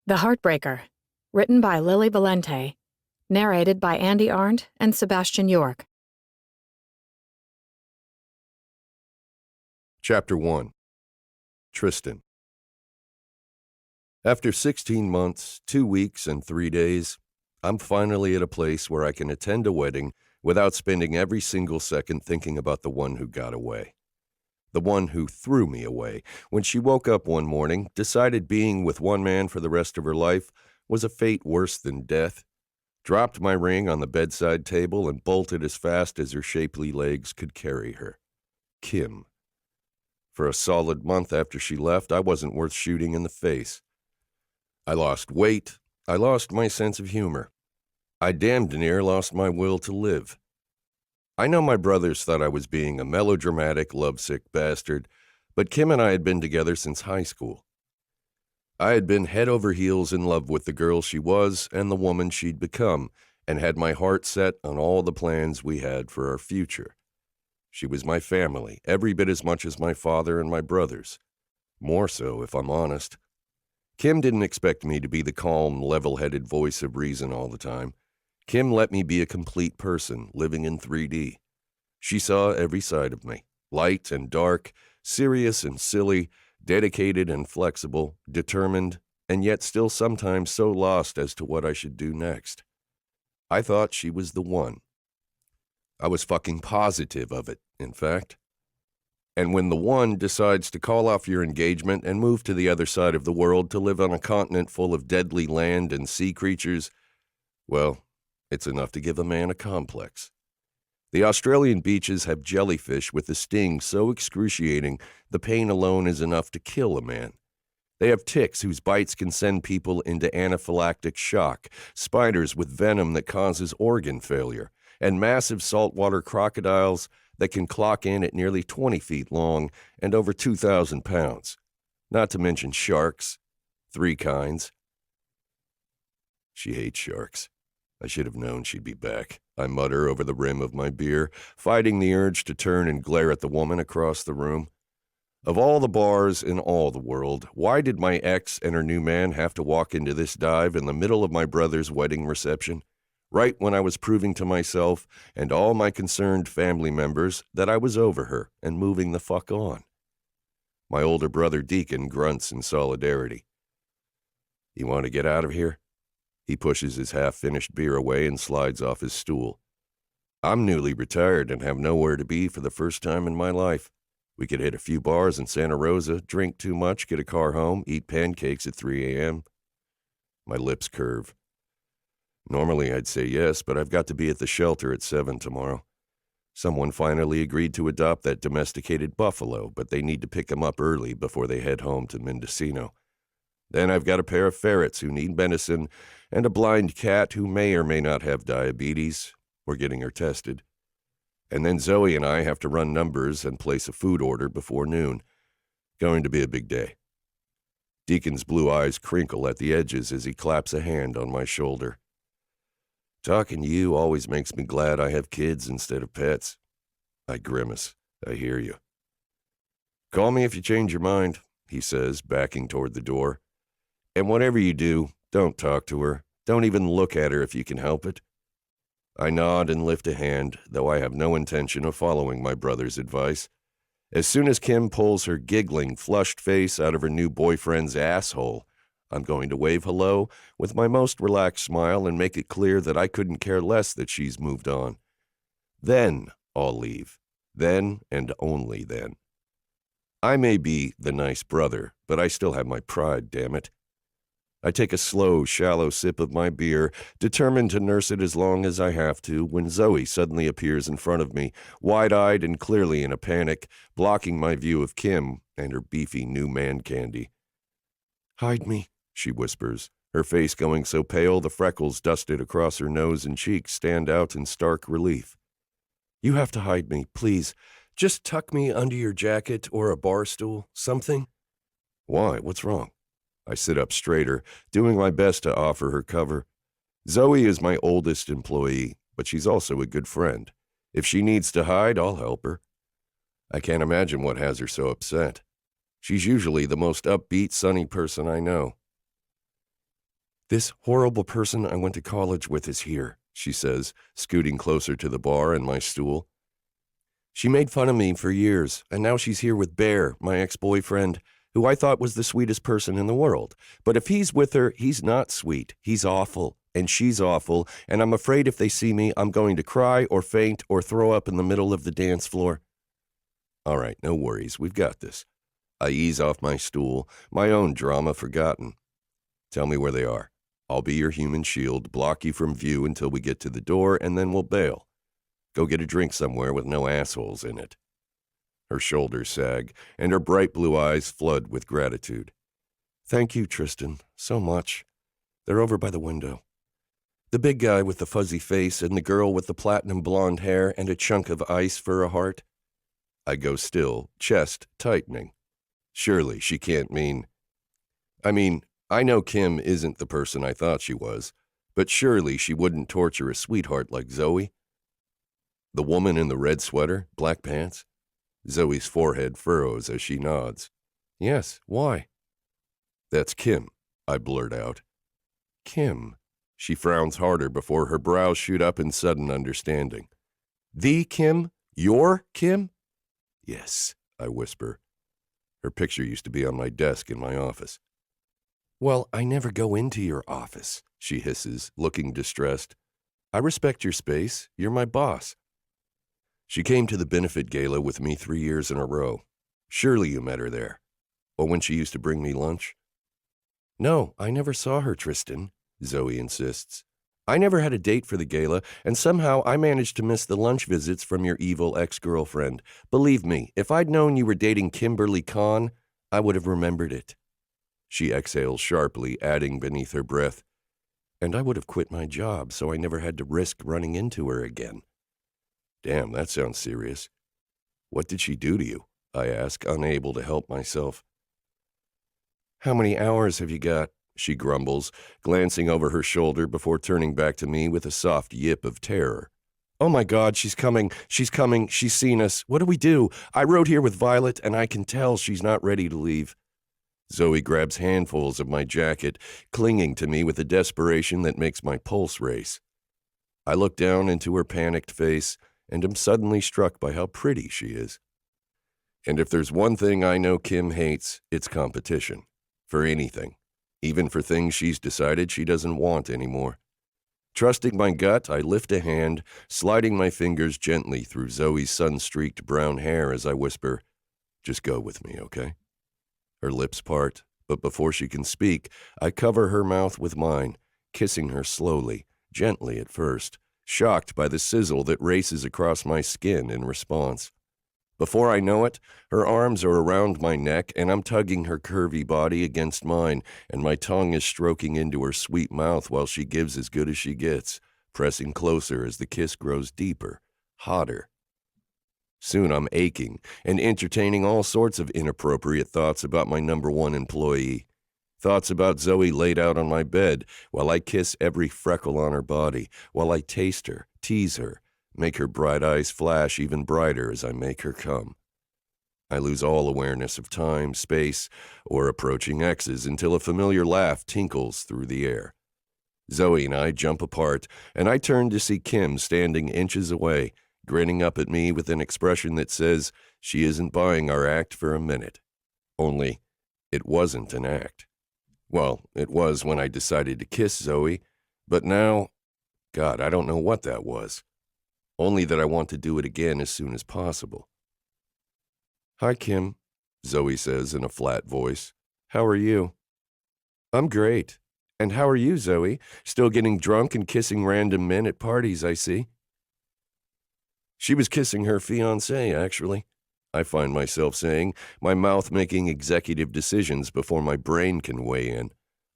The Heartbreaker, written by Lily Valente, narrated by Andi Arndt and Sebastian York. Chapter 1. Tristan. After 16 months, 2 weeks, and 3 days, I'm finally at a place where I can attend a wedding without spending every single second thinking about the one who got away. The one who threw me away when she woke up one morning, decided being with one man for the rest of her life was a fate worse than death, dropped my ring on the bedside table and bolted as fast as her shapely legs could carry her. Kim. For a solid month after she left, I wasn't worth shooting in the face. I lost weight. I lost my sense of humor. I damned near lost my will to live. I know my brothers thought I was being a melodramatic, lovesick bastard, but Kim and I had been together since high school. I had been head over heels in love with the girl she was and the woman she'd become, and had my heart set on all the plans we had for our future. She was my family, every bit as much as my father and my brothers. More so, if I'm honest. Kim didn't expect me to be the calm, level-headed voice of reason all the time. Kim let me be a complete person, living in 3D. She saw every side of me, light and dark, serious and silly, dedicated and flexible, determined, and yet still sometimes so lost as to what I should do next. I thought she was the one. I was fucking positive of it, in fact. And when the one decides to call off your engagement and move to the other side of the world to live on a continent full of deadly land and sea creatures, well, it's enough to give a man a complex. The Australian beaches have jellyfish with a sting so excruciating the pain alone is enough to kill a man. They have ticks whose bites can send people into anaphylactic shock, spiders with venom that causes organ failure, and massive saltwater crocodiles that can clock in at nearly 20 feet long and over 2,000 pounds. Not to mention sharks. 3 kinds. She hates sharks. I should have known she'd be back, I mutter over the rim of my beer, fighting the urge to turn and glare at the woman across the room. Of all the bars in all the world, why did my ex and her new man have to walk into this dive in the middle of my brother's wedding reception, right when I was proving to myself and all my concerned family members that I was over her and moving the fuck on? My older brother Deacon grunts in solidarity. You want to get out of here? He pushes his half-finished beer away and slides off his stool. I'm newly retired and have nowhere to be for the first time in my life. We could hit a few bars in Santa Rosa, drink too much, get a car home, eat pancakes at 3 a.m. My lips curve. Normally I'd say yes, but I've got to be at the shelter at 7 tomorrow. Someone finally agreed to adopt that domesticated buffalo, but they need to pick him up early before they head home to Mendocino. Then I've got a pair of ferrets who need medicine and a blind cat who may or may not have diabetes. We're getting her tested. And then Zoey and I have to run numbers and place a food order before noon. Going to be a big day. Deacon's blue eyes crinkle at the edges as he claps a hand on my shoulder. Talking to you always makes me glad I have kids instead of pets. I grimace. I hear you. Call me if you change your mind, he says, backing toward the door. And whatever you do, don't talk to her. Don't even look at her if you can help it. I nod and lift a hand, though I have no intention of following my brother's advice. As soon as Kim pulls her giggling, flushed face out of her new boyfriend's asshole, I'm going to wave hello with my most relaxed smile and make it clear that I couldn't care less that she's moved on. Then I'll leave. Then and only then. I may be the nice brother, but I still have my pride, damn it. I take a slow, shallow sip of my beer, determined to nurse it as long as I have to, when Zoey suddenly appears in front of me, wide-eyed and clearly in a panic, blocking my view of Kim and her beefy new man candy. Hide me, she whispers, her face going so pale the freckles dusted across her nose and cheeks stand out in stark relief. You have to hide me, please. Just tuck me under your jacket or a bar stool, something. Why? What's wrong? I sit up straighter, doing my best to offer her cover. Zoey is my oldest employee, but she's also a good friend. If she needs to hide, I'll help her. I can't imagine what has her so upset. She's usually the most upbeat, sunny person I know. This horrible person I went to college with is here, she says, scooting closer to the bar and my stool. She made fun of me for years, and now she's here with Bear, my ex-boyfriend, who I thought was the sweetest person in the world. But if he's with her, he's not sweet. He's awful, and she's awful, and I'm afraid if they see me, I'm going to cry or faint or throw up in the middle of the dance floor. All right, no worries, we've got this. I ease off my stool, my own drama forgotten. Tell me where they are. I'll be your human shield, block you from view until we get to the door, and then we'll bail. Go get a drink somewhere with no assholes in it. Her shoulders sag, and her bright blue eyes flood with gratitude. Thank you, Tristan, so much. They're over by the window. The big guy with the fuzzy face and the girl with the platinum blonde hair and a chunk of ice for a heart. I go still, chest tightening. Surely she can't mean... I know Kim isn't the person I thought she was, but surely she wouldn't torture a sweetheart like Zoey. The woman in the red sweater, black pants? Zoey's forehead furrows as she nods. Yes, why? That's Kim, I blurt out. Kim. She frowns harder before her brows shoot up in sudden understanding. The Kim? Your Kim? Yes, I whisper. Her picture used to be on my desk in my office. Well, I never go into your office, she hisses, looking distressed. I respect your space. You're my boss. She came to the benefit gala with me 3 years in a row. Surely you met her there. Or when she used to bring me lunch? No, I never saw her, Tristan, Zoey insists. I never had a date for the gala, and somehow I managed to miss the lunch visits from your evil ex-girlfriend. Believe me, if I'd known you were dating Kimberly Kahn, I would have remembered it. She exhales sharply, adding beneath her breath, and I would have quit my job so I never had to risk running into her again. Damn, that sounds serious. What did she do to you? I ask, unable to help myself. How many hours have you got? She grumbles, glancing over her shoulder before turning back to me with a soft yip of terror. Oh my God, she's coming, she's seen us. What do we do? I rode here with Violet, and I can tell she's not ready to leave. Zoey grabs handfuls of my jacket, clinging to me with a desperation that makes my pulse race. I look down into her panicked face and am suddenly struck by how pretty she is. And if there's one thing I know Kim hates, it's competition. For anything. Even for things she's decided she doesn't want anymore. Trusting my gut, I lift a hand, sliding my fingers gently through Zoey's sun-streaked brown hair as I whisper, just go with me, okay? Her lips part, but before she can speak, I cover her mouth with mine, kissing her slowly, gently at first, shocked by the sizzle that races across my skin in response. Before I know it, her arms are around my neck and I'm tugging her curvy body against mine, and my tongue is stroking into her sweet mouth while she gives as good as she gets, pressing closer as the kiss grows deeper, hotter. Soon I'm aching and entertaining all sorts of inappropriate thoughts about my number one employee. Thoughts about Zoey laid out on my bed while I kiss every freckle on her body, while I taste her, tease her, make her bright eyes flash even brighter as I make her come. I lose all awareness of time, space, or approaching exes until a familiar laugh tinkles through the air. Zoey and I jump apart, and I turn to see Kim standing inches away, grinning up at me with an expression that says she isn't buying our act for a minute. Only, it wasn't an act. Well, it was when I decided to kiss Zoey, but now, God, I don't know what that was. Only that I want to do it again as soon as possible. Hi, Kim, Zoey says in a flat voice. How are you? I'm great. And how are you, Zoey? Still getting drunk and kissing random men at parties, I see. She was kissing her fiancé, actually. I find myself saying, my mouth making executive decisions before my brain can weigh in.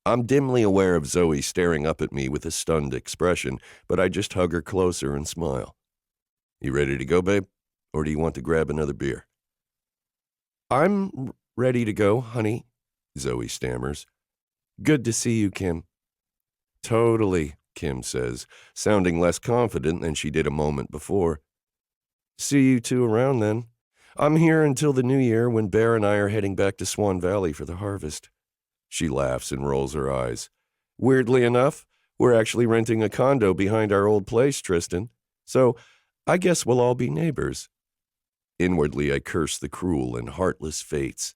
I'm dimly aware of Zoey staring up at me with a stunned expression, but I just hug her closer and smile. You ready to go, babe? Or do you want to grab another beer? I'm ready to go, honey, Zoey stammers. Good to see you, Kim. Totally, Kim says, sounding less confident than she did a moment before. See you two around then. I'm here until the new year when Bear and I are heading back to Swan Valley for the harvest. She laughs and rolls her eyes. Weirdly enough, we're actually renting a condo behind our old place, Tristan. So I guess we'll all be neighbors. Inwardly, I curse the cruel and heartless fates.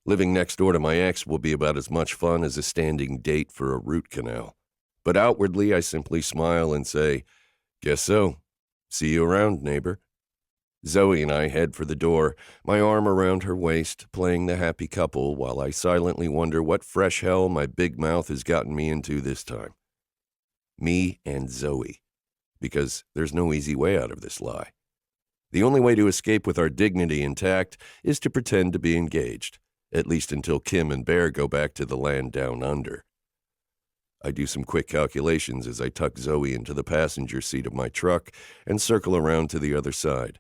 Living next door to my ex will be about as much fun as a standing date for a root canal. But outwardly, I simply smile and say, "Guess so. See you around, neighbor." Zoey and I head for the door, my arm around her waist, playing the happy couple while I silently wonder what fresh hell my big mouth has gotten me into this time. Me and Zoey. Because there's no easy way out of this lie. The only way to escape with our dignity intact is to pretend to be engaged, at least until Kim and Bear go back to the land down under. I do some quick calculations as I tuck Zoey into the passenger seat of my truck and circle around to the other side.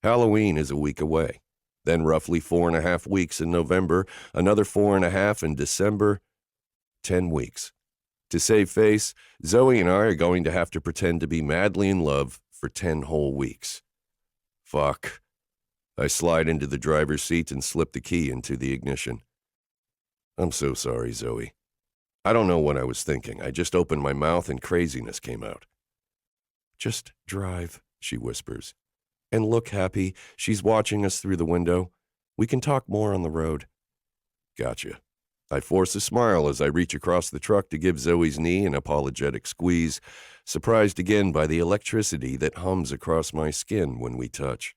Halloween is a week away, then roughly 4.5 weeks in November, another 4.5 in December, 10 weeks. To save face, Zoey and I are going to have to pretend to be madly in love for 10 whole weeks. Fuck. I slide into the driver's seat and slip the key into the ignition. I'm so sorry, Zoey. I don't know what I was thinking. I just opened my mouth and craziness came out. Just drive, she whispers. And look happy. She's watching us through the window. We can talk more on the road. Gotcha. I force a smile as I reach across the truck to give Zoey's knee an apologetic squeeze, surprised again by the electricity that hums across my skin when we touch.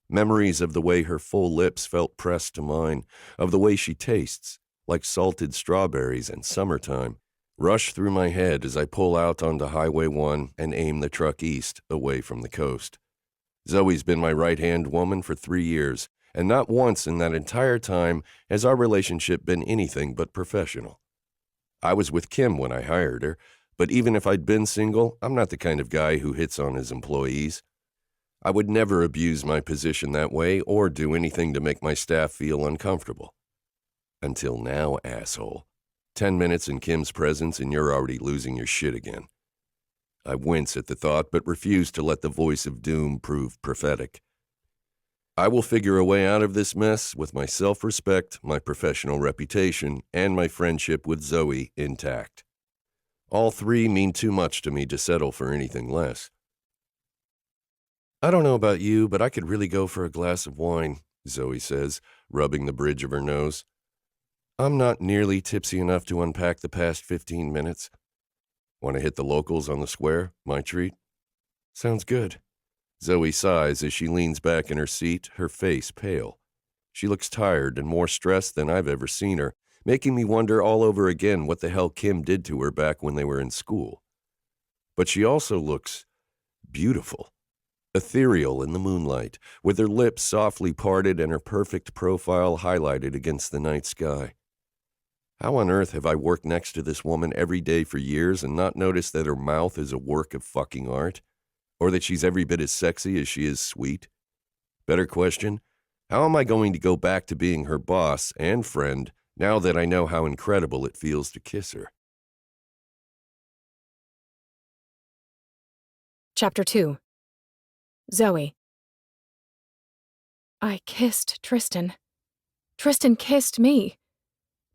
Memories of the way her full lips felt pressed to mine, of the way she tastes, like salted strawberries and summertime, rush through my head as I pull out onto Highway 1 and aim the truck east, away from the coast. Zoey's been my right-hand woman for 3 years, and not once in that entire time has our relationship been anything but professional. I was with Kim when I hired her, but even if I'd been single, I'm not the kind of guy who hits on his employees. I would never abuse my position that way or do anything to make my staff feel uncomfortable. Until now, asshole. 10 minutes in Kim's presence and you're already losing your shit again. I wince at the thought, but refuse to let the voice of doom prove prophetic. I will figure a way out of this mess with my self-respect, my professional reputation, and my friendship with Zoey intact. All three mean too much to me to settle for anything less. I don't know about you, but I could really go for a glass of wine, Zoey says, rubbing the bridge of her nose. I'm not nearly tipsy enough to unpack the past 15 minutes. Want to hit the locals on the square, my treat? Sounds good. Zoey sighs as she leans back in her seat, her face pale. She looks tired and more stressed than I've ever seen her, making me wonder all over again what the hell Kim did to her back when they were in school. But she also looks beautiful, ethereal in the moonlight, with her lips softly parted and her perfect profile highlighted against the night sky. How on earth have I worked next to this woman every day for years and not noticed that her mouth is a work of fucking art? Or that she's every bit as sexy as she is sweet? Better question, how am I going to go back to being her boss and friend now that I know how incredible it feels to kiss her? Chapter 2. Zoey. I kissed Tristan. Tristan kissed me.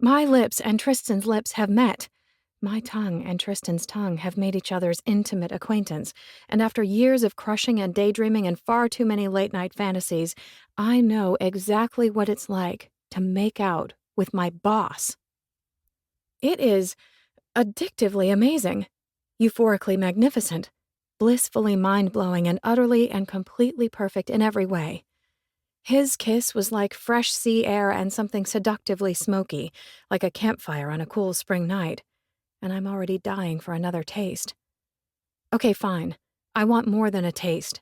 My lips and Tristan's lips have met. My tongue and Tristan's tongue have made each other's intimate acquaintance, and after years of crushing and daydreaming and far too many late-night fantasies, I know exactly what it's like to make out with my boss. It is addictively amazing, euphorically magnificent, blissfully mind-blowing, and utterly and completely perfect in every way. His kiss was like fresh sea air and something seductively smoky, like a campfire on a cool spring night, and I'm already dying for another taste. Okay, fine. I want more than a taste.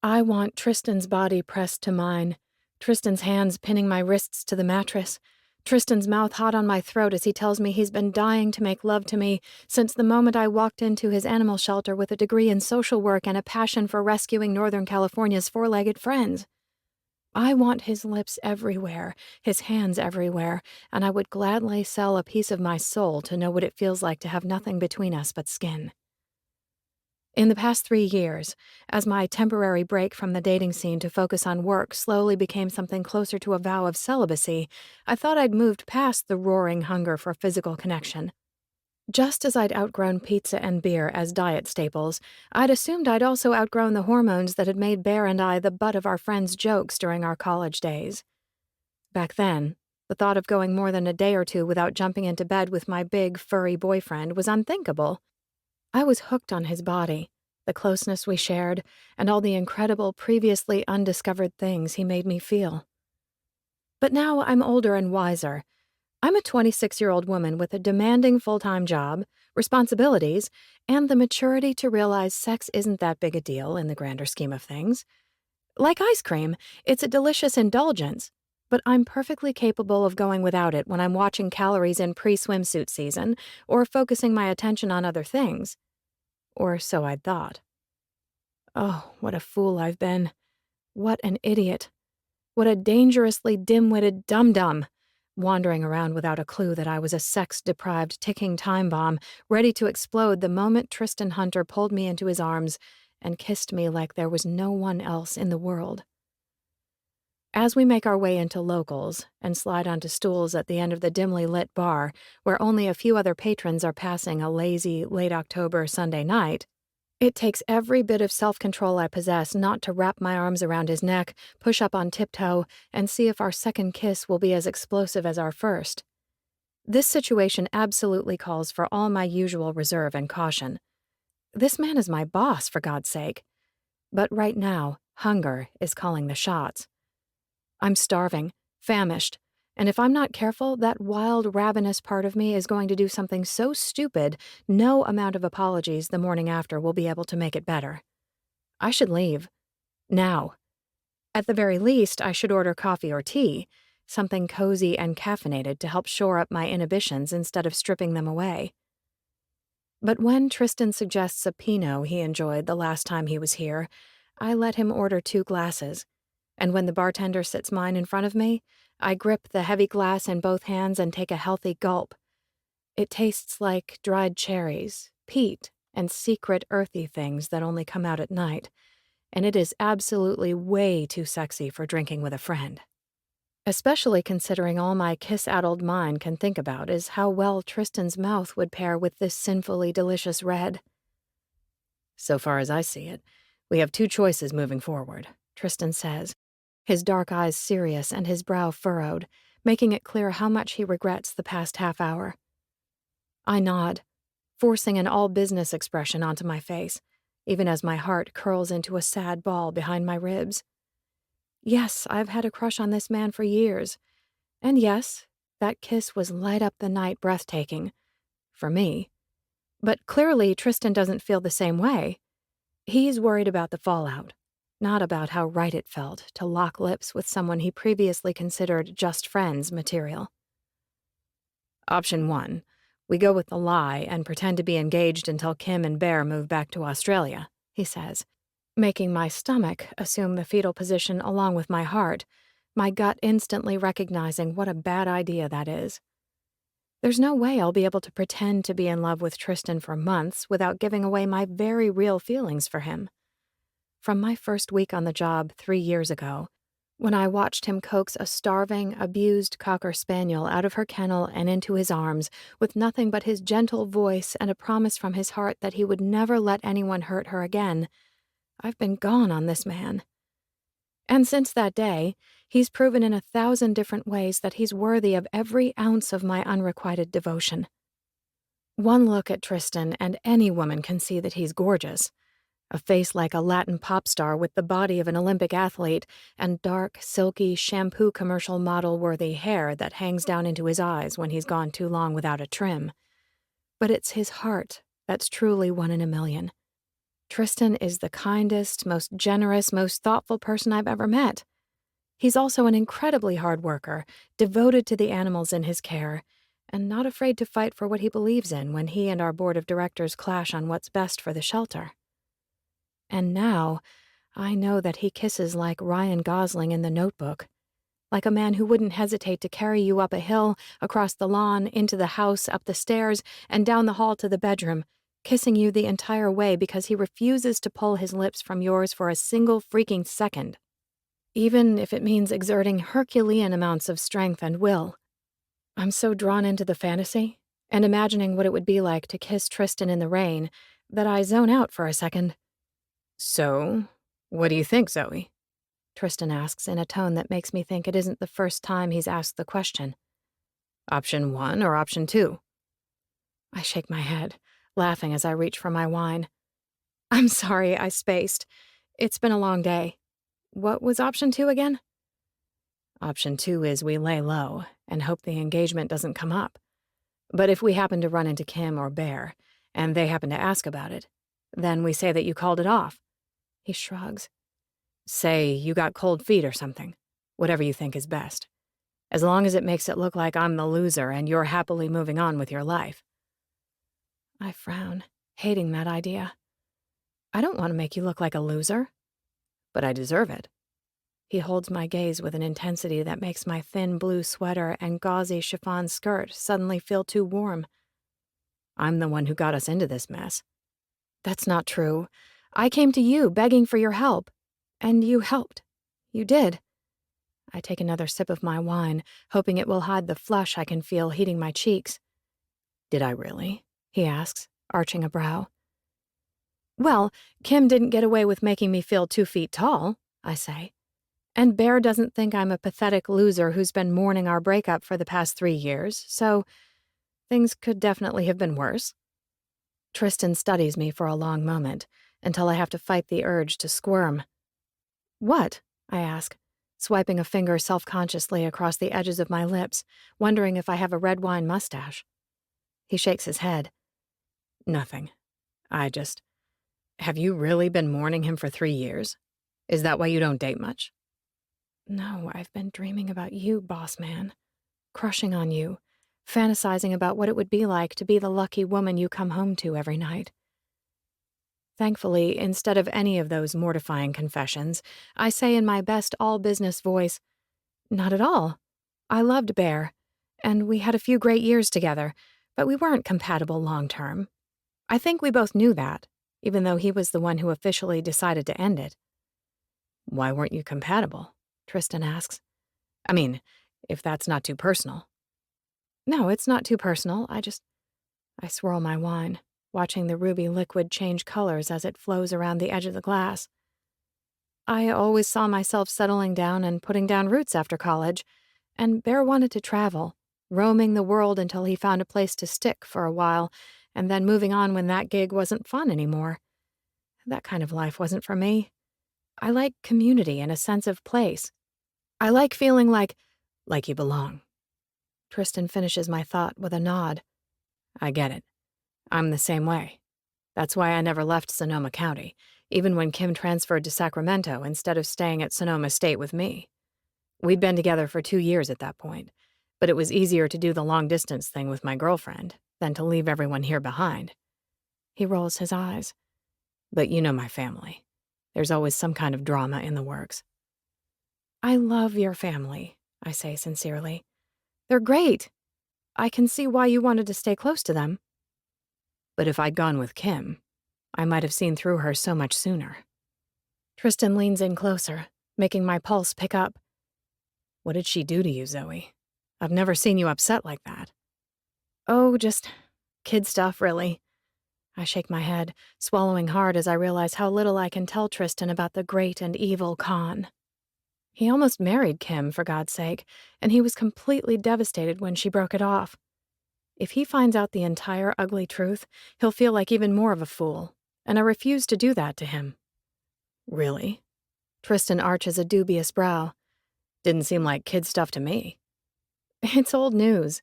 I want Tristan's body pressed to mine, Tristan's hands pinning my wrists to the mattress, Tristan's mouth hot on my throat as he tells me he's been dying to make love to me since the moment I walked into his animal shelter with a degree in social work and a passion for rescuing Northern California's four-legged friends. I want his lips everywhere, his hands everywhere, and I would gladly sell a piece of my soul to know what it feels like to have nothing between us but skin. In the past 3 years, as my temporary break from the dating scene to focus on work slowly became something closer to a vow of celibacy, I thought I'd moved past the roaring hunger for physical connection. Just as I'd outgrown pizza and beer as diet staples, I'd assumed I'd also outgrown the hormones that had made Bear and I the butt of our friends' jokes during our college days. Back then, the thought of going more than a day or two without jumping into bed with my big, furry boyfriend was unthinkable. I was hooked on his body, the closeness we shared, and all the incredible, previously undiscovered things he made me feel. But now I'm older and wiser. I'm a 26-year-old woman with a demanding full-time job, responsibilities, and the maturity to realize sex isn't that big a deal in the grander scheme of things. Like ice cream, it's a delicious indulgence, but I'm perfectly capable of going without it when I'm watching calories in pre-swimsuit season or focusing my attention on other things. Or so I'd thought. Oh, what a fool I've been. What an idiot. What a dangerously dim-witted dum-dum, wandering around without a clue that I was a sex-deprived ticking time bomb ready to explode the moment Tristan Hunter pulled me into his arms and kissed me like there was no one else in the world. As we make our way into locals and slide onto stools at the end of the dimly lit bar, where only a few other patrons are passing a lazy, late October Sunday night, it takes every bit of self-control I possess not to wrap my arms around his neck, push up on tiptoe, and see if our second kiss will be as explosive as our first. This situation absolutely calls for all my usual reserve and caution. This man is my boss, for God's sake. But right now, hunger is calling the shots. I'm starving, famished, and if I'm not careful, that wild, ravenous part of me is going to do something so stupid, no amount of apologies the morning after will be able to make it better. I should leave. Now. At the very least, I should order coffee or tea, something cozy and caffeinated to help shore up my inhibitions instead of stripping them away. But when Tristan suggests a Pinot he enjoyed the last time he was here, I let him order 2 glasses, and when the bartender sits mine in front of me, I grip the heavy glass in both hands and take a healthy gulp. It tastes like dried cherries, peat, and secret earthy things that only come out at night, and it is absolutely way too sexy for drinking with a friend. Especially considering all my kiss-addled mind can think about is how well Tristan's mouth would pair with this sinfully delicious red. So far as I see it, we have 2 choices moving forward, Tristan says, his dark eyes serious and his brow furrowed, making it clear how much he regrets the past half hour. I nod, forcing an all-business expression onto my face, even as my heart curls into a sad ball behind my ribs. Yes, I've had a crush on this man for years. And yes, that kiss was light up the night breathtaking. For me. But clearly Tristan doesn't feel the same way. He's worried about the fallout, not about how right it felt to lock lips with someone he previously considered just friends material. Option 1. We go with the lie and pretend to be engaged until Kim and Bear move back to Australia, he says, making my stomach assume the fetal position along with my heart, my gut instantly recognizing what a bad idea that is. There's no way I'll be able to pretend to be in love with Tristan for months without giving away my very real feelings for him. From my first week on the job 3 years ago, when I watched him coax a starving, abused cocker spaniel out of her kennel and into his arms with nothing but his gentle voice and a promise from his heart that he would never let anyone hurt her again, I've been gone on this man. And since that day, he's proven in 1,000 different ways that he's worthy of every ounce of my unrequited devotion. One look at Tristan and any woman can see that he's gorgeous. A face like a Latin pop star with the body of an Olympic athlete and dark, silky, shampoo commercial model-worthy hair that hangs down into his eyes when he's gone too long without a trim. But it's his heart that's truly one in a million. Tristan is the kindest, most generous, most thoughtful person I've ever met. He's also an incredibly hard worker, devoted to the animals in his care, and not afraid to fight for what he believes in when he and our board of directors clash on what's best for the shelter. And now, I know that he kisses like Ryan Gosling in The Notebook, like a man who wouldn't hesitate to carry you up a hill, across the lawn, into the house, up the stairs, and down the hall to the bedroom, kissing you the entire way because he refuses to pull his lips from yours for a single freaking second, even if it means exerting Herculean amounts of strength and will. I'm so drawn into the fantasy, and imagining what it would be like to kiss Tristan in the rain that I zone out for a second. "So, what do you think, Zoey?" Tristan asks in a tone that makes me think it isn't the first time he's asked the question. "Option 1 or option 2? I shake my head, laughing as I reach for my wine. "I'm sorry, I spaced. It's been a long day. What was option 2 again?" "Option 2 is we lay low and hope the engagement doesn't come up. But if we happen to run into Kim or Bear, and they happen to ask about it, then we say that you called it off." He shrugs. "Say you got cold feet or something. Whatever you think is best. As long as it makes it look like I'm the loser and you're happily moving on with your life." I frown, hating that idea. I don't want to make you look like a loser. But I deserve it. He holds my gaze with an intensity that makes my thin blue sweater and gauzy chiffon skirt suddenly feel too warm. "I'm the one who got us into this mess." "That's not true. I came to you begging for your help. And you helped. You did." I take another sip of my wine, hoping it will hide the flush I can feel heating my cheeks. "Did I really?" he asks, arching a brow. "Well, Kim didn't get away with making me feel 2 feet tall," I say. "And Bear doesn't think I'm a pathetic loser who's been mourning our breakup for the past 3 years, so things could definitely have been worse." Tristan studies me for a long moment, until I have to fight the urge to squirm. "What?" I ask, swiping a finger self-consciously across the edges of my lips, wondering if I have a red wine mustache. He shakes his head. "Nothing. Have you really been mourning him for 3 years? Is that why you don't date much?" "No, I've been dreaming about you, boss man. Crushing on you, fantasizing about what it would be like to be the lucky woman you come home to every night." Thankfully, instead of any of those mortifying confessions, I say in my best all-business voice, "Not at all. I loved Bear, and we had a few great years together, but we weren't compatible long-term. I think we both knew that, even though he was the one who officially decided to end it." "Why weren't you compatible?" Tristan asks. "I mean, if that's not too personal." "No, it's not too personal. I swirl my wine, watching the ruby liquid change colors as it flows around the edge of the glass. "I always saw myself settling down and putting down roots after college, and Bear wanted to travel, roaming the world until he found a place to stick for a while, and then moving on when that gig wasn't fun anymore. That kind of life wasn't for me. I like community and a sense of place. I like feeling like you belong." Tristan finishes my thought with a nod. "I get it. I'm the same way. That's why I never left Sonoma County, even when Kim transferred to Sacramento instead of staying at Sonoma State with me. We'd been together for 2 years at that point, but it was easier to do the long-distance thing with my girlfriend than to leave everyone here behind." He rolls his eyes. "But you know my family. There's always some kind of drama in the works." "I love your family," I say sincerely. "They're great. I can see why you wanted to stay close to them." "But if I'd gone with Kim, I might have seen through her so much sooner." Tristan leans in closer, making my pulse pick up. "What did she do to you, Zoey? I've never seen you upset like that." "Oh, just kid stuff, really." I shake my head, swallowing hard as I realize how little I can tell Tristan about the great and evil Con. He almost married Kim, for God's sake, and he was completely devastated when she broke it off. If he finds out the entire ugly truth, he'll feel like even more of a fool, and I refuse to do that to him. "Really?" Tristan arches a dubious brow. "Didn't seem like kid stuff to me." "It's old news.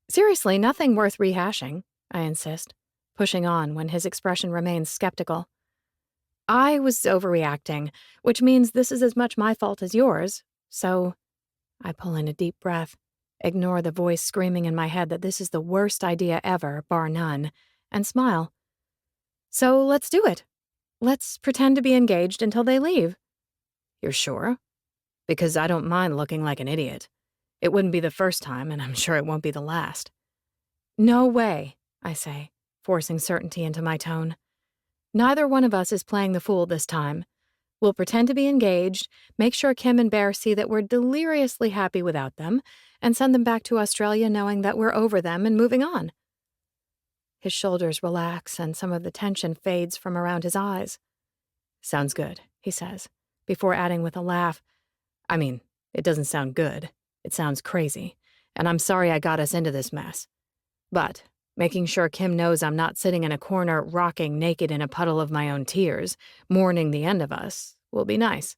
Seriously, nothing worth rehashing," I insist, pushing on when his expression remains skeptical. "I was overreacting, which means this is as much my fault as yours, so—" I pull in a deep breath, ignore the voice screaming in my head that this is the worst idea ever, bar none, and smile. "So let's do it. Let's pretend to be engaged until they leave." "You're sure? Because I don't mind looking like an idiot. It wouldn't be the first time, and I'm sure it won't be the last." "No way," I say, forcing certainty into my tone. "Neither one of us is playing the fool this time. We'll pretend to be engaged, make sure Kim and Bear see that we're deliriously happy without them, and send them back to Australia knowing that we're over them and moving on." His shoulders relax and some of the tension fades from around his eyes. "Sounds good," he says, before adding with a laugh, "I mean, it doesn't sound good. It sounds crazy, and I'm sorry I got us into this mess. But making sure Kim knows I'm not sitting in a corner rocking naked in a puddle of my own tears, mourning the end of us, will be nice."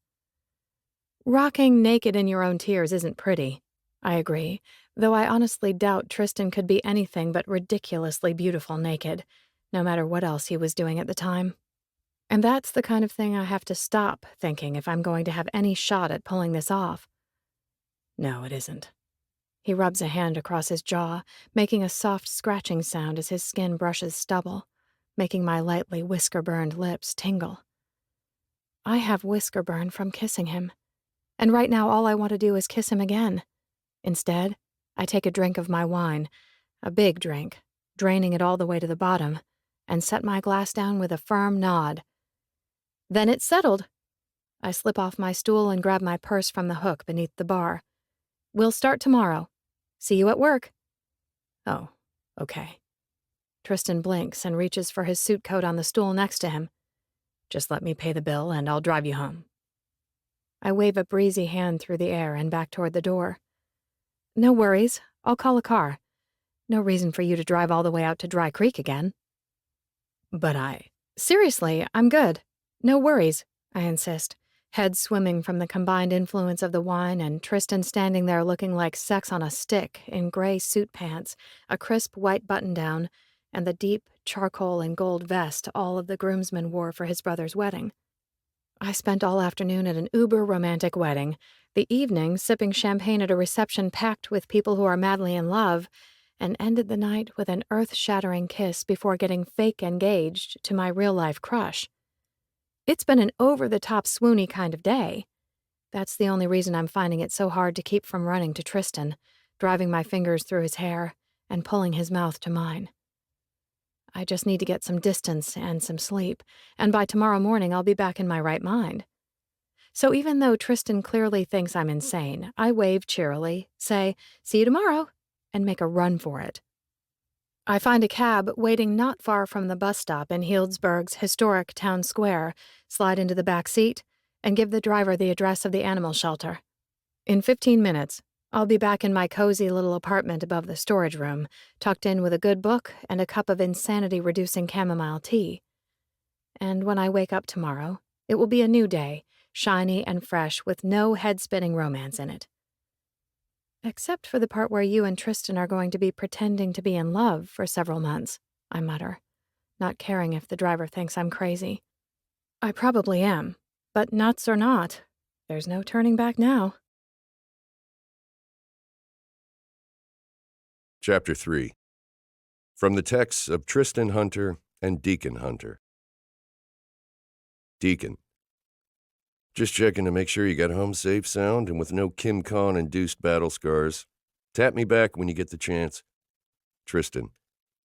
Rocking naked in your own tears isn't pretty, I agree, though I honestly doubt Tristan could be anything but ridiculously beautiful naked, no matter what else he was doing at the time. And that's the kind of thing I have to stop thinking if I'm going to have any shot at pulling this off. No, it isn't. He rubs a hand across his jaw, making a soft scratching sound as his skin brushes stubble, making my lightly whisker-burned lips tingle. I have whisker burn from kissing him, and right now all I want to do is kiss him again. Instead, I take a drink of my wine, a big drink, draining it all the way to the bottom, and set my glass down with a firm nod. Then it's settled. I slip off my stool and grab my purse from the hook beneath the bar. "We'll start tomorrow. See you at work." "Oh, okay." Tristan blinks and reaches for his suit coat on the stool next to him. "Just let me pay the bill and I'll drive you home." I wave a breezy hand through the air and back toward the door. "No worries. I'll call a car. No reason for you to drive all the way out to Dry Creek again." "But seriously, I'm good. No worries," I insist, head swimming from the combined influence of the wine and Tristan standing there looking like sex on a stick in gray suit pants, a crisp white button-down, and the deep charcoal and gold vest all of the groomsmen wore for his brother's wedding. I spent all afternoon at an uber-romantic wedding, the evening sipping champagne at a reception packed with people who are madly in love, and ended the night with an earth-shattering kiss before getting fake engaged to my real-life crush. It's been an over-the-top swoony kind of day. That's the only reason I'm finding it so hard to keep from running to Tristan, driving my fingers through his hair and pulling his mouth to mine. I just need to get some distance and some sleep, and by tomorrow morning I'll be back in my right mind. So even though Tristan clearly thinks I'm insane, I wave cheerily, say, "See you tomorrow," and make a run for it. I find a cab waiting not far from the bus stop in Healdsburg's historic town square, slide into the back seat, and give the driver the address of the animal shelter. In 15 minutes, I'll be back in my cozy little apartment above the storage room, tucked in with a good book and a cup of insanity-reducing chamomile tea. And when I wake up tomorrow, it will be a new day, shiny and fresh with no head-spinning romance in it. Except for the part where you and Tristan are going to be pretending to be in love for several months, I mutter, not caring if the driver thinks I'm crazy. I probably am, but nuts or not, there's no turning back now. Chapter 3. From the texts of Tristan Hunter and Deacon Hunter. Deacon. Just checking to make sure you got home safe, sound, and with no Kim Con-induced battle scars. Tap me back when you get the chance. Tristan.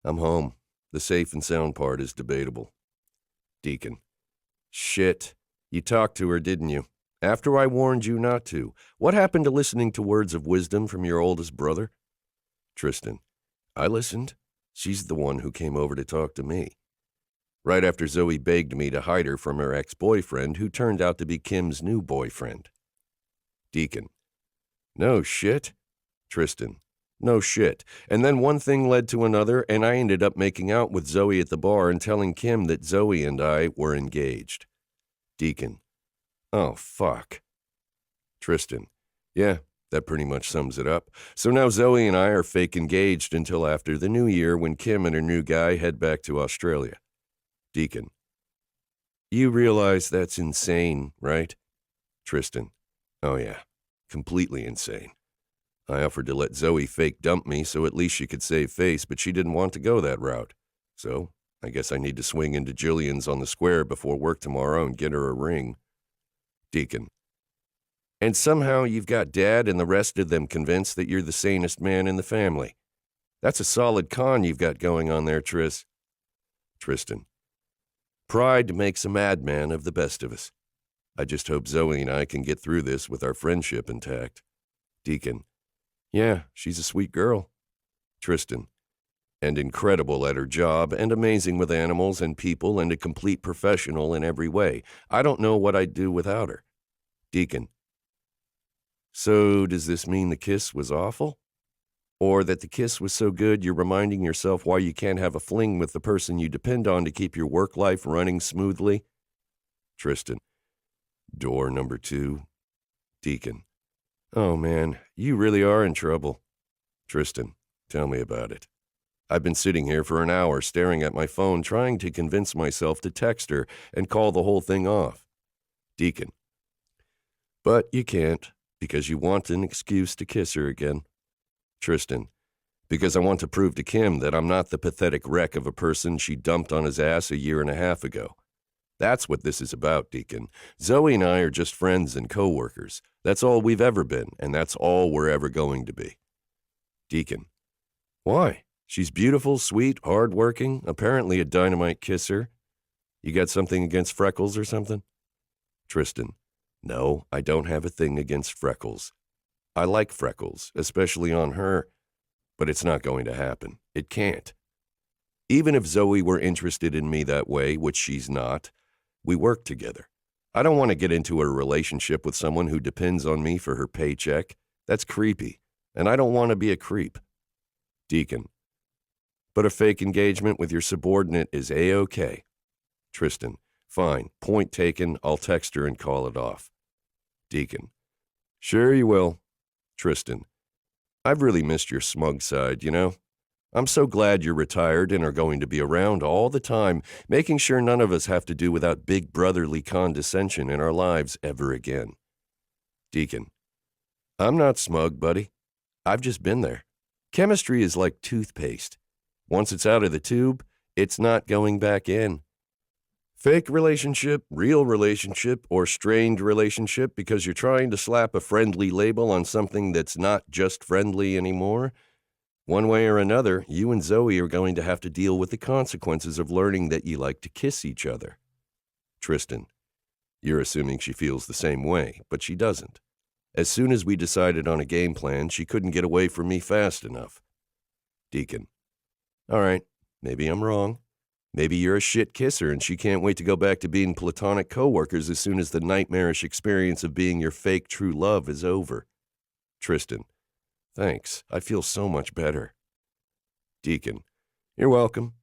I'm home. The safe and sound part is debatable. Deacon. Shit. You talked to her, didn't you? After I warned you not to. What happened to listening to words of wisdom from your oldest brother? Tristan. I listened. She's the one who came over to talk to me. Right after Zoey begged me to hide her from her ex-boyfriend, who turned out to be Kim's new boyfriend. Deacon. No shit. Tristan. No shit. And then one thing led to another, and I ended up making out with Zoey at the bar and telling Kim that Zoey and I were engaged. Deacon. Oh, fuck. Tristan. Yeah, that pretty much sums it up. So now Zoey and I are fake engaged until after the new year when Kim and her new guy head back to Australia. Deacon. You realize that's insane, right? Tristan. Oh yeah, completely insane. I offered to let Zoey fake dump me so at least she could save face, but she didn't want to go that route. So I guess I need to swing into Jillian's on the square before work tomorrow and get her a ring. Deacon. And somehow you've got Dad and the rest of them convinced that you're the sanest man in the family. That's a solid con you've got going on there, Tris. Tristan. Pride makes a madman of the best of us. I just hope Zoey and I can get through this with our friendship intact. Deacon. Yeah, she's a sweet girl. Tristan. and incredible at her job, and amazing with animals and people, and a complete professional in every way. I don't know what I'd do without her. Deacon. So does this mean the kiss was awful? Or that the kiss was so good you're reminding yourself why you can't have a fling with the person you depend on to keep your work life running smoothly? Tristan. Door number 2. Deacon. Oh man, you really are in trouble. Tristan. Tell me about it. I've been sitting here for an hour staring at my phone trying to convince myself to text her and call the whole thing off. Deacon. But you can't, because you want an excuse to kiss her again. Tristan. Because I want to prove to Kim that I'm not the pathetic wreck of a person she dumped on his ass 1.5 years ago. That's what this is about, Deacon. Zoey and I are just friends and co-workers. That's all we've ever been, and that's all we're ever going to be. Deacon. Why? She's beautiful, sweet, hard-working, apparently a dynamite kisser. You got something against freckles or something? Tristan. No, I don't have a thing against freckles. I like freckles, especially on her, but it's not going to happen. It can't. Even if Zoey were interested in me that way, which she's not, we work together. I don't want to get into a relationship with someone who depends on me for her paycheck. That's creepy, and I don't want to be a creep. Deacon. But a fake engagement with your subordinate is A-OK. Tristan. Fine. Point taken. I'll text her and call it off. Deacon. Sure you will. Tristan. I've really missed your smug side, you know? I'm so glad you're retired and are going to be around all the time, making sure none of us have to do without big brotherly condescension in our lives ever again. Deacon. I'm not smug, buddy. I've just been there. Chemistry is like toothpaste. Once it's out of the tube, it's not going back in. Fake relationship, real relationship, or strained relationship because you're trying to slap a friendly label on something that's not just friendly anymore. One way or another, you and Zoey are going to have to deal with the consequences of learning that you like to kiss each other. Tristan. You're assuming she feels the same way, but she doesn't. As soon as we decided on a game plan, she couldn't get away from me fast enough. Deacon. All right, maybe I'm wrong. Maybe you're a shit kisser and she can't wait to go back to being platonic coworkers as soon as the nightmarish experience of being your fake true love is over. Tristan. Thanks. I feel so much better. Deacon. You're welcome.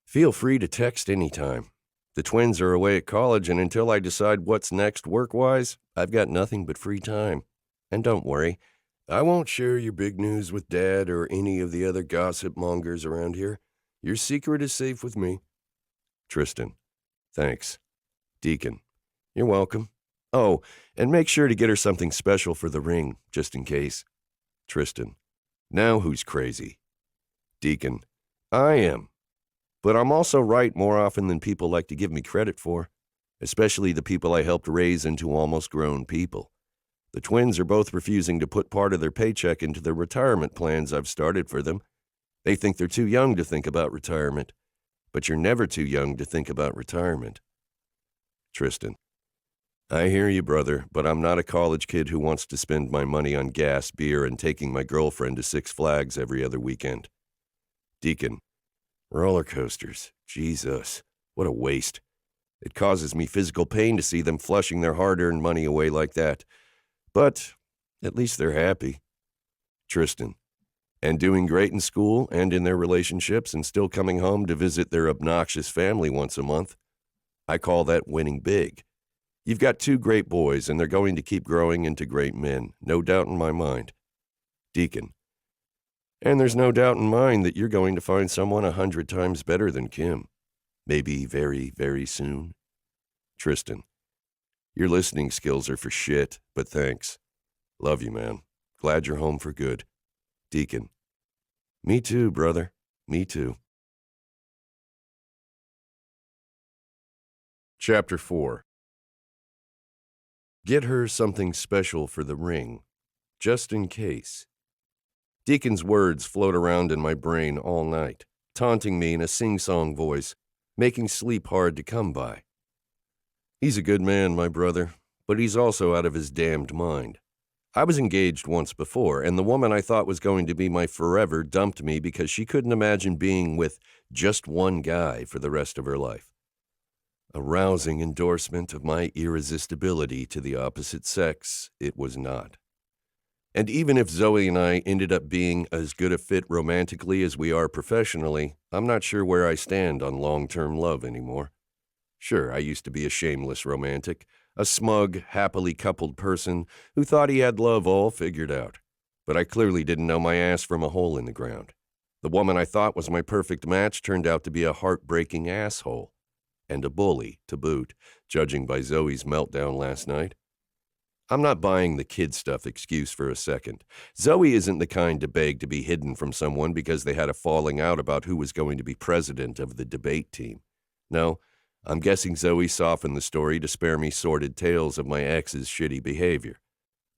Feel free to text anytime. The twins are away at college, and until I decide what's next work-wise, I've got nothing but free time. And don't worry, I won't share your big news with Dad or any of the other gossip mongers around here. Your secret is safe with me. Tristan. Thanks. Deacon. You're welcome. Oh, and make sure to get her something special for the ring, just in case. Tristan. Now who's crazy? Deacon. I am. But I'm also right more often than people like to give me credit for, especially the people I helped raise into almost grown people. The twins are both refusing to put part of their paycheck into the retirement plans I've started for them. They think they're too young to think about retirement, but you're never too young to think about retirement. Tristan. I hear you, brother, but I'm not a college kid who wants to spend my money on gas, beer, and taking my girlfriend to Six Flags every other weekend. Deacon. Roller coasters. Jesus. What a waste. It causes me physical pain to see them flushing their hard-earned money away like that. But at least they're happy. Tristan. And doing great in school and in their relationships and still coming home to visit their obnoxious family once a month. I call that winning big. You've got 2 great boys, and they're going to keep growing into great men, no doubt in my mind. Deacon. And there's no doubt in mine that you're going to find someone 100 times better than Kim. Maybe very, very soon. Tristan. Your listening skills are for shit, but thanks. Love you, man. Glad you're home for good. Deacon. Me too, brother. Me too. Chapter 4. Get her something special for the ring, just in case. Deacon's words float around in my brain all night, taunting me in a sing-song voice, making sleep hard to come by. He's a good man, my brother, but he's also out of his damned mind. I was engaged once before, and the woman I thought was going to be my forever dumped me because she couldn't imagine being with just one guy for the rest of her life. A rousing endorsement of my irresistibility to the opposite sex, it was not. And even if Zoey and I ended up being as good a fit romantically as we are professionally, I'm not sure where I stand on long-term love anymore. Sure, I used to be a shameless romantic, a smug, happily coupled person who thought he had love all figured out. But I clearly didn't know my ass from a hole in the ground. The woman I thought was my perfect match turned out to be a heartbreaking asshole. And a bully, to boot, judging by Zoey's meltdown last night. I'm not buying the kid stuff excuse for a second. Zoey isn't the kind to beg to be hidden from someone because they had a falling out about who was going to be president of the debate team. No, I'm guessing Zoey softened the story to spare me sordid tales of my ex's shitty behavior.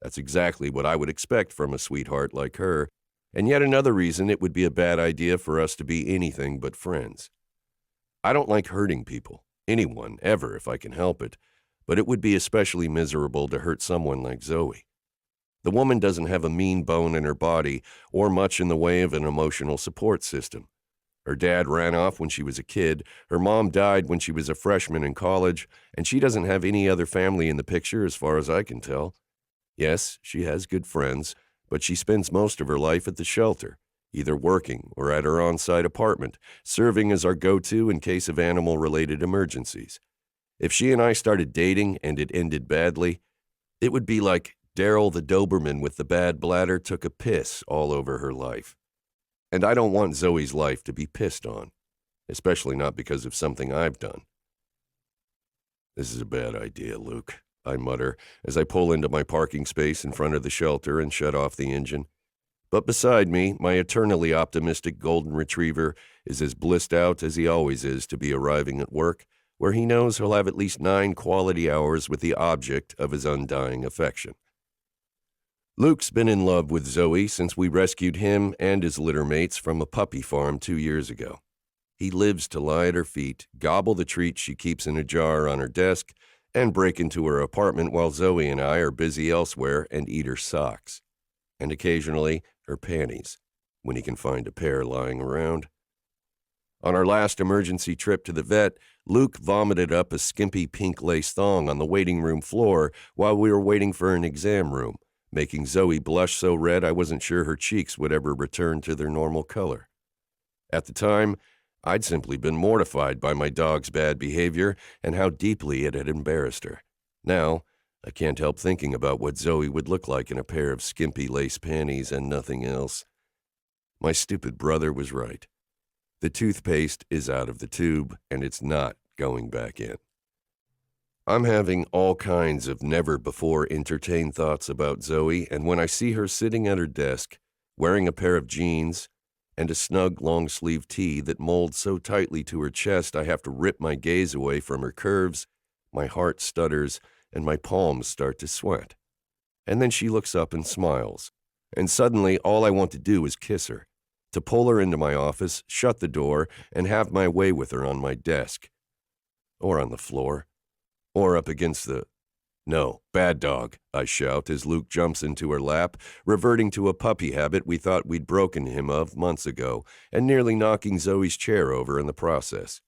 That's exactly what I would expect from a sweetheart like her, and yet another reason it would be a bad idea for us to be anything but friends. I don't like hurting people, anyone, ever, if I can help it, but it would be especially miserable to hurt someone like Zoey. The woman doesn't have a mean bone in her body or much in the way of an emotional support system. Her dad ran off when she was a kid, her mom died when she was a freshman in college, and she doesn't have any other family in the picture as far as I can tell. Yes, she has good friends, but she spends most of her life at the shelter, either working or at her on-site apartment, serving as our go-to in case of animal-related emergencies. If she and I started dating and it ended badly, it would be like Daryl the Doberman with the bad bladder took a piss all over her life. And I don't want Zoey's life to be pissed on, especially not because of something I've done. This is a bad idea, Luke, I mutter as I pull into my parking space in front of the shelter and shut off the engine. But beside me, my eternally optimistic golden retriever is as blissed out as he always is to be arriving at work, where he knows he'll have at least 9 quality hours with the object of his undying affection. Luke's been in love with Zoey since we rescued him and his litter mates from a puppy farm 2 years ago. He lives to lie at her feet, gobble the treats she keeps in a jar on her desk, and break into her apartment while Zoey and I are busy elsewhere and eat her socks. And occasionally her panties, when he can find a pair lying around. On our last emergency trip to the vet, Luke vomited up a skimpy pink lace thong on the waiting room floor while we were waiting for an exam room, making Zoey blush so red I wasn't sure her cheeks would ever return to their normal color. At the time, I'd simply been mortified by my dog's bad behavior and how deeply it had embarrassed her. Now, I can't help thinking about what Zoey would look like in a pair of skimpy lace panties and nothing else. My stupid brother was right. The toothpaste is out of the tube, and it's not going back in. I'm having all kinds of never-before-entertained thoughts about Zoey, and when I see her sitting at her desk, wearing a pair of jeans and a snug long-sleeve tee that molds so tightly to her chest I have to rip my gaze away from her curves, my heart stutters, and my palms start to sweat. And then she looks up and smiles, and suddenly all I want to do is kiss her, to pull her into my office, shut the door, and have my way with her on my desk. Or on the floor. Or up against the... No, bad dog, I shout as Luke jumps into her lap, reverting to a puppy habit we thought we'd broken him of months ago, and nearly knocking Zoey's chair over in the process.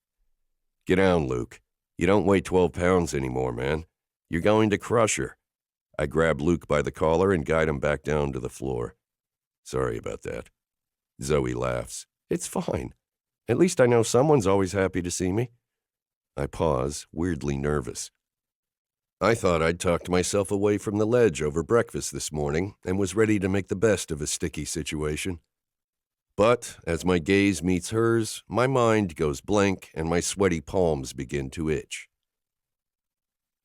Get down, Luke. You don't weigh 12 pounds anymore, man. You're going to crush her. I grab Luke by the collar and guide him back down to the floor. Sorry about that. Zoey laughs. It's fine. At least I know someone's always happy to see me. I pause, weirdly nervous. I thought I'd talked myself away from the ledge over breakfast this morning and was ready to make the best of a sticky situation. But as my gaze meets hers, my mind goes blank and my sweaty palms begin to itch.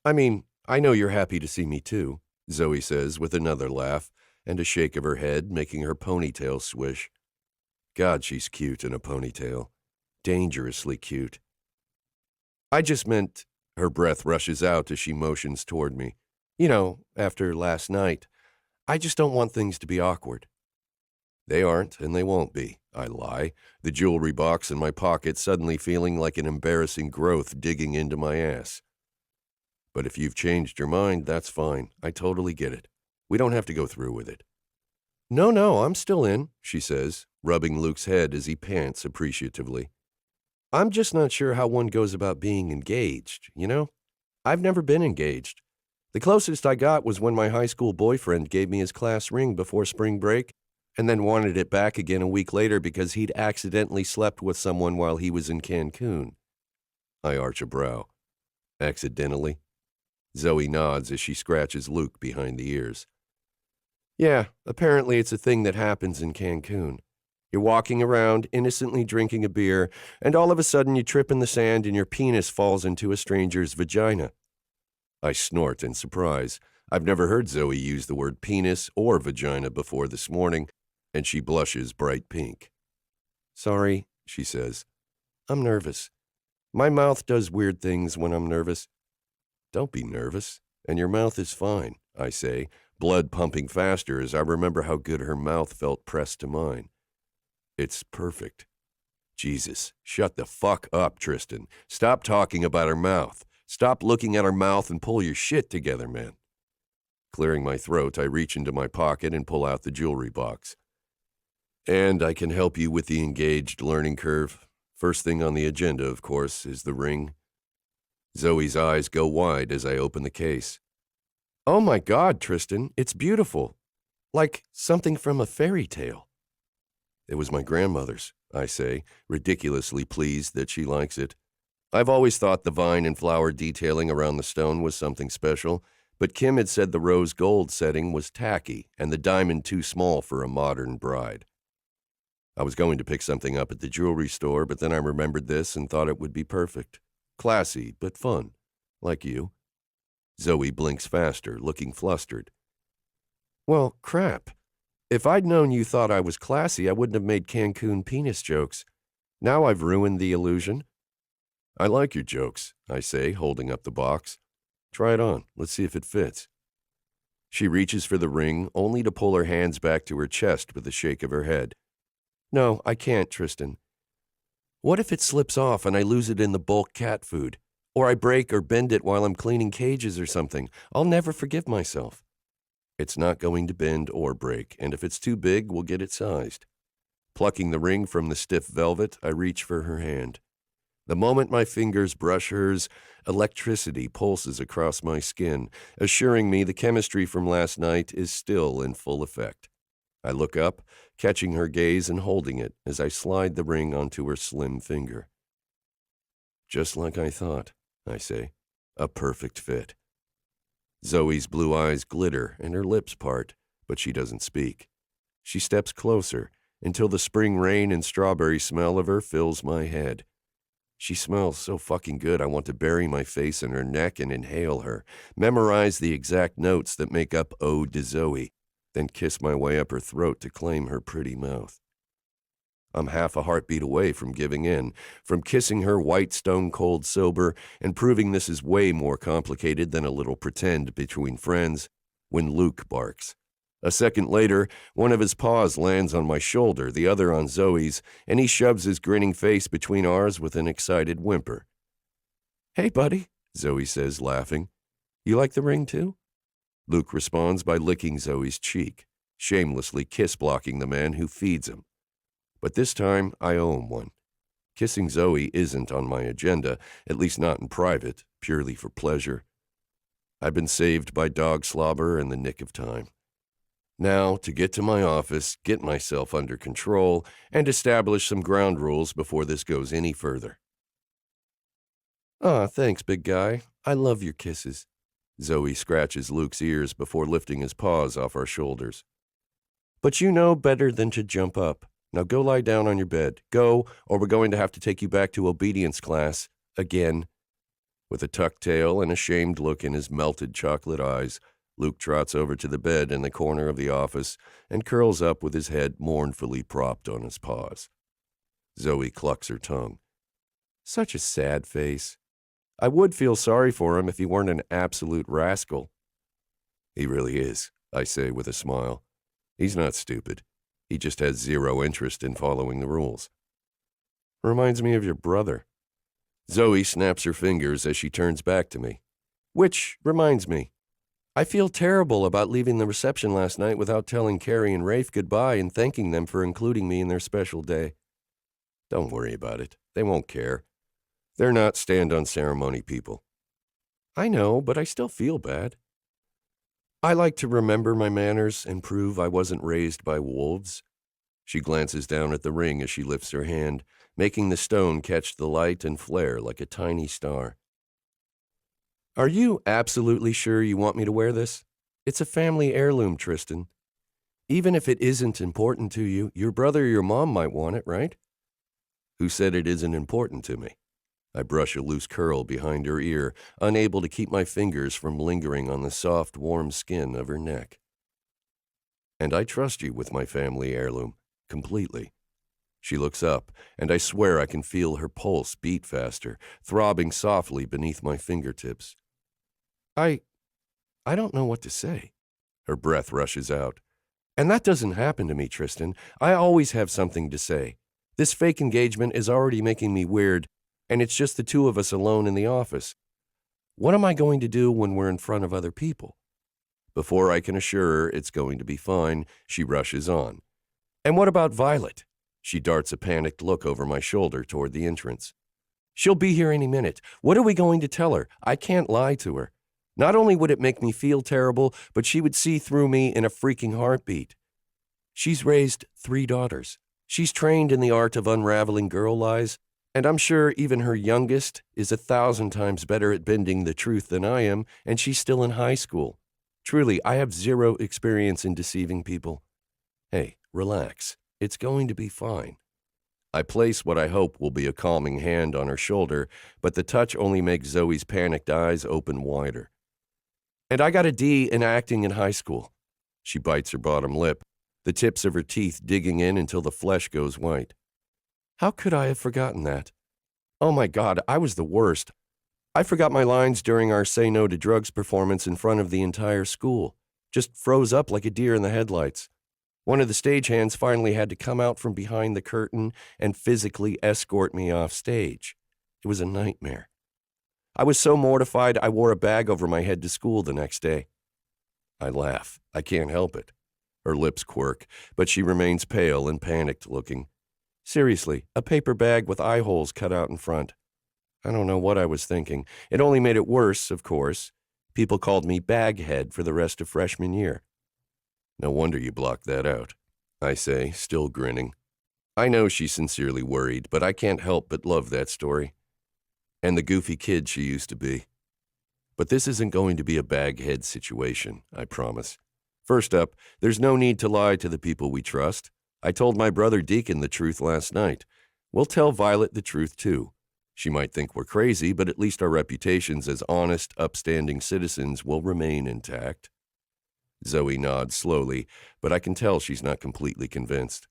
I mean, I know you're happy to see me too, Zoey says with another laugh and a shake of her head, making her ponytail swish. God, she's cute in a ponytail. Dangerously cute. I just meant... Her breath rushes out as she motions toward me. You know, after last night, I just don't want things to be awkward. They aren't, and they won't be, I lie, the jewelry box in my pocket suddenly feeling like an embarrassing growth digging into my ass. But if you've changed your mind, that's fine. I totally get it. We don't have to go through with it." No, I'm still in," she says, rubbing Luke's head as he pants appreciatively. "I'm just not sure how one goes about being engaged, you know? I've never been engaged. The closest I got was when my high school boyfriend gave me his class ring before spring break and then wanted it back again a week later because he'd accidentally slept with someone while he was in Cancun." I arch a brow. "Accidentally?" Zoey nods as she scratches Luke behind the ears. "Yeah, apparently it's a thing that happens in Cancun. You're walking around, innocently drinking a beer, and all of a sudden you trip in the sand and your penis falls into a stranger's vagina." I snort in surprise. I've never heard Zoey use the word penis or vagina before this morning, and she blushes bright pink. "Sorry," she says. "I'm nervous. My mouth does weird things when I'm nervous." "Don't be nervous, and your mouth is fine," I say, blood pumping faster as I remember how good her mouth felt pressed to mine. "It's perfect." Jesus, shut the fuck up, Tristan. Stop talking about her mouth. Stop looking at her mouth and pull your shit together, man. Clearing my throat, I reach into my pocket and pull out the jewelry box. "And I can help you with the engaged learning curve. First thing on the agenda, of course, is the ring." Zoey's eyes go wide as I open the case. "Oh my God, Tristan, it's beautiful. Like something from a fairy tale." "It was my grandmother's," I say, ridiculously pleased that she likes it. I've always thought the vine and flower detailing around the stone was something special, but Kim had said the rose gold setting was tacky and the diamond too small for a modern bride. I was going to pick something up at the jewelry store, but then I remembered this and thought it would be perfect. Classy, but fun. Like you. Zoey blinks faster, looking flustered. "Well, crap. If I'd known you thought I was classy, I wouldn't have made Cancun penis jokes. Now I've ruined the illusion." "I like your jokes," I say, holding up the box. "Try it on. Let's see if it fits." She reaches for the ring, only to pull her hands back to her chest with a shake of her head. "No, I can't, Tristan. What if it slips off and I lose it in the bulk cat food? Or I break or bend it while I'm cleaning cages or something? I'll never forgive myself." "It's not going to bend or break, and if it's too big, we'll get it sized." Plucking the ring from the stiff velvet, I reach for her hand. The moment my fingers brush hers, electricity pulses across my skin, assuring me the chemistry from last night is still in full effect. I look up, catching her gaze and holding it as I slide the ring onto her slim finger. "Just like I thought," I say. "A perfect fit." Zoey's blue eyes glitter and her lips part, but she doesn't speak. She steps closer until the spring rain and strawberry smell of her fills my head. She smells so fucking good I want to bury my face in her neck and inhale her, memorize the exact notes that make up Ode to Zoey, then kiss my way up her throat to claim her pretty mouth. I'm half a heartbeat away from giving in, from kissing her white stone cold sober and proving this is way more complicated than a little pretend between friends, when Luke barks. A second later, one of his paws lands on my shoulder, the other on Zoey's, and he shoves his grinning face between ours with an excited whimper. "Hey, buddy," Zoey says, laughing. "You like the ring, too?" Luke responds by licking Zoey's cheek, shamelessly kiss-blocking the man who feeds him. But this time, I owe him one. Kissing Zoey isn't on my agenda, at least not in private, purely for pleasure. I've been saved by dog slobber in the nick of time. Now, to get to my office, get myself under control, and establish some ground rules before this goes any further. "Aw, thanks, big guy. I love your kisses." Zoey scratches Luke's ears before lifting his paws off our shoulders. "But you know better than to jump up. Now go lie down on your bed. Go, or we're going to have to take you back to obedience class. Again." With a tucked tail and a shamed look in his melted chocolate eyes, Luke trots over to the bed in the corner of the office and curls up with his head mournfully propped on his paws. Zoey clucks her tongue. Such a sad face. I would feel sorry for him if he weren't an absolute rascal. "He really is," I say with a smile. "He's not stupid. He just has zero interest in following the rules." "Reminds me of your brother." Zoey snaps her fingers as she turns back to me. "Which reminds me, I feel terrible about leaving the reception last night without telling Carrie and Rafe goodbye and thanking them for including me in their special day. Don't worry about it. They won't care. They're not stand-on-ceremony people. I know, but I still feel bad. I like to remember my manners and prove I wasn't raised by wolves. She glances down at the ring as she lifts her hand, making the stone catch the light and flare like a tiny star. Are you absolutely sure you want me to wear this? It's a family heirloom, Tristan. Even if it isn't important to you, your brother or your mom might want it, right? Who said it isn't important to me? I brush a loose curl behind her ear, unable to keep my fingers from lingering on the soft, warm skin of her neck. And I trust you with my family heirloom, completely. She looks up, and I swear I can feel her pulse beat faster, throbbing softly beneath my fingertips. I don't know what to say. Her breath rushes out. And that doesn't happen to me, Tristan. I always have something to say. This fake engagement is already making me weird, and it's just the two of us alone in the office. What am I going to do when we're in front of other people? Before I can assure her it's going to be fine, she rushes on. And what about Violet? She darts a panicked look over my shoulder toward the entrance. She'll be here any minute. What are we going to tell her? I can't lie to her. Not only would it make me feel terrible, but she would see through me in a freaking heartbeat. She's raised 3 daughters. She's trained in the art of unraveling girl lies, and I'm sure even her youngest is 1,000 times better at bending the truth than I am, and she's still in high school. Truly, I have 0 experience in deceiving people. Hey, relax. It's going to be fine. I place what I hope will be a calming hand on her shoulder, but the touch only makes Zoe's panicked eyes open wider. And I got a D in acting in high school. She bites her bottom lip, the tips of her teeth digging in until the flesh goes white. How could I have forgotten that? Oh my God, I was the worst. I forgot my lines during our Say No to Drugs performance in front of the entire school. Just froze up like a deer in the headlights. One of the stagehands finally had to come out from behind the curtain and physically escort me off stage. It was a nightmare. I was so mortified I wore a bag over my head to school the next day. I laugh. I can't help it. Her lips quirk, but she remains pale and panicked looking. Seriously, a paper bag with eye holes cut out in front. I don't know what I was thinking. It only made it worse, of course. People called me Baghead for the rest of freshman year. No wonder you blocked that out, I say, still grinning. I know she's sincerely worried, but I can't help but love that story. And the goofy kid she used to be. But this isn't going to be a Baghead situation, I promise. First up, there's no need to lie to the people we trust. I told my brother Deacon the truth last night. We'll tell Violet the truth, too. She might think we're crazy, but at least our reputations as honest, upstanding citizens will remain intact. Zoe nods slowly, but I can tell she's not completely convinced.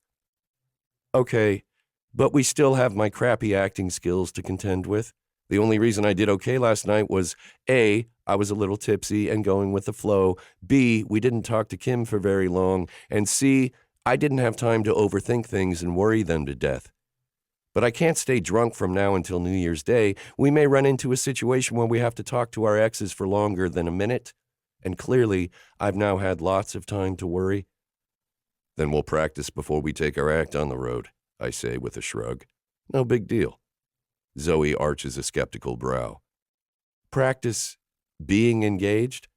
Okay, but we still have my crappy acting skills to contend with. The only reason I did okay last night was A, I was a little tipsy and going with the flow, B, we didn't talk to Kim for very long, and C, I didn't have time to overthink things and worry them to death. But I can't stay drunk from now until New Year's Day. We may run into a situation where we have to talk to our exes for longer than a minute, and clearly I've now had lots of time to worry. Then we'll practice before we take our act on the road, I say with a shrug. No big deal. Zoe arches a skeptical brow. Practice being engaged?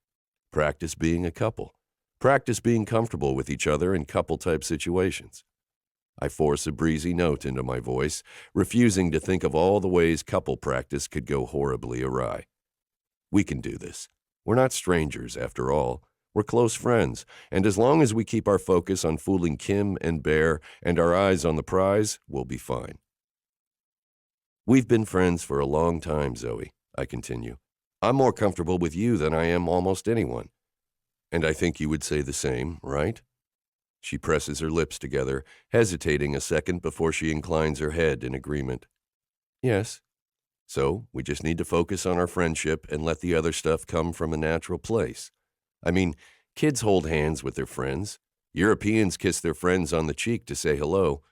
Practice being a couple. Practice being comfortable with each other in couple-type situations. I force a breezy note into my voice, refusing to think of all the ways couple practice could go horribly awry. We can do this. We're not strangers, after all. We're close friends, and as long as we keep our focus on fooling Kim and Bear and our eyes on the prize, we'll be fine. We've been friends for a long time, Zoe, I continue. I'm more comfortable with you than I am almost anyone. And I think you would say the same, right? She presses her lips together, hesitating a second before she inclines her head in agreement. Yes. So, we just need to focus on our friendship and let the other stuff come from a natural place. I mean, kids hold hands with their friends. Europeans kiss their friends on the cheek to say hello.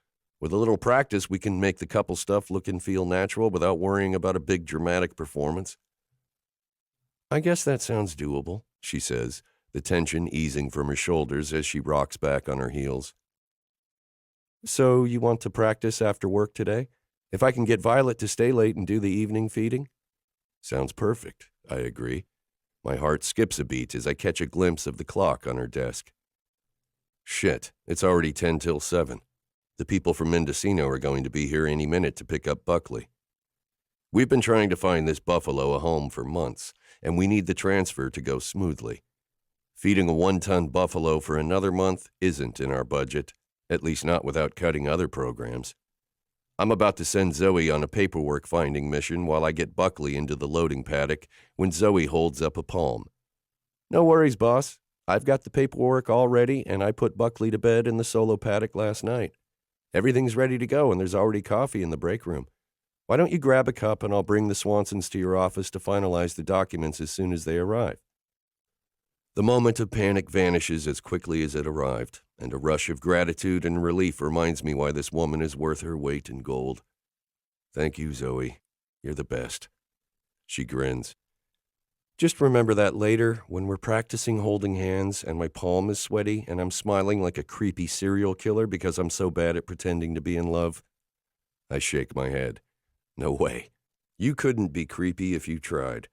With a little practice, we can make the couple stuff look and feel natural without worrying about a big dramatic performance. I guess that sounds doable, she says, the tension easing from her shoulders as she rocks back on her heels. So you want to practice after work today? If I can get Violet to stay late and do the evening feeding? Sounds perfect, I agree. My heart skips a beat as I catch a glimpse of the clock on her desk. Shit, it's already 10 till 7. The people from Mendocino are going to be here any minute to pick up Buckley. We've been trying to find this buffalo a home for months, and we need the transfer to go smoothly. Feeding a 1-ton buffalo for another month isn't in our budget, at least not without cutting other programs. I'm about to send Zoey on a paperwork finding mission while I get Buckley into the loading paddock when Zoey holds up a palm. No worries, boss. I've got the paperwork all ready, and I put Buckley to bed in the solo paddock last night. Everything's ready to go, and there's already coffee in the break room. Why don't you grab a cup, and I'll bring the Swansons to your office to finalize the documents as soon as they arrive. The moment of panic vanishes as quickly as it arrived, and a rush of gratitude and relief reminds me why this woman is worth her weight in gold. Thank you, Zoey. You're the best. She grins. Just remember that later, when we're practicing holding hands and my palm is sweaty and I'm smiling like a creepy serial killer because I'm so bad at pretending to be in love. I shake my head. No way. You couldn't be creepy if you tried.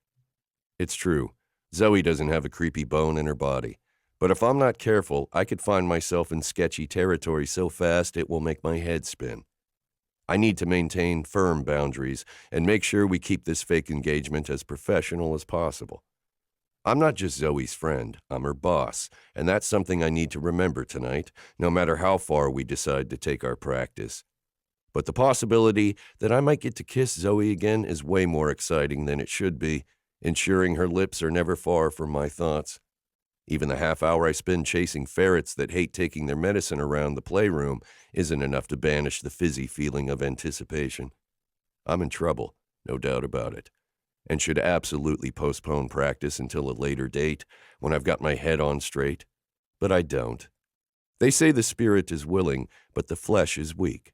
It's true. Zoey doesn't have a creepy bone in her body. But if I'm not careful, I could find myself in sketchy territory so fast it will make my head spin. I need to maintain firm boundaries and make sure we keep this fake engagement as professional as possible. I'm not just Zoey's friend, I'm her boss, and that's something I need to remember tonight, no matter how far we decide to take our practice. But the possibility that I might get to kiss Zoey again is way more exciting than it should be, ensuring her lips are never far from my thoughts. Even the half hour I spend chasing ferrets that hate taking their medicine around the playroom isn't enough to banish the fizzy feeling of anticipation. I'm in trouble, no doubt about it, and should absolutely postpone practice until a later date when I've got my head on straight. But I don't. They say the spirit is willing, but the flesh is weak.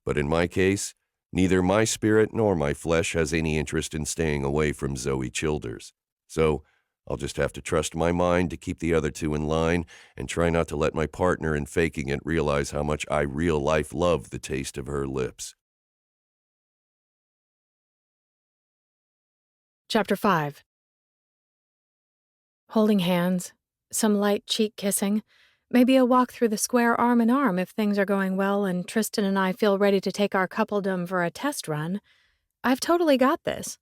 But in my case, neither my spirit nor my flesh has any interest in staying away from Zoey Childers. So I'll just have to trust my mind to keep the other two in line and try not to let my partner in faking it realize how much I real life love the taste of her lips. Chapter 5. Holding hands, some light cheek kissing, maybe a walk through the square arm in arm if things are going well and Tristan and I feel ready to take our coupledom for a test run. I've totally got this.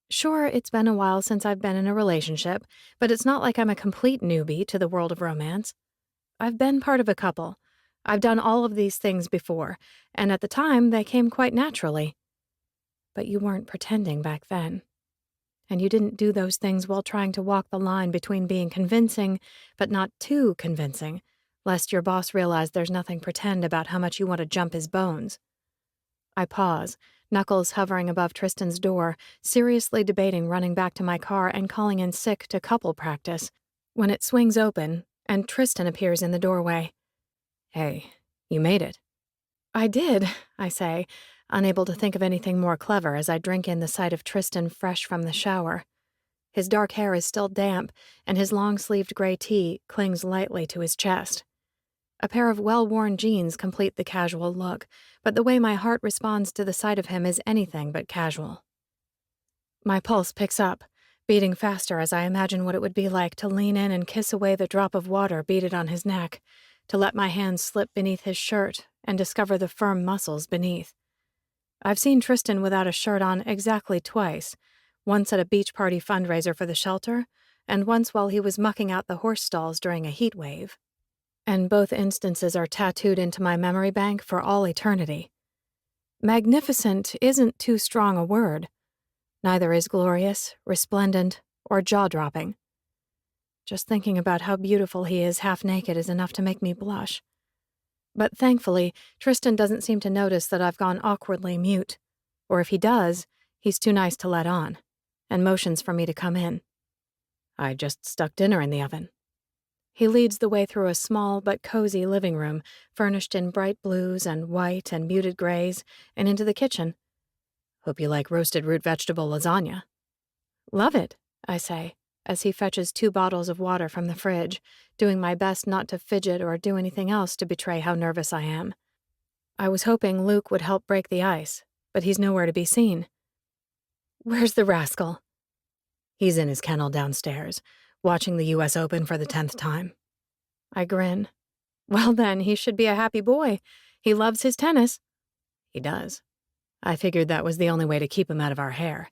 Sure, it's been a while since I've been in a relationship, but it's not like I'm a complete newbie to the world of romance. I've been part of a couple. I've done all of these things before, and at the time they came quite naturally. But you weren't pretending back then. And you didn't do those things while trying to walk the line between being convincing, but not too convincing, lest your boss realize there's nothing pretend about how much you want to jump his bones. I pause, knuckles hovering above Tristan's door, seriously debating running back to my car and calling in sick to couple practice, when it swings open and Tristan appears in the doorway. Hey, you made it. I did, I say, unable to think of anything more clever as I drink in the sight of Tristan fresh from the shower. His dark hair is still damp, and his long-sleeved gray tee clings lightly to his chest. A pair of well-worn jeans complete the casual look, but the way my heart responds to the sight of him is anything but casual. My pulse picks up, beating faster as I imagine what it would be like to lean in and kiss away the drop of water beaded on his neck, to let my hands slip beneath his shirt and discover the firm muscles beneath. I've seen Tristan without a shirt on exactly twice, once at a beach party fundraiser for the shelter, and once while he was mucking out the horse stalls during a heat wave. And both instances are tattooed into my memory bank for all eternity. Magnificent isn't too strong a word. Neither is glorious, resplendent, or jaw-dropping. Just thinking about how beautiful he is half-naked is enough to make me blush. But thankfully, Tristan doesn't seem to notice that I've gone awkwardly mute. Or if he does, he's too nice to let on, and motions for me to come in. I just stuck dinner in the oven. He leads the way through a small but cozy living room, furnished in bright blues and white and muted grays, and into the kitchen. Hope you like roasted root vegetable lasagna. Love it, I say. as he fetches 2 bottles of water from the fridge, doing my best not to fidget or do anything else to betray how nervous I am. I was hoping Luke would help break the ice, but he's nowhere to be seen. Where's the rascal? He's in his kennel downstairs, watching the US Open for the 10th time. I grin. Well then, he should be a happy boy. He loves his tennis. He does. I figured that was the only way to keep him out of our hair.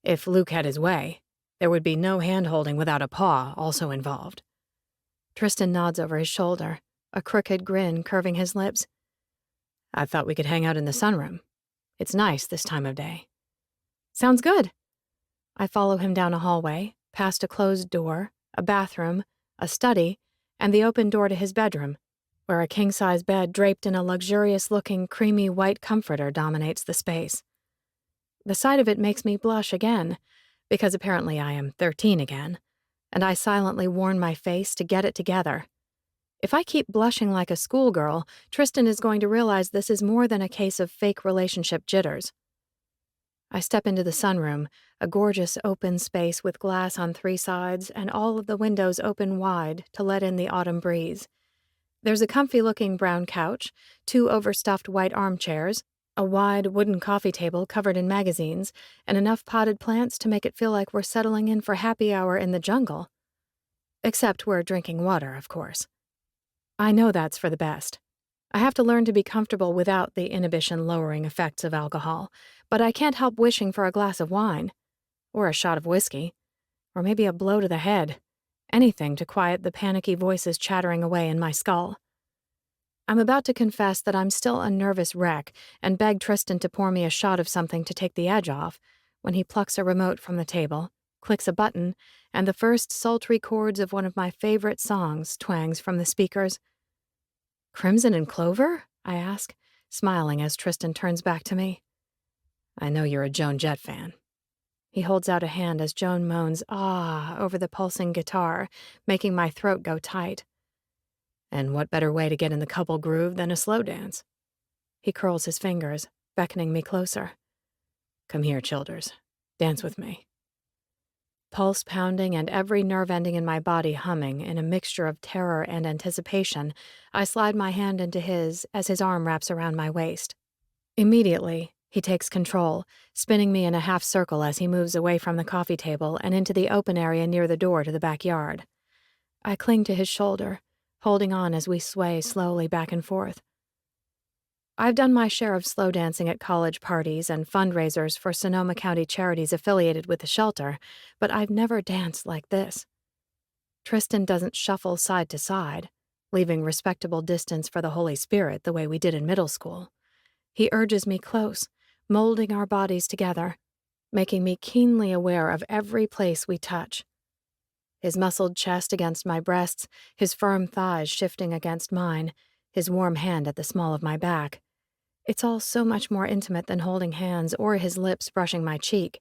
If Luke had his way, there would be no hand-holding without a paw also involved. Tristan nods over his shoulder, a crooked grin curving his lips. I thought we could hang out in the sunroom. It's nice this time of day. Sounds good. I follow him down a hallway, past a closed door, a bathroom, a study, and the open door to his bedroom, where a king-size bed draped in a luxurious-looking creamy white comforter dominates the space. The sight of it makes me blush again, because apparently I am 13 again, and I silently warn my face to get it together. If I keep blushing like a schoolgirl, Tristan is going to realize this is more than a case of fake relationship jitters. I step into the sunroom, a gorgeous open space with glass on 3 sides and all of the windows open wide to let in the autumn breeze. There's a comfy-looking brown couch, 2 overstuffed white armchairs, a wide wooden coffee table covered in magazines, and enough potted plants to make it feel like we're settling in for happy hour in the jungle. Except we're drinking water, of course. I know that's for the best. I have to learn to be comfortable without the inhibition-lowering effects of alcohol, but I can't help wishing for a glass of wine, or a shot of whiskey, or maybe a blow to the head, anything to quiet the panicky voices chattering away in my skull. I'm about to confess that I'm still a nervous wreck and beg Tristan to pour me a shot of something to take the edge off, when he plucks a remote from the table, clicks a button, and the first sultry chords of one of my favorite songs twangs from the speakers. Crimson and Clover? I ask, smiling as Tristan turns back to me. I know you're a Joan Jett fan. He holds out a hand as Joan moans "ah" over the pulsing guitar, making my throat go tight. And what better way to get in the couple groove than a slow dance? He curls his fingers, beckoning me closer. Come here, Childers. Dance with me. Pulse pounding and every nerve ending in my body humming in a mixture of terror and anticipation, I slide my hand into his as his arm wraps around my waist. Immediately, he takes control, spinning me in a half circle as he moves away from the coffee table and into the open area near the door to the backyard. I cling to his shoulder, holding on as we sway slowly back and forth. I've done my share of slow dancing at college parties and fundraisers for Sonoma County charities affiliated with the shelter, but I've never danced like this. Tristan doesn't shuffle side to side, leaving respectable distance for the Holy Spirit the way we did in middle school. He urges me close, molding our bodies together, making me keenly aware of every place we touch. His muscled chest against my breasts, his firm thighs shifting against mine, his warm hand at the small of my back. It's all so much more intimate than holding hands or his lips brushing my cheek.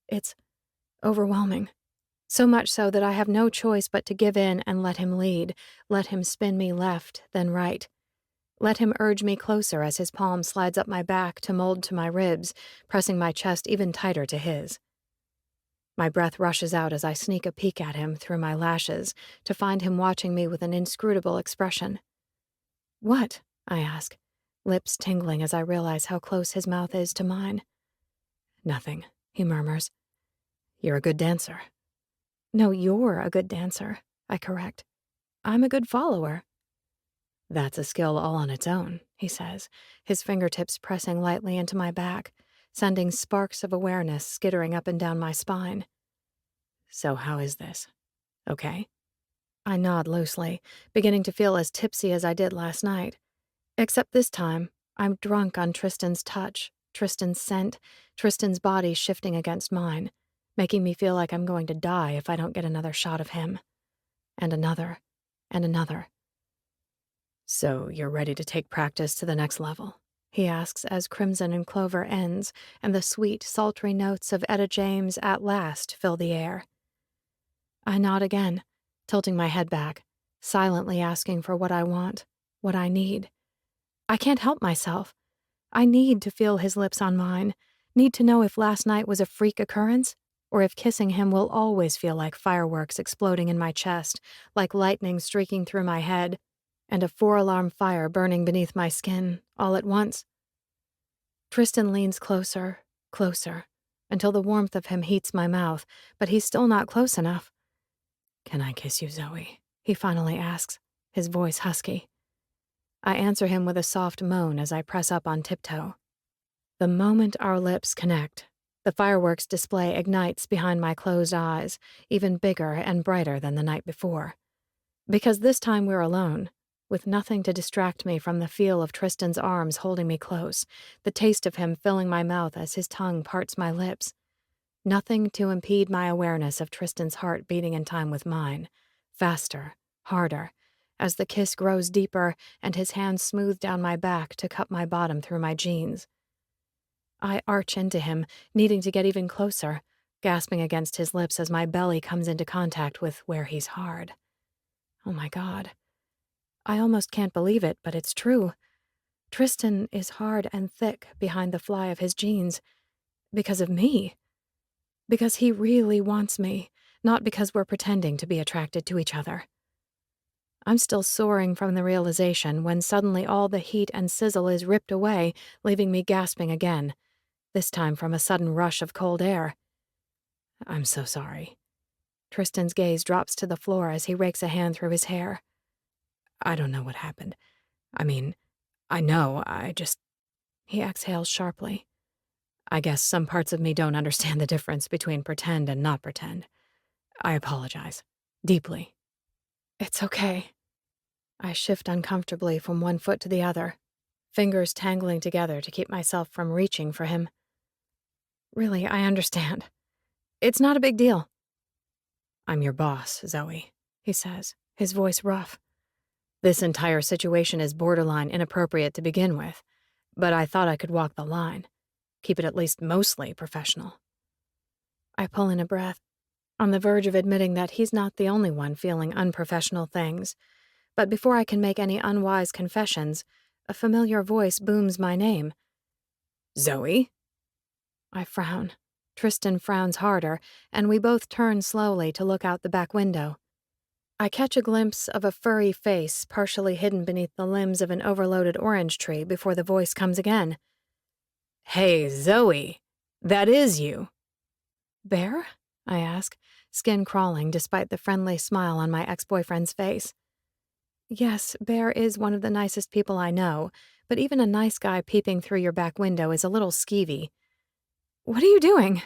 It's overwhelming. So much so that I have no choice but to give in and let him lead, let him spin me left, then right. Let him urge me closer as his palm slides up my back to mold to my ribs, pressing my chest even tighter to his. My breath rushes out as I sneak a peek at him through my lashes to find him watching me with an inscrutable expression. What? I ask, lips tingling as I realize how close his mouth is to mine. Nothing, he murmurs. You're a good dancer. No, you're a good dancer, I correct. I'm a good follower. That's a skill all on its own, he says, his fingertips pressing lightly into my back, sending sparks of awareness skittering up and down my spine. So how is this? Okay? I nod loosely, beginning to feel as tipsy as I did last night. Except this time, I'm drunk on Tristan's touch, Tristan's scent, Tristan's body shifting against mine, making me feel like I'm going to die if I don't get another shot of him. And another, and another. So you're ready to take practice to the next level? He asks as Crimson and Clover ends and the sweet, sultry notes of Etta James at last fill the air. I nod again, tilting my head back, silently asking for what I want, what I need. I can't help myself. I need to feel his lips on mine, need to know if last night was a freak occurrence or if kissing him will always feel like fireworks exploding in my chest, like lightning streaking through my head, and a 4-alarm fire burning beneath my skin, all at once. Tristan leans closer, closer, until the warmth of him heats my mouth, but he's still not close enough. "Can I kiss you, Zoey?" he finally asks, his voice husky. I answer him with a soft moan as I press up on tiptoe. The moment our lips connect, the fireworks display ignites behind my closed eyes, even bigger and brighter than the night before. Because this time we're alone, with nothing to distract me from the feel of Tristan's arms holding me close, the taste of him filling my mouth as his tongue parts my lips. Nothing to impede my awareness of Tristan's heart beating in time with mine, faster, harder, as the kiss grows deeper and his hands smooth down my back to cup my bottom through my jeans. I arch into him, needing to get even closer, gasping against his lips as my belly comes into contact with where he's hard. Oh my God. I almost can't believe it, but it's true. Tristan is hard and thick behind the fly of his jeans. Because of me. Because he really wants me, not because we're pretending to be attracted to each other. I'm still soaring from the realization when suddenly all the heat and sizzle is ripped away, leaving me gasping again, this time from a sudden rush of cold air. "I'm so sorry." Tristan's gaze drops to the floor as he rakes a hand through his hair. "I don't know what happened. I mean, I know, He exhales sharply. "I guess some parts of me don't understand the difference between pretend and not pretend. I apologize. Deeply." "It's okay." I shift uncomfortably from one foot to the other, fingers tangling together to keep myself from reaching for him. "Really, I understand. It's not a big deal." "I'm your boss, Zoey," he says, his voice rough. "This entire situation is borderline inappropriate to begin with, but I thought I could walk the line, keep it at least mostly professional." I pull in a breath, on the verge of admitting that he's not the only one feeling unprofessional things. But before I can make any unwise confessions, a familiar voice booms my name. "Zoey?" I frown. Tristan frowns harder, and we both turn slowly to look out the back window. I catch a glimpse of a furry face partially hidden beneath the limbs of an overloaded orange tree before the voice comes again. "Hey, Zoey, that is you." "Bear?" I ask, skin crawling despite the friendly smile on my ex-boyfriend's face. Yes, Bear is one of the nicest people I know, but even a nice guy peeping through your back window is a little skeevy. "What are you doing?"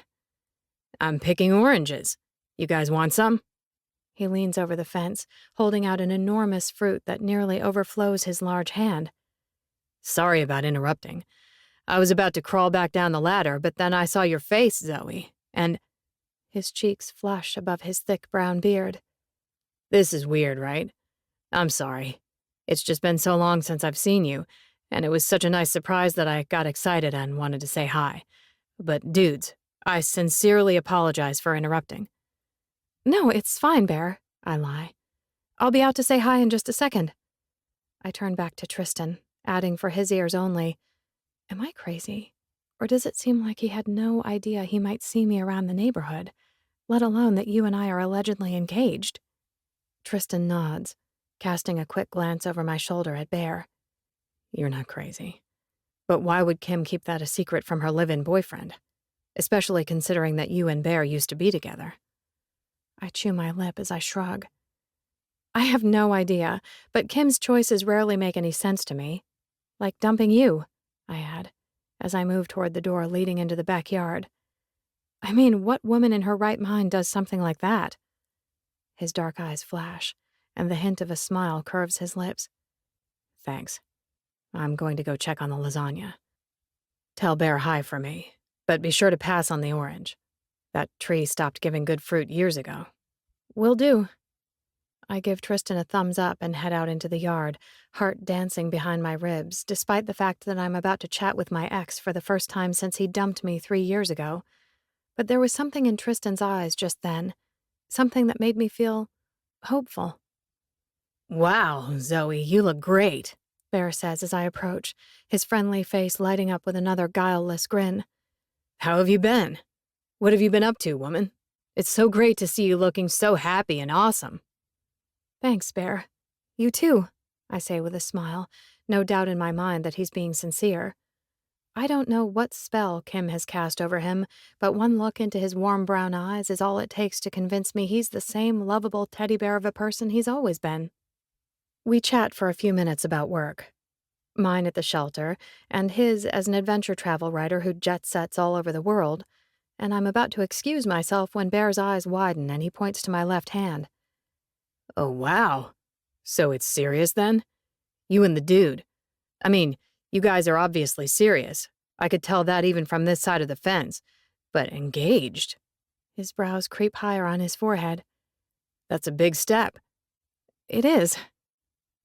"I'm picking oranges. You guys want some?" He leans over the fence, holding out an enormous fruit that nearly overflows his large hand. "Sorry about interrupting. I was about to crawl back down the ladder, but then I saw your face, Zoey, and—" His cheeks flush above his thick brown beard. "This is weird, right? I'm sorry. It's just been so long since I've seen you, and it was such a nice surprise that I got excited and wanted to say hi. But dudes, I sincerely apologize for interrupting." "No, it's fine, Bear," I lie. "I'll be out to say hi in just a second." I turn back to Tristan, adding for his ears only, "Am I crazy? Or does it seem like he had no idea he might see me around the neighborhood, let alone that you and I are allegedly engaged?" Tristan nods, casting a quick glance over my shoulder at Bear. "You're not crazy. But why would Kim keep that a secret from her live-in boyfriend? Especially considering that you and Bear used to be together." I chew my lip as I shrug. "I have no idea, but Kim's choices rarely make any sense to me. Like dumping you," I add, as I move toward the door leading into the backyard. "I mean, what woman in her right mind does something like that?" His dark eyes flash, and the hint of a smile curves his lips. "Thanks. I'm going to go check on the lasagna. Tell Bear hi for me, but be sure to pass on the orange. That tree stopped giving good fruit years ago." "Will do." I give Tristan a thumbs up and head out into the yard, heart dancing behind my ribs, despite the fact that I'm about to chat with my ex for the first time since he dumped me 3 years ago. But there was something in Tristan's eyes just then, something that made me feel hopeful. "Wow, Zoey, you look great," Bear says as I approach, his friendly face lighting up with another guileless grin. "How have you been? What have you been up to, woman? It's so great to see you looking so happy and awesome. Thanks, Bear. You too, I say with a smile, no doubt in my mind that he's being sincere. I don't know what spell Kim has cast over him, but one look into his warm brown eyes is all it takes to convince me he's the same lovable teddy bear of a person he's always been. We chat for a few minutes about work. Mine at the shelter, and his as an adventure travel writer who jet sets all over the world, and I'm about to excuse myself when Bear's eyes widen and he points to my left hand. Oh, wow. So it's serious then? You and the dude. I mean, you guys are obviously serious. I could tell that even from this side of the fence. But engaged? His brows creep higher on his forehead. That's a big step. It is.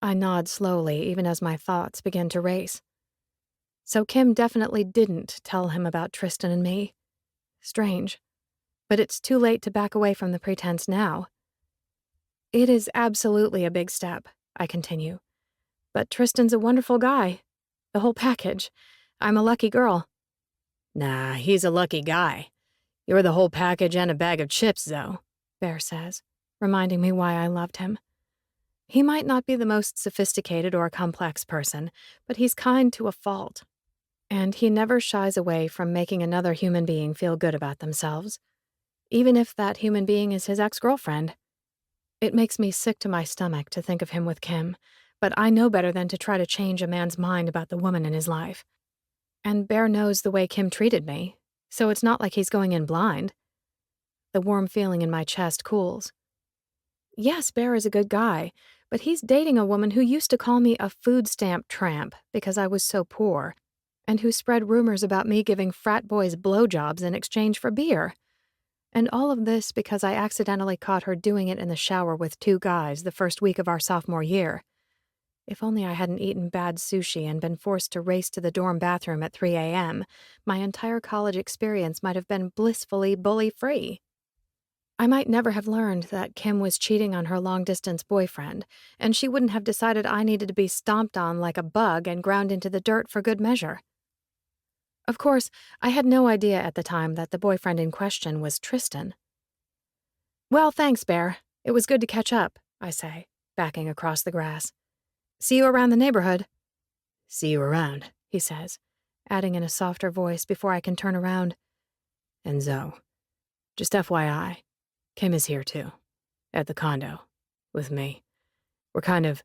I nod slowly, even as my thoughts begin to race. So Kim definitely didn't tell him about Tristan and me. Strange. But it's too late to back away from the pretense now. It is absolutely a big step, I continue. But Tristan's a wonderful guy. The whole package. I'm a lucky girl. Nah, he's a lucky guy. You're the whole package and a bag of chips, though, Bear says, reminding me why I loved him. He might not be the most sophisticated or complex person, but he's kind to a fault. And he never shies away from making another human being feel good about themselves, even if that human being is his ex-girlfriend. It makes me sick to my stomach to think of him with Kim, but I know better than to try to change a man's mind about the woman in his life. And Bear knows the way Kim treated me, so it's not like he's going in blind. The warm feeling in my chest cools. Yes, Bear is a good guy, but he's dating a woman who used to call me a food stamp tramp because I was so poor, and who spread rumors about me giving frat boys blowjobs in exchange for beer. And all of this because I accidentally caught her doing it in the shower with 2 guys the first week of our sophomore year. If only I hadn't eaten bad sushi and been forced to race to the dorm bathroom at 3 a.m., my entire college experience might have been blissfully bully-free. I might never have learned that Kim was cheating on her long-distance boyfriend, and she wouldn't have decided I needed to be stomped on like a bug and ground into the dirt for good measure. Of course, I had no idea at the time that the boyfriend in question was Tristan. Well, thanks, Bear. It was good to catch up, I say, backing across the grass. See you around the neighborhood. See you around, he says, adding in a softer voice before I can turn around. And Zoe, just FYI, Kim is here too, at the condo, with me. We're kind of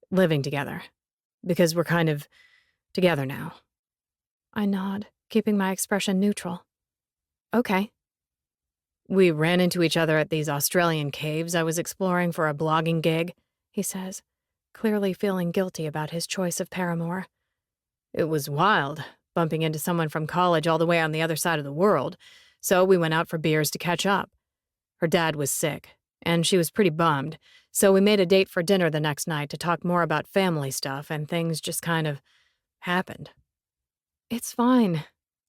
living together, because we're kind of together now. I nod, keeping my expression neutral. Okay. We ran into each other at these Australian caves I was exploring for a blogging gig, he says, clearly feeling guilty about his choice of paramour. It was wild, bumping into someone from college all the way on the other side of the world, so we went out for beers to catch up. Her dad was sick, and she was pretty bummed, so we made a date for dinner the next night to talk more about family stuff, and things just kind of happened. It's fine.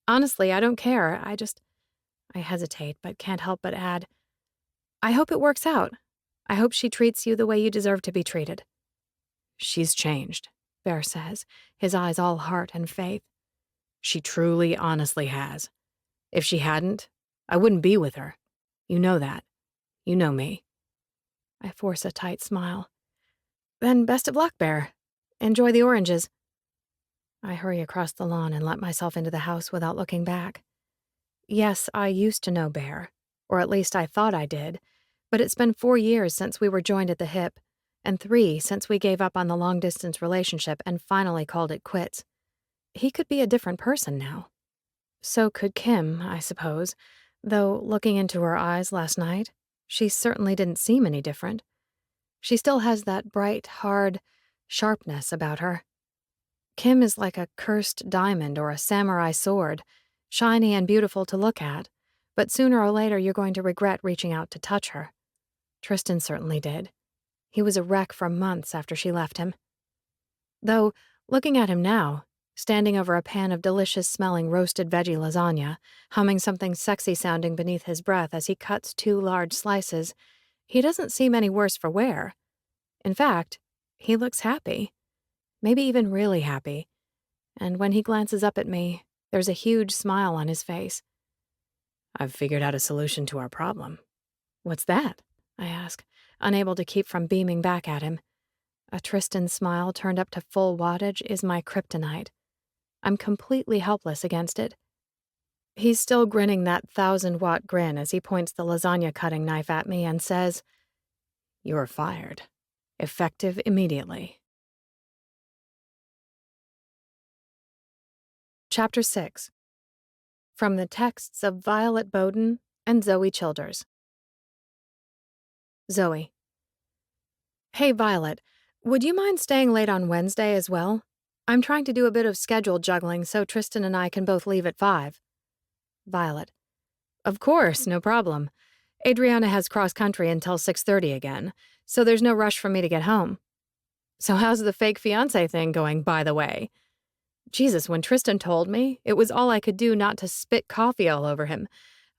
Honestly, I don't care. I hesitate, but can't help but add, I hope it works out. I hope she treats you the way you deserve to be treated. She's changed, Bear says, his eyes all heart and faith. She truly, honestly has. If she hadn't, I wouldn't be with her. You know that. You know me. I force a tight smile. Then best of luck, Bear. Enjoy the oranges. I hurry across the lawn and let myself into the house without looking back. Yes, I used to know Bear, or at least I thought I did, but it's been 4 years since we were joined at the hip, and 3 since we gave up on the long-distance relationship and finally called it quits. He could be a different person now. So could Kim, I suppose, though looking into her eyes last night, she certainly didn't seem any different. She still has that bright, hard sharpness about her. Kim is like a cursed diamond or a samurai sword, shiny and beautiful to look at, but sooner or later you're going to regret reaching out to touch her. Tristan certainly did. He was a wreck for months after she left him. Though, looking at him now, standing over a pan of delicious-smelling roasted veggie lasagna, humming something sexy-sounding beneath his breath as he cuts 2 large slices, he doesn't seem any worse for wear. In fact, he looks happy. Maybe even really happy. And when he glances up at me, there's a huge smile on his face. I've figured out a solution to our problem, What's that? I ask, unable to keep from beaming back at him. A Tristan smile turned up to full wattage is my kryptonite. I'm completely helpless against it. He's still grinning that 1,000-watt grin as he points the lasagna-cutting knife at me and says, "You're fired. Effective immediately." Chapter 6. From the texts of Violet Bowden and Zoey Childers. Zoey. Hey, Violet, would you mind staying late on Wednesday as well? I'm trying to do a bit of schedule juggling so Tristan and I can both leave at 5. Violet. Of course, no problem. Adriana has cross-country until 6:30 again, so there's no rush for me to get home. So how's the fake fiancé thing going, by the way? Jesus, when Tristan told me, it was all I could do not to spit coffee all over him.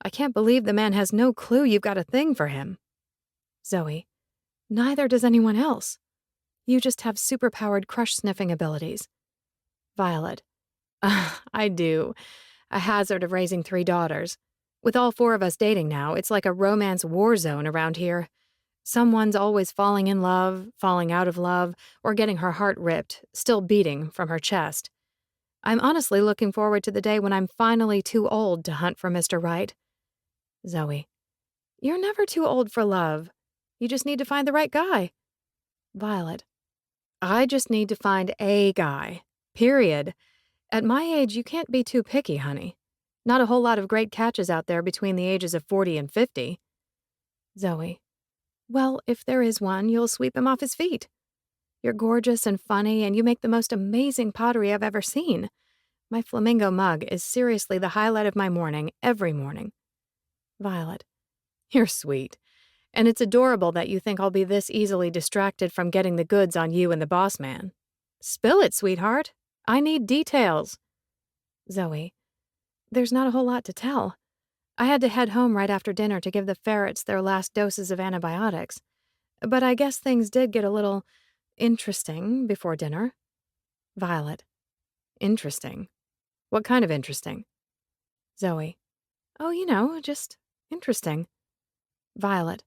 I can't believe the man has no clue you've got a thing for him. Zoey. Neither does anyone else. You just have superpowered crush-sniffing abilities. Violet. I do. A hazard of raising 3 daughters. With all 4 of us dating now, it's like a romance war zone around here. Someone's always falling in love, falling out of love, or getting her heart ripped, still beating from her chest. I'm honestly looking forward to the day when I'm finally too old to hunt for Mr. Right. Zoey. You're never too old for love. You just need to find the right guy. Violet. I just need to find a guy. Period. At my age, you can't be too picky, honey. Not a whole lot of great catches out there between the ages of 40 and 50. Zoey. Well, if there is one, you'll sweep him off his feet. You're gorgeous and funny, and you make the most amazing pottery I've ever seen. My flamingo mug is seriously the highlight of my morning, every morning. Violet. You're sweet. And it's adorable that you think I'll be this easily distracted from getting the goods on you and the boss man. Spill it, sweetheart. I need details. Zoey. There's not a whole lot to tell. I had to head home right after dinner to give the ferrets their last doses of antibiotics. But I guess things did get a little interesting before dinner. Violet. Interesting. What kind of interesting? Zoey. Oh, just interesting. Violet.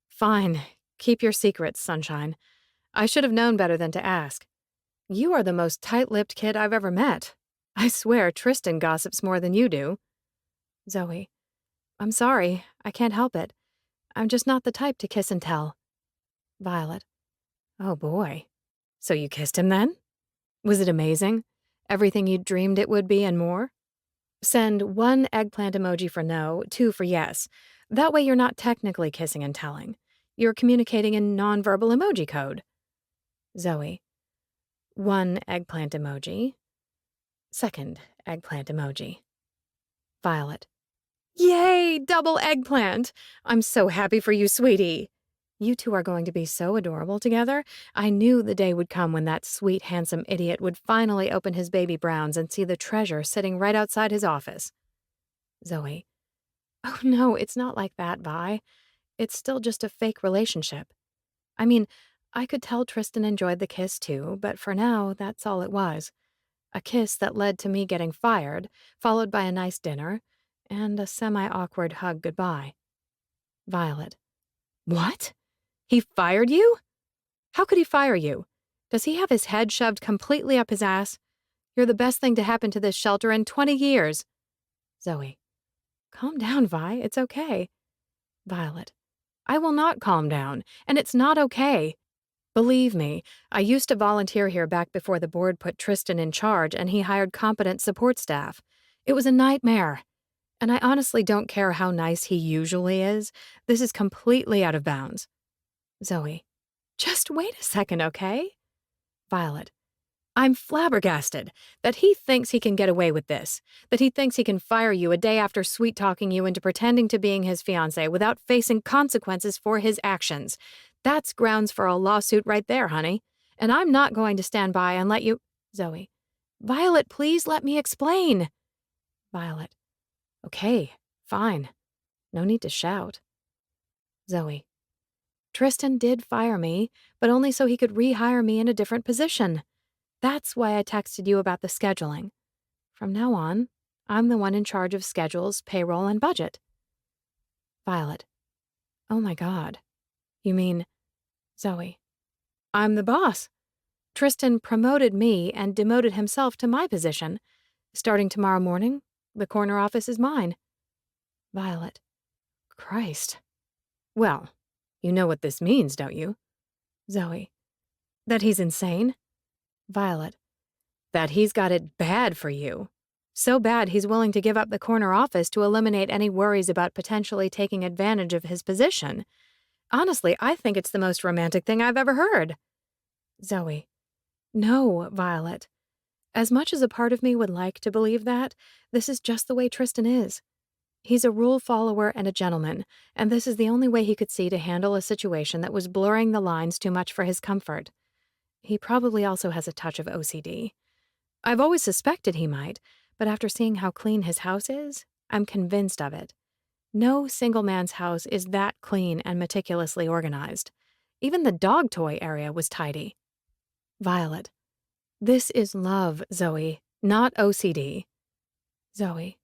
Fine. Keep your secrets, sunshine. I should have known better than to ask. You are the most tight-lipped kid I've ever met. I swear Tristan gossips more than you do. Zoey. I'm sorry. I can't help it. I'm just not the type to kiss and tell. Violet. Oh, boy. So you kissed him then? Was it amazing? Everything you dreamed it would be and more? Send 1 eggplant emoji for no, 2 for yes. That way you're not technically kissing and telling. You're communicating in nonverbal emoji code. Zoey. 1 eggplant emoji. 2nd eggplant emoji. Violet. Yay! Double eggplant! I'm so happy for you, sweetie. You 2 are going to be so adorable together. I knew the day would come when that sweet, handsome idiot would finally open his baby browns and see the treasure sitting right outside his office. Zoey. Oh, no, it's not like that, Vi. It's still just a fake relationship. I mean, I could tell Tristan enjoyed the kiss too, but for now, that's all it was. A kiss that led to me getting fired, followed by a nice dinner, and a semi-awkward hug goodbye. Violet. What? He fired you? How could he fire you? Does he have his head shoved completely up his ass? You're the best thing to happen to this shelter in 20 years. Zoey. Calm down, Vi. It's okay. Violet. I will not calm down, and it's not okay. Believe me, I used to volunteer here back before the board put Tristan in charge and he hired competent support staff. It was a nightmare. And I honestly don't care how nice he usually is. This is completely out of bounds. Zoey. Just wait a second, okay? Violet. I'm flabbergasted that he thinks he can get away with this, that he thinks he can fire you a day after sweet-talking you into pretending to being his fiancé without facing consequences for his actions. That's grounds for a lawsuit right there, honey. And I'm not going to stand by and let you— Zoey. Violet, please let me explain. Violet. Okay, fine. No need to shout. Zoey. Tristan did fire me, but only so he could rehire me in a different position. That's why I texted you about the scheduling. From now on, I'm the one in charge of schedules, payroll, and budget. Violet. Oh my God. You mean, Zoey, I'm the boss. Tristan promoted me and demoted himself to my position. Starting tomorrow morning, the corner office is mine. Violet. Christ. Well, you know what this means, don't you? Zoey. That he's insane? Violet. That he's got it bad for you. So bad he's willing to give up the corner office to eliminate any worries about potentially taking advantage of his position. Honestly, I think it's the most romantic thing I've ever heard. Zoey. No, Violet. As much as a part of me would like to believe that, this is just the way Tristan is. He's a rule follower and a gentleman, and this is the only way he could see to handle a situation that was blurring the lines too much for his comfort. He probably also has a touch of OCD. I've always suspected he might, but after seeing how clean his house is, I'm convinced of it. No single man's house is that clean and meticulously organized. Even the dog toy area was tidy. Violet. This is love, Zoey, not OCD. Zoey.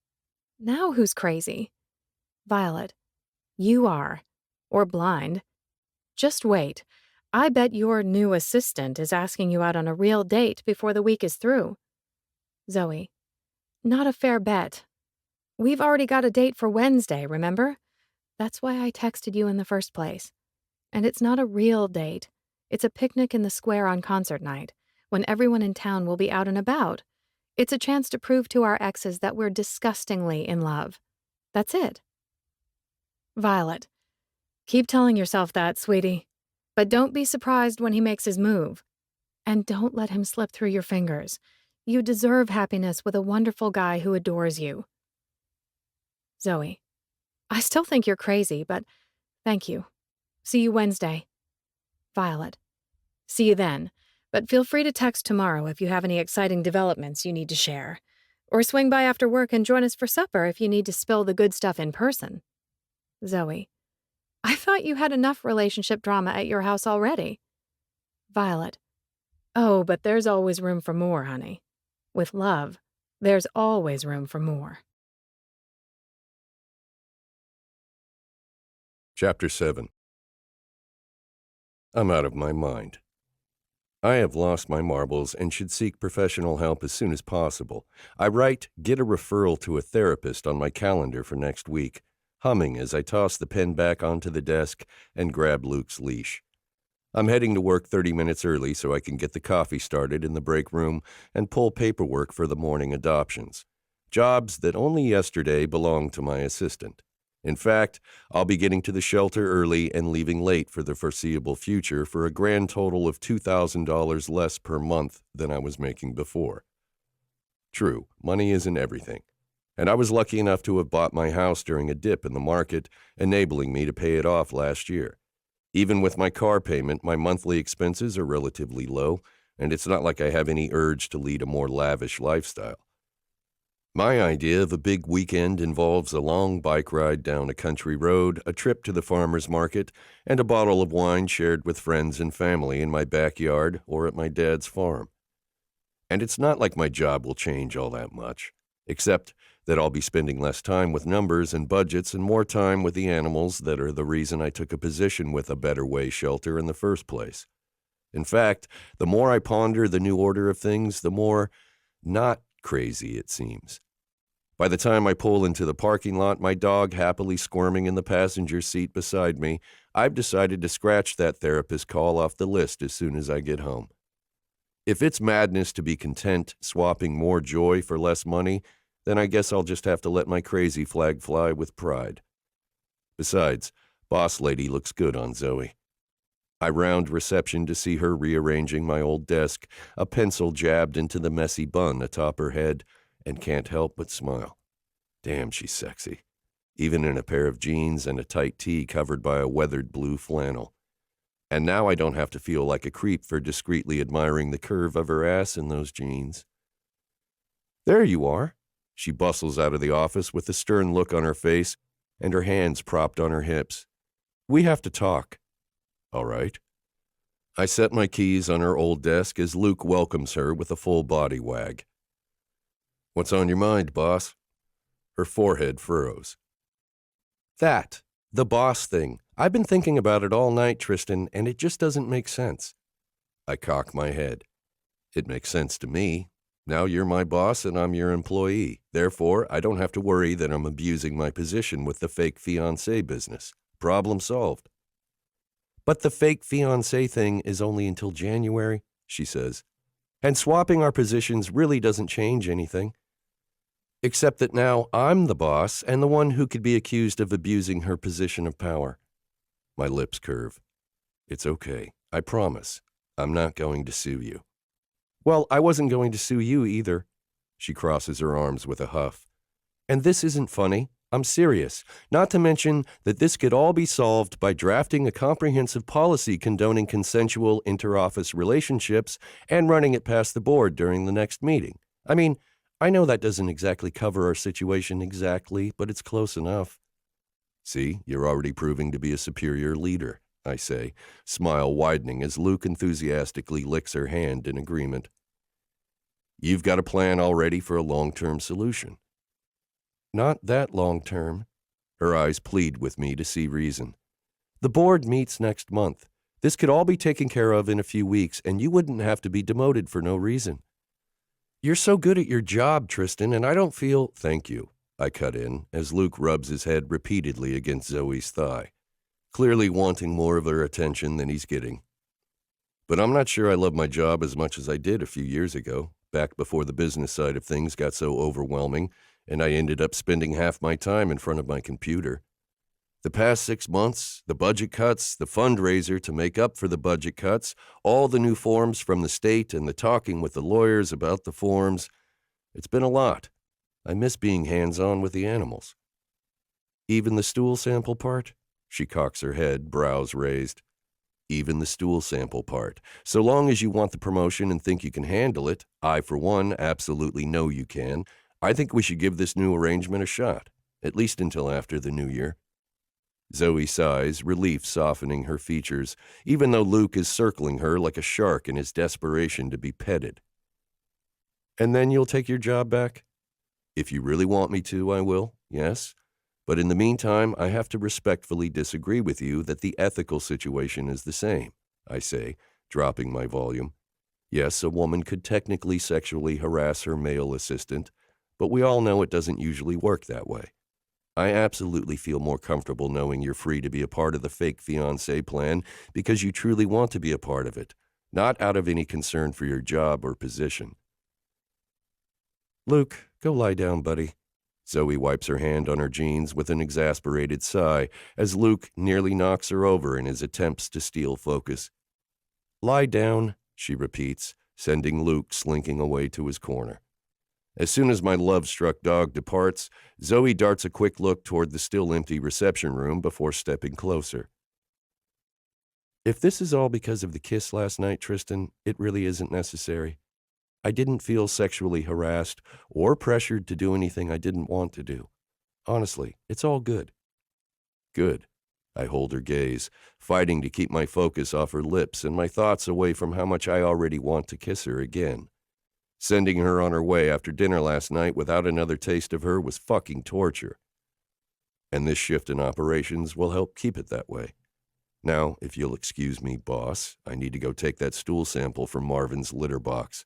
Now who's crazy? Violet. You are. Or blind. Just wait. I bet your new assistant is asking you out on a real date before the week is through. Zoey. Not a fair bet. We've already got a date for Wednesday, remember? That's why I texted you in the first place. And it's not a real date. It's a picnic in the square on concert night, when everyone in town will be out and about. It's a chance to prove to our exes that we're disgustingly in love. That's it. Violet. Keep telling yourself that, sweetie. But don't be surprised when he makes his move. And don't let him slip through your fingers. You deserve happiness with a wonderful guy who adores you. Zoey. I still think you're crazy, but thank you. See you Wednesday. Violet. See you then, but feel free to text tomorrow if you have any exciting developments you need to share. Or swing by after work and join us for supper if you need to spill the good stuff in person. Zoey. I thought you had enough relationship drama at your house already. Violet. Oh, but there's always room for more, honey. With love, there's always room for more. Chapter 7. I'm out of my mind. I have lost my marbles and should seek professional help as soon as possible. I write, get a referral to a therapist on my calendar for next week, humming as I toss the pen back onto the desk and grab Luke's leash. I'm heading to work 30 minutes early so I can get the coffee started in the break room and pull paperwork for the morning adoptions. Jobs that only yesterday belonged to my assistant. In fact, I'll be getting to the shelter early and leaving late for the foreseeable future for a grand total of $2,000 less per month than I was making before. True, money isn't everything. And I was lucky enough to have bought my house during a dip in the market, enabling me to pay it off last year. Even with my car payment, my monthly expenses are relatively low, and it's not like I have any urge to lead a more lavish lifestyle. My idea of a big weekend involves a long bike ride down a country road, a trip to the farmer's market, and a bottle of wine shared with friends and family in my backyard or at my dad's farm. And it's not like my job will change all that much, except that I'll be spending less time with numbers and budgets and more time with the animals that are the reason I took a position with a Better Way shelter in the first place. In fact, the more I ponder the new order of things, the more not crazy it seems. By the time I pull into the parking lot, my dog happily squirming in the passenger seat beside me, I've decided to scratch that therapist call off the list as soon as I get home. If it's madness to be content swapping more joy for less money, then I guess I'll just have to let my crazy flag fly with pride. Besides, boss lady looks good on Zoey. I round reception to see her rearranging my old desk, a pencil jabbed into the messy bun atop her head, and can't help but smile. Damn, she's sexy, even in a pair of jeans and a tight tee covered by a weathered blue flannel. And now I don't have to feel like a creep for discreetly admiring the curve of her ass in those jeans. There you are. She bustles out of the office with a stern look on her face and her hands propped on her hips. We have to talk. All right. I set my keys on her old desk as Luke welcomes her with a full body wag. What's on your mind, boss? Her forehead furrows. That, the boss thing. I've been thinking about it all night, Tristan, and it just doesn't make sense. I cock my head. It makes sense to me. Now you're my boss and I'm your employee. Therefore, I don't have to worry that I'm abusing my position with the fake fiancé business. Problem solved. But the fake fiancé thing is only until January, she says. And swapping our positions really doesn't change anything. Except that now I'm the boss and the one who could be accused of abusing her position of power. My lips curve. It's okay. I promise. I'm not going to sue you. Well, I wasn't going to sue you either. She crosses her arms with a huff. And this isn't funny. I'm serious. Not to mention that this could all be solved by drafting a comprehensive policy condoning consensual interoffice relationships and running it past the board during the next meeting. I mean, I know that doesn't exactly cover our situation exactly, but it's close enough. See, you're already proving to be a superior leader, I say, smile widening as Luke enthusiastically licks her hand in agreement. You've got a plan already for a long-term solution. Not that long-term. Her eyes plead with me to see reason. The board meets next month. This could all be taken care of in a few weeks, and you wouldn't have to be demoted for no reason. You're so good at your job, Tristan, and I don't feel— Thank you, I cut in, as Luke rubs his head repeatedly against Zoe's thigh, clearly wanting more of her attention than he's getting. But I'm not sure I love my job as much as I did a few years ago, back before the business side of things got so overwhelming, and I ended up spending half my time in front of my computer. The past 6 months, the budget cuts, the fundraiser to make up for the budget cuts, all the new forms from the state and the talking with the lawyers about the forms. It's been a lot. I miss being hands-on with the animals. Even the stool sample part? She cocks her head, brows raised. Even the stool sample part. So long as you want the promotion and think you can handle it, I, for one, absolutely know you can. I think we should give this new arrangement a shot, at least until after the new year. Zoe sighs, relief softening her features, even though Luke is circling her like a shark in his desperation to be petted. And then you'll take your job back? If you really want me to, I will, yes. But in the meantime, I have to respectfully disagree with you that the ethical situation is the same, I say, dropping my volume. Yes, a woman could technically sexually harass her male assistant, but we all know it doesn't usually work that way. I absolutely feel more comfortable knowing you're free to be a part of the fake fiancé plan because you truly want to be a part of it, not out of any concern for your job or position. Luke, go lie down, buddy. Zoe wipes her hand on her jeans with an exasperated sigh as Luke nearly knocks her over in his attempts to steal focus. Lie down, she repeats, sending Luke slinking away to his corner. As soon as my love-struck dog departs, Zoe darts a quick look toward the still empty reception room before stepping closer. If this is all because of the kiss last night, Tristan, it really isn't necessary. I didn't feel sexually harassed or pressured to do anything I didn't want to do. Honestly, it's all good. Good. I hold her gaze, fighting to keep my focus off her lips and my thoughts away from how much I already want to kiss her again. Sending her on her way after dinner last night without another taste of her was fucking torture. And this shift in operations will help keep it that way. Now, if you'll excuse me, boss, I need to go take that stool sample from Marvin's litter box.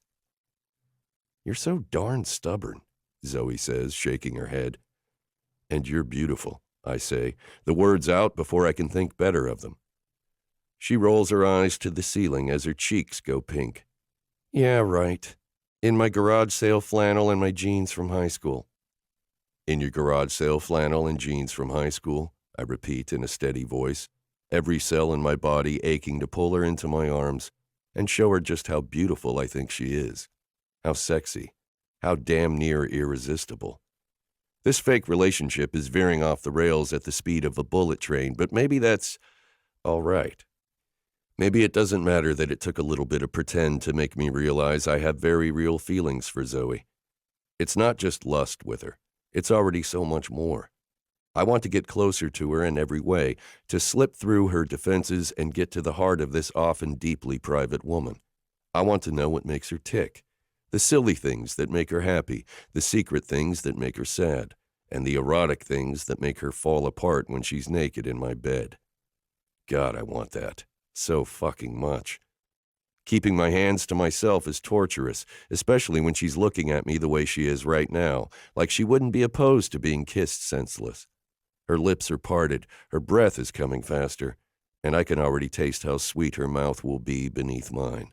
You're so darn stubborn, Zoe says, shaking her head. And you're beautiful, I say, the words out before I can think better of them. She rolls her eyes to the ceiling as her cheeks go pink. Yeah, right. In my garage sale flannel and my jeans from high school. In your garage sale flannel and jeans from high school, I repeat in a steady voice, every cell in my body aching to pull her into my arms and show her just how beautiful I think she is. How sexy. How damn near irresistible. This fake relationship is veering off the rails at the speed of a bullet train, but maybe that's all right. Maybe it doesn't matter that it took a little bit of pretend to make me realize I have very real feelings for Zoe. It's not just lust with her. It's already so much more. I want to get closer to her in every way, to slip through her defenses and get to the heart of this often deeply private woman. I want to know what makes her tick. The silly things that make her happy, the secret things that make her sad, and the erotic things that make her fall apart when she's naked in my bed. God, I want that. So fucking much. Keeping my hands to myself is torturous, especially when she's looking at me the way she is right now, like she wouldn't be opposed to being kissed senseless. Her lips are parted, her breath is coming faster, and I can already taste how sweet her mouth will be beneath mine.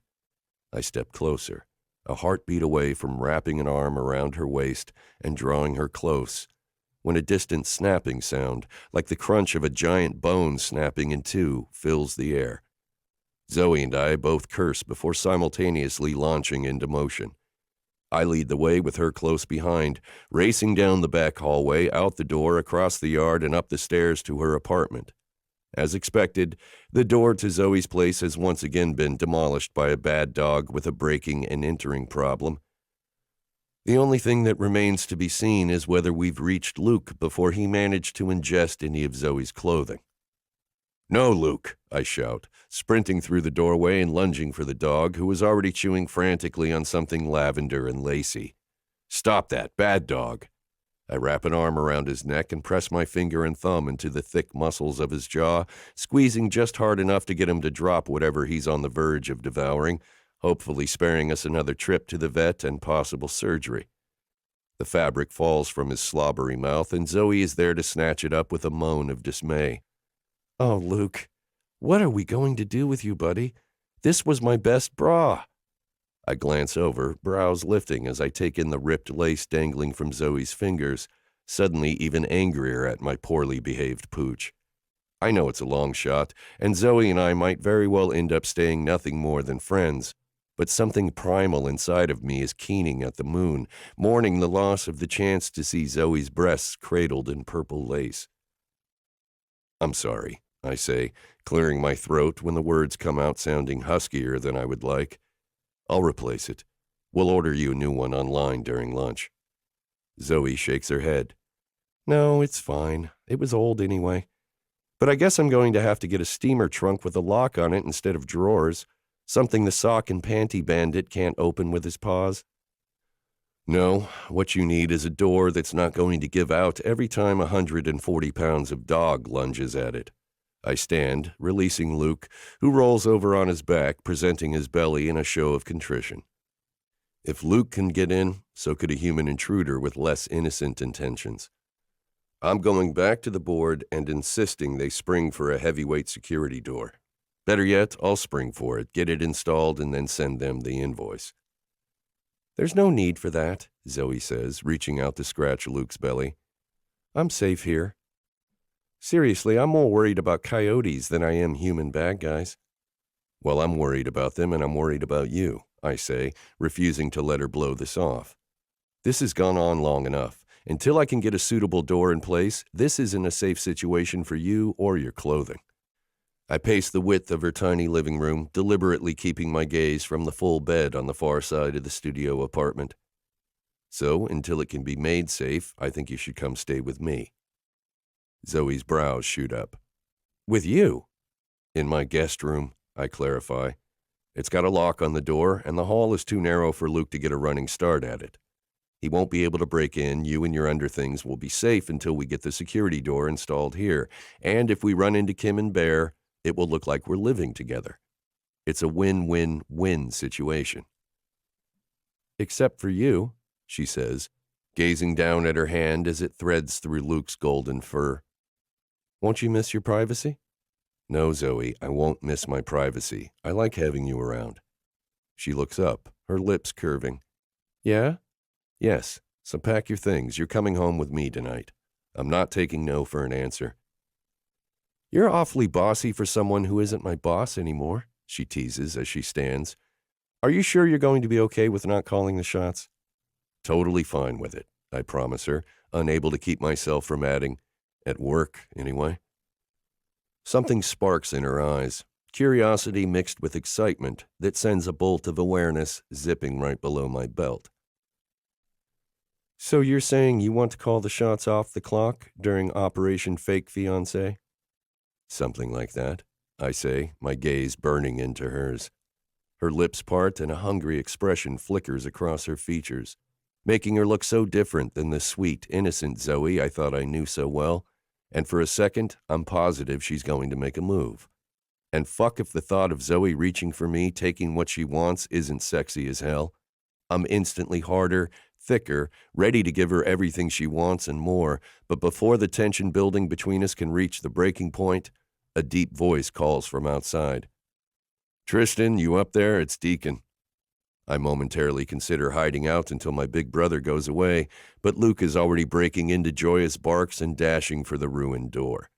I step closer, a heartbeat away from wrapping an arm around her waist and drawing her close, when a distant snapping sound, like the crunch of a giant bone snapping in two, fills the air. Zoey and I both curse before simultaneously launching into motion. I lead the way with her close behind, racing down the back hallway, out the door, across the yard, and up the stairs to her apartment. As expected, the door to Zoey's place has once again been demolished by a bad dog with a breaking and entering problem. The only thing that remains to be seen is whether we've reached Luke before he managed to ingest any of Zoey's clothing. "No, Luke," I shout, sprinting through the doorway and lunging for the dog, who was already chewing frantically on something lavender and lacy. "Stop that, bad dog." I wrap an arm around his neck and press my finger and thumb into the thick muscles of his jaw, squeezing just hard enough to get him to drop whatever he's on the verge of devouring, hopefully sparing us another trip to the vet and possible surgery. The fabric falls from his slobbery mouth, and Zoey is there to snatch it up with a moan of dismay. "Oh, Luke, what are we going to do with you, buddy? This was my best bra." I glance over, brows lifting as I take in the ripped lace dangling from Zoey's fingers, suddenly even angrier at my poorly behaved pooch. I know it's a long shot, and Zoey and I might very well end up staying nothing more than friends, but something primal inside of me is keening at the moon, mourning the loss of the chance to see Zoey's breasts cradled in purple lace. "I'm sorry," I say, clearing my throat when the words come out sounding huskier than I would like. "I'll replace it. We'll order you a new one online during lunch." Zoey shakes her head. "No, it's fine. It was old anyway. But I guess I'm going to have to get a steamer trunk with a lock on it instead of drawers, something the sock and panty bandit can't open with his paws." "No, what you need is a door that's not going to give out every time 140 pounds of dog lunges at it." I stand, releasing Luke, who rolls over on his back, presenting his belly in a show of contrition. If Luke can get in, so could a human intruder with less innocent intentions. I'm going back to the board and insisting they spring for a heavyweight security door. Better yet, I'll spring for it, get it installed, and then send them the invoice. "There's no need for that," Zoey says, reaching out to scratch Luke's belly. "I'm safe here. Seriously, I'm more worried about coyotes than I am human bad guys." "Well, I'm worried about them, and I'm worried about you," I say, refusing to let her blow this off. "This has gone on long enough. Until I can get a suitable door in place, this isn't a safe situation for you or your clothing." I pace the width of her tiny living room, deliberately keeping my gaze from the full bed on the far side of the studio apartment. "So, until it can be made safe, I think you should come stay with me." Zoey's brows shoot up. "With you?" "In my guest room," I clarify. "It's got a lock on the door, and the hall is too narrow for Luke to get a running start at it. He won't be able to break in. You and your underthings will be safe until we get the security door installed here, and if we run into Kim and Bear, it will look like we're living together. It's a win-win-win situation." "Except for you," she says, gazing down at her hand as it threads through Luke's golden fur. "Won't you miss your privacy?" "No, Zoey, I won't miss my privacy. I like having you around." She looks up, her lips curving. "Yeah?" "Yes, so pack your things. You're coming home with me tonight. I'm not taking no for an answer." "You're awfully bossy for someone who isn't my boss anymore," she teases as she stands. "Are you sure you're going to be okay with not calling the shots?" "Totally fine with it," I promise her, unable to keep myself from adding, "at work, anyway." Something sparks in her eyes, curiosity mixed with excitement that sends a bolt of awareness zipping right below my belt. "So you're saying you want to call the shots off the clock during Operation Fake Fiancé?" "Something like that," I say, my gaze burning into hers. Her lips part and a hungry expression flickers across her features, making her look so different than the sweet, innocent Zoey I thought I knew so well, and for a second, I'm positive she's going to make a move. And fuck if the thought of Zoey reaching for me, taking what she wants, isn't sexy as hell. I'm instantly harder, thicker, ready to give her everything she wants and more, but before the tension building between us can reach the breaking point, a deep voice calls from outside. "Tristan, you up there? It's Deacon." I momentarily consider hiding out until my big brother goes away, but Luke is already breaking into joyous barks and dashing for the ruined door.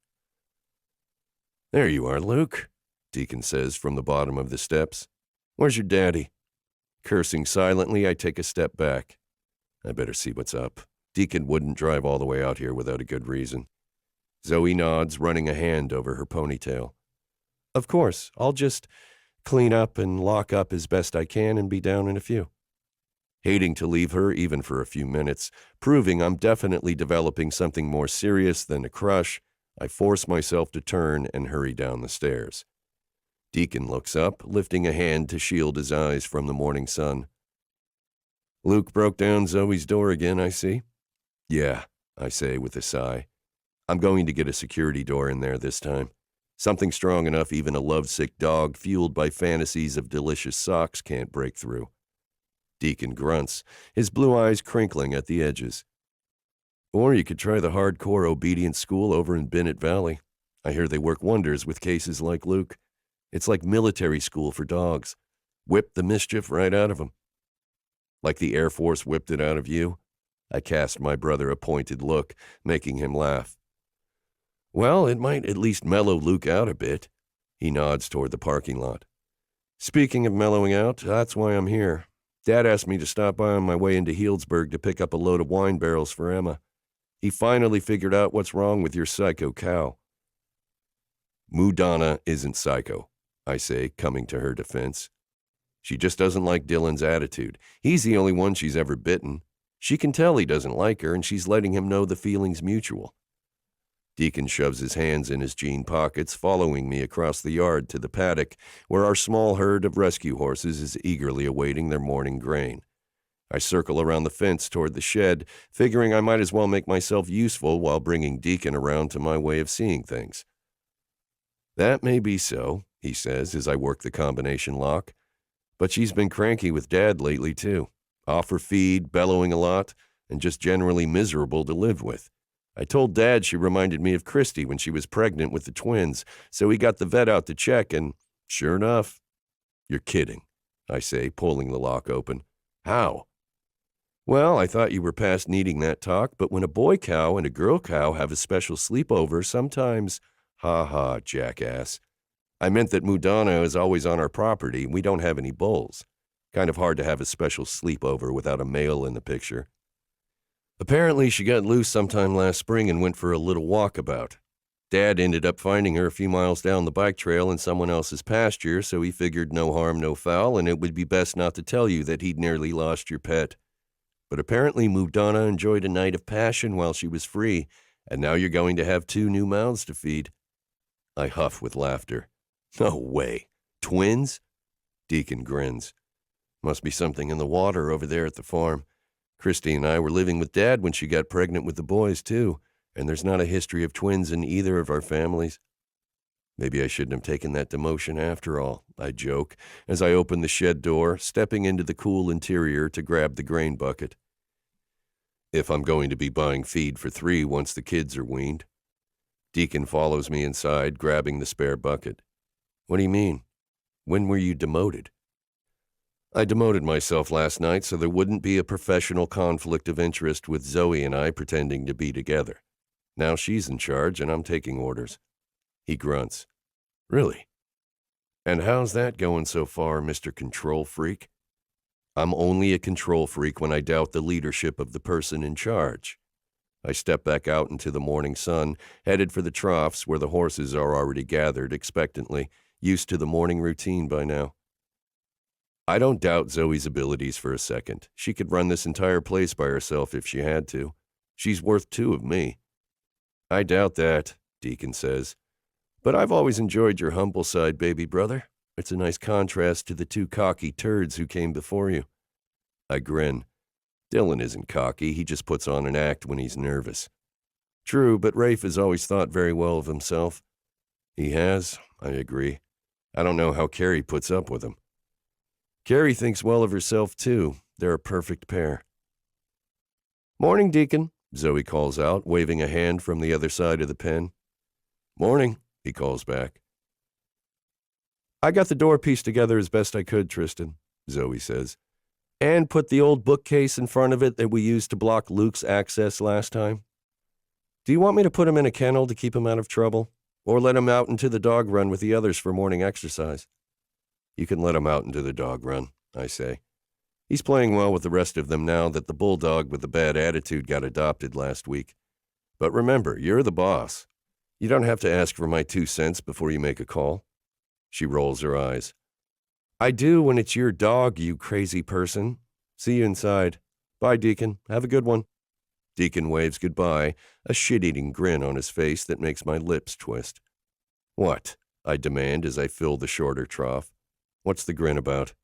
"There you are, Luke," Deacon says from the bottom of the steps. "Where's your daddy?" Cursing silently, I take a step back. I better see what's up. Deacon wouldn't drive all the way out here without a good reason. Zoey nods, running a hand over her ponytail. "Of course, I'll just clean up and lock up as best I can and be down in a few." Hating to leave her even for a few minutes, proving I'm definitely developing something more serious than a crush, I force myself to turn and hurry down the stairs. Deacon looks up, lifting a hand to shield his eyes from the morning sun. "Luke broke down Zoey's door again, I see." "Yeah," I say with a sigh. "I'm going to get a security door in there this time. Something strong enough even a lovesick dog fueled by fantasies of delicious socks can't break through." Deacon grunts, his blue eyes crinkling at the edges. "Or you could try the hardcore obedience school over in Bennett Valley. I hear they work wonders with cases like Luke. It's like military school for dogs. Whip the mischief right out of them." "Like the Air Force whipped it out of you?" I cast my brother a pointed look, making him laugh. "Well, it might at least mellow Luke out a bit." He nods toward the parking lot. "Speaking of mellowing out, that's why I'm here. Dad asked me to stop by on my way into Healdsburg to pick up a load of wine barrels for Emma. He finally figured out what's wrong with your psycho cow." "Madonna isn't psycho," I say, coming to her defense. "She just doesn't like Dylan's attitude. He's the only one she's ever bitten. She can tell he doesn't like her, and she's letting him know the feeling's mutual." Deacon shoves his hands in his jean pockets, following me across the yard to the paddock, where our small herd of rescue horses is eagerly awaiting their morning grain. I circle around the fence toward the shed, figuring I might as well make myself useful while bringing Deacon around to my way of seeing things. "That may be so," he says as I work the combination lock. "But she's been cranky with Dad lately, too. Off her feed, bellowing a lot, and just generally miserable to live with. I told Dad she reminded me of Christy when she was pregnant with the twins, so he got the vet out to check, and sure enough." "You're kidding," I say, pulling the lock open. "How?" "Well, I thought you were past needing that talk, but when a boy cow and a girl cow have a special sleepover, sometimes—" "Ha ha, jackass. I meant that Madonna is always on our property. We don't have any bulls. Kind of hard to have a special sleepover without a male in the picture. Apparently, she got loose sometime last spring and went for a little walkabout. Dad ended up finding her a few miles down the bike trail in someone else's pasture, so he figured no harm, no foul, and it would be best not to tell you that he'd nearly lost your pet. But apparently Madonna enjoyed a night of passion while she was free, and now you're going to have 2 new mouths to feed." I huff with laughter. "No way. Twins?" Deacon grins. "Must be something in the water over there at the farm. Christy and I were living with Dad when she got pregnant with the boys, too, and there's not a history of twins in either of our families." "Maybe I shouldn't have taken that demotion after all," I joke, as I open the shed door, stepping into the cool interior to grab the grain bucket. "If I'm going to be buying feed for 3 once the kids are weaned." Deacon follows me inside, grabbing the spare bucket. "What do you mean? When were you demoted?" "I demoted myself last night so there wouldn't be a professional conflict of interest with Zoey and I pretending to be together. Now she's in charge and I'm taking orders." He grunts. "Really? And how's that going so far, Mr. Control Freak?" "I'm only a control freak when I doubt the leadership of the person in charge." I step back out into the morning sun, headed for the troughs where the horses are already gathered expectantly, used to the morning routine by now. I don't doubt Zoey's abilities for a second. She could run this entire place by herself if she had to. She's worth 2 of me. "I doubt that," Deacon says. "But I've always enjoyed your humble side, baby brother. It's a nice contrast to the 2 cocky turds who came before you." I grin. Dylan isn't cocky, he just puts on an act when he's nervous. "True, but Rafe has always thought very well of himself." "He has," I agree. I don't know how Carrie puts up with him. Carrie thinks well of herself, too. They're a perfect pair. "Morning, Deacon," Zoey calls out, waving a hand from the other side of the pen. "Morning," he calls back. "I got the door pieced together as best I could, Tristan," Zoey says, "and put the old bookcase in front of it that we used to block Luke's access last time. Do you want me to put him in a kennel to keep him out of trouble, or let him out into the dog run with the others for morning exercise?" "You can let him out into the dog run," I say. "He's playing well with the rest of them now that the bulldog with the bad attitude got adopted last week. But remember, you're the boss. You don't have to ask for my 2 cents before you make a call." She rolls her eyes. "I do when it's your dog, you crazy person. See you inside. Bye, Deacon. Have a good one." Deacon waves goodbye, a shit-eating grin on his face that makes my lips twist. "What?" I demand as I fill the shorter trough. "What's the grin about?"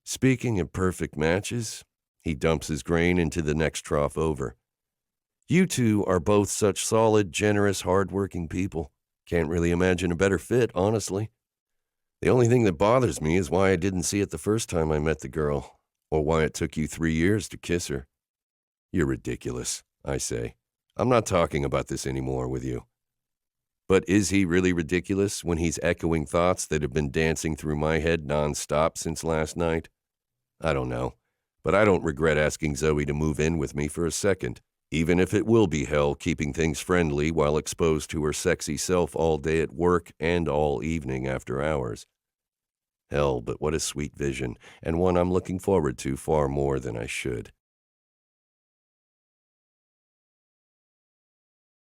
"Speaking of perfect matches," he dumps his grain into the next trough over. "You two are both such solid, generous, hard-working people. Can't really imagine a better fit, honestly. The only thing that bothers me is why I didn't see it the first time I met the girl, or why it took you 3 years to kiss her." "You're ridiculous," I say. "I'm not talking about this anymore with you." But is he really ridiculous when he's echoing thoughts that have been dancing through my head nonstop since last night? I don't know, but I don't regret asking Zoey to move in with me for a second, even if it will be hell keeping things friendly while exposed to her sexy self all day at work and all evening after hours. Hell, but what a sweet vision, and one I'm looking forward to far more than I should.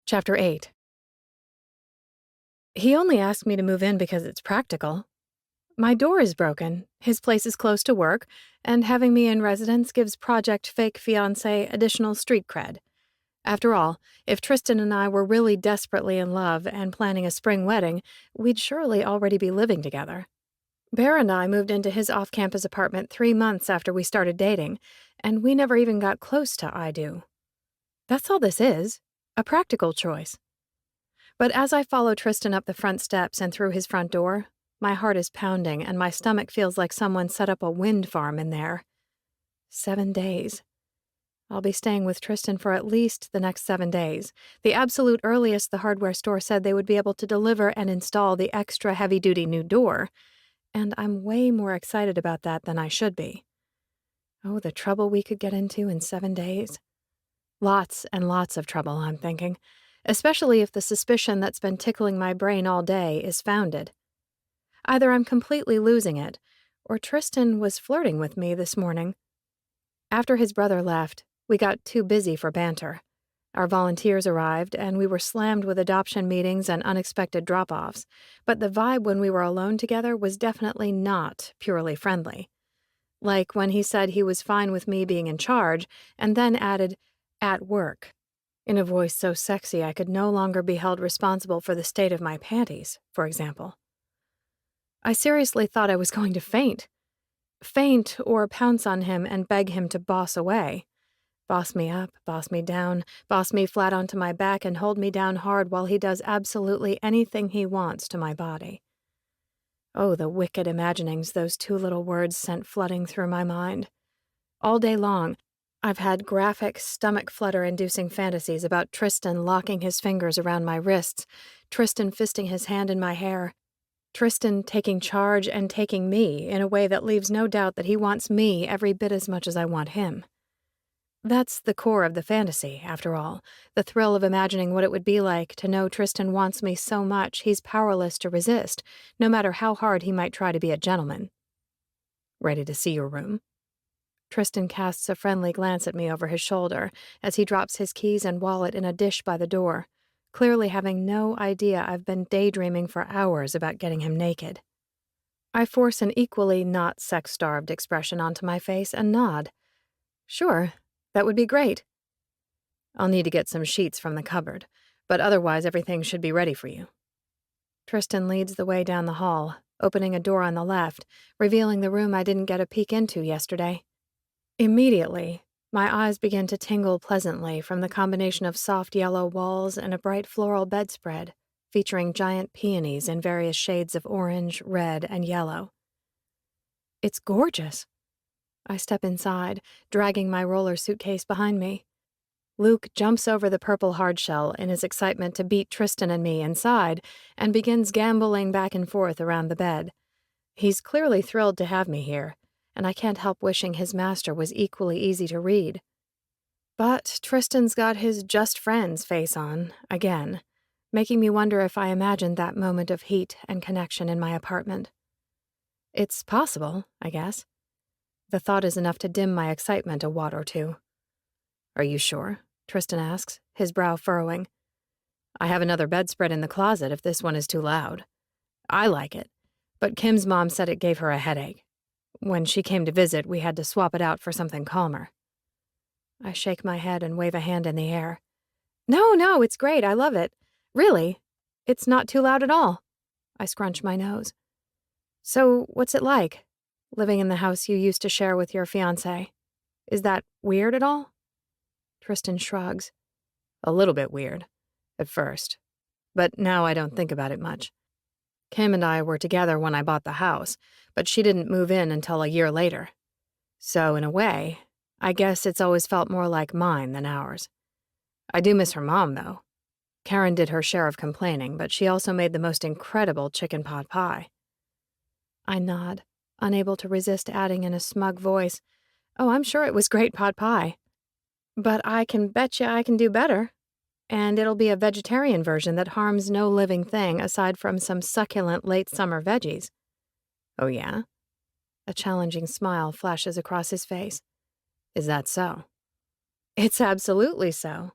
Chapter 8. He only asked me to move in because it's practical. My door is broken, his place is close to work, and having me in residence gives Project Fake Fiancé additional street cred. After all, if Tristan and I were really desperately in love and planning a spring wedding, we'd surely already be living together. Bear and I moved into his off-campus apartment 3 months after we started dating, and we never even got close to I do. That's all this is, a practical choice. But as I follow Tristan up the front steps and through his front door, my heart is pounding and my stomach feels like someone set up a wind farm in there. 7 days. I'll be staying with Tristan for at least the next 7 days, the absolute earliest the hardware store said they would be able to deliver and install the extra heavy-duty new door, and I'm way more excited about that than I should be. Oh, the trouble we could get into in 7 days. Lots and lots of trouble, I'm thinking, especially if the suspicion that's been tickling my brain all day is founded. Either I'm completely losing it, or Tristan was flirting with me this morning. After his brother left, we got too busy for banter. Our volunteers arrived, and we were slammed with adoption meetings and unexpected drop-offs, but the vibe when we were alone together was definitely not purely friendly. Like when he said he was fine with me being in charge, and then added, "at work," in a voice so sexy I could no longer be held responsible for the state of my panties, for example. I seriously thought I was going to faint. Faint or pounce on him and beg him to boss away. Boss me up, boss me down, boss me flat onto my back and hold me down hard while he does absolutely anything he wants to my body. Oh, the wicked imaginings those 2 little words sent flooding through my mind. All day long, I've had graphic, stomach-flutter-inducing fantasies about Tristan locking his fingers around my wrists, Tristan fisting his hand in my hair, Tristan taking charge and taking me in a way that leaves no doubt that he wants me every bit as much as I want him. That's the core of the fantasy, after all, the thrill of imagining what it would be like to know Tristan wants me so much he's powerless to resist, no matter how hard he might try to be a gentleman. "Ready to see your room?" Tristan casts a friendly glance at me over his shoulder as he drops his keys and wallet in a dish by the door, clearly having no idea I've been daydreaming for hours about getting him naked. I force an equally not sex-starved expression onto my face and nod. Sure, that would be great. I'll need to get some sheets from the cupboard, but otherwise everything should be ready for you. Tristan leads the way down the hall, opening a door on the left, revealing the room I didn't get a peek into yesterday. Immediately, my eyes begin to tingle pleasantly from the combination of soft yellow walls and a bright floral bedspread, featuring giant peonies in various shades of orange, red, and yellow. It's gorgeous. I step inside, dragging my roller suitcase behind me. Luke jumps over the purple hardshell in his excitement to beat Tristan and me inside and begins gamboling back and forth around the bed. He's clearly thrilled to have me here, and I can't help wishing his master was equally easy to read. But Tristan's got his just friends face on, again, making me wonder if I imagined that moment of heat and connection in my apartment. It's possible, I guess. The thought is enough to dim my excitement a watt or two. "Are you sure?" Tristan asks, his brow furrowing. "I have another bedspread in the closet if this one is too loud. I like it, but Kim's mom said it gave her a headache. When she came to visit, we had to swap it out for something calmer." I shake my head and wave a hand in the air. No, it's great. I love it. Really, it's not too loud at all." I scrunch my nose. "So, what's it like, living in the house you used to share with your fiancé? Is that weird at all?" Tristan shrugs. "A little bit weird, at first. But now I don't think about it much. Kim and I were together when I bought the house, but she didn't move in until a year later. So, in a way, I guess it's always felt more like mine than ours. I do miss her mom, though. Karen did her share of complaining, but she also made the most incredible chicken pot pie." I nod, unable to resist adding in a smug voice, "Oh, I'm sure it was great pot pie. But I can betcha I can do better. And it'll be a vegetarian version that harms no living thing aside from some succulent late summer veggies." "Oh, yeah?" A challenging smile flashes across his face. "Is that so?" "It's absolutely so."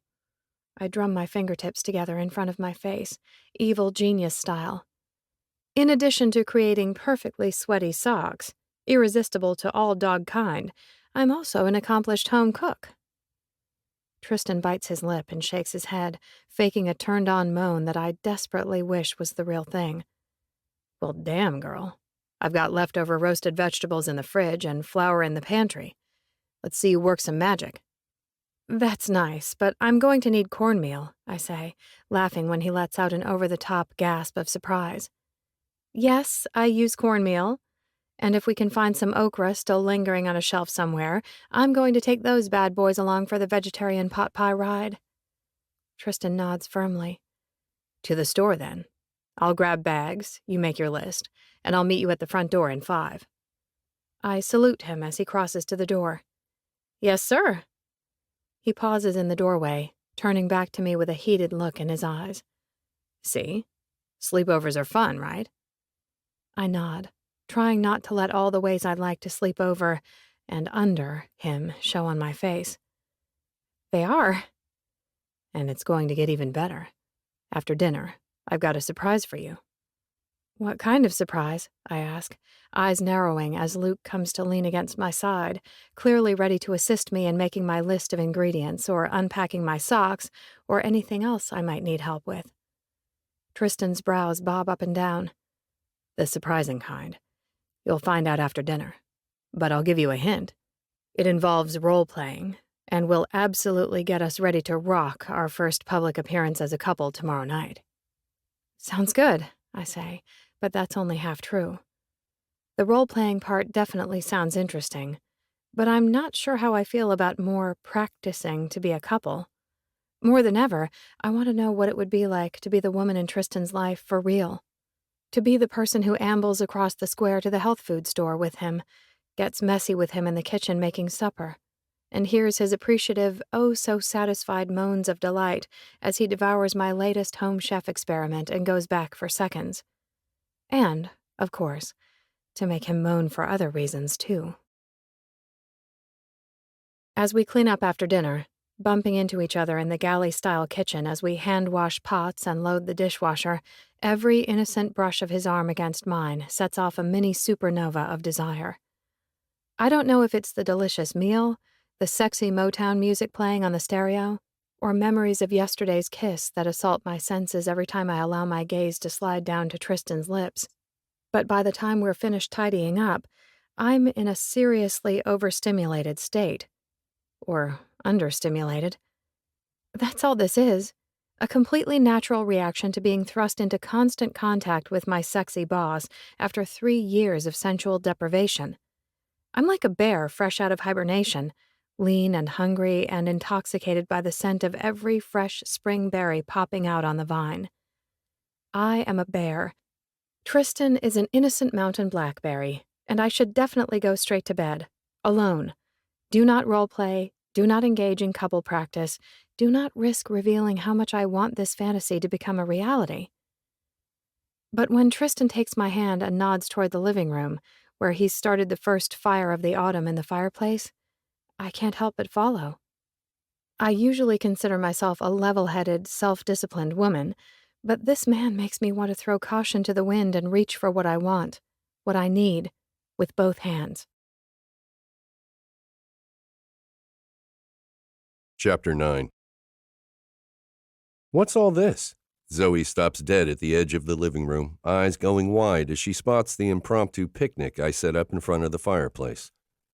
I drum my fingertips together in front of my face, evil genius style. "In addition to creating perfectly sweaty socks, irresistible to all dog kind, I'm also an accomplished home cook." Tristan bites his lip and shakes his head, faking a turned-on moan that I desperately wish was the real thing. "Well, damn, girl. I've got leftover roasted vegetables in the fridge and flour in the pantry. Let's see you work some magic." "That's nice, but I'm going to need cornmeal," I say, laughing when he lets out an over-the-top gasp of surprise. "Yes, I use cornmeal. And if we can find some okra still lingering on a shelf somewhere, I'm going to take those bad boys along for the vegetarian pot pie ride." Tristan nods firmly. "To the store, then. I'll grab bags, you make your list, and I'll meet you at the front door in 5. I salute him as he crosses to the door. "Yes, sir." He pauses in the doorway, turning back to me with a heated look in his eyes. "See? Sleepovers are fun, right?" I nod, trying not to let all the ways I'd like to sleep over and under him show on my face. "They are." "And it's going to get even better. After dinner, I've got a surprise for you." "What kind of surprise?" I ask, eyes narrowing as Luke comes to lean against my side, clearly ready to assist me in making my list of ingredients or unpacking my socks or anything else I might need help with. Tristan's brows bob up and down. "The surprising kind. You'll find out after dinner. But I'll give you a hint. It involves role-playing, and will absolutely get us ready to rock our first public appearance as a couple tomorrow night." "Sounds good," I say, but that's only half true. The role-playing part definitely sounds interesting, but I'm not sure how I feel about more practicing to be a couple. More than ever, I want to know what it would be like to be the woman in Tristan's life for real. To be the person who ambles across the square to the health food store with him, gets messy with him in the kitchen making supper, and hears his appreciative, oh-so-satisfied moans of delight as he devours my latest home chef experiment and goes back for seconds. And, of course, to make him moan for other reasons, too. As we clean up after dinner, bumping into each other in the galley-style kitchen as we hand-wash pots and load the dishwasher, every innocent brush of his arm against mine sets off a mini supernova of desire. I don't know if it's the delicious meal, the sexy Motown music playing on the stereo, or memories of yesterday's kiss that assault my senses every time I allow my gaze to slide down to Tristan's lips. But by the time we're finished tidying up, I'm in a seriously overstimulated state. Or understimulated. That's all this is. A completely natural reaction to being thrust into constant contact with my sexy boss after 3 years of sensual deprivation. I'm like a bear fresh out of hibernation, lean and hungry and intoxicated by the scent of every fresh spring berry popping out on the vine. I am a bear. Tristan is an innocent mountain blackberry, and I should definitely go straight to bed, alone. Do not roleplay, do not engage in couple practice, do not risk revealing how much I want this fantasy to become a reality. But when Tristan takes my hand and nods toward the living room, where he's started the first fire of the autumn in the fireplace, I can't help but follow. I usually consider myself a level-headed, self-disciplined woman, but this man makes me want to throw caution to the wind and reach for what I want, what I need, with both hands. Chapter 9. What's all this? Zoey stops dead at the edge of the living room, eyes going wide as she spots the impromptu picnic I set up in front of the fireplace.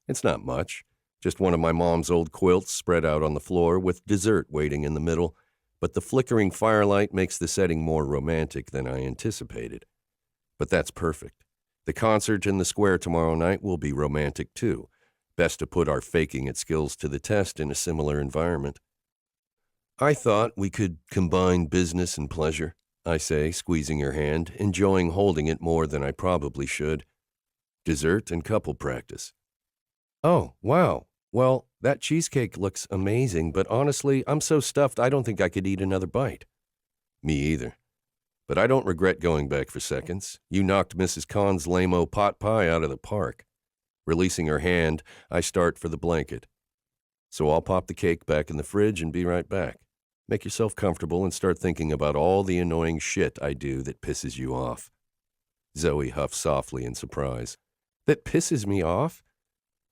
It's not much, just one of my mom's old quilts spread out on the floor with dessert waiting in the middle, but the flickering firelight makes the setting more romantic than I anticipated. But that's perfect. The concert in the square tomorrow night will be romantic too. Best to put our faking it skills to the test in a similar environment. I thought we could combine business and pleasure, I say, squeezing her hand, enjoying holding it more than I probably should. Dessert and couple practice. Oh, wow. Well, that cheesecake looks amazing, but honestly, I'm so stuffed I don't think I could eat another bite. Me either. But I don't regret going back for seconds. You knocked Mrs. Khan's lame-o pot pie out of the park. Releasing her hand, I start for the blanket. So I'll pop the cake back in the fridge and be right back. Make yourself comfortable and start thinking about all the annoying shit I do that pisses you off. Zoey huffs softly in surprise. That pisses me off?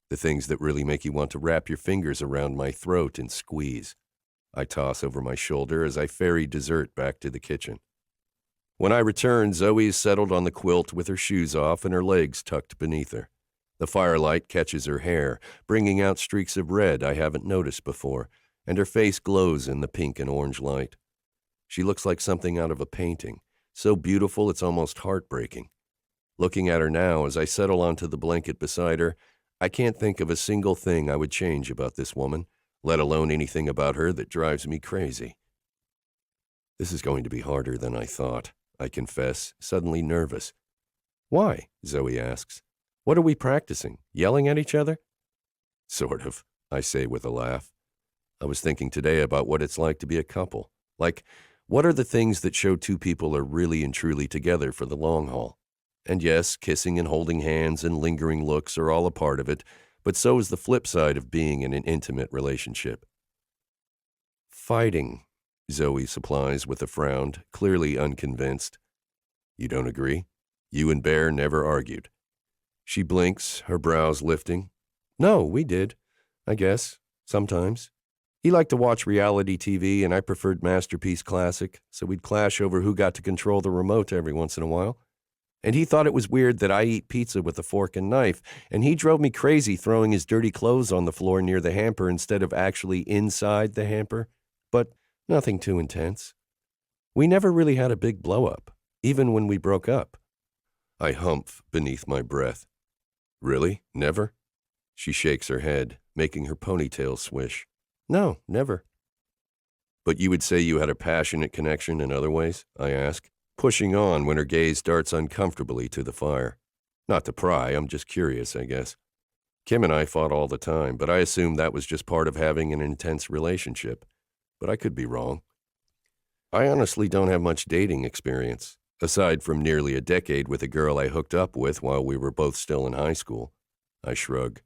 The things that really make you want to wrap your fingers around my throat and squeeze. I toss over my shoulder as I ferry dessert back to the kitchen. When I return, Zoey is settled on the quilt with her shoes off and her legs tucked beneath her. The firelight catches her hair, bringing out streaks of red I haven't noticed before, and her face glows in the pink and orange light. She looks like something out of a painting, so beautiful it's almost heartbreaking. Looking at her now as I settle onto the blanket beside her, I can't think of a single thing I would change about this woman, let alone anything about her that drives me crazy. This is going to be harder than I thought, I confess, suddenly nervous. Why? Zoey asks. What are we practicing? Yelling at each other? Sort of, I say with a laugh. I was thinking today about what it's like to be a couple. Like, what are the things that show two people are really and truly together for the long haul? And yes, kissing and holding hands and lingering looks are all a part of it, but so is the flip side of being in an intimate relationship. Fighting, Zoey supplies with a frown, clearly unconvinced. You don't agree? You and Bear never argued. She blinks, her brows lifting. No, we did, I guess, sometimes. He liked to watch reality TV, and I preferred Masterpiece Classic, so we'd clash over who got to control the remote every once in a while. And he thought it was weird that I eat pizza with a fork and knife, and he drove me crazy throwing his dirty clothes on the floor near the hamper instead of actually inside the hamper. But nothing too intense. We never really had a big blow-up, even when we broke up. I humph beneath my breath. Really? Never? She shakes her head, making her ponytail swish. No, never. But you would say you had a passionate connection in other ways? I ask, pushing on when her gaze darts uncomfortably to the fire. Not to pry, I'm just curious, I guess. Kim and I fought all the time, but I assumed that was just part of having an intense relationship. But I could be wrong. I honestly don't have much dating experience, aside from nearly a decade with a girl I hooked up with while we were both still in high school. I shrug.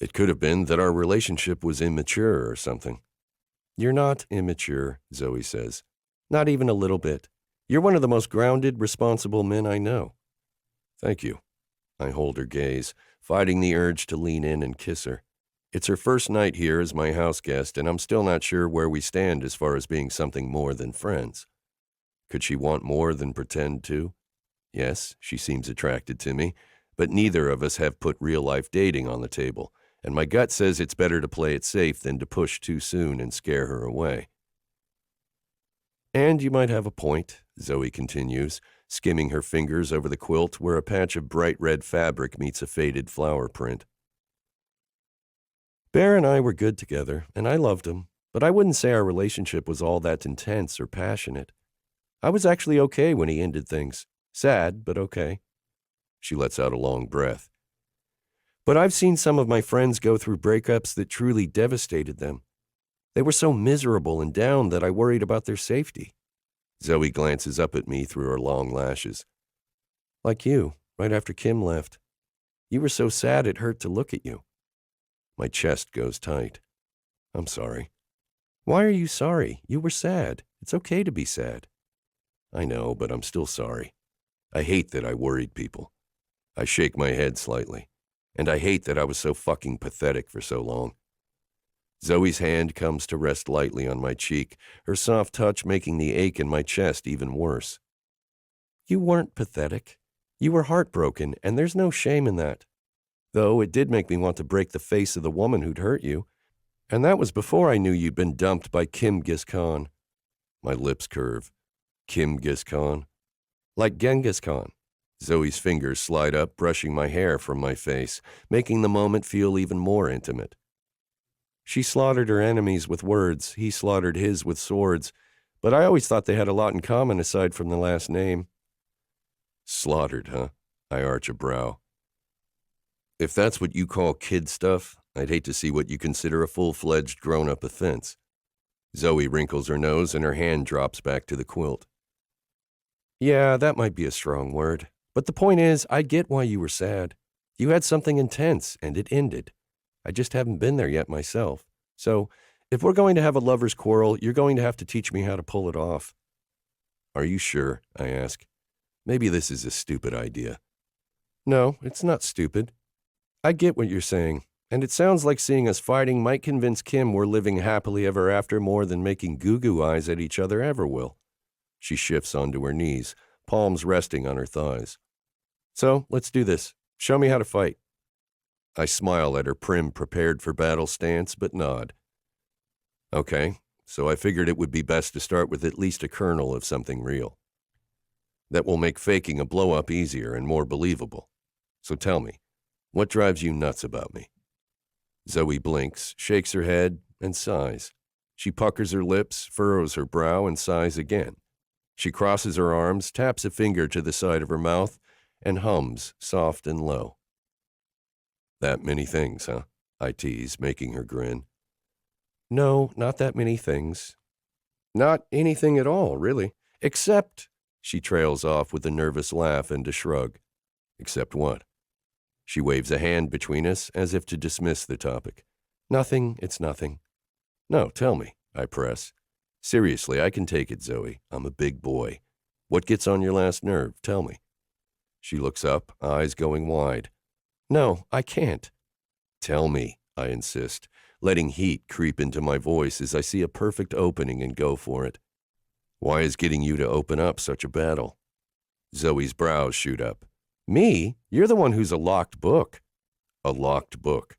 It could have been that our relationship was immature or something. You're not immature, Zoey says. Not even a little bit. You're one of the most grounded, responsible men I know. Thank you. I hold her gaze, fighting the urge to lean in and kiss her. It's her first night here as my house guest, and I'm still not sure where we stand as far as being something more than friends. Could she want more than pretend to? Yes, she seems attracted to me, but neither of us have put real-life dating on the table, and my gut says it's better to play it safe than to push too soon and scare her away. And you might have a point, Zoey continues, skimming her fingers over the quilt where a patch of bright red fabric meets a faded flower print. Bear and I were good together, and I loved him, but I wouldn't say our relationship was all that intense or passionate. I was actually okay when he ended things. Sad, but okay. She lets out a long breath. But I've seen some of my friends go through breakups that truly devastated them. They were so miserable and down that I worried about their safety. Zoey glances up at me through her long lashes. Like you, right after Kim left. You were so sad it hurt to look at you. My chest goes tight. I'm sorry. Why are you sorry? You were sad. It's okay to be sad. I know, but I'm still sorry. I hate that I worried people. I shake my head slightly. And I hate that I was so fucking pathetic for so long. Zoey's hand comes to rest lightly on my cheek, her soft touch making the ache in my chest even worse. You weren't pathetic. You were heartbroken, and there's no shame in that. Though it did make me want to break the face of the woman who'd hurt you. And that was before I knew you'd been dumped by Kim Khan. My lips curve. Kim Khan? Like Genghis Khan. Zoey's fingers slide up, brushing my hair from my face, making the moment feel even more intimate. She slaughtered her enemies with words, he slaughtered his with swords, but I always thought they had a lot in common aside from the last name. Slaughtered, huh? I arch a brow. If that's what you call kid stuff, I'd hate to see what you consider a full-fledged grown-up offense. Zoey wrinkles her nose and her hand drops back to the quilt. Yeah, that might be a strong word. But the point is, I get why you were sad. You had something intense, and it ended. I just haven't been there yet myself. So, if we're going to have a lover's quarrel, you're going to have to teach me how to pull it off. Are you sure? I ask. Maybe this is a stupid idea. No, it's not stupid. I get what you're saying, and it sounds like seeing us fighting might convince Kim we're living happily ever after more than making goo-goo eyes at each other ever will. She shifts onto her knees, palms resting on her thighs. So, let's do this. Show me how to fight. I smile at her prim, prepared-for-battle stance, but nod. Okay, so I figured it would be best to start with at least a kernel of something real. That will make faking a blow-up easier and more believable. So tell me, what drives you nuts about me? Zoey blinks, shakes her head, and sighs. She puckers her lips, furrows her brow, and sighs again. She crosses her arms, taps a finger to the side of her mouth, and hums, soft and low. That many things, huh? I tease, making her grin. No, not that many things. Not anything at all, really. Except, she trails off with a nervous laugh and a shrug. Except what? She waves a hand between us as if to dismiss the topic. Nothing, it's nothing. No, tell me, I press. Seriously, I can take it, Zoey. I'm a big boy. What gets on your last nerve? Tell me. She looks up, eyes going wide. No, I can't. Tell me, I insist, letting heat creep into my voice as I see a perfect opening and go for it. Why is getting you to open up such a battle? Zoey's brows shoot up. Me? You're the one who's a locked book. A locked book.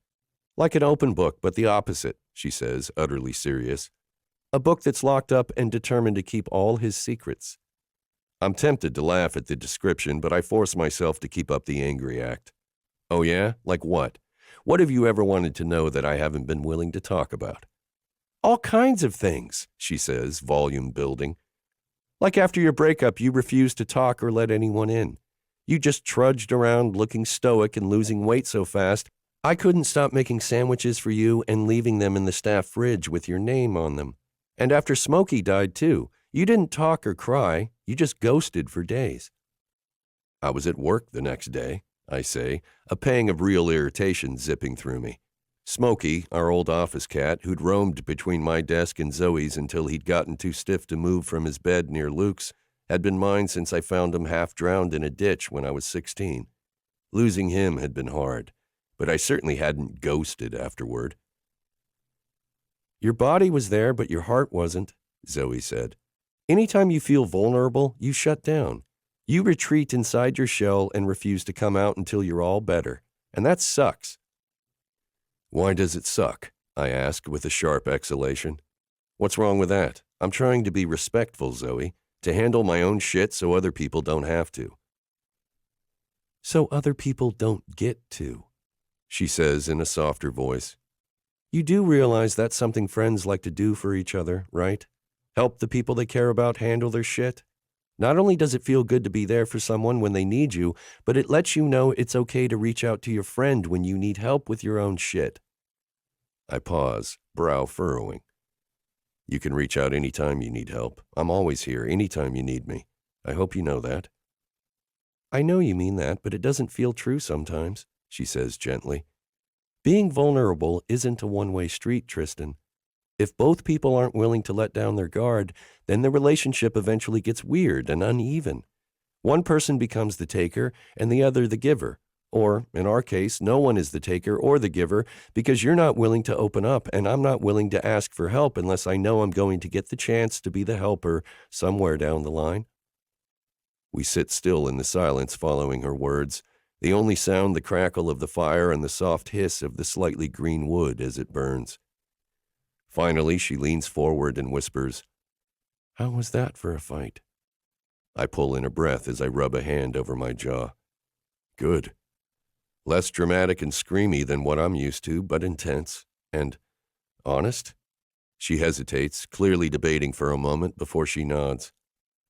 Like an open book, but the opposite, she says, utterly serious. A book that's locked up and determined to keep all his secrets. I'm tempted to laugh at the description, but I force myself to keep up the angry act. Oh yeah? Like what? What have you ever wanted to know that I haven't been willing to talk about? All kinds of things, she says, volume building. Like after your breakup, you refused to talk or let anyone in. You just trudged around looking stoic and losing weight so fast, I couldn't stop making sandwiches for you and leaving them in the staff fridge with your name on them. And after Smokey died too, you didn't talk or cry, you just ghosted for days. I was at work the next day, I say, a pang of real irritation zipping through me. Smokey, our old office cat, who'd roamed between my desk and Zoey's until he'd gotten too stiff to move from his bed near Luke's, had been mine since I found him half drowned in a ditch when I was 16. Losing him had been hard, but I certainly hadn't ghosted afterward. Your body was there, but your heart wasn't, Zoey said. Anytime you feel vulnerable, you shut down. You retreat inside your shell and refuse to come out until you're all better, and that sucks. Why does it suck? I asked with a sharp exhalation. What's wrong with that? I'm trying to be respectful, Zoey, to handle my own shit so other people don't have to. So other people don't get to, she says in a softer voice. You do realize that's something friends like to do for each other, right? Help the people they care about handle their shit. Not only does it feel good to be there for someone when they need you, but it lets you know it's okay to reach out to your friend when you need help with your own shit. I pause, brow furrowing. You can reach out anytime you need help. I'm always here, anytime you need me. I hope you know that. I know you mean that, but it doesn't feel true sometimes, she says gently. Being vulnerable isn't a one-way street, Tristan. If both people aren't willing to let down their guard, then the relationship eventually gets weird and uneven. One person becomes the taker and the other the giver. Or, in our case, no one is the taker or the giver because you're not willing to open up and I'm not willing to ask for help unless I know I'm going to get the chance to be the helper somewhere down the line. We sit still in the silence following her words, the only sound the crackle of the fire and the soft hiss of the slightly green wood as it burns. Finally, she leans forward and whispers, How was that for a fight? I pull in a breath as I rub a hand over my jaw. Good. Less dramatic and screamy than what I'm used to, but intense. And honest? She hesitates, clearly debating for a moment before she nods.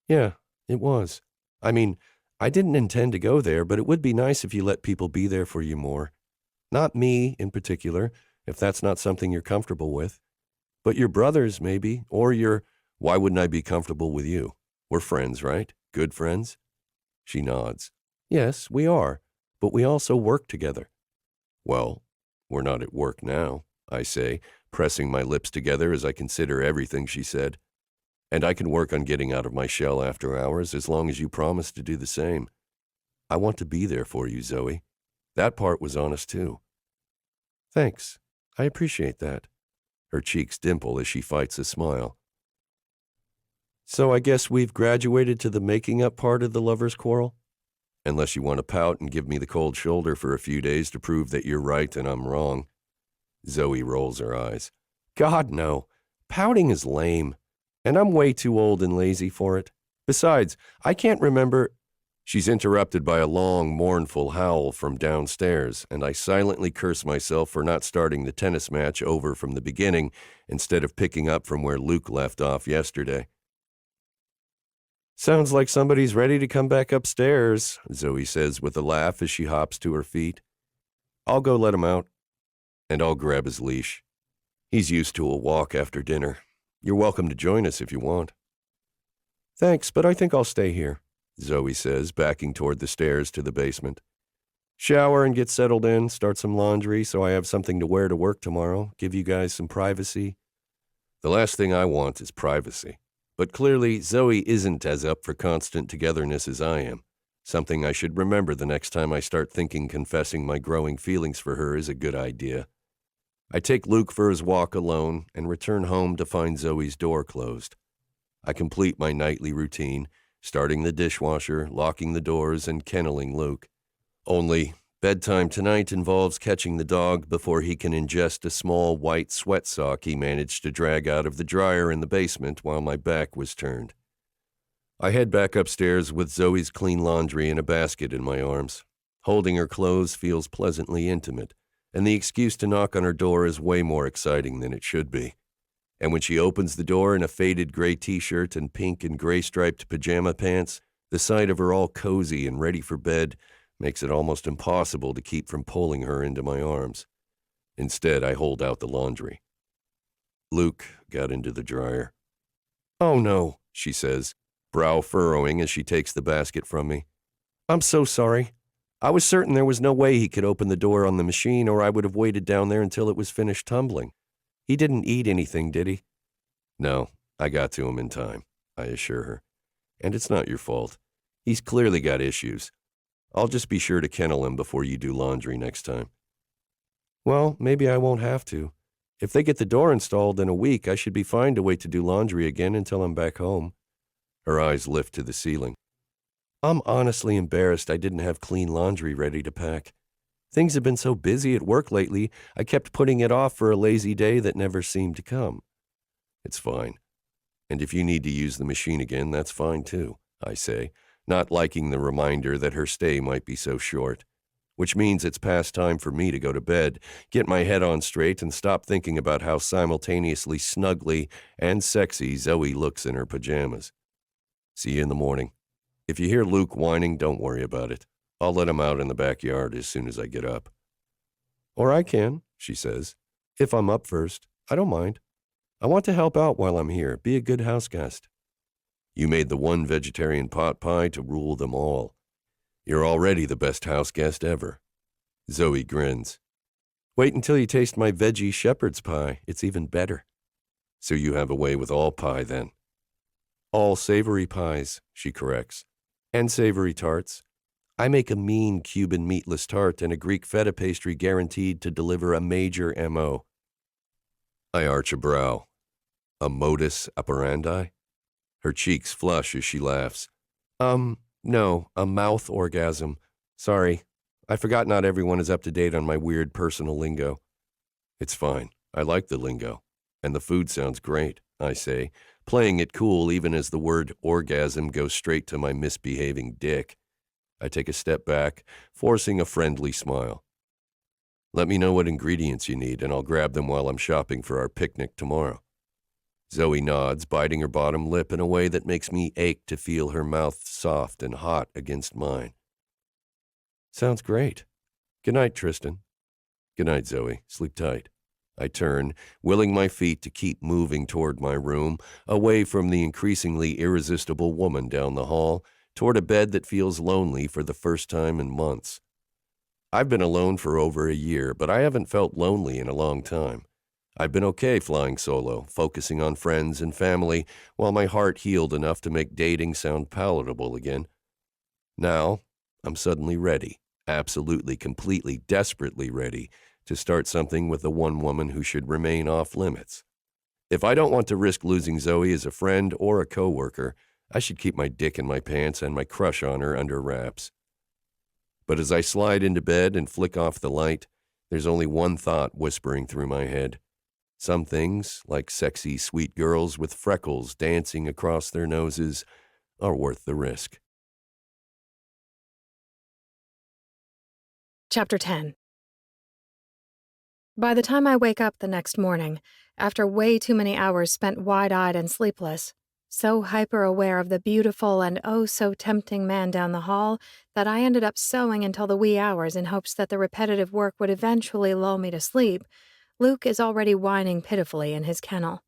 Yeah, it was. I mean, I didn't intend to go there, but it would be nice if you let people be there for you more. Not me, in particular, if that's not something you're comfortable with. But your brothers, maybe, or your... Why wouldn't I be comfortable with you? We're friends, right? Good friends? She nods. Yes, we are, but we also work together. Well, we're not at work now, I say, pressing my lips together as I consider everything she said. And I can work on getting out of my shell after hours as long as you promise to do the same. I want to be there for you, Zoey. That part was honest, too. Thanks. I appreciate that. Her cheeks dimple as she fights a smile. So I guess we've graduated to the making up part of the lover's quarrel? Unless you want to pout and give me the cold shoulder for a few days to prove that you're right and I'm wrong. Zoey rolls her eyes. God, no. Pouting is lame. And I'm way too old and lazy for it. Besides, I can't remember... She's interrupted by a long, mournful howl from downstairs, and I silently curse myself for not starting the tennis match over from the beginning instead of picking up from where Luke left off yesterday. Sounds like somebody's ready to come back upstairs, Zoey says with a laugh as she hops to her feet. I'll go let him out, and I'll grab his leash. He's used to a walk after dinner. You're welcome to join us if you want. Thanks, but I think I'll stay here, Zoey says, backing toward the stairs to the basement. Shower and get settled in, start some laundry so I have something to wear to work tomorrow, give you guys some privacy. The last thing I want is privacy. But clearly, Zoey isn't as up for constant togetherness as I am, something I should remember the next time I start thinking confessing my growing feelings for her is a good idea. I take Luke for his walk alone and return home to find Zoey's door closed. I complete my nightly routine, starting the dishwasher, locking the doors, and kenneling Luke. Only, bedtime tonight involves catching the dog before he can ingest a small white sweat sock he managed to drag out of the dryer in the basement while my back was turned. I head back upstairs with Zoey's clean laundry in a basket in my arms. Holding her clothes feels pleasantly intimate, and the excuse to knock on her door is way more exciting than it should be. And when she opens the door in a faded gray t-shirt and pink and gray-striped pajama pants, the sight of her all cozy and ready for bed makes it almost impossible to keep from pulling her into my arms. Instead, I hold out the laundry. Luke got into the dryer. Oh no, she says, brow furrowing as she takes the basket from me. I'm so sorry. I was certain there was no way he could open the door on the machine or I would have waited down there until it was finished tumbling. He didn't eat anything, did he? No, I got to him in time, I assure her. And it's not your fault. He's clearly got issues. I'll just be sure to kennel him before you do laundry next time. Well, maybe I won't have to. If they get the door installed in a week, I should be fine to wait to do laundry again until I'm back home. Her eyes lift to the ceiling. I'm honestly embarrassed I didn't have clean laundry ready to pack. Things have been so busy at work lately, I kept putting it off for a lazy day that never seemed to come. It's fine. And if you need to use the machine again, that's fine too, I say, not liking the reminder that her stay might be so short. Which means it's past time for me to go to bed, get my head on straight, and stop thinking about how simultaneously snugly and sexy Zoey looks in her pajamas. See you in the morning. If you hear Luke whining, don't worry about it. I'll let him out in the backyard as soon as I get up. Or I can, she says. If I'm up first, I don't mind. I want to help out while I'm here, be a good house guest. You made the one vegetarian pot pie to rule them all. You're already the best house guest ever. Zoey grins. Wait until you taste my veggie shepherd's pie. It's even better. So you have a way with all pie, then. All savory pies, she corrects. And savory tarts. I make a mean Cuban meatless tart and a Greek feta pastry guaranteed to deliver a major M.O. I arch a brow. A modus operandi? Her cheeks flush as she laughs. No, a mouth orgasm. Sorry, I forgot not everyone is up to date on my weird personal lingo. It's fine. I like the lingo. And the food sounds great, I say, playing it cool even as the word orgasm goes straight to my misbehaving dick. I take a step back, forcing a friendly smile. Let me know what ingredients you need, and I'll grab them while I'm shopping for our picnic tomorrow. Zoey nods, biting her bottom lip in a way that makes me ache to feel her mouth soft and hot against mine. Sounds great. Good night, Tristan. Good night, Zoey. Sleep tight. I turn, willing my feet to keep moving toward my room, away from the increasingly irresistible woman down the hall, toward a bed that feels lonely for the first time in months. I've been alone for over a year, but I haven't felt lonely in a long time. I've been okay flying solo, focusing on friends and family, while my heart healed enough to make dating sound palatable again. Now, I'm suddenly ready, absolutely, completely, desperately ready to start something with the one woman who should remain off limits. If I don't want to risk losing Zoey as a friend or a coworker, I should keep my dick in my pants and my crush on her under wraps. But as I slide into bed and flick off the light, there's only one thought whispering through my head. Some things, like sexy, sweet girls with freckles dancing across their noses, are worth the risk. Chapter 10. By the time I wake up the next morning, after way too many hours spent wide-eyed and sleepless, so hyper-aware of the beautiful and oh-so-tempting man down the hall that I ended up sewing until the wee hours in hopes that the repetitive work would eventually lull me to sleep, Luke is already whining pitifully in his kennel.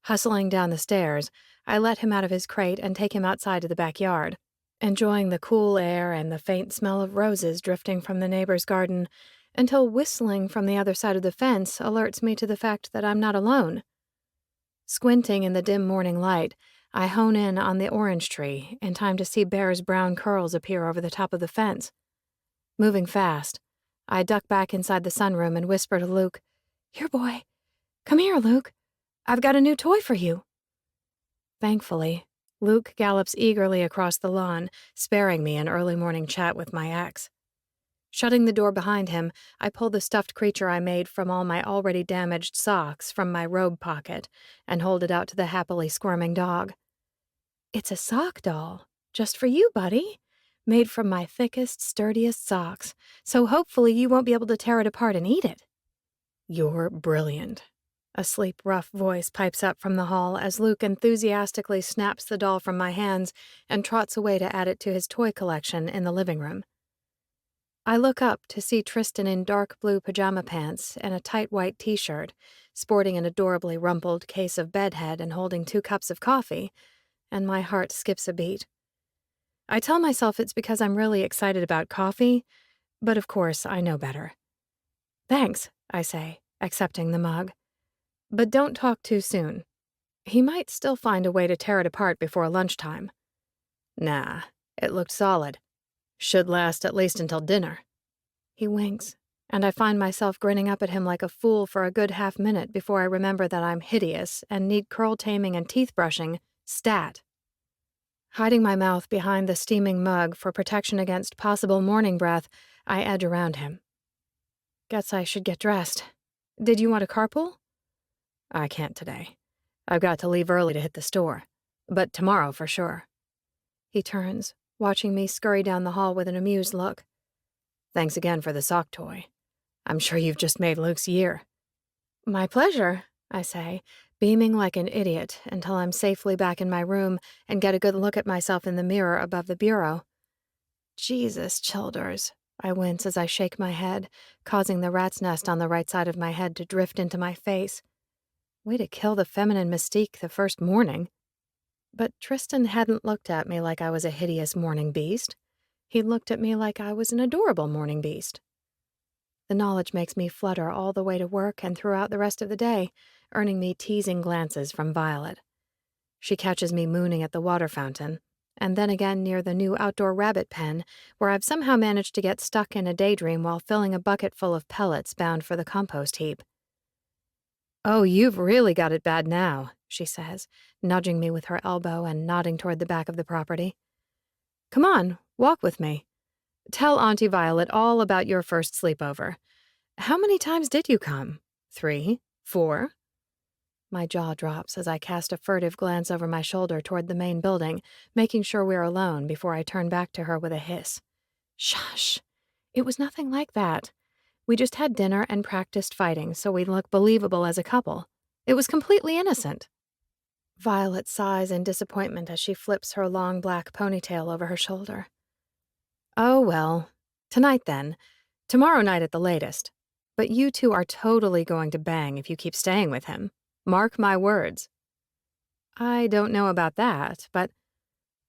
Hustling down the stairs, I let him out of his crate and take him outside to the backyard, enjoying the cool air and the faint smell of roses drifting from the neighbor's garden, until whistling from the other side of the fence alerts me to the fact that I'm not alone. Squinting in the dim morning light, I hone in on the orange tree in time to see Bear's brown curls appear over the top of the fence. Moving fast, I duck back inside the sunroom and whisper to Luke, "Here, boy. Come here, Luke. I've got a new toy for you." Thankfully, Luke gallops eagerly across the lawn, sparing me an early morning chat with my ex. Shutting the door behind him, I pull the stuffed creature I made from all my already damaged socks from my robe pocket and hold it out to the happily squirming dog. "It's a sock doll, just for you, buddy. Made from my thickest, sturdiest socks, so hopefully you won't be able to tear it apart and eat it." "You're brilliant." A sleep, rough voice pipes up from the hall as Luke enthusiastically snaps the doll from my hands and trots away to add it to his toy collection in the living room. I look up to see Tristan in dark blue pajama pants and a tight white t-shirt, sporting an adorably rumpled case of bedhead and holding 2 cups of coffee, and my heart skips a beat. I tell myself it's because I'm really excited about coffee, but of course I know better. "Thanks," I say, accepting the mug. "But don't talk too soon. He might still find a way to tear it apart before lunchtime." "Nah, it looked solid. Should last at least until dinner." He winks, and I find myself grinning up at him like a fool for a good half-minute before I remember that I'm hideous and need curl taming and teeth brushing, stat. Hiding my mouth behind the steaming mug for protection against possible morning breath, I edge around him. "Guess I should get dressed. Did you want a carpool?" "I can't today. I've got to leave early to hit the store, but tomorrow for sure. He turns, watching me scurry down the hall with an amused look. Thanks again for the sock toy. I'm sure you've just made Luke's year. My pleasure, I say, beaming like an idiot until I'm safely back in my room and get a good look at myself in the mirror above the bureau. Jesus, Childers, I wince as I shake my head, causing the rat's nest on the right side of my head to drift into my face. Way to kill the feminine mystique the first morning. But Tristan hadn't looked at me like I was a hideous morning beast. He looked at me like I was an adorable morning beast. The knowledge makes me flutter all the way to work and throughout the rest of the day, earning me teasing glances from Violet. She catches me mooning at the water fountain, and then again near the new outdoor rabbit pen, where I've somehow managed to get stuck in a daydream while filling a bucket full of pellets bound for the compost heap. Oh, you've really got it bad now, she says, nudging me with her elbow and nodding toward the back of the property. Come on, walk with me. Tell Auntie Violet all about your first sleepover. How many times did you come? 3? 4? My jaw drops as I cast a furtive glance over my shoulder toward the main building, making sure we're alone before I turn back to her with a hiss. Shush! It was nothing like that. We just had dinner and practiced fighting so we'd look believable as a couple. It was completely innocent. Violet sighs in disappointment as she flips her long black ponytail over her shoulder. Oh, well. Tonight, then. Tomorrow night at the latest. But you two are totally going to bang if you keep staying with him. Mark my words. I don't know about that, but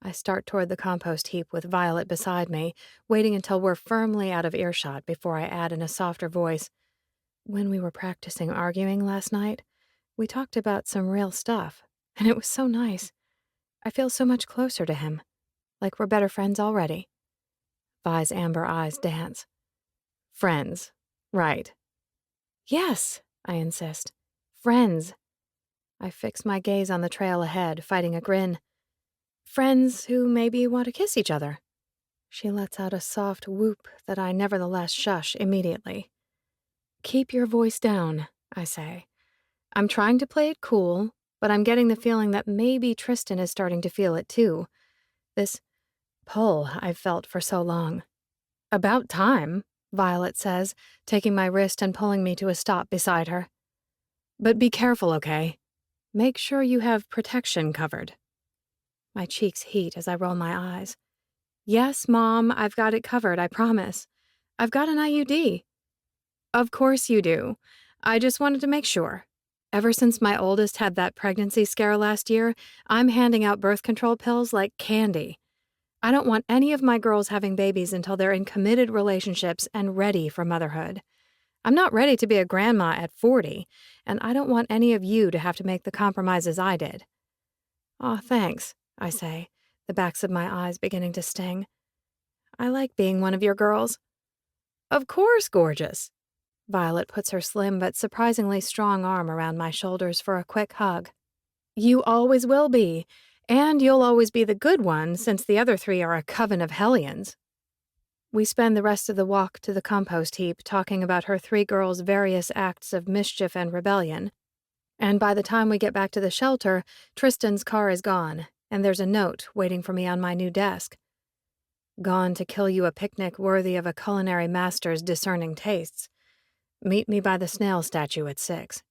I start toward the compost heap with Violet beside me, waiting until we're firmly out of earshot before I add in a softer voice. When we were practicing arguing last night, we talked about some real stuff, and it was so nice. I feel so much closer to him, like we're better friends already. Vi's amber eyes dance. Friends. Right. Yes, I insist. Friends. I fix my gaze on the trail ahead, fighting a grin. Friends who maybe want to kiss each other. She lets out a soft whoop that I nevertheless shush immediately. Keep your voice down, I say. I'm trying to play it cool, but I'm getting the feeling that maybe Tristan is starting to feel it too. This pull I've felt for so long. About time, Violet says, taking my wrist and pulling me to a stop beside her. But be careful, okay? Make sure you have protection covered. My cheeks heat as I roll my eyes. Yes, Mom, I've got it covered, I promise. I've got an IUD. Of course you do. I just wanted to make sure. Ever since my oldest had that pregnancy scare last year, I'm handing out birth control pills like candy. I don't want any of my girls having babies until they're in committed relationships and ready for motherhood. I'm not ready to be a grandma at 40, and I don't want any of you to have to make the compromises I did. Aw, thanks, I say, the backs of my eyes beginning to sting. I like being one of your girls. Of course, gorgeous. Violet puts her slim but surprisingly strong arm around my shoulders for a quick hug. You always will be, and you'll always be the good one since the other 3 are a coven of hellions. We spend the rest of the walk to the compost heap talking about her 3 girls' various acts of mischief and rebellion. And by the time we get back to the shelter, Tristan's car is gone, and there's a note waiting for me on my new desk. Gone to kill you a picnic worthy of a culinary master's discerning tastes. Meet me by the snail statue at 6.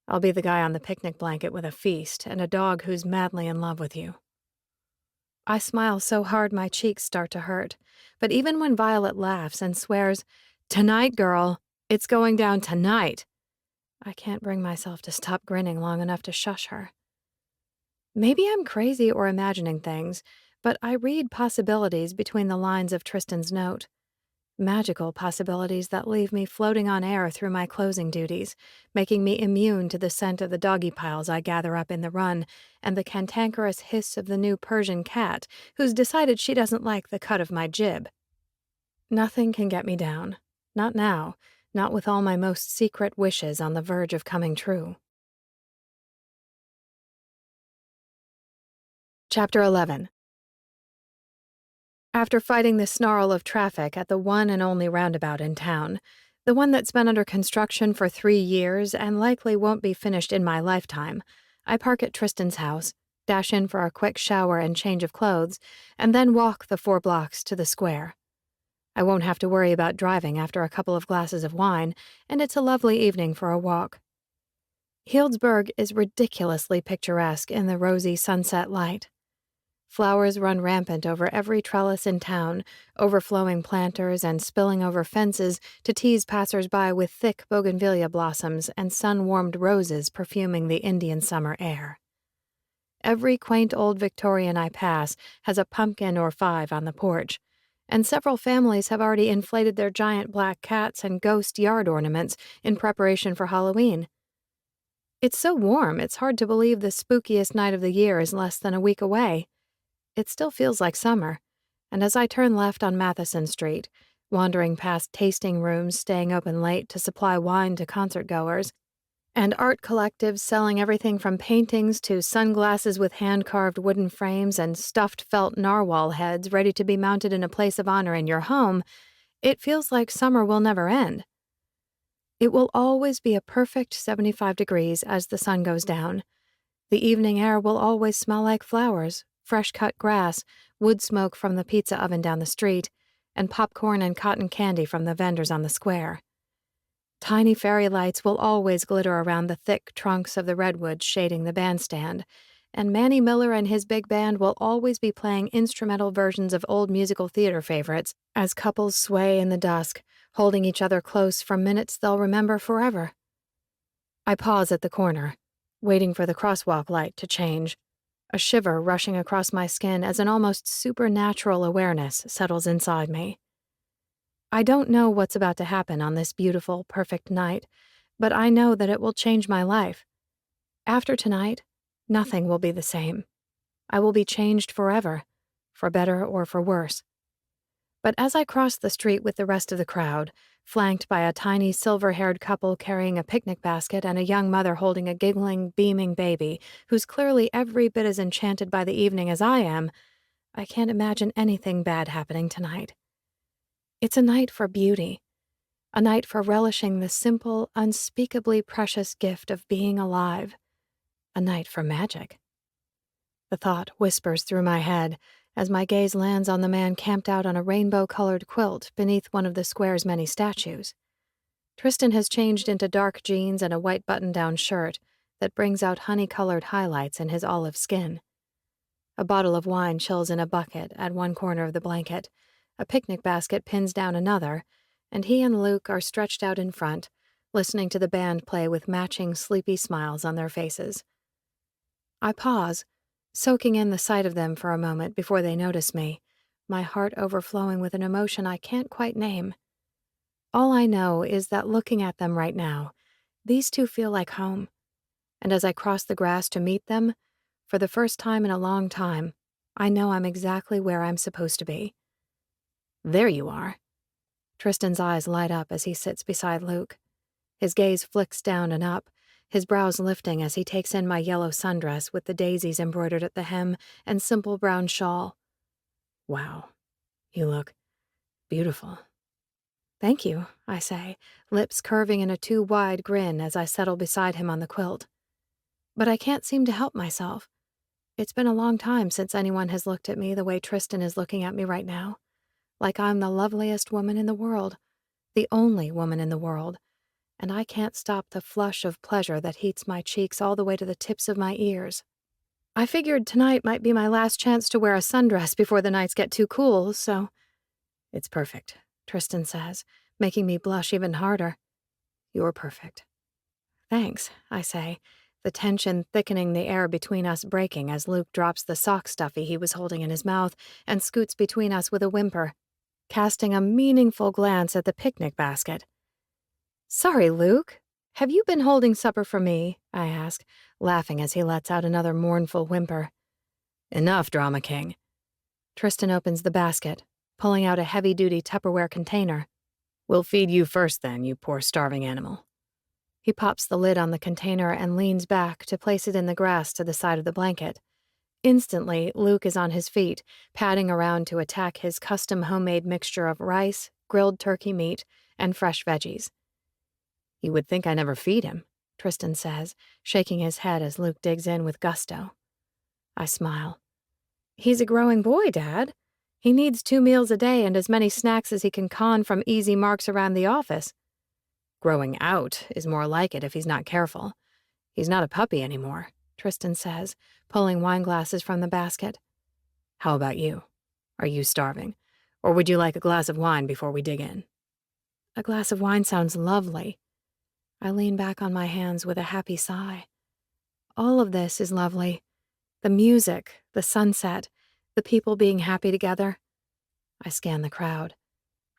I'll be the guy on the picnic blanket with a feast and a dog who's madly in love with you. I smile so hard my cheeks start to hurt, but even when Violet laughs and swears, "Tonight, girl, it's going down tonight," I can't bring myself to stop grinning long enough to shush her. Maybe I'm crazy or imagining things, but I read possibilities between the lines of Tristan's note. Magical possibilities that leave me floating on air through my closing duties, making me immune to the scent of the doggy piles I gather up in the run and the cantankerous hiss of the new Persian cat who's decided she doesn't like the cut of my jib. Nothing can get me down. Not now, not with all my most secret wishes on the verge of coming true. Chapter 11. After fighting the snarl of traffic at the one and only roundabout in town, the one that's been under construction for 3 years and likely won't be finished in my lifetime, I park at Tristan's house, dash in for a quick shower and change of clothes, and then walk the 4 blocks to the square. I won't have to worry about driving after a couple of glasses of wine, and it's a lovely evening for a walk. Healdsburg is ridiculously picturesque in the rosy sunset light. Flowers run rampant over every trellis in town, overflowing planters and spilling over fences to tease passers-by with thick bougainvillea blossoms and sun-warmed roses perfuming the Indian summer air. Every quaint old Victorian I pass has a pumpkin or 5 on the porch, and several families have already inflated their giant black cats and ghost yard ornaments in preparation for Halloween. It's so warm, it's hard to believe the spookiest night of the year is less than a week away. It still feels like summer, and as I turn left on Matheson Street, wandering past tasting rooms staying open late to supply wine to concert-goers, and art collectives selling everything from paintings to sunglasses with hand-carved wooden frames and stuffed felt narwhal heads ready to be mounted in a place of honor in your home, it feels like summer will never end. It will always be a perfect 75 degrees as the sun goes down. The evening air will always smell like flowers, fresh-cut grass, wood smoke from the pizza oven down the street, and popcorn and cotton candy from the vendors on the square. Tiny fairy lights will always glitter around the thick trunks of the redwoods shading the bandstand, and Manny Miller and his big band will always be playing instrumental versions of old musical theater favorites as couples sway in the dusk, holding each other close for minutes they'll remember forever. I pause at the corner, waiting for the crosswalk light to change, a shiver rushing across my skin as an almost supernatural awareness settles inside me. I don't know what's about to happen on this beautiful, perfect night, but I know that it will change my life. After tonight, nothing will be the same. I will be changed forever, for better or for worse. But as I cross the street with the rest of the crowd, flanked by a tiny silver-haired couple carrying a picnic basket and a young mother holding a giggling, beaming baby who's clearly every bit as enchanted by the evening as I am, I can't imagine anything bad happening tonight. It's a night for beauty, a night for relishing the simple, unspeakably precious gift of being alive, a night for magic. The thought whispers through my head as my gaze lands on the man camped out on a rainbow-colored quilt beneath one of the square's many statues. Tristan has changed into dark jeans and a white button-down shirt that brings out honey-colored highlights in his olive skin. A bottle of wine chills in a bucket at one corner of the blanket, a picnic basket pins down another, and he and Luke are stretched out in front, listening to the band play with matching sleepy smiles on their faces. I pause, soaking in the sight of them for a moment before they notice me, my heart overflowing with an emotion I can't quite name. All I know is that looking at them right now, these two feel like home, and as I cross the grass to meet them, for the first time in a long time, I know I'm exactly where I'm supposed to be. There you are. Tristan's eyes light up as he sits beside Luke. His gaze flicks down and up, his brows lifting as he takes in my yellow sundress with the daisies embroidered at the hem and simple brown shawl. Wow, you look beautiful. Thank you, I say, lips curving in a too-wide grin as I settle beside him on the quilt. But I can't seem to help myself. It's been a long time since anyone has looked at me the way Tristan is looking at me right now, like I'm the loveliest woman in the world, the only woman in the world, and I can't stop the flush of pleasure that heats my cheeks all the way to the tips of my ears. I figured tonight might be my last chance to wear a sundress before the nights get too cool, so... It's perfect, Tristan says, making me blush even harder. You're perfect. Thanks, I say, the tension thickening the air between us breaking as Luke drops the sock stuffy he was holding in his mouth and scoots between us with a whimper, casting a meaningful glance at the picnic basket. Sorry, Luke. Have you been holding supper for me? I ask, laughing as he lets out another mournful whimper. Enough, Drama King. Tristan opens the basket, pulling out a heavy-duty Tupperware container. We'll feed you first then, you poor starving animal. He pops the lid on the container and leans back to place it in the grass to the side of the blanket. Instantly, Luke is on his feet, padding around to attack his custom homemade mixture of rice, grilled turkey meat, and fresh veggies. You would think I never feed him, Tristan says, shaking his head as Luke digs in with gusto. I smile. He's a growing boy, Dad. He needs 2 meals a day and as many snacks as he can con from easy marks around the office. Growing out is more like it if he's not careful. He's not a puppy anymore, Tristan says, pulling wine glasses from the basket. How about you? Are you starving? Or would you like a glass of wine before we dig in? A glass of wine sounds lovely. I lean back on my hands with a happy sigh. All of this is lovely. The music, the sunset, the people being happy together. I scan the crowd.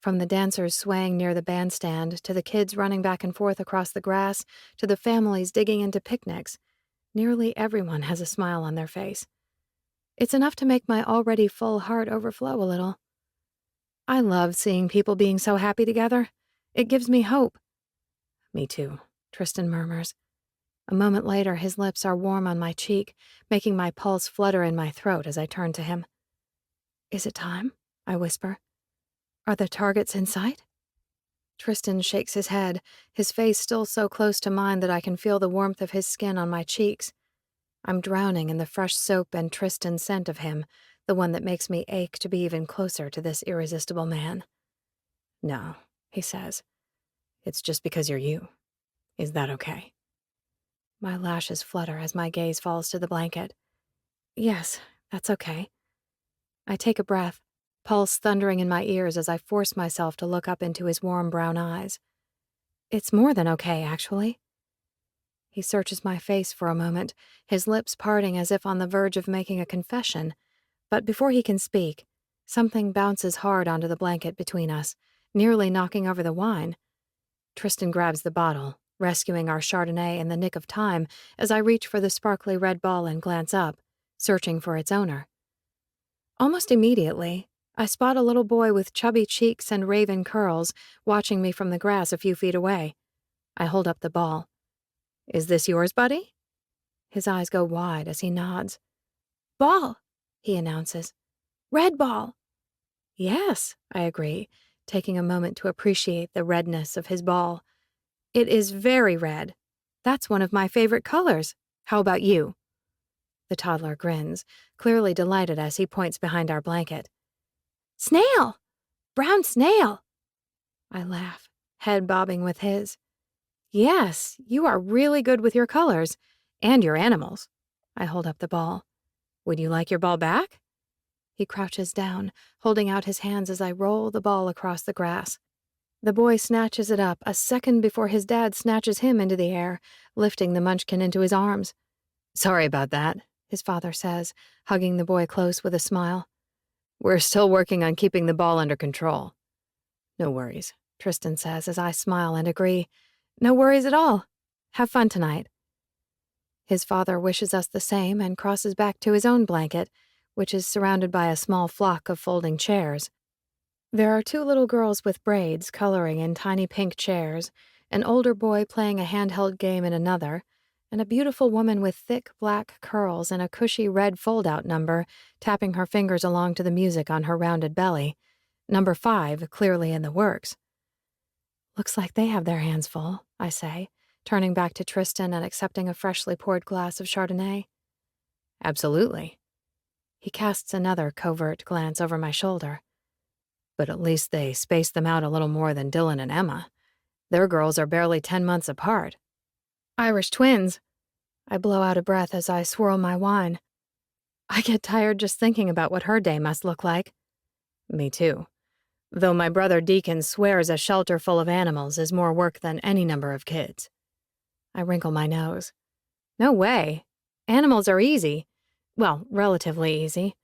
From the dancers swaying near the bandstand, to the kids running back and forth across the grass, to the families digging into picnics, nearly everyone has a smile on their face. It's enough to make my already full heart overflow a little. I love seeing people being so happy together. It gives me hope. Me too, Tristan murmurs. A moment later, his lips are warm on my cheek, making my pulse flutter in my throat as I turn to him. Is it time? I whisper. Are the targets in sight? Tristan shakes his head, his face still so close to mine that I can feel the warmth of his skin on my cheeks. I'm drowning in the fresh soap and Tristan scent of him, the one that makes me ache to be even closer to this irresistible man. No, he says. It's just because you're you. Is that okay? My lashes flutter as my gaze falls to the blanket. Yes, that's okay. I take a breath, pulse thundering in my ears as I force myself to look up into his warm brown eyes. It's more than okay, actually. He searches my face for a moment, his lips parting as if on the verge of making a confession, but before he can speak, something bounces hard onto the blanket between us, nearly knocking over the wine. Tristan grabs the bottle, rescuing our Chardonnay in the nick of time as I reach for the sparkly red ball and glance up, searching for its owner. Almost immediately, I spot a little boy with chubby cheeks and raven curls watching me from the grass a few feet away. I hold up the ball. Is this yours, buddy? His eyes go wide as he nods. Ball, he announces. Red ball. Yes, I agree, taking a moment to appreciate the redness of his ball. It is very red. That's one of my favorite colors. How about you? The toddler grins, clearly delighted as he points behind our blanket. Snail! Brown snail! I laugh, head bobbing with his. Yes, you are really good with your colors, and your animals. I hold up the ball. Would you like your ball back? He crouches down, holding out his hands as I roll the ball across the grass. The boy snatches it up a second before his dad snatches him into the air, lifting the munchkin into his arms. Sorry about that, his father says, hugging the boy close with a smile. We're still working on keeping the ball under control. No worries, Tristan says as I smile and agree. No worries at all. Have fun tonight. His father wishes us the same and crosses back to his own blanket, which is surrounded by a small flock of folding chairs. There are 2 little girls with braids coloring in tiny pink chairs, an older boy playing a handheld game in another, and a beautiful woman with thick black curls and a cushy red fold-out number tapping her fingers along to the music on her rounded belly. Number 5 clearly in the works. Looks like they have their hands full, I say, turning back to Tristan and accepting a freshly poured glass of Chardonnay. Absolutely. He casts another covert glance over my shoulder. But at least they spaced them out a little more than Dylan and Emma. Their girls are barely 10 months apart. Irish twins. I blow out a breath as I swirl my wine. I get tired just thinking about what her day must look like. Me too. Though my brother Deacon swears a shelter full of animals is more work than any number of kids. I wrinkle my nose. No way. Animals are easy. Well, relatively easy.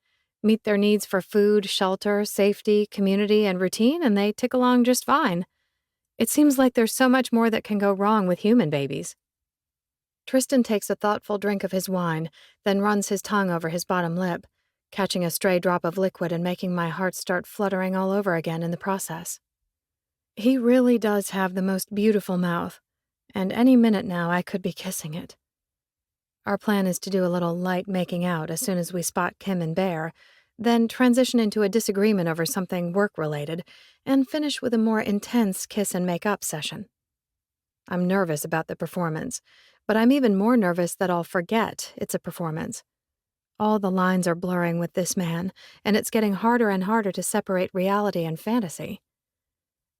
Meet their needs for food, shelter, safety, community, and routine, and they tick along just fine. It seems like there's so much more that can go wrong with human babies. Tristan takes a thoughtful drink of his wine, then runs his tongue over his bottom lip, catching a stray drop of liquid and making my heart start fluttering all over again in the process. He really does have the most beautiful mouth, and any minute now I could be kissing it. Our plan is to do a little light making out as soon as we spot Kim and Bear, then transition into a disagreement over something work-related, and finish with a more intense kiss and make-up session. I'm nervous about the performance, but I'm even more nervous that I'll forget it's a performance. All the lines are blurring with this man, and it's getting harder and harder to separate reality and fantasy.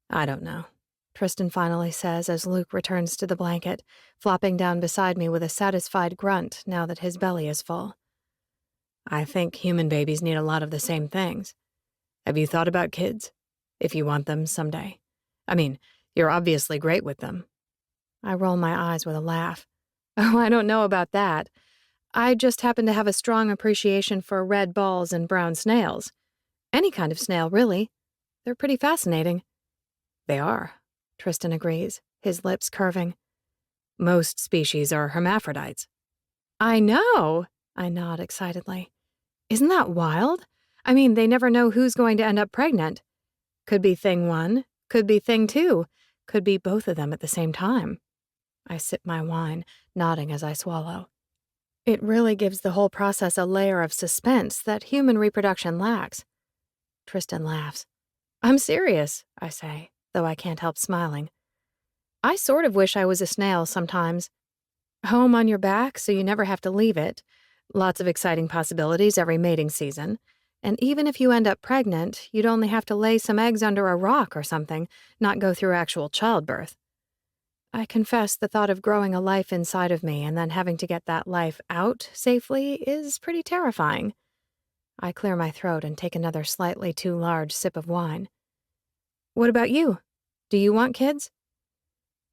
I don't know, Tristan finally says as Luke returns to the blanket, flopping down beside me with a satisfied grunt now that his belly is full. I think human babies need a lot of the same things. Have you thought about kids? If you want them someday. I mean, you're obviously great with them. I roll my eyes with a laugh. Oh, I don't know about that. I just happen to have a strong appreciation for red balls and brown snails. Any kind of snail, really. They're pretty fascinating. They are, Tristan agrees, his lips curving. Most species are hermaphrodites. I know, I nod excitedly. Isn't that wild? I mean, they never know who's going to end up pregnant. Could be thing one, could be thing two, could be both of them at the same time. I sip my wine, nodding as I swallow. It really gives the whole process a layer of suspense that human reproduction lacks. Tristan laughs. I'm serious, I say, though I can't help smiling. I sort of wish I was a snail sometimes. Home on your back so you never have to leave it. Lots of exciting possibilities every mating season. And even if you end up pregnant, you'd only have to lay some eggs under a rock or something, not go through actual childbirth. I confess the thought of growing a life inside of me and then having to get that life out safely is pretty terrifying. I clear my throat and take another slightly too large sip of wine. What about you? Do you want kids?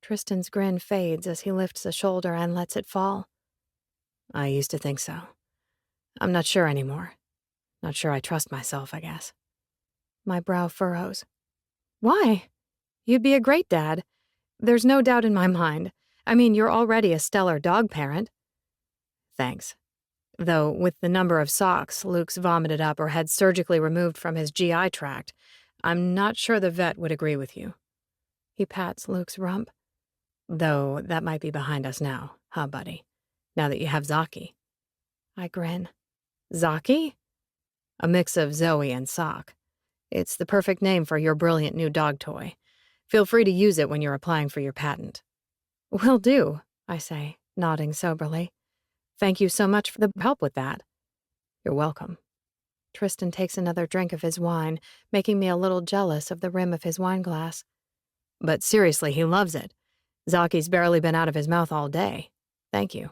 Tristan's grin fades as he lifts a shoulder and lets it fall. I used to think so. I'm not sure anymore. Not sure I trust myself, I guess. My brow furrows. Why? You'd be a great dad. There's no doubt in my mind. I mean, you're already a stellar dog parent. Thanks. Though, with the number of socks Luke's vomited up or had surgically removed from his GI tract, I'm not sure the vet would agree with you. He pats Luke's rump. Though that might be behind us now, huh, buddy? Now that you have Zaki. I grin. Zaki? A mix of Zoey and Sock. It's the perfect name for your brilliant new dog toy. Feel free to use it when you're applying for your patent. Will do, I say, nodding soberly. Thank you so much for the help with that. You're welcome. Tristan takes another drink of his wine, making me a little jealous of the rim of his wineglass. But seriously, he loves it. Zaki's barely been out of his mouth all day. Thank you.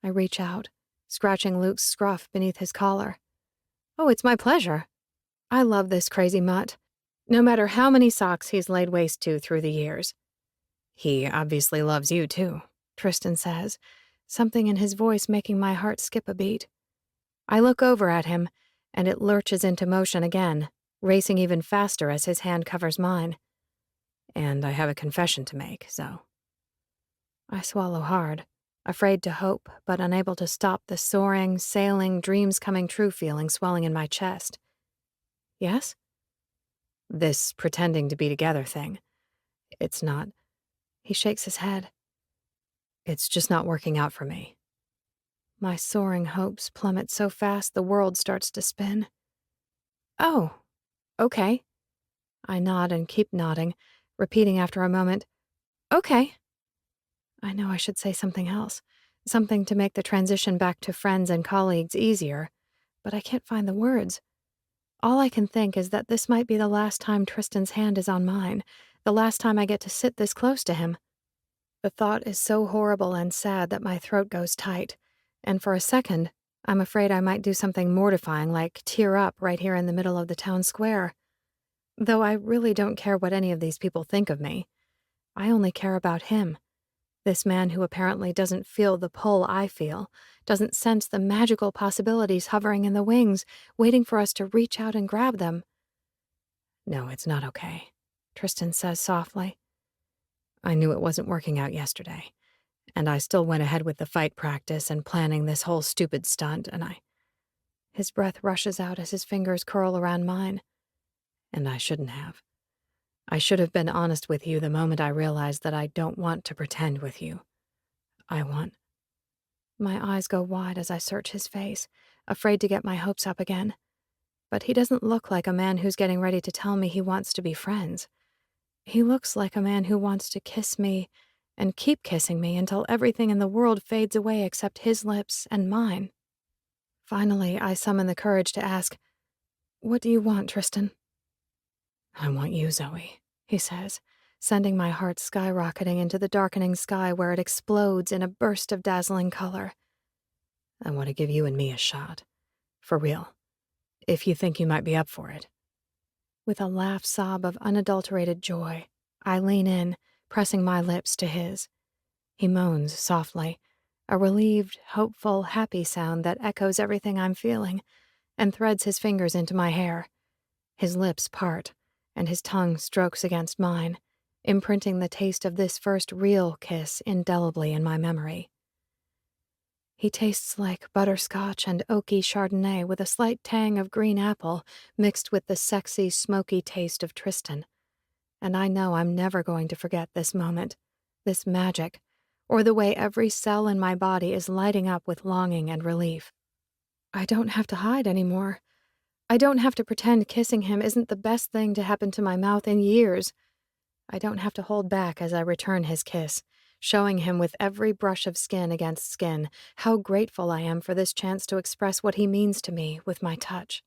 I reach out, scratching Luke's scruff beneath his collar. Oh, it's my pleasure. I love this crazy mutt, no matter how many socks he's laid waste to through the years. He obviously loves you, too, Tristan says, something in his voice making my heart skip a beat. I look over at him, and it lurches into motion again, racing even faster as his hand covers mine. And I have a confession to make, Zoe. I swallow hard, afraid to hope, but unable to stop the soaring, sailing, dreams coming true feeling swelling in my chest. Yes? This pretending to be together thing. It's not. He shakes his head. It's just not working out for me. My soaring hopes plummet so fast the world starts to spin. Oh, okay. I nod and keep nodding, repeating after a moment, okay. I know I should say something else, something to make the transition back to friends and colleagues easier, but I can't find the words. All I can think is that this might be the last time Tristan's hand is on mine, the last time I get to sit this close to him. The thought is so horrible and sad that my throat goes tight, and for a second, I'm afraid I might do something mortifying like tear up right here in the middle of the town square. Though I really don't care what any of these people think of me. I only care about him. This man who apparently doesn't feel the pull I feel, doesn't sense the magical possibilities hovering in the wings, waiting for us to reach out and grab them. No, it's not okay, Tristan says softly. I knew it wasn't working out yesterday, and I still went ahead with the fight practice and planning this whole stupid stunt, and His breath rushes out as his fingers curl around mine. And I shouldn't have. I should have been honest with you the moment I realized that I don't want to pretend with you. I want. My eyes go wide as I search his face, afraid to get my hopes up again. But he doesn't look like a man who's getting ready to tell me he wants to be friends. He looks like a man who wants to kiss me and keep kissing me until everything in the world fades away except his lips and mine. Finally, I summon the courage to ask, "What do you want, Tristan?" "I want you, Zoey," he says, sending my heart skyrocketing into the darkening sky where it explodes in a burst of dazzling color. "I want to give you and me a shot. For real. If you think you might be up for it." With a laugh sob of unadulterated joy, I lean in, pressing my lips to his. He moans softly, a relieved, hopeful, happy sound that echoes everything I'm feeling, and threads his fingers into my hair. His lips part, and his tongue strokes against mine, imprinting the taste of this first real kiss indelibly in my memory. He tastes like butterscotch and oaky Chardonnay with a slight tang of green apple mixed with the sexy, smoky taste of Tristan. And I know I'm never going to forget this moment, this magic, or the way every cell in my body is lighting up with longing and relief. I don't have to hide anymore. I don't have to pretend kissing him isn't the best thing to happen to my mouth in years. I don't have to hold back as I return his kiss, showing him with every brush of skin against skin how grateful I am for this chance to express what he means to me with my touch.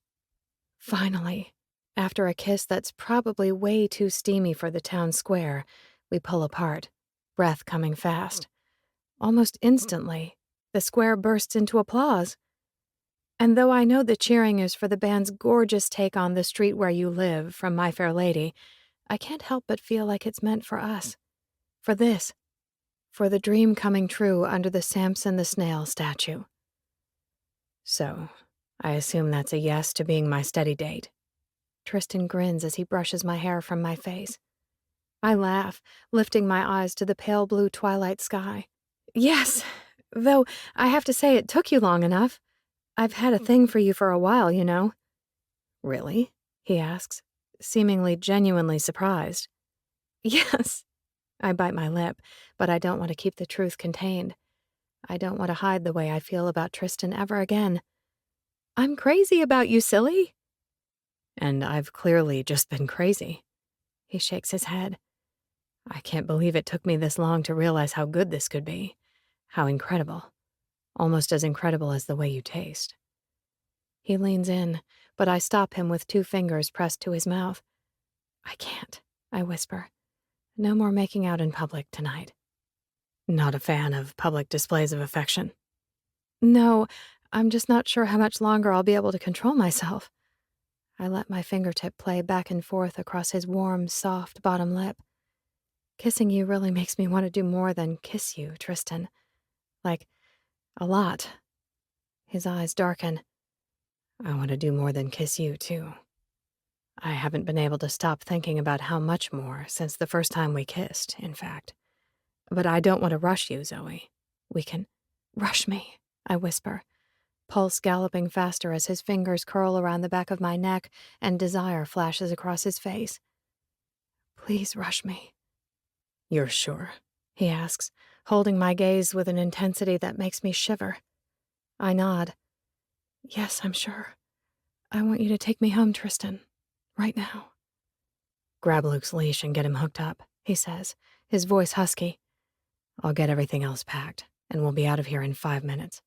Finally, after a kiss that's probably way too steamy for the town square, we pull apart, breath coming fast. Almost instantly, the square bursts into applause. And though I know the cheering is for the band's gorgeous take on The Street Where You Live from My Fair Lady, I can't help but feel like it's meant for us. For this. For the dream coming true under the Samson the Snail statue. So, I assume that's a yes to being my steady date. Tristan grins as he brushes my hair from my face. I laugh, lifting my eyes to the pale blue twilight sky. Yes, though I have to say it took you long enough. I've had a thing for you for a while, you know. Really? He asks, seemingly genuinely surprised. Yes. I bite my lip, but I don't want to keep the truth contained. I don't want to hide the way I feel about Tristan ever again. I'm crazy about you, silly. And I've clearly just been crazy. He shakes his head. I can't believe it took me this long to realize how good this could be. How incredible. Almost as incredible as the way you taste. He leans in, but I stop him with 2 fingers pressed to his mouth. I can't, I whisper. No more making out in public tonight. Not a fan of public displays of affection. No, I'm just not sure how much longer I'll be able to control myself. I let my fingertip play back and forth across his warm, soft bottom lip. Kissing you really makes me want to do more than kiss you, Tristan. Like, a lot. His eyes darken. I want to do more than kiss you, too. I haven't been able to stop thinking about how much more since the first time we kissed, in fact. But I don't want to rush you, Zoey. We can rush me, I whisper, pulse galloping faster as his fingers curl around the back of my neck and desire flashes across his face. Please rush me. You're sure? He asks, holding my gaze with an intensity that makes me shiver. I nod. Yes, I'm sure. I want you to take me home, Tristan. Right now. Grab Luke's leash and get him hooked up, he says, his voice husky. I'll get everything else packed, and we'll be out of here in 5 minutes.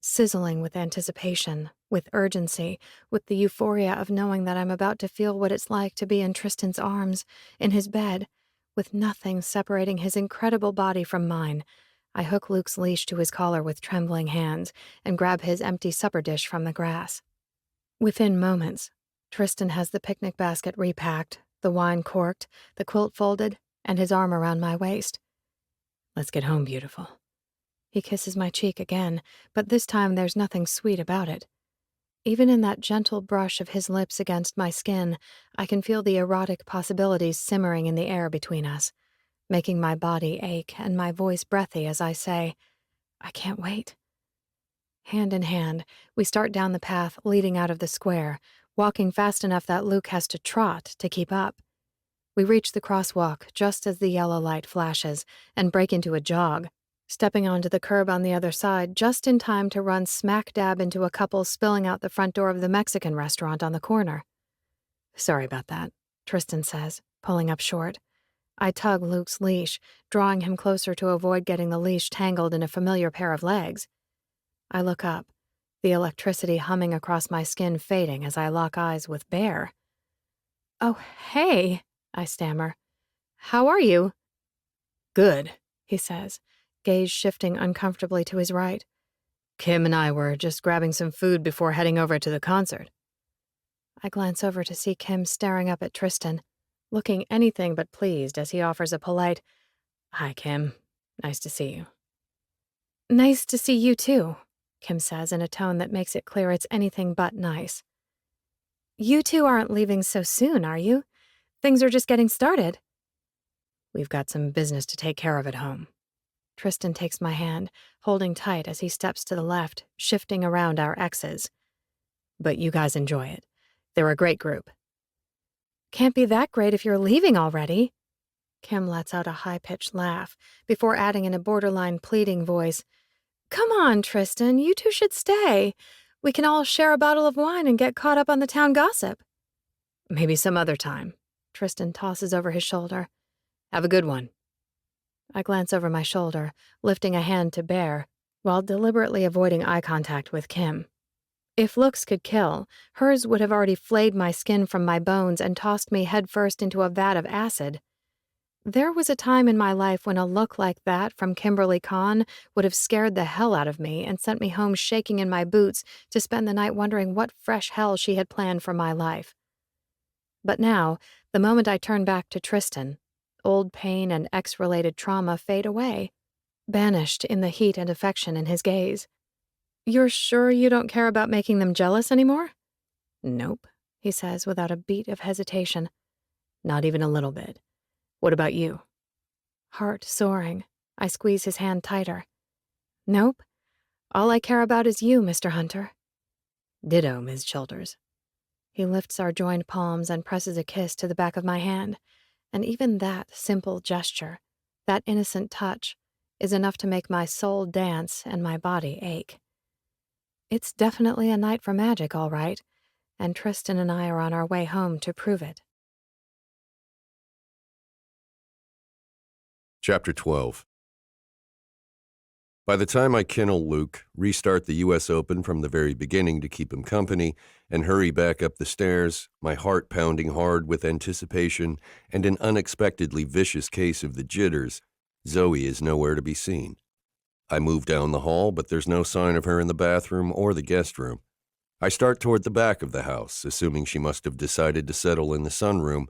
Sizzling with anticipation, with urgency, with the euphoria of knowing that I'm about to feel what it's like to be in Tristan's arms, in his bed, with nothing separating his incredible body from mine, I hook Luke's leash to his collar with trembling hands and grab his empty supper dish from the grass. Within moments, Tristan has the picnic basket repacked, the wine corked, the quilt folded, and his arm around my waist. Let's get home, beautiful. He kisses my cheek again, but this time there's nothing sweet about it. Even in that gentle brush of his lips against my skin, I can feel the erotic possibilities simmering in the air between us, making my body ache and my voice breathy as I say, I can't wait. Hand in hand, we start down the path leading out of the square, walking fast enough that Luke has to trot to keep up. We reach the crosswalk just as the yellow light flashes and break into a jog, stepping onto the curb on the other side just in time to run smack dab into a couple spilling out the front door of the Mexican restaurant on the corner. Sorry about that, Tristan says, pulling up short. I tug Luke's leash, drawing him closer to avoid getting the leash tangled in a familiar pair of legs. I look up, the electricity humming across my skin fading as I lock eyes with Bear. "Oh, hey," I stammer. "How are you?" "Good," he says, gaze shifting uncomfortably to his right. "Kim and I were just grabbing some food before heading over to the concert." I glance over to see Kim staring up at Tristan, looking anything but pleased as he offers a polite, "Hi, Kim. Nice to see you." "Nice to see you, too," Kim says in a tone that makes it clear it's anything but nice. "You two aren't leaving so soon, are you? Things are just getting started." "We've got some business to take care of at home." Tristan takes my hand, holding tight as he steps to the left, shifting around our X's. "But you guys enjoy it. They're a great group." "Can't be that great if you're leaving already." Kim lets out a high-pitched laugh before adding in a borderline pleading voice, "Come on, Tristan, you two should stay. We can all share a bottle of wine and get caught up on the town gossip." "Maybe some other time," Tristan tosses over his shoulder. "Have a good one." I glance over my shoulder, lifting a hand to Bear, while deliberately avoiding eye contact with Kim. If looks could kill, hers would have already flayed my skin from my bones and tossed me headfirst into a vat of acid. There was a time in my life when a look like that from Kimberly Kahn would have scared the hell out of me and sent me home shaking in my boots to spend the night wondering what fresh hell she had planned for my life. But now, the moment I turn back to Tristan, old pain and ex-related trauma fade away, banished in the heat and affection in his gaze. "You're sure you don't care about making them jealous anymore?" "Nope," he says without a beat of hesitation. "Not even a little bit. What about you?" Heart soaring, I squeeze his hand tighter. "Nope. All I care about is you, Mr. Hunter." "Ditto, Ms. Childers." He lifts our joined palms and presses a kiss to the back of my hand, and even that simple gesture, that innocent touch, is enough to make my soul dance and my body ache. It's definitely a night for magic, all right, and Tristan and I are on our way home to prove it. Chapter 12. By the time I kennel Luke, restart the U.S. Open from the very beginning to keep him company, and hurry back up the stairs, my heart pounding hard with anticipation and an unexpectedly vicious case of the jitters, Zoey is nowhere to be seen. I move down the hall, but there's no sign of her in the bathroom or the guest room. I start toward the back of the house, assuming she must have decided to settle in the sunroom,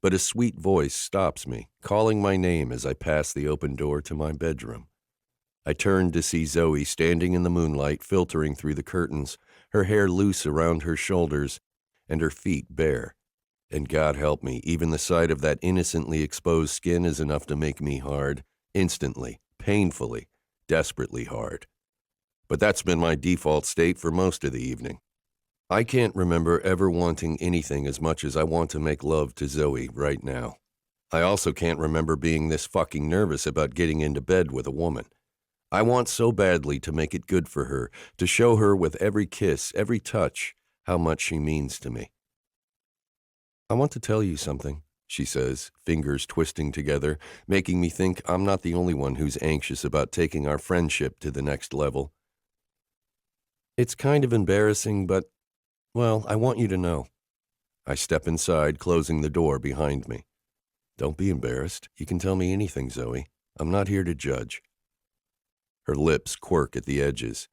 but a sweet voice stops me, calling my name as I pass the open door to my bedroom. I turn to see Zoey standing in the moonlight, filtering through the curtains, her hair loose around her shoulders, and her feet bare. And God help me, even the sight of that innocently exposed skin is enough to make me hard, instantly, painfully, desperately hard. But that's been my default state for most of the evening. I can't remember ever wanting anything as much as I want to make love to Zoey right now. I also can't remember being this fucking nervous about getting into bed with a woman. I want so badly to make it good for her, to show her with every kiss, every touch, how much she means to me. "I want to tell you something," she says, fingers twisting together, making me think I'm not the only one who's anxious about taking our friendship to the next level. "It's kind of embarrassing, but, well, I want you to know." I step inside, closing the door behind me. "Don't be embarrassed. You can tell me anything, Zoey. I'm not here to judge." Her lips quirk at the edges.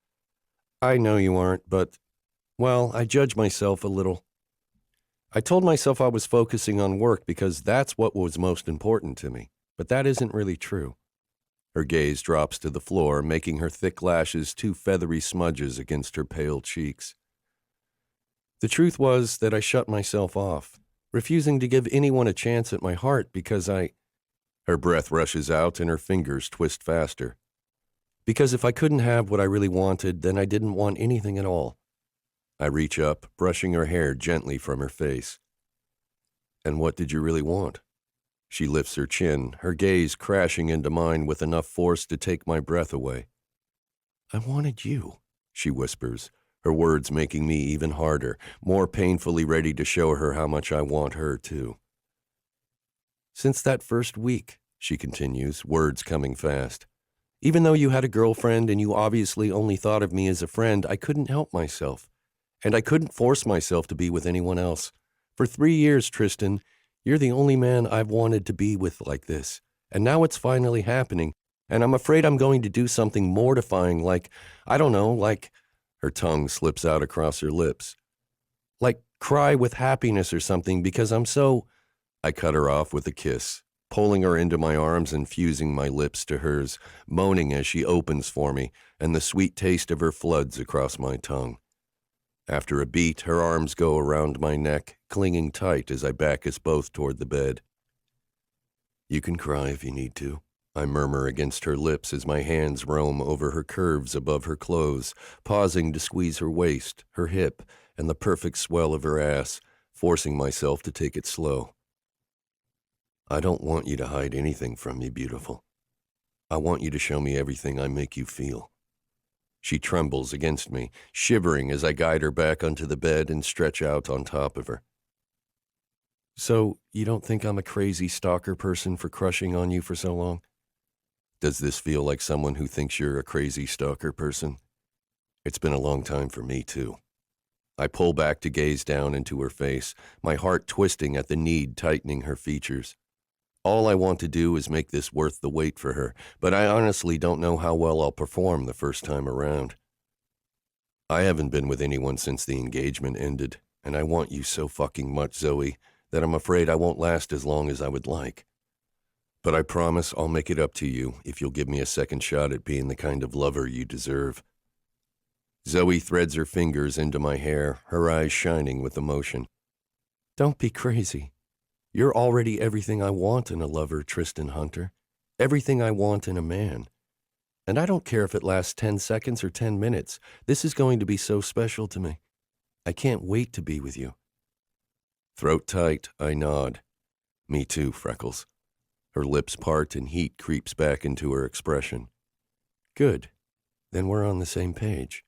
"I know you aren't, but, well, I judge myself a little. I told myself I was focusing on work because that's what was most important to me, but that isn't really true." Her gaze drops to the floor, making her thick lashes two feathery smudges against her pale cheeks. "The truth was that I shut myself off, refusing to give anyone a chance at my heart because Her breath rushes out and her fingers twist faster. "Because if I couldn't have what I really wanted, then I didn't want anything at all." I reach up, brushing her hair gently from her face. "And what did you really want?" She lifts her chin, her gaze crashing into mine with enough force to take my breath away. "I wanted you," she whispers, her words making me even harder, more painfully ready to show her how much I want her too. Since that first week, she continues, words coming fast. Even though you had a girlfriend and you obviously only thought of me as a friend, I couldn't help myself. And I couldn't force myself to be with anyone else. For 3 years, Tristan, you're the only man I've wanted to be with like this. And now it's finally happening. And I'm afraid I'm going to do something mortifying like, I don't know, like, her tongue slips out across her lips. Like cry with happiness or something because I'm so... I cut her off with a kiss, pulling her into my arms and fusing my lips to hers, moaning as she opens for me, and the sweet taste of her floods across my tongue. After a beat, her arms go around my neck, clinging tight as I back us both toward the bed. You can cry if you need to, I murmur against her lips as my hands roam over her curves above her clothes, pausing to squeeze her waist, her hip, and the perfect swell of her ass, forcing myself to take it slow. I don't want you to hide anything from me, beautiful. I want you to show me everything I make you feel. She trembles against me, shivering as I guide her back onto the bed and stretch out on top of her. So, you don't think I'm a crazy stalker person for crushing on you for so long? Does this feel like someone who thinks you're a crazy stalker person? It's been a long time for me, too. I pull back to gaze down into her face, my heart twisting at the need tightening her features. All I want to do is make this worth the wait for her, but I honestly don't know how well I'll perform the first time around. I haven't been with anyone since the engagement ended, and I want you so fucking much, Zoey, that I'm afraid I won't last as long as I would like. But I promise I'll make it up to you if you'll give me a second shot at being the kind of lover you deserve. Zoey threads her fingers into my hair, her eyes shining with emotion. Don't be crazy. You're already everything I want in a lover, Tristan Hunter. Everything I want in a man. And I don't care if it lasts 10 seconds or 10 minutes. This is going to be so special to me. I can't wait to be with you. Throat tight, I nod. Me too, Freckles. Her lips part and heat creeps back into her expression. Good. Then we're on the same page.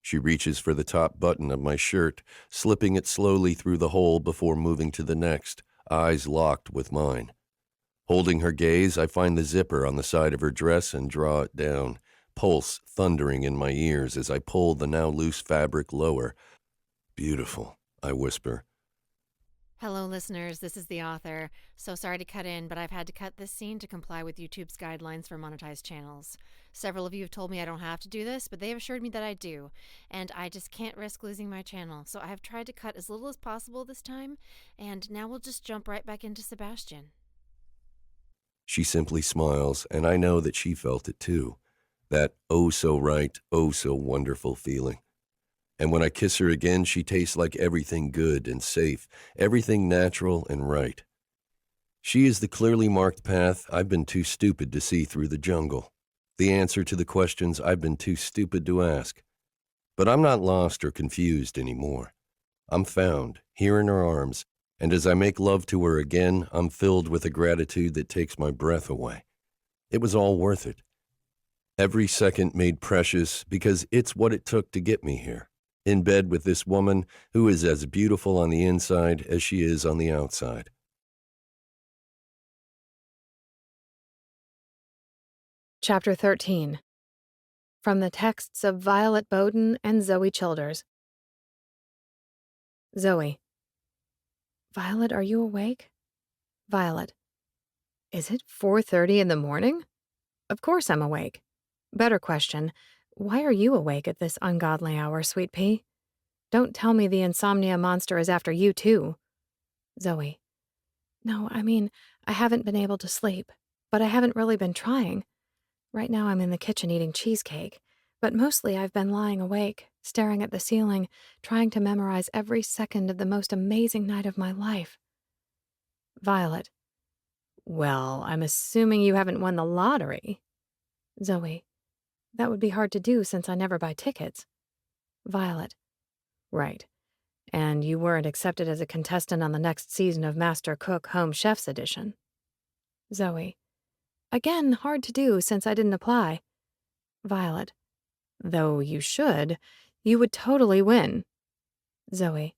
She reaches for the top button of my shirt, slipping it slowly through the hole before moving to the next, eyes locked with mine. Holding her gaze, I find the zipper on the side of her dress and draw it down, pulse thundering in my ears as I pull the now loose fabric lower. Beautiful, I whisper. Hello, listeners. This is the author. So sorry to cut in, but I've had to cut this scene to comply with YouTube's guidelines for monetized channels. Several of you have told me I don't have to do this, but they have assured me that I do, and I just can't risk losing my channel. So I have tried to cut as little as possible this time, and now we'll just jump right back into Sebastian. She simply smiles, and I know that she felt it too. That oh-so-right, oh-so-wonderful feeling. And when I kiss her again, she tastes like everything good and safe, everything natural and right. She is the clearly marked path I've been too stupid to see through the jungle, the answer to the questions I've been too stupid to ask. But I'm not lost or confused anymore. I'm found, here in her arms, and as I make love to her again, I'm filled with a gratitude that takes my breath away. It was all worth it. Every second made precious because it's what it took to get me here. In bed with this woman who is as beautiful on the inside as she is on the outside. Chapter 13. From the texts of Violet Bowden and Zoey Childers. Zoey. Violet, are you awake? Violet. Is it 4:30 in the morning? Of course I'm awake. Better question. Why are you awake at this ungodly hour, sweet pea? Don't tell me the insomnia monster is after you, too. Zoey. No, I mean, I haven't been able to sleep, but I haven't really been trying. Right now I'm in the kitchen eating cheesecake, but mostly I've been lying awake, staring at the ceiling, trying to memorize every second of the most amazing night of my life. Violet. Well, I'm assuming you haven't won the lottery. Zoey. That would be hard to do since I never buy tickets. Violet. Right. And you weren't accepted as a contestant on the next season of Master Cook Home Chef's Edition. Zoey. Again, hard to do since I didn't apply. Violet. Though you should. You would totally win. Zoey.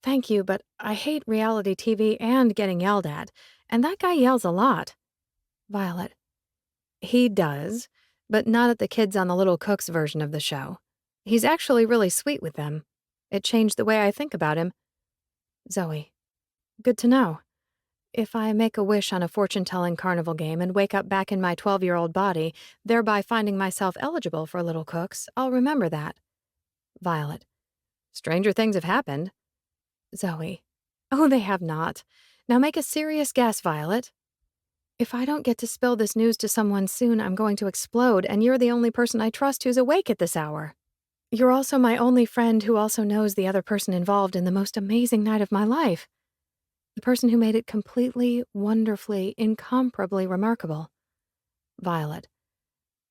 Thank you, but I hate reality TV and getting yelled at, and that guy yells a lot. Violet. He does, but not at the kids on the Little Cooks version of the show. He's actually really sweet with them. It changed the way I think about him. Zoey. Good to know. If I make a wish on a fortune-telling carnival game and wake up back in my 12-year-old body, thereby finding myself eligible for Little Cooks, I'll remember that. Violet. Stranger things have happened. Zoey. Oh, they have not. Now make a serious guess, Violet. If I don't get to spill this news to someone soon, I'm going to explode, and you're the only person I trust who's awake at this hour. You're also my only friend who also knows the other person involved in the most amazing night of my life. The person who made it completely, wonderfully, incomparably remarkable. Violet.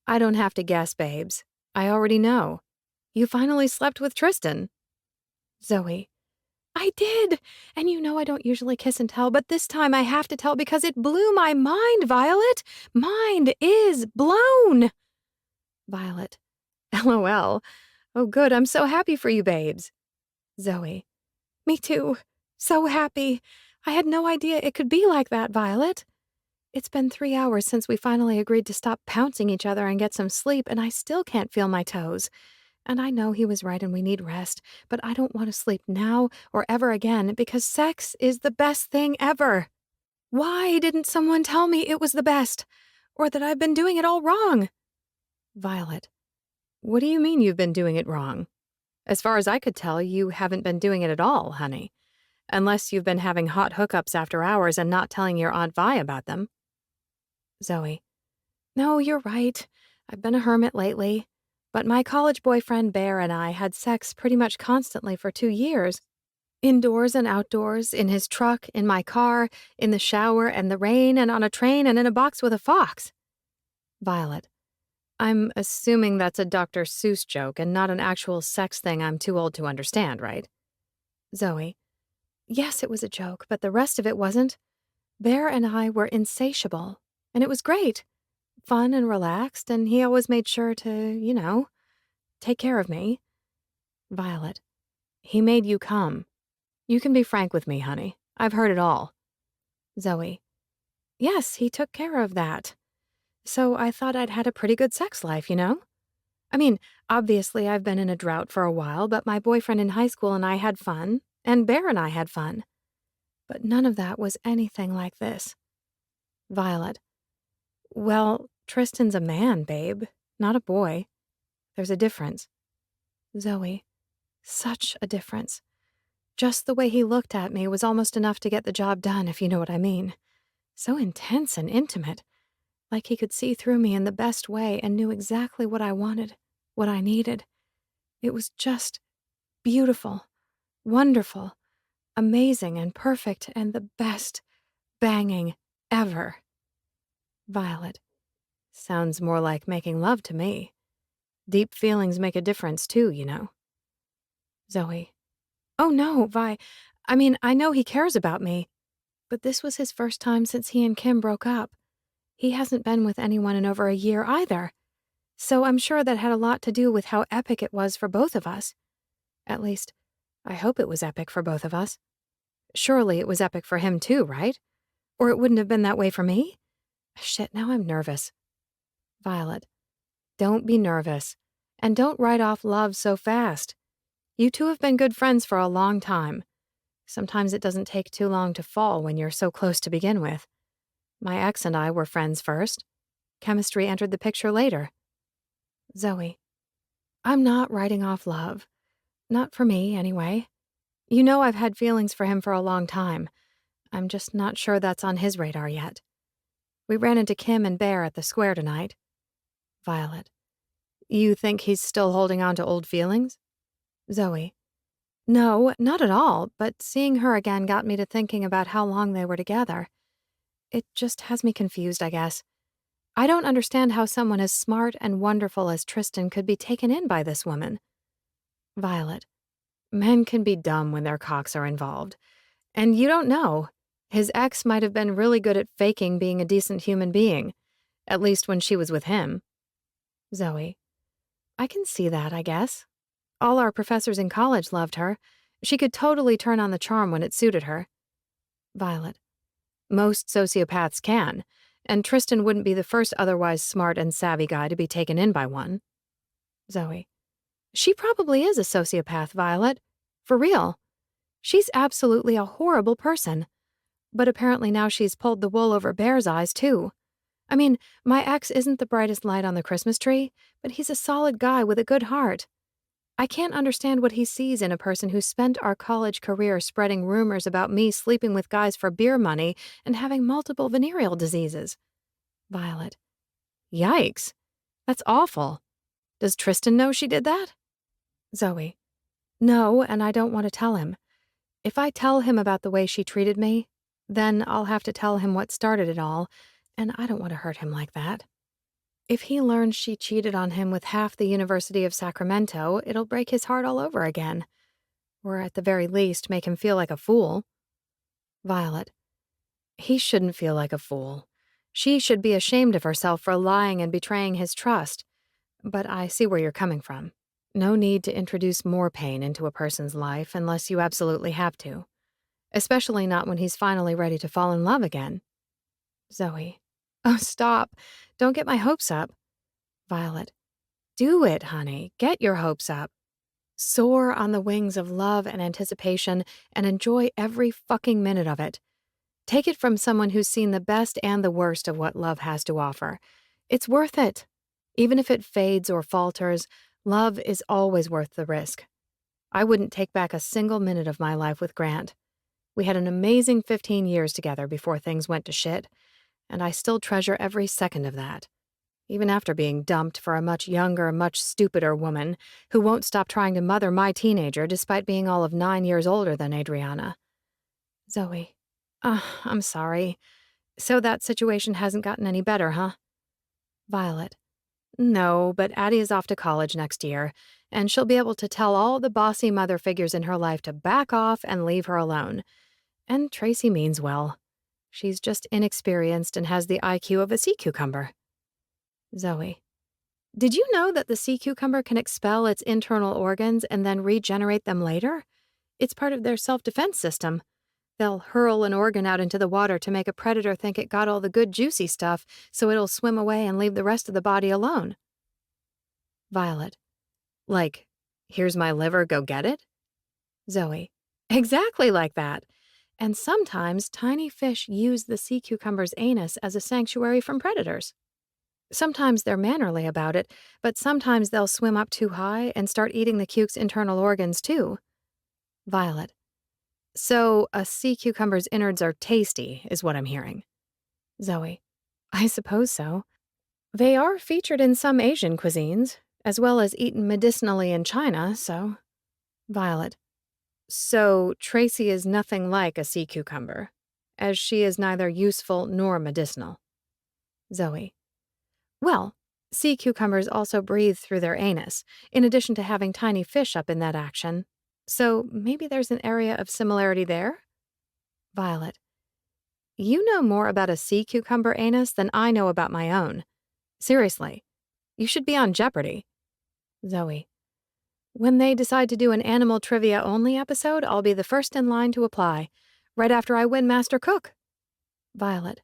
I don't have to guess, babes. I already know. You finally slept with Tristan. Zoey. I did! And you know I don't usually kiss and tell, but this time I have to tell because it blew my mind, Violet! Mind is blown! Violet. LOL. Oh good, I'm so happy for you, babes. Zoey. Me too. So happy. I had no idea it could be like that, Violet. It's been 3 hours since we finally agreed to stop pouncing each other and get some sleep, and I still can't feel my toes. And I know he was right and we need rest, but I don't want to sleep now or ever again because sex is the best thing ever. Why didn't someone tell me it was the best? Or that I've been doing it all wrong? Violet. What do you mean you've been doing it wrong? As far as I could tell, you haven't been doing it at all, honey. Unless you've been having hot hookups after hours and not telling your Aunt Vi about them. Zoey. No, you're right. I've been a hermit lately. But my college boyfriend Bear and I had sex pretty much constantly for 2 years. Indoors and outdoors, in his truck, in my car, in the shower and the rain, and on a train and in a box with a fox. Violet. I'm assuming that's a Dr. Seuss joke and not an actual sex thing I'm too old to understand, right? Zoey. Yes, it was a joke, but the rest of it wasn't. Bear and I were insatiable, and it was great. Fun and relaxed, and he always made sure to, take care of me. Violet. He made you come. You can be frank with me, honey. I've heard it all. Zoey. Yes, he took care of that. So I thought I'd had a pretty good sex life, I mean, obviously I've been in a drought for a while, but my boyfriend in high school and I had fun, and Bear and I had fun. But none of that was anything like this. Violet. Well, Tristan's a man, babe, not a boy. There's a difference. Zoey. Such a difference. Just the way he looked at me was almost enough to get the job done, if you know what I mean. So intense and intimate. Like he could see through me in the best way and knew exactly what I wanted, what I needed. It was just beautiful, wonderful, amazing and perfect, and the best banging ever. Violet. Sounds more like making love to me. Deep feelings make a difference too, Zoey. Oh no, I know he cares about me, but this was his first time since he and Kim broke up. He hasn't been with anyone in over a year either. So I'm sure that had a lot to do with how epic it was for both of us. At least, I hope it was epic for both of us. Surely it was epic for him too, right? Or it wouldn't have been that way for me? Shit, now I'm nervous. Violet. Don't be nervous. And don't write off love so fast. You two have been good friends for a long time. Sometimes it doesn't take too long to fall when you're so close to begin with. My ex and I were friends first. Chemistry entered the picture later. Zoey. I'm not writing off love. Not for me, anyway. You know I've had feelings for him for a long time. I'm just not sure that's on his radar yet. We ran into Kim and Bear at the square tonight. Violet. You think he's still holding on to old feelings? Zoey. No, not at all, but seeing her again got me to thinking about how long they were together. It just has me confused, I guess. I don't understand how someone as smart and wonderful as Tristan could be taken in by this woman. Violet. Men can be dumb when their cocks are involved. And you don't know. His ex might have been really good at faking being a decent human being, at least when she was with him. Zoey. I can see that, I guess. All our professors in college loved her, She could totally turn on the charm when it suited her. Violet. Most sociopaths can, and Tristan wouldn't be the first otherwise smart and savvy guy to be taken in by one. Zoey. She probably is a sociopath, Violet. For real. She's absolutely a horrible person. But apparently now she's pulled the wool over Bear's eyes, too. I mean, my ex isn't the brightest light on the Christmas tree, but he's a solid guy with a good heart. I can't understand what he sees in a person who spent our college career spreading rumors about me sleeping with guys for beer money and having multiple venereal diseases. Violet. Yikes. That's awful. Does Tristan know she did that? Zoey. No, and I don't want to tell him. If I tell him about the way she treated me, then I'll have to tell him what started it all, and I don't want to hurt him like that. If he learns she cheated on him with half the University of Sacramento, it'll break his heart all over again. Or at the very least, make him feel like a fool. Violet. He shouldn't feel like a fool. She should be ashamed of herself for lying and betraying his trust. But I see where you're coming from. No need to introduce more pain into a person's life unless you absolutely have to. Especially not when he's finally ready to fall in love again. Zoey. Oh, stop. Don't get my hopes up. Violet. Do it, honey. Get your hopes up. Soar on the wings of love and anticipation and enjoy every fucking minute of it. Take it from someone who's seen the best and the worst of what love has to offer. It's worth it. Even if it fades or falters, love is always worth the risk. I wouldn't take back a single minute of my life with Grant. We had an amazing 15 years together before things went to shit, and I still treasure every second of that. Even after being dumped for a much younger, much stupider woman who won't stop trying to mother my teenager despite being all of 9 years older than Adriana. Zoey. I'm sorry. So that situation hasn't gotten any better, huh? Violet. No, but Addie is off to college next year, and she'll be able to tell all the bossy mother figures in her life to back off and leave her alone. And Tracy means well. She's just inexperienced and has the IQ of a sea cucumber. Zoey. Did you know that the sea cucumber can expel its internal organs and then regenerate them later? It's part of their self-defense system. They'll hurl an organ out into the water to make a predator think it got all the good juicy stuff, so it'll swim away and leave the rest of the body alone. Violet. Like, here's my liver, go get it? Zoey. Exactly like that. And sometimes tiny fish use the sea cucumber's anus as a sanctuary from predators. Sometimes they're mannerly about it, but sometimes they'll swim up too high and start eating the cuke's internal organs too. Violet. So a sea cucumber's innards are tasty, is what I'm hearing. Zoey. I suppose so. They are featured in some Asian cuisines, as well as eaten medicinally in China, so... Violet. So Tracy is nothing like a sea cucumber, as she is neither useful nor medicinal. Zoey. Well, sea cucumbers also breathe through their anus, in addition to having tiny fish up in that action. So maybe there's an area of similarity there? Violet. You know more about a sea cucumber anus than I know about my own. Seriously. You should be on Jeopardy. Zoey. When they decide to do an animal trivia only episode, I'll be the first in line to apply, right after I win Master Cook. Violet.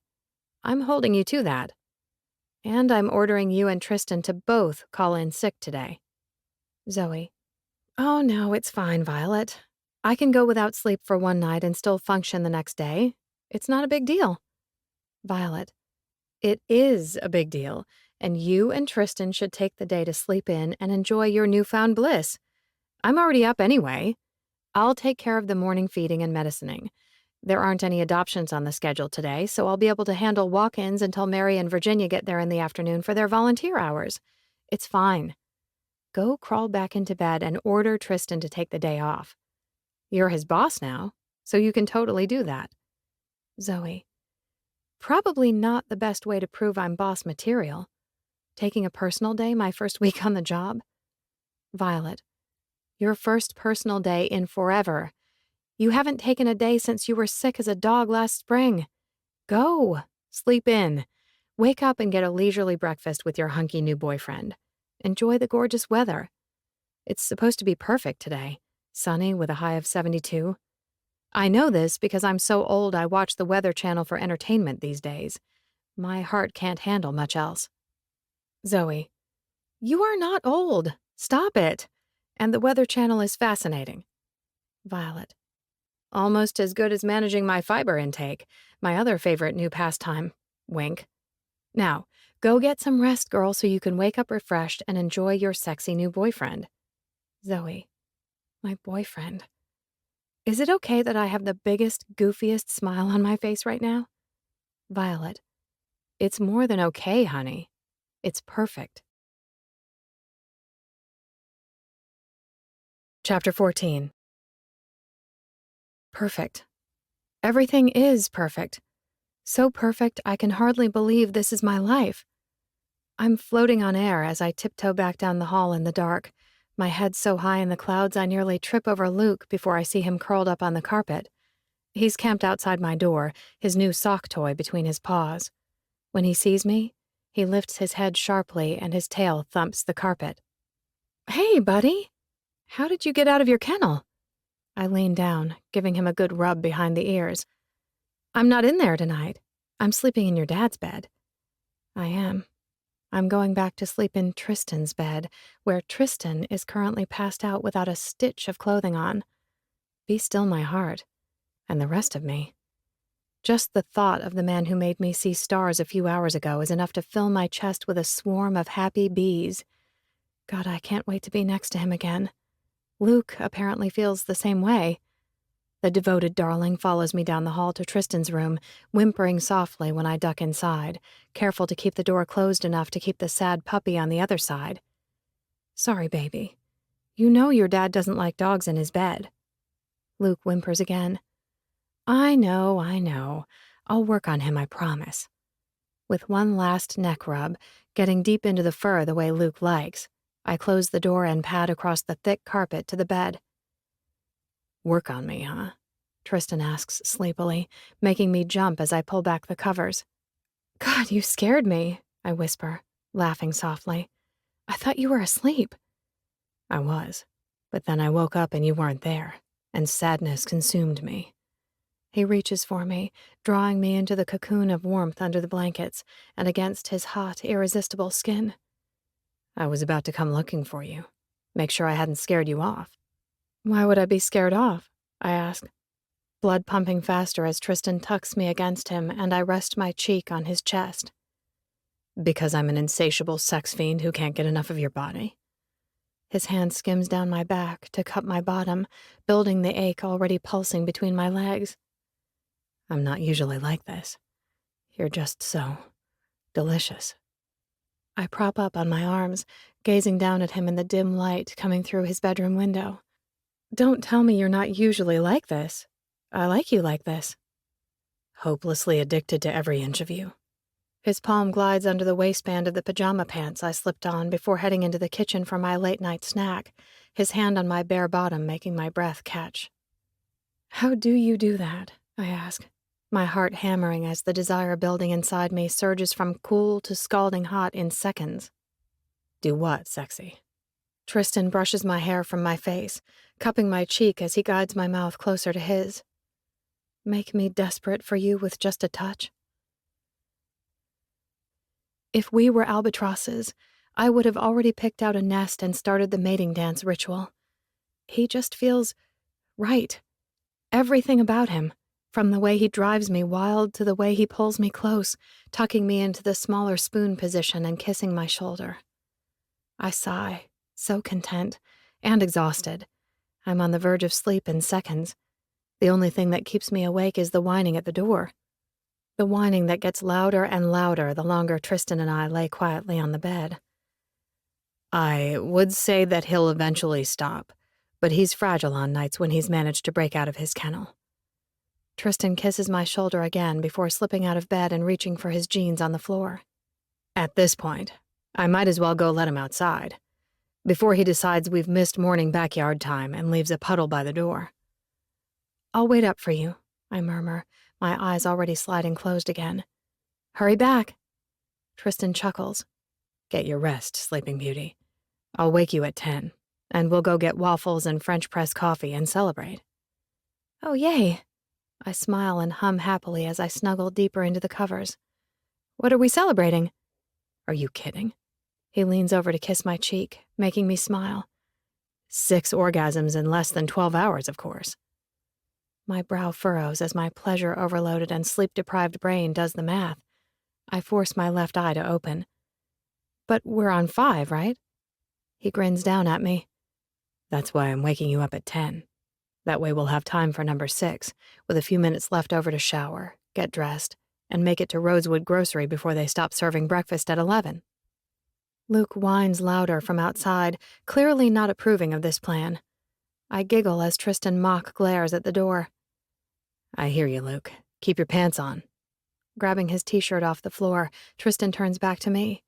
I'm holding you to that. And I'm ordering you and Tristan to both call in sick today. Zoey. Oh no, it's fine, Violet. I can go without sleep for one night and still function the next day. It's not a big deal. Violet. It is a big deal, and you and Tristan should take the day to sleep in and enjoy your newfound bliss. I'm already up anyway. I'll take care of the morning feeding and medicining. There aren't any adoptions on the schedule today, so I'll be able to handle walk-ins until Mary and Virginia get there in the afternoon for their volunteer hours. It's fine. Go crawl back into bed and order Tristan to take the day off. You're his boss now, so you can totally do that. Zoey. Probably not the best way to prove I'm boss material. Taking a personal day my first week on the job? Violet. Your first personal day in forever. You haven't taken a day since you were sick as a dog last spring. Go. Sleep in. Wake up and get a leisurely breakfast with your hunky new boyfriend. Enjoy the gorgeous weather. It's supposed to be perfect today. Sunny with a high of 72. I know this because I'm so old I watch the Weather Channel for entertainment these days. My heart can't handle much else. Zoey, you are not old. Stop it. And the Weather Channel is fascinating. Violet, almost as good as managing my fiber intake, my other favorite new pastime. Wink. Now, go get some rest, girl, so you can wake up refreshed and enjoy your sexy new boyfriend. Zoey, my boyfriend. Is it okay that I have the biggest, goofiest smile on my face right now? Violet, it's more than okay, honey. It's perfect. Chapter 14. Perfect. Everything is perfect. So perfect I can hardly believe this is my life. I'm floating on air as I tiptoe back down the hall in the dark, my head so high in the clouds I nearly trip over Luke before I see him curled up on the carpet. He's camped outside my door, his new sock toy between his paws. When he sees me, he lifts his head sharply and his tail thumps the carpet. Hey, buddy! How did you get out of your kennel? I lean down, giving him a good rub behind the ears. I'm not in there tonight. I'm sleeping in your dad's bed. I am. I'm going back to sleep in Tristan's bed, where Tristan is currently passed out without a stitch of clothing on. Be still my heart, and the rest of me. Just the thought of the man who made me see stars a few hours ago is enough to fill my chest with a swarm of happy bees. God, I can't wait to be next to him again. Luke apparently feels the same way. The devoted darling follows me down the hall to Tristan's room, whimpering softly when I duck inside, careful to keep the door closed enough to keep the sad puppy on the other side. Sorry, baby. You know your dad doesn't like dogs in his bed. Luke whimpers again. I know. I'll work on him, I promise. With one last neck rub, getting deep into the fur the way Luke likes, I close the door and pad across the thick carpet to the bed. Work on me, huh? Tristan asks sleepily, making me jump as I pull back the covers. God, you scared me, I whisper, laughing softly. I thought you were asleep. I was, but then I woke up and you weren't there, and sadness consumed me. He reaches for me, drawing me into the cocoon of warmth under the blankets and against his hot, irresistible skin. I was about to come looking for you, make sure I hadn't scared you off. Why would I be scared off? I ask, blood pumping faster as Tristan tucks me against him and I rest my cheek on his chest. Because I'm an insatiable sex fiend who can't get enough of your body. His hand skims down my back to cup my bottom, building the ache already pulsing between my legs. I'm not usually like this. You're just so delicious. I prop up on my arms, gazing down at him in the dim light coming through his bedroom window. Don't tell me you're not usually like this. I like you like this. Hopelessly addicted to every inch of you. His palm glides under the waistband of the pajama pants I slipped on before heading into the kitchen for my late-night snack, his hand on my bare bottom making my breath catch. How do you do that? I ask, my heart hammering as the desire building inside me surges from cool to scalding hot in seconds. Do what, sexy? Tristan brushes my hair from my face, cupping my cheek as he guides my mouth closer to his. Make me desperate for you with just a touch? If we were albatrosses, I would have already picked out a nest and started the mating dance ritual. He just feels right. Everything about him, from the way he drives me wild to the way he pulls me close, tucking me into the smaller spoon position and kissing my shoulder. I sigh, so content and exhausted. I'm on the verge of sleep in seconds. The only thing that keeps me awake is the whining at the door. The whining that gets louder and louder the longer Tristan and I lay quietly on the bed. I would say that he'll eventually stop, but he's fragile on nights when he's managed to break out of his kennel. Tristan kisses my shoulder again before slipping out of bed and reaching for his jeans on the floor. At this point, I might as well go let him outside, before he decides we've missed morning backyard time and leaves a puddle by the door. I'll wait up for you, I murmur, my eyes already sliding closed again. Hurry back. Tristan chuckles. Get your rest, sleeping beauty. I'll wake you at 10, and we'll go get waffles and French press coffee and celebrate." "Oh, yay." I smile and hum happily as I snuggle deeper into the covers. "What are we celebrating?" "Are you kidding?" He leans over to kiss my cheek, making me smile. 6 orgasms in less than 12 hours, of course. My brow furrows as my pleasure-overloaded and sleep-deprived brain does the math. I force my left eye to open. "But we're on 5, right?" He grins down at me. "That's why I'm waking you up at 10. That way we'll have time for number 6, with a few minutes left over to shower, get dressed, and make it to Rosewood Grocery before they stop serving breakfast at 11. Luke whines louder from outside, clearly not approving of this plan. I giggle as Tristan mock glares at the door. "I hear you, Luke. Keep your pants on." Grabbing his t-shirt off the floor, Tristan turns back to me.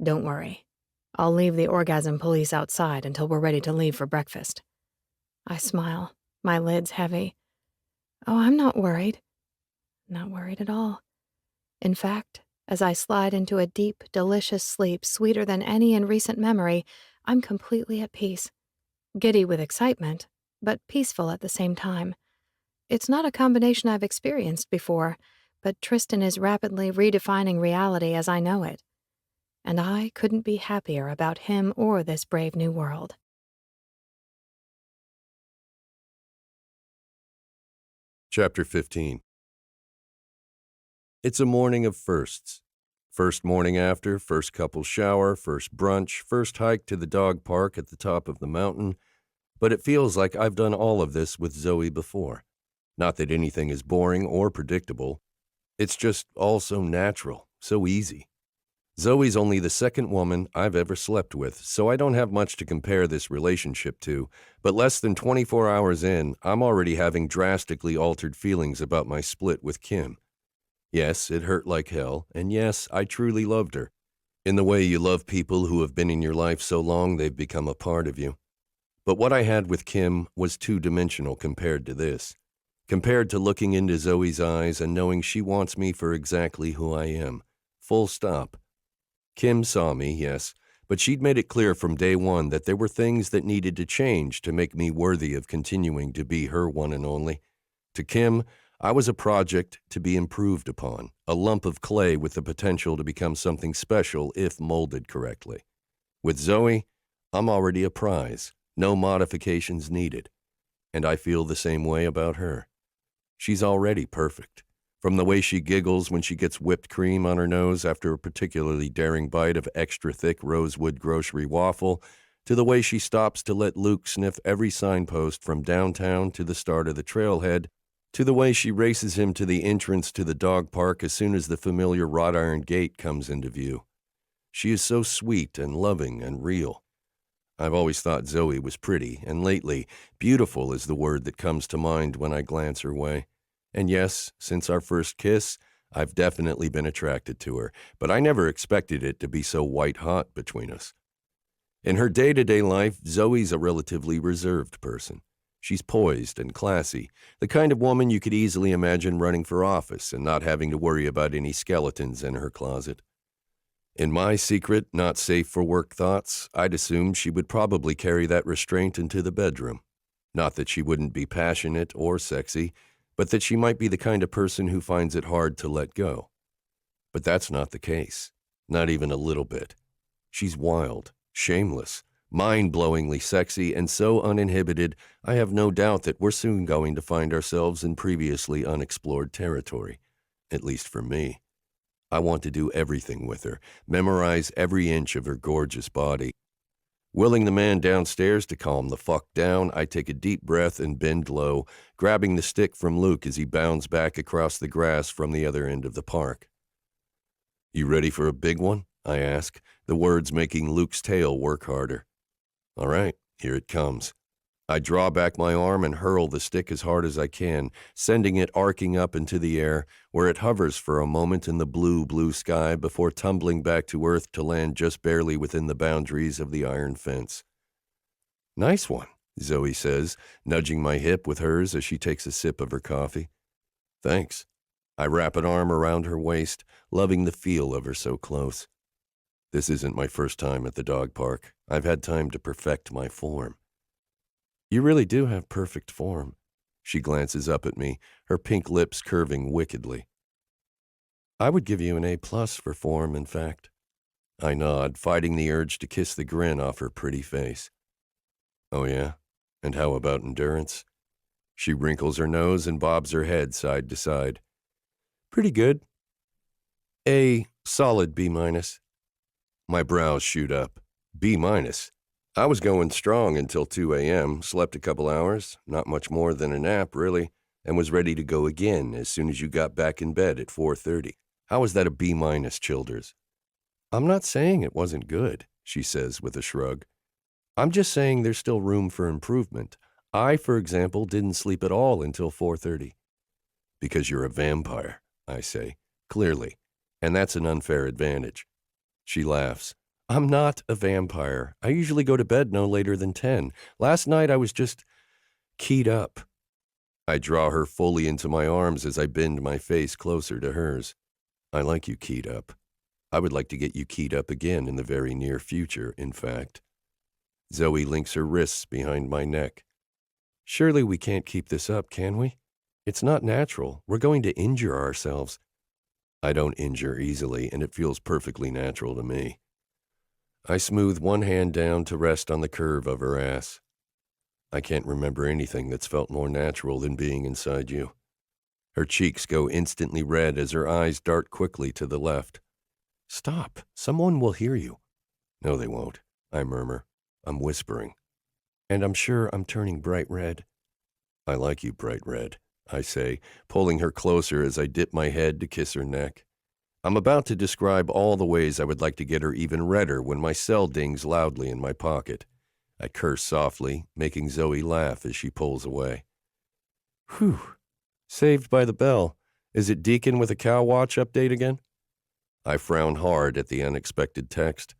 "Don't worry. I'll leave the orgasm police outside until we're ready to leave for breakfast." I smile, my lids heavy. "Oh, I'm not worried." Not worried at all. In fact, as I slide into a deep, delicious sleep sweeter than any in recent memory, I'm completely at peace. Giddy with excitement, but peaceful at the same time. It's not a combination I've experienced before, but Tristan is rapidly redefining reality as I know it. And I couldn't be happier about him or this brave new world. Chapter 15. It's a morning of firsts. First morning after, first couple shower, first brunch, first hike to the dog park at the top of the mountain. But it feels like I've done all of this with Zoey before. Not that anything is boring or predictable. It's just all so natural, so easy. Zoey's only the second woman I've ever slept with, so I don't have much to compare this relationship to, but less than 24 hours in, I'm already having drastically altered feelings about my split with Kim. Yes, it hurt like hell, and yes, I truly loved her. In the way you love people who have been in your life so long they've become a part of you. But what I had with Kim was two-dimensional compared to this. Compared to looking into Zoey's eyes and knowing she wants me for exactly who I am. Full stop. Kim saw me, yes, but she'd made it clear from day one that there were things that needed to change to make me worthy of continuing to be her one and only. To Kim, I was a project to be improved upon, a lump of clay with the potential to become something special if molded correctly. With Zoey, I'm already a prize, no modifications needed, and I feel the same way about her. She's already perfect. From the way she giggles when she gets whipped cream on her nose after a particularly daring bite of extra-thick Rosewood Grocery waffle, to the way she stops to let Luke sniff every signpost from downtown to the start of the trailhead, to the way she races him to the entrance to the dog park as soon as the familiar wrought iron gate comes into view. She is so sweet and loving and real. I've always thought Zoey was pretty, and lately, beautiful is the word that comes to mind when I glance her way. And yes, since our first kiss, I've definitely been attracted to her, but I never expected it to be so white-hot between us. In her day-to-day life, Zoey's a relatively reserved person. She's poised and classy, the kind of woman you could easily imagine running for office and not having to worry about any skeletons in her closet. In my secret, not safe for work thoughts, I'd assumed she would probably carry that restraint into the bedroom. Not that she wouldn't be passionate or sexy, but that she might be the kind of person who finds it hard to let go. But that's not the case, not even a little bit. She's wild, shameless, mind-blowingly sexy, and so uninhibited, I have no doubt that we're soon going to find ourselves in previously unexplored territory, at least for me. I want to do everything with her, memorize every inch of her gorgeous body. Willing the man downstairs to calm the fuck down, I take a deep breath and bend low, grabbing the stick from Luke as he bounds back across the grass from the other end of the park. "You ready for a big one?" I ask, the words making Luke's tail work harder. All right, here it comes. I draw back my arm and hurl the stick as hard as I can, sending it arcing up into the air, where it hovers for a moment in the blue sky before tumbling back to earth to land just barely within the boundaries of the iron fence. "Nice one," Zoey says, nudging my hip with hers as she takes a sip of her coffee. "Thanks." I wrap an arm around her waist, loving the feel of her so close. This isn't my first time at the dog park. I've had time to perfect my form. You really do have perfect form. She glances up at me, her pink lips curving wickedly. I would give you an A+ for form, in fact. I nod, fighting the urge to kiss the grin off her pretty face. Oh yeah? And how about endurance? She wrinkles her nose and bobs her head side to side. Pretty good. A solid B-. My brows shoot up. B-. I was going strong until 2 a.m., slept a couple hours, not much more than a nap, really, and was ready to go again as soon as you got back in bed at 4:30. How is that a B-, Childers? I'm not saying it wasn't good, she says with a shrug. I'm just saying there's still room for improvement. I, for example, didn't sleep at all until 4:30. Because you're a vampire, I say, clearly, and that's an unfair advantage. She laughs. I'm not a vampire. I usually go to bed no later than 10. Last night I was just keyed up. I draw her fully into my arms as I bend my face closer to hers. I like you keyed up. I would like to get you keyed up again in the very near future, in fact. Zoey links her wrists behind my neck. Surely we can't keep this up, can we? It's not natural. We're going to injure ourselves. I don't injure easily, and it feels perfectly natural to me. I smooth one hand down to rest on the curve of her ass. I can't remember anything that's felt more natural than being inside you. Her cheeks go instantly red as her eyes dart quickly to the left. Stop. Someone will hear you. No, they won't, I murmur. I'm whispering. And I'm sure I'm turning bright red. I like you bright red, I say, pulling her closer as I dip my head to kiss her neck. I'm about to describe all the ways I would like to get her even redder when my cell dings loudly in my pocket. I curse softly, making Zoey laugh as she pulls away. Whew. Saved by the bell. Is it Deacon with a cow watch update again? I frown hard at the unexpected text.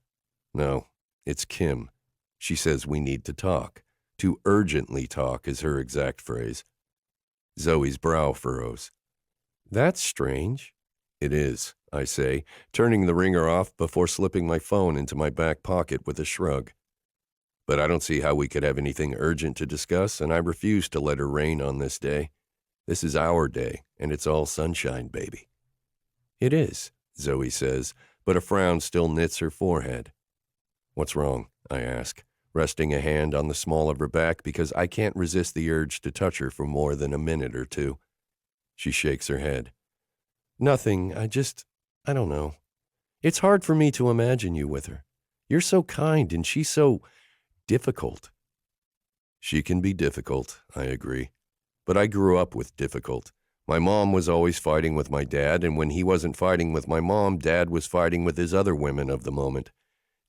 No, it's Kim. She says we need to talk. To urgently talk is her exact phrase. Zoey's brow furrows. That's strange. It is, I say, turning the ringer off before slipping my phone into my back pocket with a shrug. But I don't see how we could have anything urgent to discuss, and I refuse to let her rain on this day. This is our day, and it's all sunshine, baby. It is, Zoey says, but a frown still knits her forehead. What's wrong? I ask, resting a hand on the small of her back because I can't resist the urge to touch her for more than a minute or two. She shakes her head. Nothing, I don't know. It's hard for me to imagine you with her. You're so kind and she's so difficult. She can be difficult, I agree. But I grew up with difficult. My mom was always fighting with my dad, and when he wasn't fighting with my mom, Dad was fighting with his other women of the moment.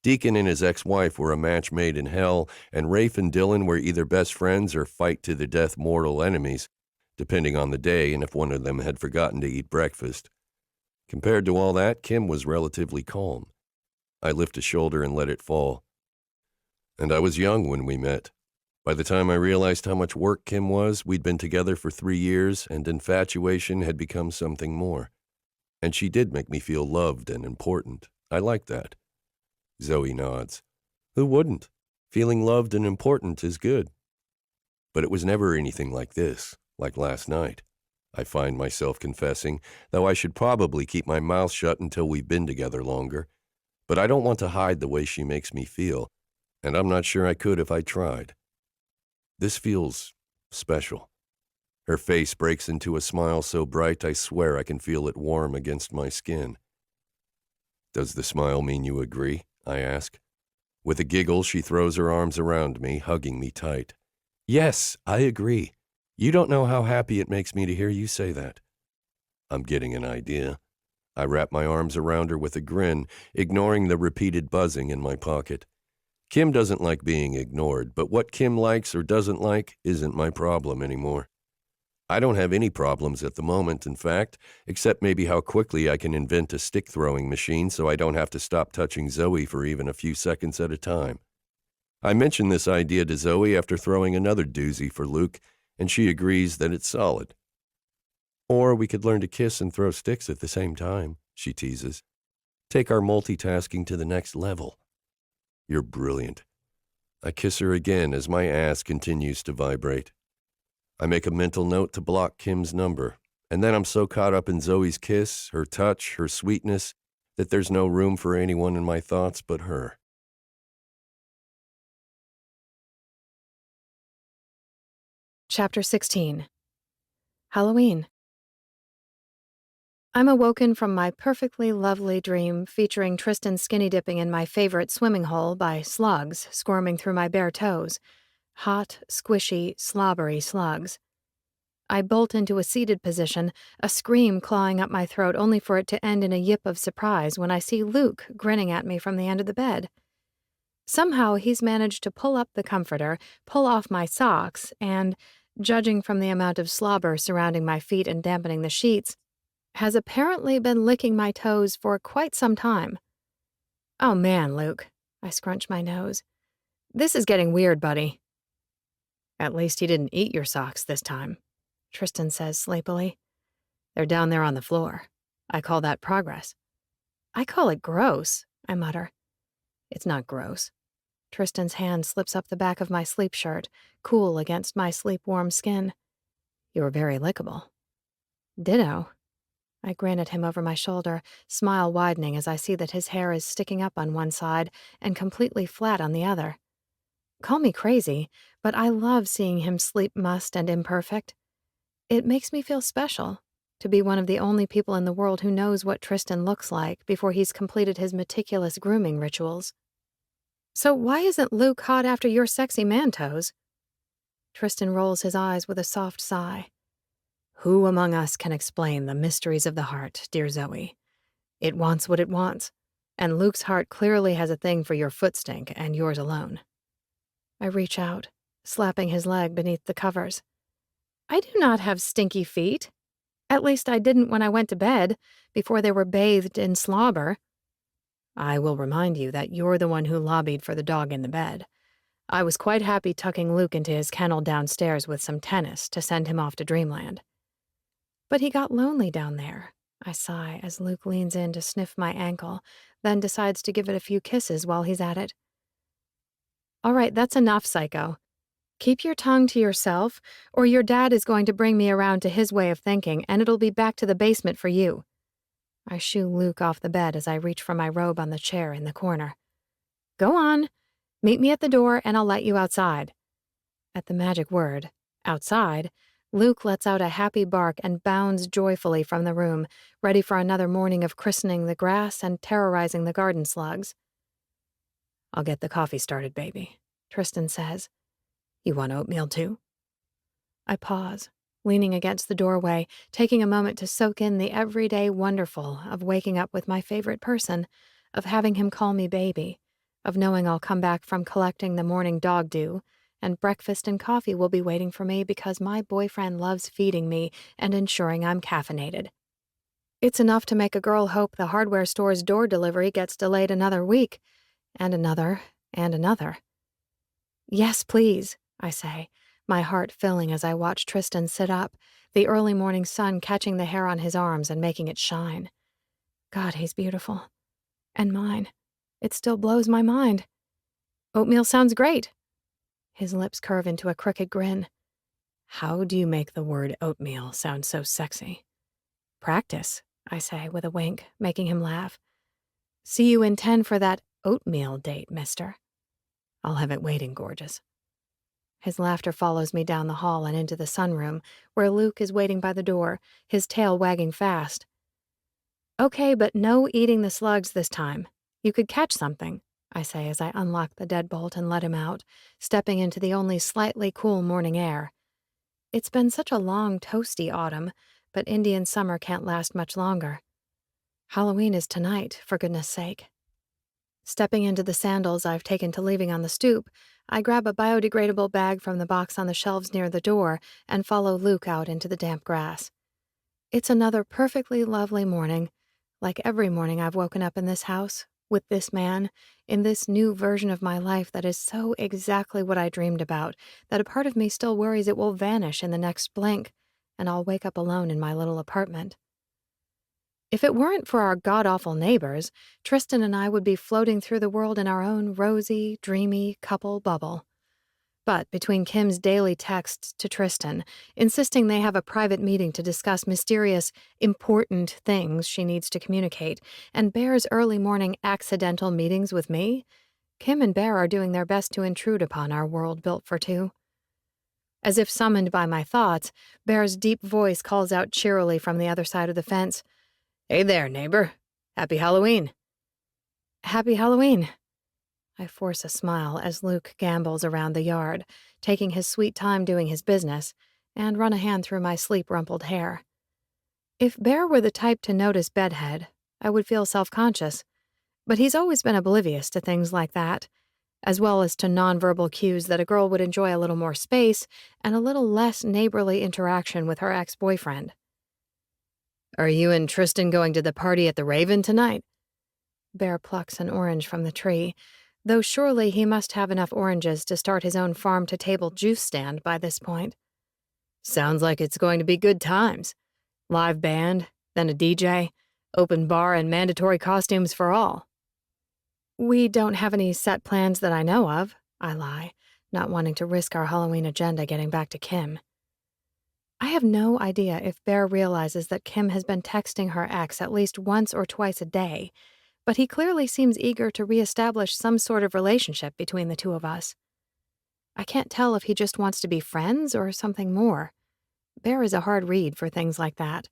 Deacon and his ex-wife were a match made in hell, and Rafe and Dylan were either best friends or fight-to-the-death mortal enemies, depending on the day and if one of them had forgotten to eat breakfast. Compared to all that, Kim was relatively calm. I lift a shoulder and let it fall. And I was young when we met. By the time I realized how much work Kim was, we'd been together for 3 years, and infatuation had become something more. And she did make me feel loved and important. I liked that. Zoey nods. Who wouldn't? Feeling loved and important is good. But it was never anything like this, like last night. I find myself confessing, though I should probably keep my mouth shut until we've been together longer. But I don't want to hide the way she makes me feel, and I'm not sure I could if I tried. This feels special. Her face breaks into a smile so bright I swear I can feel it warm against my skin. Does the smile mean you agree? I ask. With a giggle, she throws her arms around me, hugging me tight. Yes, I agree. You don't know how happy it makes me to hear you say that. I'm getting an idea. I wrap my arms around her with a grin, ignoring the repeated buzzing in my pocket. Kim doesn't like being ignored, but what Kim likes or doesn't like isn't my problem anymore. I don't have any problems at the moment, in fact, except maybe how quickly I can invent a stick-throwing machine so I don't have to stop touching Zoey for even a few seconds at a time. I mentioned this idea to Zoey after throwing another doozy for Luke, and she agrees that it's solid. Or we could learn to kiss and throw sticks at the same time, she teases. Take our multitasking to the next level. You're brilliant. I kiss her again as my ass continues to vibrate. I make a mental note to block Kim's number, and then I'm so caught up in Zoey's kiss, her touch, her sweetness, that there's no room for anyone in my thoughts but her. Chapter 16. Halloween. I'm awoken from my perfectly lovely dream featuring Tristan skinny dipping in my favorite swimming hole by slugs squirming through my bare toes. Hot, squishy, slobbery slugs. I bolt into a seated position, a scream clawing up my throat only for it to end in a yip of surprise when I see Luke grinning at me from the end of the bed. Somehow he's managed to pull up the comforter, pull off my socks, and, judging from the amount of slobber surrounding my feet and dampening the sheets, has apparently been licking my toes for quite some time. Oh man, Luke. I scrunch my nose. This is getting weird, buddy. At least he didn't eat your socks this time, Tristan says sleepily. They're down there on the floor. I call that progress. I call it gross, I mutter. It's not gross. Tristan's hand slips up the back of my sleep shirt, cool against my sleep-warm skin. You're very lickable. Ditto. I grin at him over my shoulder, smile widening as I see that his hair is sticking up on one side and completely flat on the other. Call me crazy, but I love seeing him sleep mussed and imperfect. It makes me feel special to be one of the only people in the world who knows what Tristan looks like before he's completed his meticulous grooming rituals. So why isn't Luke hot after your sexy man toes? Tristan rolls his eyes with a soft sigh. Who among us can explain the mysteries of the heart, dear Zoey? It wants what it wants, and Luke's heart clearly has a thing for your foot stink and yours alone. I reach out, slapping his leg beneath the covers. I do not have stinky feet. At least I didn't when I went to bed, before they were bathed in slobber. I will remind you that you're the one who lobbied for the dog in the bed. I was quite happy tucking Luke into his kennel downstairs with some tennis to send him off to dreamland. But he got lonely down there, I sigh as Luke leans in to sniff my ankle, then decides to give it a few kisses while he's at it. All right, that's enough, psycho. Keep your tongue to yourself, or your dad is going to bring me around to his way of thinking, and it'll be back to the basement for you. I shoo Luke off the bed as I reach for my robe on the chair in the corner. Go on. Meet me at the door, and I'll let you outside. At the magic word, outside, Luke lets out a happy bark and bounds joyfully from the room, ready for another morning of christening the grass and terrorizing the garden slugs. I'll get the coffee started, baby, Tristan says. You want oatmeal too? I pause, leaning against the doorway, taking a moment to soak in the everyday wonderful of waking up with my favorite person, of having him call me baby, of knowing I'll come back from collecting the morning dog dew, and breakfast and coffee will be waiting for me because my boyfriend loves feeding me and ensuring I'm caffeinated. It's enough to make a girl hope the hardware store's door delivery gets delayed another week, and another, and another. Yes, please, I say, my heart filling as I watch Tristan sit up, the early morning sun catching the hair on his arms and making it shine. God, he's beautiful. And mine. It still blows my mind. Oatmeal sounds great. His lips curve into a crooked grin. How do you make the word oatmeal sound so sexy? Practice, I say with a wink, making him laugh. See you in 10 for that oatmeal date, mister. I'll have it waiting, gorgeous. His laughter follows me down the hall and into the sunroom, where Luke is waiting by the door, his tail wagging fast. Okay, but no eating the slugs this time. You could catch something, I say as I unlock the deadbolt and let him out, stepping into the only slightly cool morning air. It's been such a long, toasty autumn, but Indian summer can't last much longer. Halloween is tonight, for goodness sake. Stepping into the sandals I've taken to leaving on the stoop, I grab a biodegradable bag from the box on the shelves near the door and follow Luke out into the damp grass. It's another perfectly lovely morning, like every morning I've woken up in this house, with this man, in this new version of my life that is so exactly what I dreamed about, that a part of me still worries it will vanish in the next blink, and I'll wake up alone in my little apartment. If it weren't for our god-awful neighbors, Tristan and I would be floating through the world in our own rosy, dreamy couple bubble. But between Kim's daily texts to Tristan, insisting they have a private meeting to discuss mysterious, important things she needs to communicate, and Bear's early morning accidental meetings with me, Kim and Bear are doing their best to intrude upon our world built for two. As if summoned by my thoughts, Bear's deep voice calls out cheerily from the other side of the fence, "Hey there, neighbor. Happy Halloween." Happy Halloween. I force a smile as Luke gambols around the yard, taking his sweet time doing his business, and run a hand through my sleep-rumpled hair. If Bear were the type to notice bedhead, I would feel self-conscious, but he's always been oblivious to things like that, as well as to nonverbal cues that a girl would enjoy a little more space and a little less neighborly interaction with her ex-boyfriend. "Are you and Tristan going to the party at the Raven tonight?" Bear plucks an orange from the tree, though surely he must have enough oranges to start his own farm-to-table juice stand by this point. "Sounds like it's going to be good times. Live band, then a DJ, open bar, and mandatory costumes for all." "We don't have any set plans that I know of," I lie, not wanting to risk our Halloween agenda getting back to Kim. I have no idea if Bear realizes that Kim has been texting her ex at least once or twice a day, but he clearly seems eager to reestablish some sort of relationship between the two of us. I can't tell if he just wants to be friends or something more. Bear is a hard read for things like that.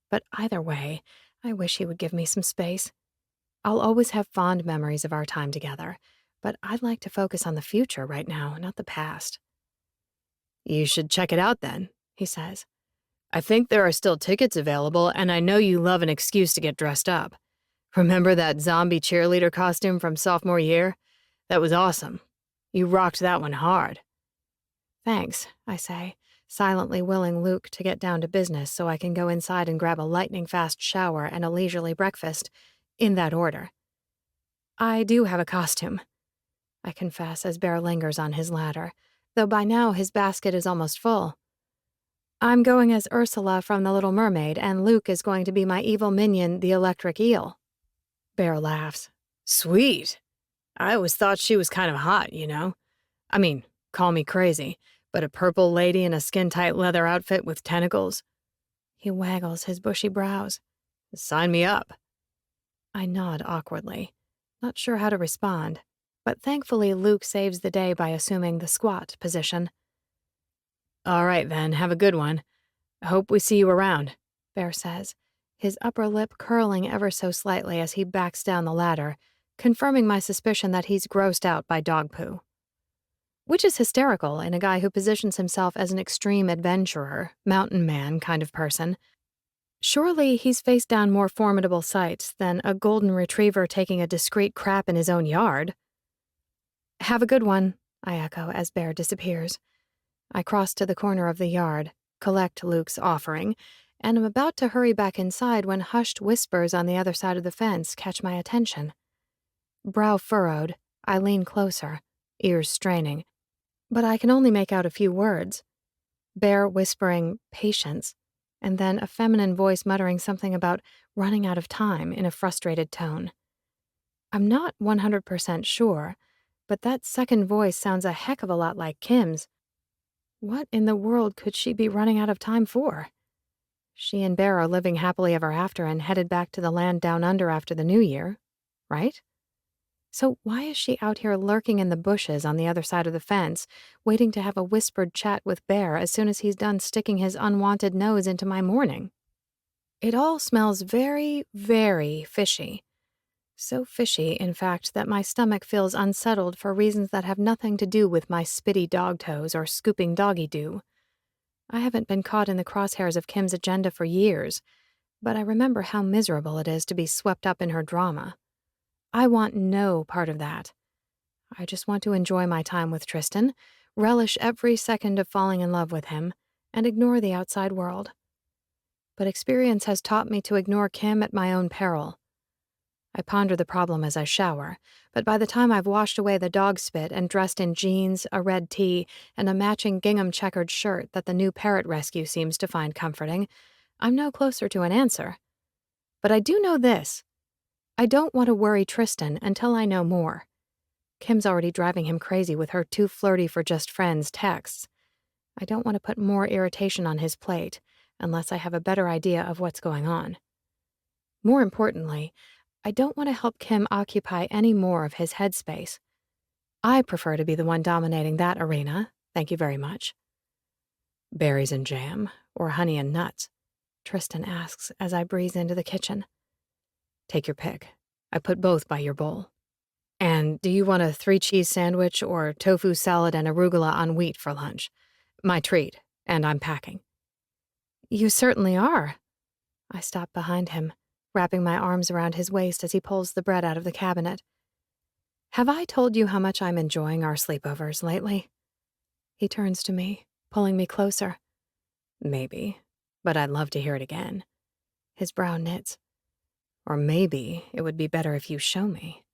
But either way, I wish he would give me some space. I'll always have fond memories of our time together, but I'd like to focus on the future right now, not the past. "You should check it out then," he says. "I think there are still tickets available, and I know you love an excuse to get dressed up. Remember that zombie cheerleader costume from sophomore year? That was awesome. You rocked that one hard." "Thanks," I say, silently willing Luke to get down to business so I can go inside and grab a lightning-fast shower and a leisurely breakfast, in that order. "I do have a costume," I confess as Bear lingers on his ladder, though by now his basket is almost full. "I'm going as Ursula from The Little Mermaid, and Luke is going to be my evil minion, the electric eel." Bear laughs. "Sweet. I always thought she was kind of hot, you know? I mean, call me crazy, but a purple lady in a skin-tight leather outfit with tentacles?" He waggles his bushy brows. "Sign me up." I nod awkwardly, not sure how to respond, but thankfully Luke saves the day by assuming the squat position. "All right, then, have a good one. I hope we see you around," Bear says, his upper lip curling ever so slightly as he backs down the ladder, confirming my suspicion that he's grossed out by dog poo. Which is hysterical in a guy who positions himself as an extreme adventurer, mountain man kind of person. Surely he's faced down more formidable sights than a golden retriever taking a discreet crap in his own yard. "Have a good one," I echo as Bear disappears. I cross to the corner of the yard, collect Luke's offering, and am about to hurry back inside when hushed whispers on the other side of the fence catch my attention. Brow furrowed, I lean closer, ears straining, but I can only make out a few words. Bear whispering, "Patience," and then a feminine voice muttering something about running out of time in a frustrated tone. I'm not 100% sure, but that second voice sounds a heck of a lot like Kim's. What in the world could she be running out of time for? She and Bear are living happily ever after and headed back to the land down under after the new year, right? So why is she out here lurking in the bushes on the other side of the fence, waiting to have a whispered chat with Bear as soon as he's done sticking his unwanted nose into my morning? It all smells very, very fishy. So fishy, in fact, that my stomach feels unsettled for reasons that have nothing to do with my spitty dog toes or scooping doggy doo. I haven't been caught in the crosshairs of Kim's agenda for years, but I remember how miserable it is to be swept up in her drama. I want no part of that. I just want to enjoy my time with Tristan, relish every second of falling in love with him, and ignore the outside world. But experience has taught me to ignore Kim at my own peril. I ponder the problem as I shower, but by the time I've washed away the dog spit and dressed in jeans, a red tee, and a matching gingham checkered shirt that the new parrot rescue seems to find comforting, I'm no closer to an answer. But I do know this. I don't want to worry Tristan until I know more. Kim's already driving him crazy with her too flirty for just friends texts. I don't want to put more irritation on his plate unless I have a better idea of what's going on. More importantly, I don't want to help Kim occupy any more of his headspace. I prefer to be the one dominating that arena, thank you very much. Berries and jam, or honey and nuts? Tristan asks as I breeze into the kitchen. Take your pick. I put both by your bowl. And do you want a 3-cheese sandwich or tofu salad and arugula on wheat for lunch? My treat, and I'm packing. You certainly are. I stop behind him, wrapping my arms around his waist as he pulls the bread out of the cabinet. Have I told you how much I'm enjoying our sleepovers lately? He turns to me, pulling me closer. Maybe, but I'd love to hear it again. His brow knits. Or maybe it would be better if you show me.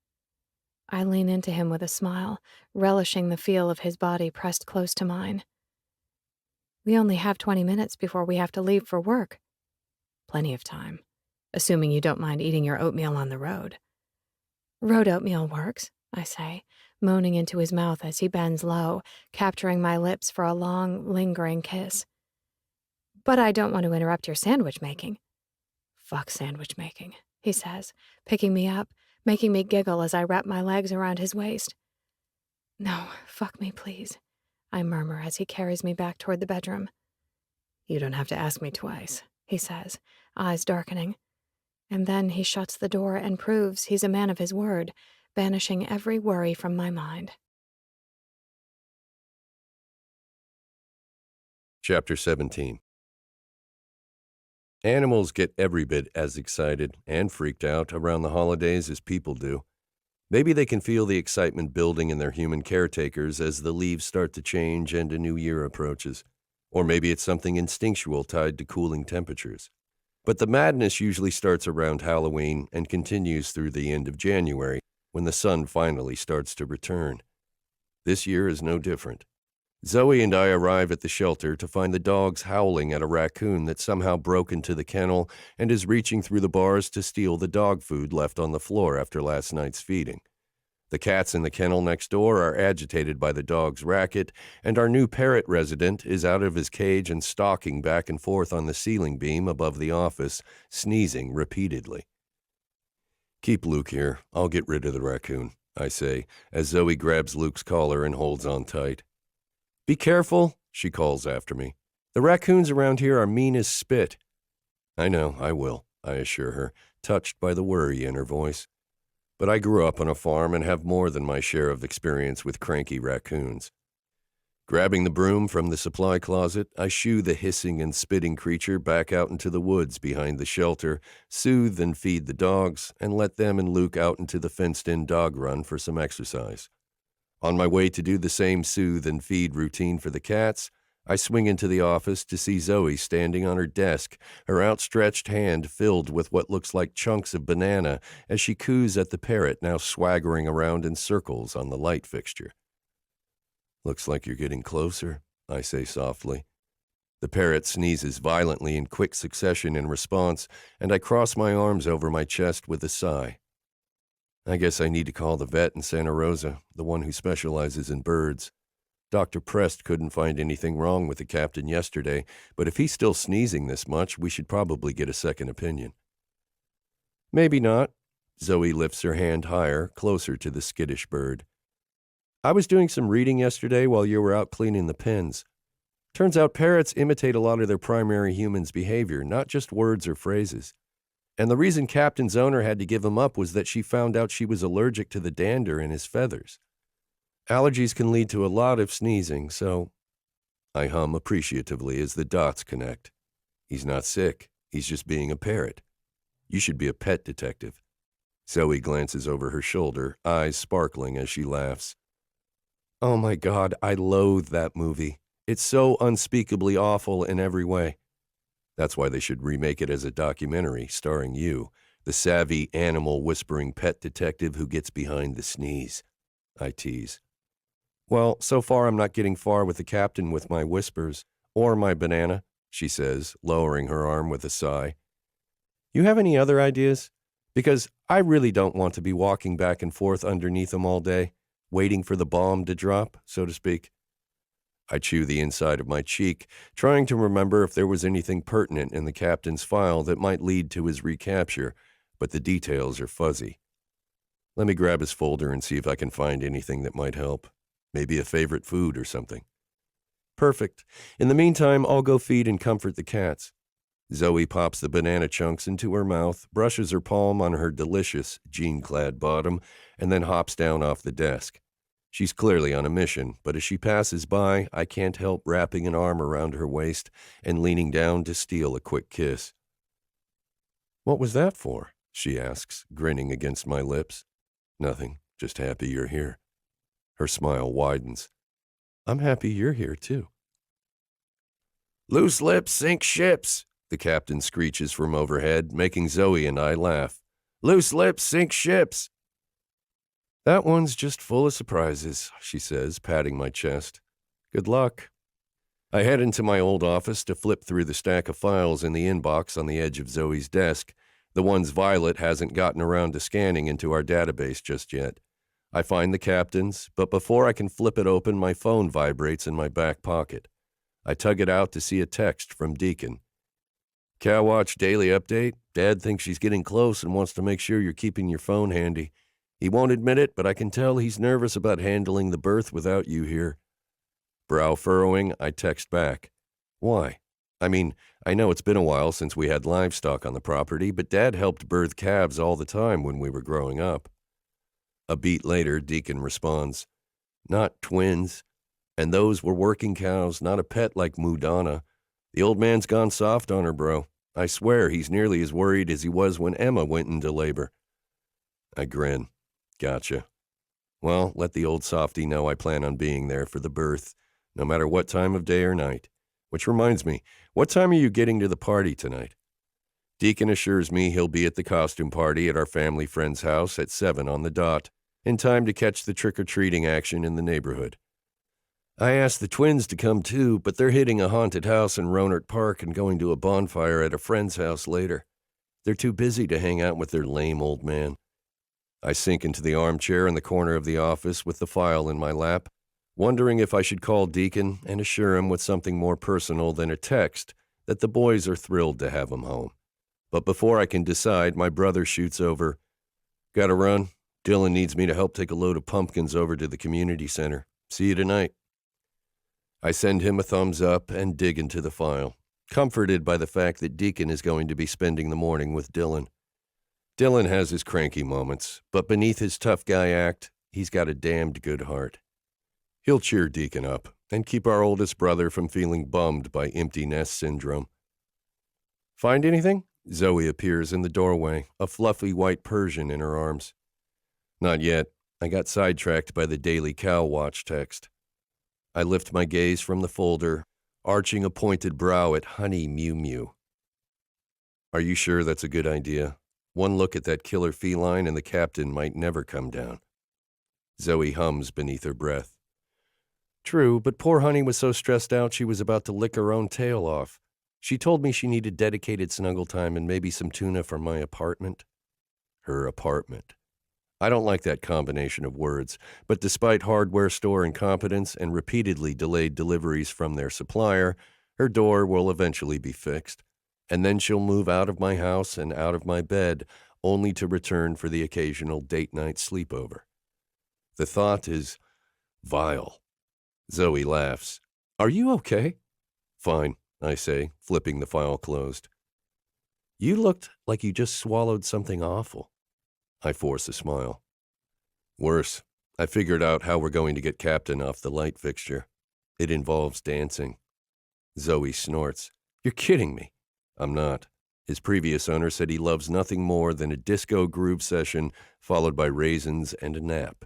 I lean into him with a smile, relishing the feel of his body pressed close to mine. We only have 20 minutes before we have to leave for work. Plenty of time, assuming you don't mind eating your oatmeal on the road. Road oatmeal works, I say, moaning into his mouth as he bends low, capturing my lips for a long, lingering kiss. But I don't want to interrupt your sandwich making. Fuck sandwich making, he says, picking me up, making me giggle as I wrap my legs around his waist. No, fuck me, please, I murmur as he carries me back toward the bedroom. You don't have to ask me twice, he says, eyes darkening. And then he shuts the door and proves he's a man of his word, banishing every worry from my mind. Chapter 17. Animals get every bit as excited and freaked out around the holidays as people do. Maybe they can feel the excitement building in their human caretakers as the leaves start to change and a new year approaches. Or maybe it's something instinctual tied to cooling temperatures. But the madness usually starts around Halloween and continues through the end of January, when the sun finally starts to return. This year is no different. Zoey and I arrive at the shelter to find the dogs howling at a raccoon that somehow broke into the kennel and is reaching through the bars to steal the dog food left on the floor after last night's feeding. The cats in the kennel next door are agitated by the dog's racket, and our new parrot resident is out of his cage and stalking back and forth on the ceiling beam above the office, sneezing repeatedly. Keep Luke here. I'll get rid of the raccoon, I say, as Zoey grabs Luke's collar and holds on tight. Be careful, she calls after me. The raccoons around here are mean as spit. I know, I will, I assure her, touched by the worry in her voice. But I grew up on a farm and have more than my share of experience with cranky raccoons. Grabbing the broom from the supply closet, I shoo the hissing and spitting creature back out into the woods behind the shelter, soothe and feed the dogs, and let them and Luke out into the fenced-in dog run for some exercise. On my way to do the same soothe and feed routine for the cats, I swing into the office to see Zoey standing on her desk, her outstretched hand filled with what looks like chunks of banana as she coos at the parrot now swaggering around in circles on the light fixture. Looks like you're getting closer, I say softly. The parrot sneezes violently in quick succession in response, and I cross my arms over my chest with a sigh. I guess I need to call the vet in Santa Rosa, the one who specializes in birds. Dr. Prest couldn't find anything wrong with the captain yesterday, but if he's still sneezing this much, we should probably get a second opinion. Maybe not. Zoey lifts her hand higher, closer to the skittish bird. I was doing some reading yesterday while you were out cleaning the pens. Turns out parrots imitate a lot of their primary human's behavior, not just words or phrases. And the reason Captain's owner had to give him up was that she found out she was allergic to the dander in his feathers. Allergies can lead to a lot of sneezing, so I hum appreciatively as the dots connect. He's not sick. He's just being a parrot. You should be a pet detective. Zoey glances over her shoulder, eyes sparkling as she laughs. Oh my God, I loathe that movie. It's so unspeakably awful in every way. That's why they should remake it as a documentary starring you, the savvy animal-whispering pet detective who gets behind the sneeze. I tease. Well, so far I'm not getting far with the captain with my whispers, or my banana, she says, lowering her arm with a sigh. You have any other ideas? Because I really don't want to be walking back and forth underneath them all day, waiting for the bomb to drop, so to speak. I chew the inside of my cheek, trying to remember if there was anything pertinent in the captain's file that might lead to his recapture, but the details are fuzzy. Let me grab his folder and see if I can find anything that might help. Maybe a favorite food or something. Perfect. In the meantime, I'll go feed and comfort the cats. Zoey pops the banana chunks into her mouth, brushes her palm on her delicious, jean-clad bottom, and then hops down off the desk. She's clearly on a mission, but as she passes by, I can't help wrapping an arm around her waist and leaning down to steal a quick kiss. "What was that for?" she asks, grinning against my lips. "Nothing, just happy you're here." Her smile widens. "I'm happy you're here, too." "Loose lips sink ships," the captain screeches from overhead, making Zoey and I laugh. "Loose lips sink ships." "That one's just full of surprises," she says, patting my chest. "Good luck." I head into my old office to flip through the stack of files in the inbox on the edge of Zoey's desk, the ones Violet hasn't gotten around to scanning into our database just yet. I find the captain's, but before I can flip it open, my phone vibrates in my back pocket. I tug it out to see a text from Deacon. "Cow Watch Daily Update. Dad thinks she's getting close and wants to make sure you're keeping your phone handy. He won't admit it, but I can tell he's nervous about handling the birth without you here." Brow furrowing, I text back. "Why? I mean, I know it's been a while since we had livestock on the property, but Dad helped birth calves all the time when we were growing up." A beat later, Deacon responds, "Not twins. And those were working cows, not a pet like Moo Donna. The old man's gone soft on her, bro. I swear he's nearly as worried as he was when Emma went into labor." I grin. Gotcha. Well, let the old softy know I plan on being there for the birth, no matter what time of day or night. Which reminds me, what time are you getting to the party tonight? Deacon assures me he'll be at the costume party at our family friend's house at 7 on the dot, in time to catch the trick-or-treating action in the neighborhood. I asked the twins to come too, but they're hitting a haunted house in Rohnert Park and going to a bonfire at a friend's house later. They're too busy to hang out with their lame old man. I sink into the armchair in the corner of the office with the file in my lap, wondering if I should call Deacon and assure him with something more personal than a text that the boys are thrilled to have him home. But before I can decide, my brother shoots over. "Gotta run. Dylan needs me to help take a load of pumpkins over to the community center. See you tonight." I send him a thumbs up and dig into the file, comforted by the fact that Deacon is going to be spending the morning with Dylan. Dylan has his cranky moments, but beneath his tough guy act, he's got a damned good heart. He'll cheer Deacon up and keep our oldest brother from feeling bummed by empty nest syndrome. "Find anything?" Zoey appears in the doorway, a fluffy white Persian in her arms. "Not yet. I got sidetracked by the Daily Cow Watch text." I lift my gaze from the folder, arching a pointed brow at Honey Mew Mew. "Are you sure that's a good idea? One look at that killer feline and the captain might never come down." Zoey hums beneath her breath. "True, but poor Honey was so stressed out she was about to lick her own tail off. She told me she needed dedicated snuggle time and maybe some tuna from my apartment." Her apartment. I don't like that combination of words, but despite hardware store incompetence and repeatedly delayed deliveries from their supplier, her door will eventually be fixed. And then she'll move out of my house and out of my bed, only to return for the occasional date night sleepover. The thought is vile. Zoey laughs. "Are you okay?" "Fine," I say, flipping the file closed. "You looked like you just swallowed something awful." I force a smile. "Worse. I figured out how we're going to get Captain off the light fixture. It involves dancing." Zoey snorts. "You're kidding me." I'm not. His previous owner said he loves nothing more than a disco groove session followed by raisins and a nap.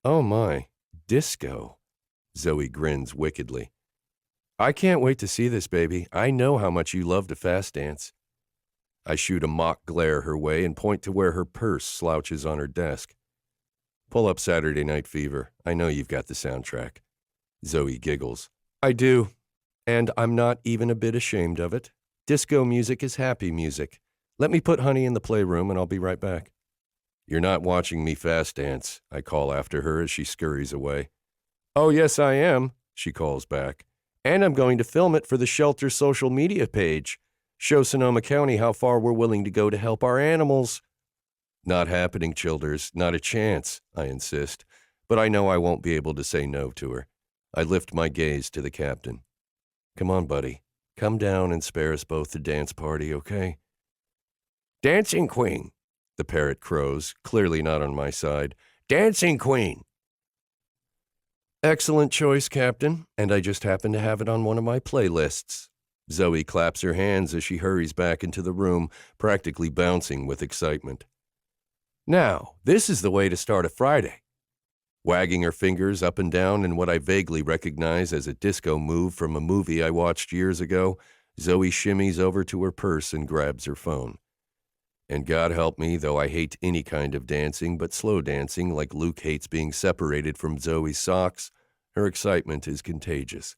"Oh my, disco." Zoey grins wickedly. "I can't wait to see this, baby. I know how much you love to fast dance." I shoot a mock glare her way and point to where her purse slouches on her desk. "Pull up Saturday Night Fever. I know you've got the soundtrack." Zoey giggles. "I do, and I'm not even a bit ashamed of it. Disco music is happy music. Let me put Honey in the playroom and I'll be right back. You're not watching me fast dance, I call after her as she scurries away. Oh, yes, I am, she calls back. And I'm going to film it for the shelter social media page. Show Sonoma County how far we're willing to go to help our animals. Not happening, Childers, not a chance, I insist, but I know I won't be able to say no to her. I lift my gaze to the captain. Come on, buddy. Come down and spare us both the dance party, okay? Dancing Queen, the parrot crows, clearly not on my side. Dancing Queen! Excellent choice, Captain, and I just happen to have it on one of my playlists. Zoey claps her hands as she hurries back into the room, practically bouncing with excitement. Now, this is the way to start a Friday. Wagging her fingers up and down in what I vaguely recognize as a disco move from a movie I watched years ago, Zoey shimmies over to her purse and grabs her phone. And God help me, though I hate any kind of dancing, but slow dancing like Luke hates being separated from Zoe's socks, her excitement is contagious.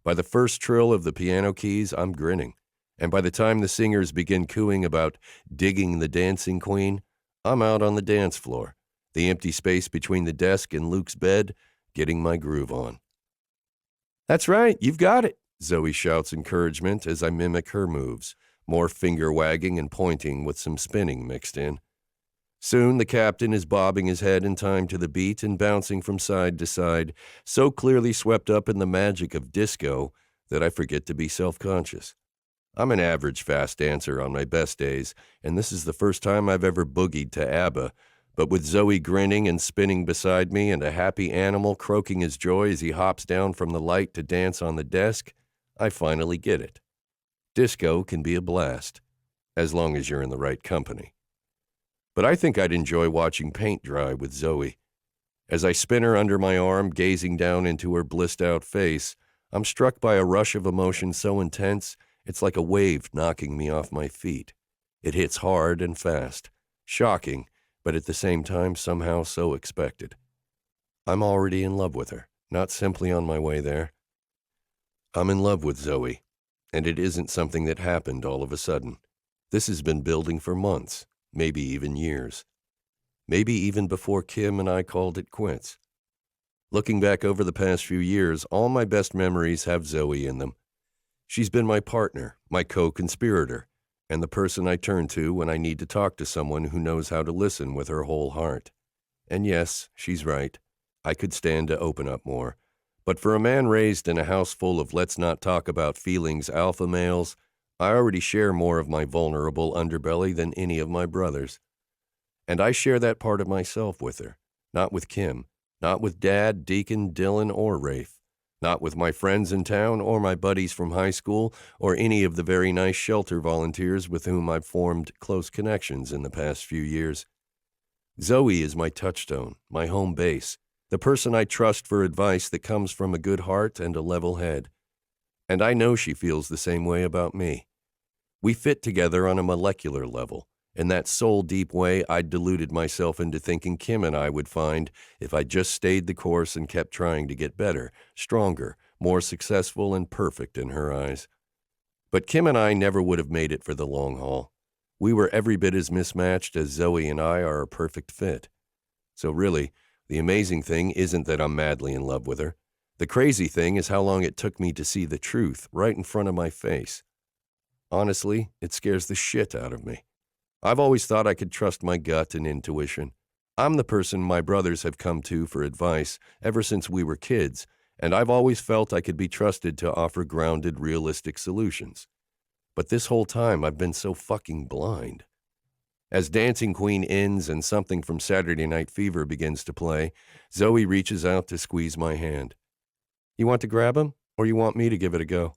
By the first trill of the piano keys, I'm grinning, and by the time the singers begin cooing about digging the dancing queen, I'm out on the dance floor, the empty space between the desk and Luke's bed, getting my groove on. That's right, you've got it, Zoey shouts encouragement as I mimic her moves, more finger wagging and pointing with some spinning mixed in. Soon the captain is bobbing his head in time to the beat and bouncing from side to side, so clearly swept up in the magic of disco that I forget to be self-conscious. I'm an average fast dancer on my best days, and this is the first time I've ever boogied to ABBA, but with Zoey grinning and spinning beside me and a happy animal croaking his joy as he hops down from the light to dance on the desk, I finally get it. Disco can be a blast, as long as you're in the right company. But I think I'd enjoy watching paint dry with Zoey. As I spin her under my arm, gazing down into her blissed-out face, I'm struck by a rush of emotion so intense, it's like a wave knocking me off my feet. It hits hard and fast, shocking, but at the same time somehow so expected. I'm already in love with her, not simply on my way there. I'm in love with Zoey, and it isn't something that happened all of a sudden. This has been building for months, maybe even years. Maybe even before Kim and I called it quits. Looking back over the past few years, all my best memories have Zoey in them. She's been my partner, my co-conspirator, and the person I turn to when I need to talk to someone who knows how to listen with her whole heart. And yes, she's right. I could stand to open up more. But for a man raised in a house full of let's not talk about feelings alpha males, I already share more of my vulnerable underbelly than any of my brothers. And I share that part of myself with her, not with Kim, not with Dad, Deacon, Dylan, or Rafe, not with my friends in town or my buddies from high school or any of the very nice shelter volunteers with whom I've formed close connections in the past few years. Zoey is my touchstone, my home base, the person I trust for advice that comes from a good heart and a level head. And I know she feels the same way about me. We fit together on a molecular level, in that soul-deep way I'd deluded myself into thinking Kim and I would find if I just stayed the course and kept trying to get better, stronger, more successful and perfect in her eyes. But Kim and I never would have made it for the long haul. We were every bit as mismatched as Zoey and I are a perfect fit. So really, the amazing thing isn't that I'm madly in love with her. The crazy thing is how long it took me to see the truth right in front of my face. Honestly, it scares the shit out of me. I've always thought I could trust my gut and intuition. I'm the person my brothers have come to for advice ever since we were kids, and I've always felt I could be trusted to offer grounded, realistic solutions. But this whole time I've been so fucking blind. As Dancing Queen ends and something from Saturday Night Fever begins to play, Zoey reaches out to squeeze my hand. You want to grab him, or you want me to give it a go?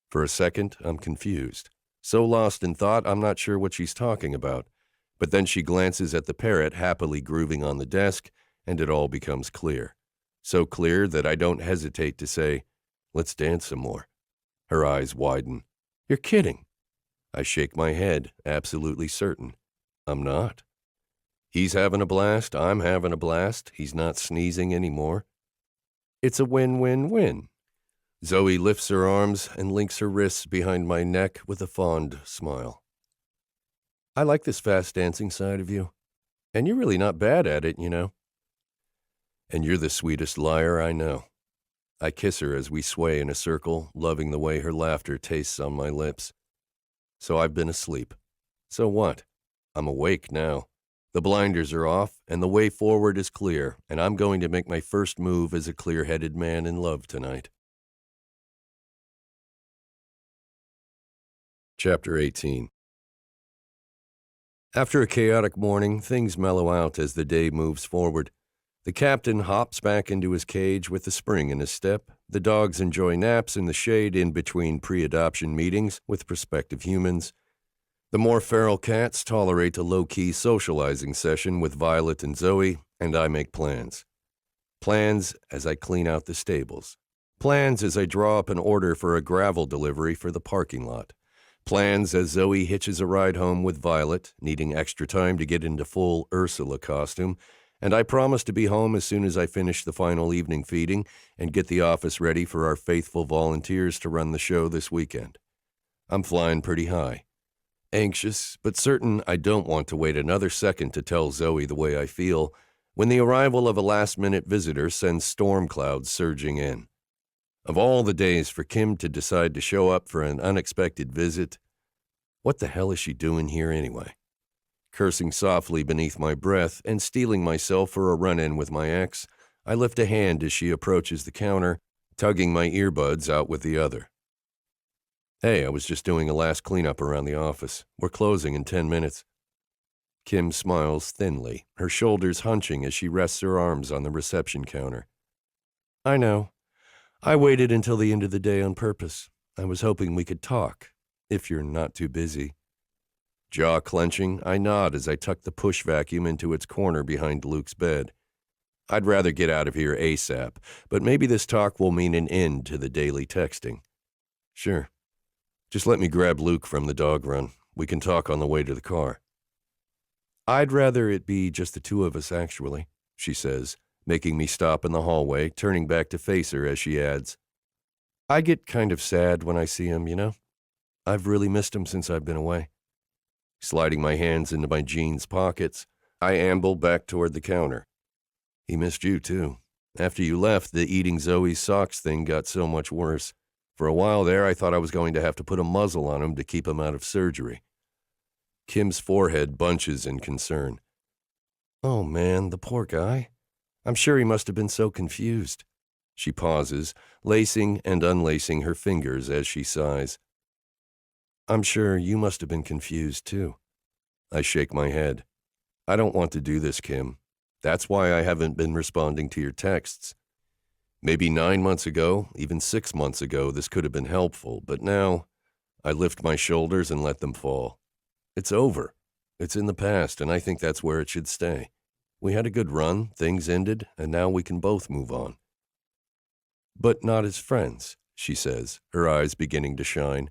For a second, I'm confused. So lost in thought, I'm not sure what she's talking about. But then she glances at the parrot happily grooving on the desk, and it all becomes clear. So clear that I don't hesitate to say, let's dance some more. Her eyes widen. You're kidding. I shake my head, absolutely certain. I'm not. He's having a blast, I'm having a blast, he's not sneezing anymore. It's a win-win-win. Zoey lifts her arms and links her wrists behind my neck with a fond smile. I like this fast dancing side of you. And you're really not bad at it, you know. And you're the sweetest liar I know. I kiss her as we sway in a circle, loving the way her laughter tastes on my lips. So I've been asleep. So what? I'm awake now. The blinders are off, and the way forward is clear, and I'm going to make my first move as a clear-headed man in love tonight. Chapter 18. After a chaotic morning, things mellow out as the day moves forward. The captain hops back into his cage with a spring in his step. The dogs enjoy naps in the shade in between pre-adoption meetings with prospective humans. The more feral cats tolerate a low-key socializing session with Violet and Zoey, and I make plans. Plans as I clean out the stables. Plans as I draw up an order for a gravel delivery for the parking lot. Plans as Zoey hitches a ride home with Violet, needing extra time to get into full Ursula costume, and I promise to be home as soon as I finish the final evening feeding and get the office ready for our faithful volunteers to run the show this weekend. I'm flying pretty high. Anxious, but certain I don't want to wait another second to tell Zoey the way I feel, when the arrival of a last-minute visitor sends storm clouds surging in. Of all the days for Kim to decide to show up for an unexpected visit, what the hell is she doing here anyway? Cursing softly beneath my breath and steeling myself for a run-in with my ex, I lift a hand as she approaches the counter, tugging my earbuds out with the other. Hey, I was just doing a last cleanup around the office. We're closing in 10 minutes. Kim smiles thinly, her shoulders hunching as she rests her arms on the reception counter. I know. I waited until the end of the day on purpose. I was hoping we could talk, if you're not too busy. Jaw clenching, I nod as I tuck the push vacuum into its corner behind Luke's bed. I'd rather get out of here ASAP, but maybe this talk will mean an end to the daily texting. Sure. Just let me grab Luke from the dog run. We can talk on the way to the car. I'd rather it be just the two of us, actually, she says, making me stop in the hallway, turning back to face her as she adds, I get kind of sad when I see him, you know? I've really missed him since I've been away. Sliding my hands into my jeans pockets, I amble back toward the counter. He missed you, too. After you left, the eating Zoe's socks thing got so much worse. For a while there, I thought I was going to have to put a muzzle on him to keep him out of surgery. Kim's forehead bunches in concern. Oh, man, the poor guy. I'm sure he must have been so confused. She pauses, lacing and unlacing her fingers as she sighs. I'm sure you must have been confused, too. I shake my head. I don't want to do this, Kim. That's why I haven't been responding to your texts. Maybe 9 months ago, even 6 months ago, this could have been helpful, but now I lift my shoulders and let them fall. It's over. It's in the past, and I think that's where it should stay. We had a good run, things ended, and now we can both move on. But not as friends, she says, her eyes beginning to shine.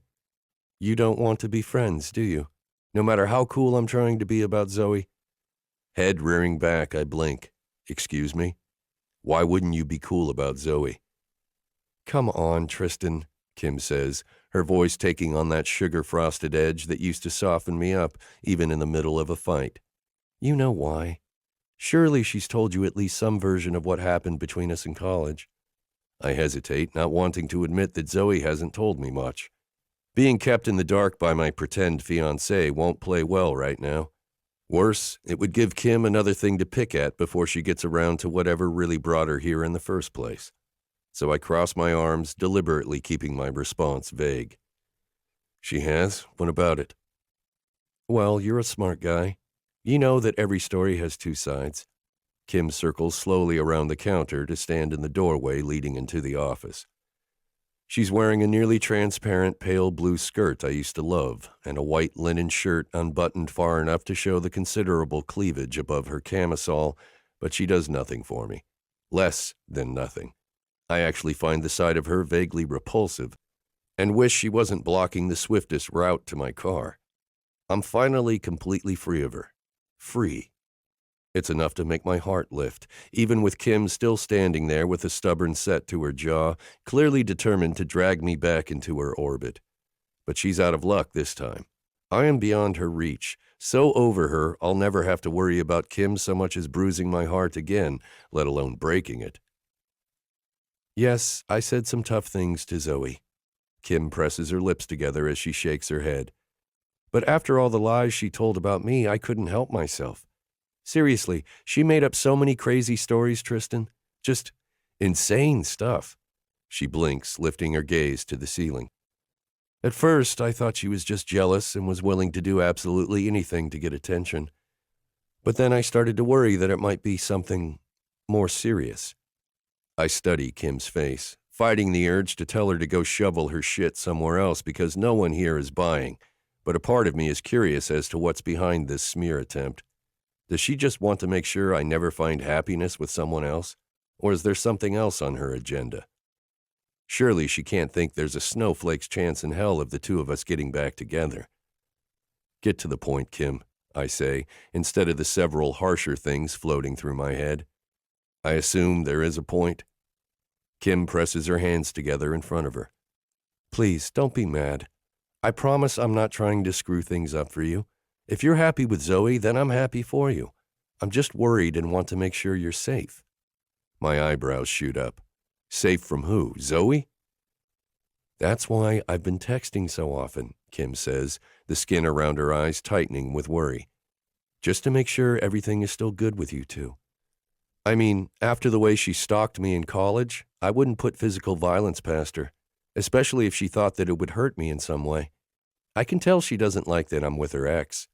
You don't want to be friends, do you? No matter how cool I'm trying to be about Zoey? Head rearing back, I blink. Excuse me? Why wouldn't you be cool about Zoey? Come on, Tristan, Kim says, her voice taking on that sugar-frosted edge that used to soften me up, even in the middle of a fight. You know why. Surely she's told you at least some version of what happened between us in college. I hesitate, not wanting to admit that Zoey hasn't told me much. Being kept in the dark by my pretend fiancé won't play well right now. Worse, it would give Kim another thing to pick at before she gets around to whatever really brought her here in the first place. So I cross my arms, deliberately keeping my response vague. She has? What about it? Well, you're a smart guy. You know that every story has two sides. Kim circles slowly around the counter to stand in the doorway leading into the office. She's wearing a nearly transparent pale blue skirt I used to love, and a white linen shirt unbuttoned far enough to show the considerable cleavage above her camisole, but she does nothing for me. Less than nothing. I actually find the sight of her vaguely repulsive, and wish she wasn't blocking the swiftest route to my car. I'm finally completely free of her. Free. It's enough to make my heart lift, even with Kim still standing there with a stubborn set to her jaw, clearly determined to drag me back into her orbit. But she's out of luck this time. I am beyond her reach, So over her, I'll never have to worry about Kim so much as bruising my heart again, let alone breaking it. Yes, I said some tough things to Zoey. Kim presses her lips together as she shakes her head. But after all the lies she told about me, I couldn't help myself. Seriously, she made up so many crazy stories, Tristan. Just insane stuff. She blinks, lifting her gaze to the ceiling. At first, I thought she was just jealous and was willing to do absolutely anything to get attention. But then I started to worry that it might be something more serious. I study Kim's face, fighting the urge to tell her to go shovel her shit somewhere else because no one here is buying, but a part of me is curious as to what's behind this smear attempt. Does she just want to make sure I never find happiness with someone else? Or is there something else on her agenda? Surely she can't think there's a snowflake's chance in hell of the two of us getting back together. Get to the point, Kim, I say, instead of the several harsher things floating through my head. I assume there is a point. Kim presses her hands together in front of her. Please, don't be mad. I promise I'm not trying to screw things up for you. If you're happy with Zoey, then I'm happy for you. I'm just worried and want to make sure you're safe. My eyebrows shoot up. Safe from who? Zoey? That's why I've been texting so often, Kim says, the skin around her eyes tightening with worry. Just to make sure everything is still good with you two. I mean, after the way she stalked me in college, I wouldn't put physical violence past her, especially if she thought that it would hurt me in some way. I can tell she doesn't like that I'm with her ex.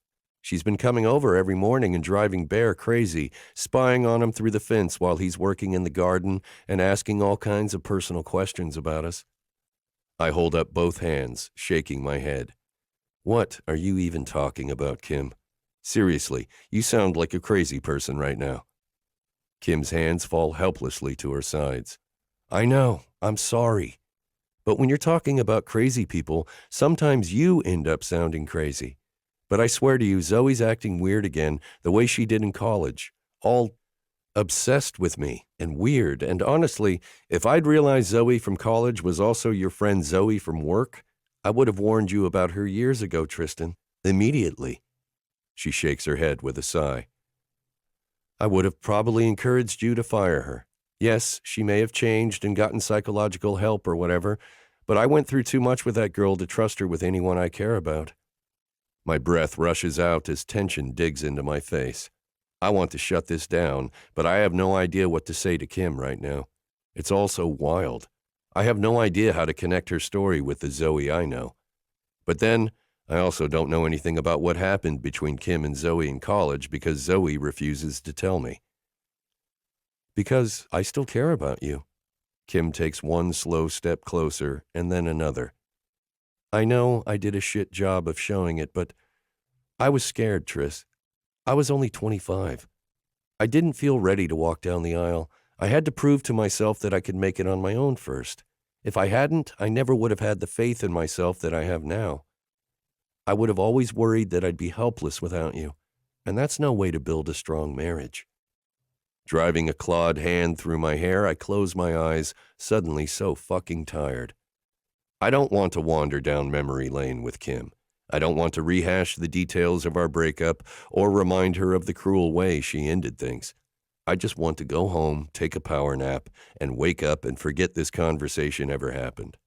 She's been coming over every morning and driving Bear crazy, spying on him through the fence while he's working in the garden and asking all kinds of personal questions about us. I hold up both hands, shaking my head. What are you even talking about, Kim? Seriously, you sound like a crazy person right now. Kim's hands fall helplessly to her sides. I know, I'm sorry. But when you're talking about crazy people, sometimes you end up sounding crazy. But I swear to you, Zoey's acting weird again, the way she did in college. All obsessed with me and weird. And honestly, if I'd realized Zoey from college was also your friend Zoey from work, I would have warned you about her years ago, Tristan. Immediately. She shakes her head with a sigh. I would have probably encouraged you to fire her. Yes, she may have changed and gotten psychological help or whatever, but I went through too much with that girl to trust her with anyone I care about. My breath rushes out as tension digs into my face. I want to shut this down, but I have no idea what to say to Kim right now. It's all so wild. I have no idea how to connect her story with the Zoey I know. But then, I also don't know anything about what happened between Kim and Zoey in college because Zoey refuses to tell me. Because I still care about you. Kim takes one slow step closer and then another. I know I did a shit job of showing it, but I was scared, Tris. I was only 25. I didn't feel ready to walk down the aisle. I had to prove to myself that I could make it on my own first. If I hadn't, I never would have had the faith in myself that I have now. I would have always worried that I'd be helpless without you, and that's no way to build a strong marriage. Driving a clawed hand through my hair, I close my eyes, suddenly so fucking tired. I don't want to wander down memory lane with Kim. I don't want to rehash the details of our breakup or remind her of the cruel way she ended things. I just want to go home, take a power nap, and wake up and forget this conversation ever happened.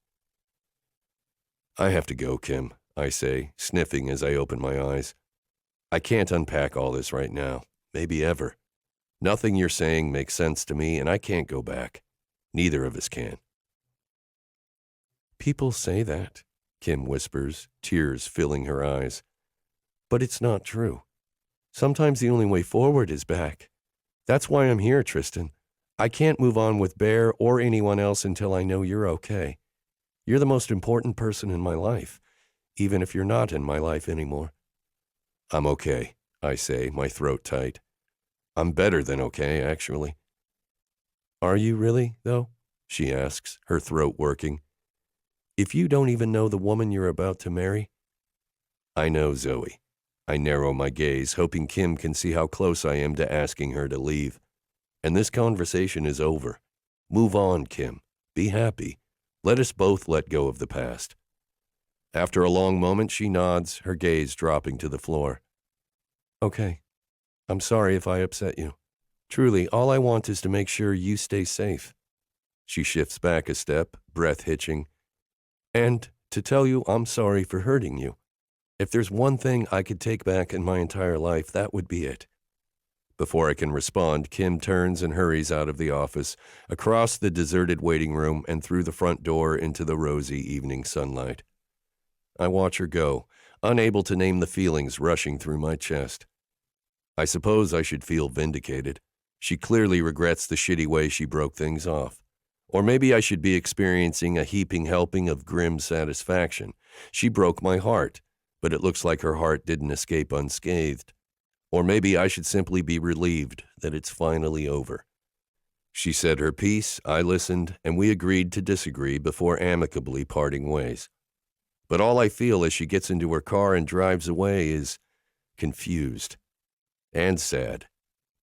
I have to go, Kim, I say, sniffing as I open my eyes. I can't unpack all this right now, maybe ever. Nothing you're saying makes sense to me, and I can't go back. Neither of us can. People say that, Kim whispers, tears filling her eyes. But it's not true. Sometimes the only way forward is back. That's why I'm here, Tristan. I can't move on with Bear or anyone else until I know you're okay. You're the most important person in my life, even if you're not in my life anymore. I'm okay, I say, my throat tight. I'm better than okay, actually. Are you really, though? She asks, her throat working. If you don't even know the woman you're about to marry? I know, Zoey. I narrow my gaze, hoping Kim can see how close I am to asking her to leave. And this conversation is over. Move on, Kim. Be happy. Let us both let go of the past. After a long moment, she nods, her gaze dropping to the floor. Okay. I'm sorry if I upset you. Truly, all I want is to make sure you stay safe. She shifts back a step, breath hitching. And to tell you I'm sorry for hurting you. If there's one thing I could take back in my entire life, that would be it. Before I can respond, Kim turns and hurries out of the office, across the deserted waiting room and through the front door into the rosy evening sunlight. I watch her go, unable to name the feelings rushing through my chest. I suppose I should feel vindicated. She clearly regrets the shitty way she broke things off. Or maybe I should be experiencing a heaping helping of grim satisfaction. She broke my heart, but it looks like her heart didn't escape unscathed. Or maybe I should simply be relieved that it's finally over. She said her piece, I listened, and we agreed to disagree before amicably parting ways. But all I feel as she gets into her car and drives away is confused, and sad,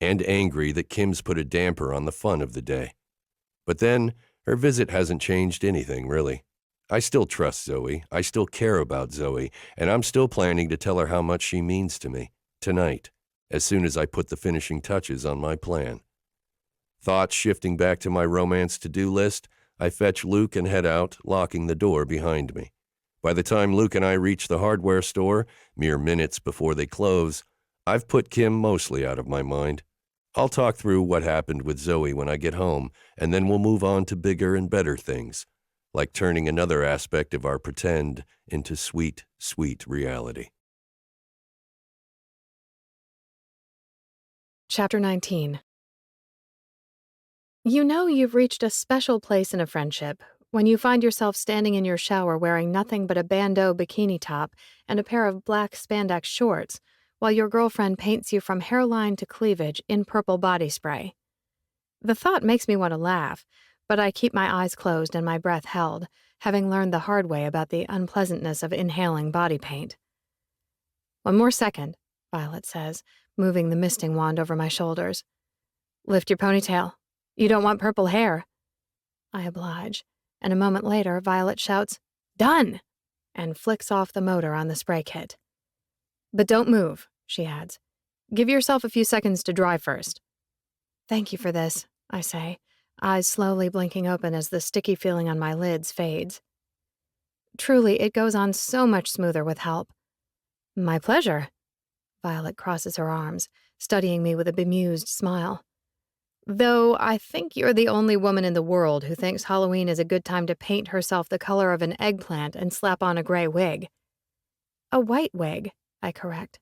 and angry that Kim's put a damper on the fun of the day. But then, her visit hasn't changed anything, really. I still trust Zoey, I still care about Zoey, and I'm still planning to tell her how much she means to me, tonight, as soon as I put the finishing touches on my plan. Thoughts shifting back to my romance to-do list, I fetch Luke and head out, locking the door behind me. By the time Luke and I reach the hardware store, mere minutes before they close, I've put Kim mostly out of my mind. I'll talk through what happened with Zoey when I get home, and then we'll move on to bigger and better things, like turning another aspect of our pretend into sweet, sweet reality. Chapter 19. You know you've reached a special place in a friendship when you find yourself standing in your shower wearing nothing but a bandeau bikini top and a pair of black spandex shorts, while your girlfriend paints you from hairline to cleavage in purple body spray. The thought makes me want to laugh, but I keep my eyes closed and my breath held, having learned the hard way about the unpleasantness of inhaling body paint. "One more second," Violet says, moving the misting wand over my shoulders. "Lift your ponytail. You don't want purple hair." I oblige, and a moment later, Violet shouts, "Done!" and flicks off the motor on the spray kit. "But don't move," she adds. "Give yourself a few seconds to dry first." "Thank you for this," I say, eyes slowly blinking open as the sticky feeling on my lids fades. Truly, it goes on so much smoother with help. "My pleasure." Violet crosses her arms, studying me with a bemused smile. "Though I think you're the only woman in the world who thinks Halloween is a good time to paint herself the color of an eggplant and slap on a gray wig." "A white wig," I correct.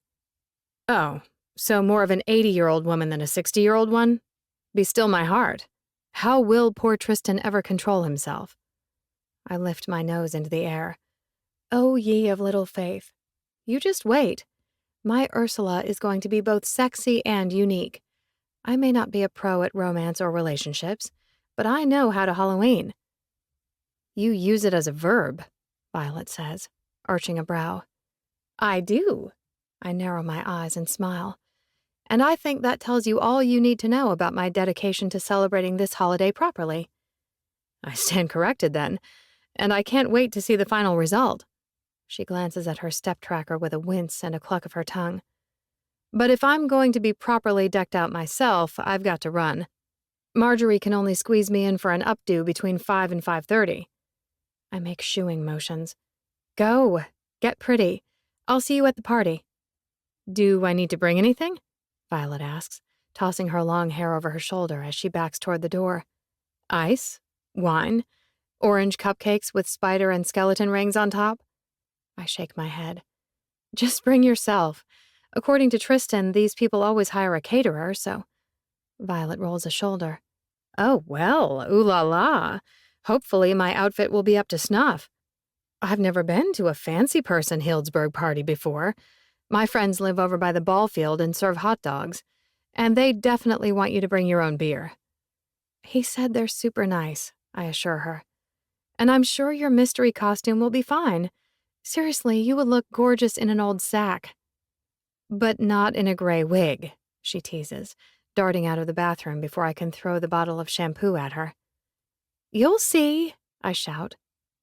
"Oh, so more of an 80-year-old woman than a 60-year-old one? Be still my heart. How will poor Tristan ever control himself?" I lift my nose into the air. "Oh, ye of little faith. You just wait. My Ursula is going to be both sexy and unique. I may not be a pro at romance or relationships, but I know how to Halloween." "You use it as a verb," Violet says, arching a brow. "I do." I narrow my eyes and smile. "And I think that tells you all you need to know about my dedication to celebrating this holiday properly." I stand corrected then, and I can't wait to see the final result. She glances at her step tracker with a wince and a cluck of her tongue. "But if I'm going to be properly decked out myself, I've got to run. Marjorie can only squeeze me in for an updo between 5 and 5:30. I make shooing motions. "Go. Get pretty. I'll see you at the party." "Do I need to bring anything?" Violet asks, tossing her long hair over her shoulder as she backs toward the door. "Ice? Wine? Orange cupcakes with spider and skeleton rings on top?" I shake my head. "Just bring yourself. According to Tristan, these people always hire a caterer, so—" Violet rolls a shoulder. "Oh, well, ooh la la. Hopefully my outfit will be up to snuff. I've never been to a fancy person Healdsburg party before. My friends live over by the ball field and serve hot dogs, and they definitely want you to bring your own beer." "He said they're super nice," I assure her. "And I'm sure your mystery costume will be fine. Seriously, you would look gorgeous in an old sack." "But not in a gray wig," she teases, darting out of the bathroom before I can throw the bottle of shampoo at her. "You'll see," I shout.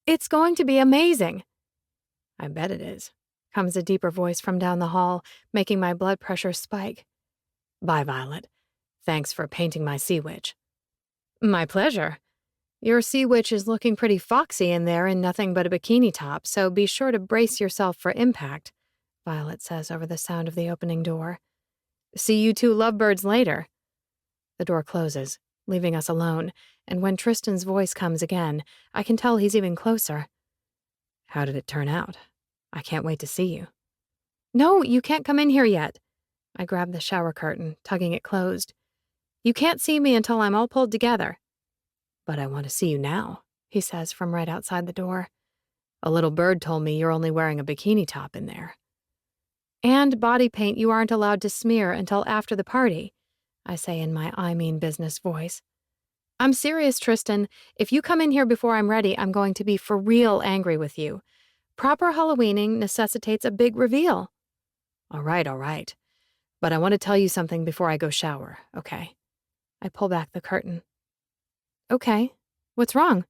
"It's going to be amazing." I bet it is. comes a deeper voice from down the hall, making my blood pressure spike. Bye, Violet. Thanks for painting my sea witch. My pleasure. Your sea witch is looking pretty foxy in there in nothing but a bikini top, so be sure to brace yourself for impact, Violet says over the sound of the opening door. See you two lovebirds later. The door closes, leaving us alone, and when Tristan's voice comes again, I can tell he's even closer. How did it turn out? I can't wait to see you. No, you can't come in here yet. I grab the shower curtain, tugging it closed. You can't see me until I'm all pulled together. But I want to see you now, he says from right outside the door. A little bird told me you're only wearing a bikini top in there. And body paint you aren't allowed to smear until after the party, I say in my I mean business voice. I'm serious, Tristan. If you come in here before I'm ready, I'm going to be for real angry with you. Proper Halloweening necessitates a big reveal. All right. But I want to tell you something before I go shower, okay? I pull back the curtain. Okay. What's wrong?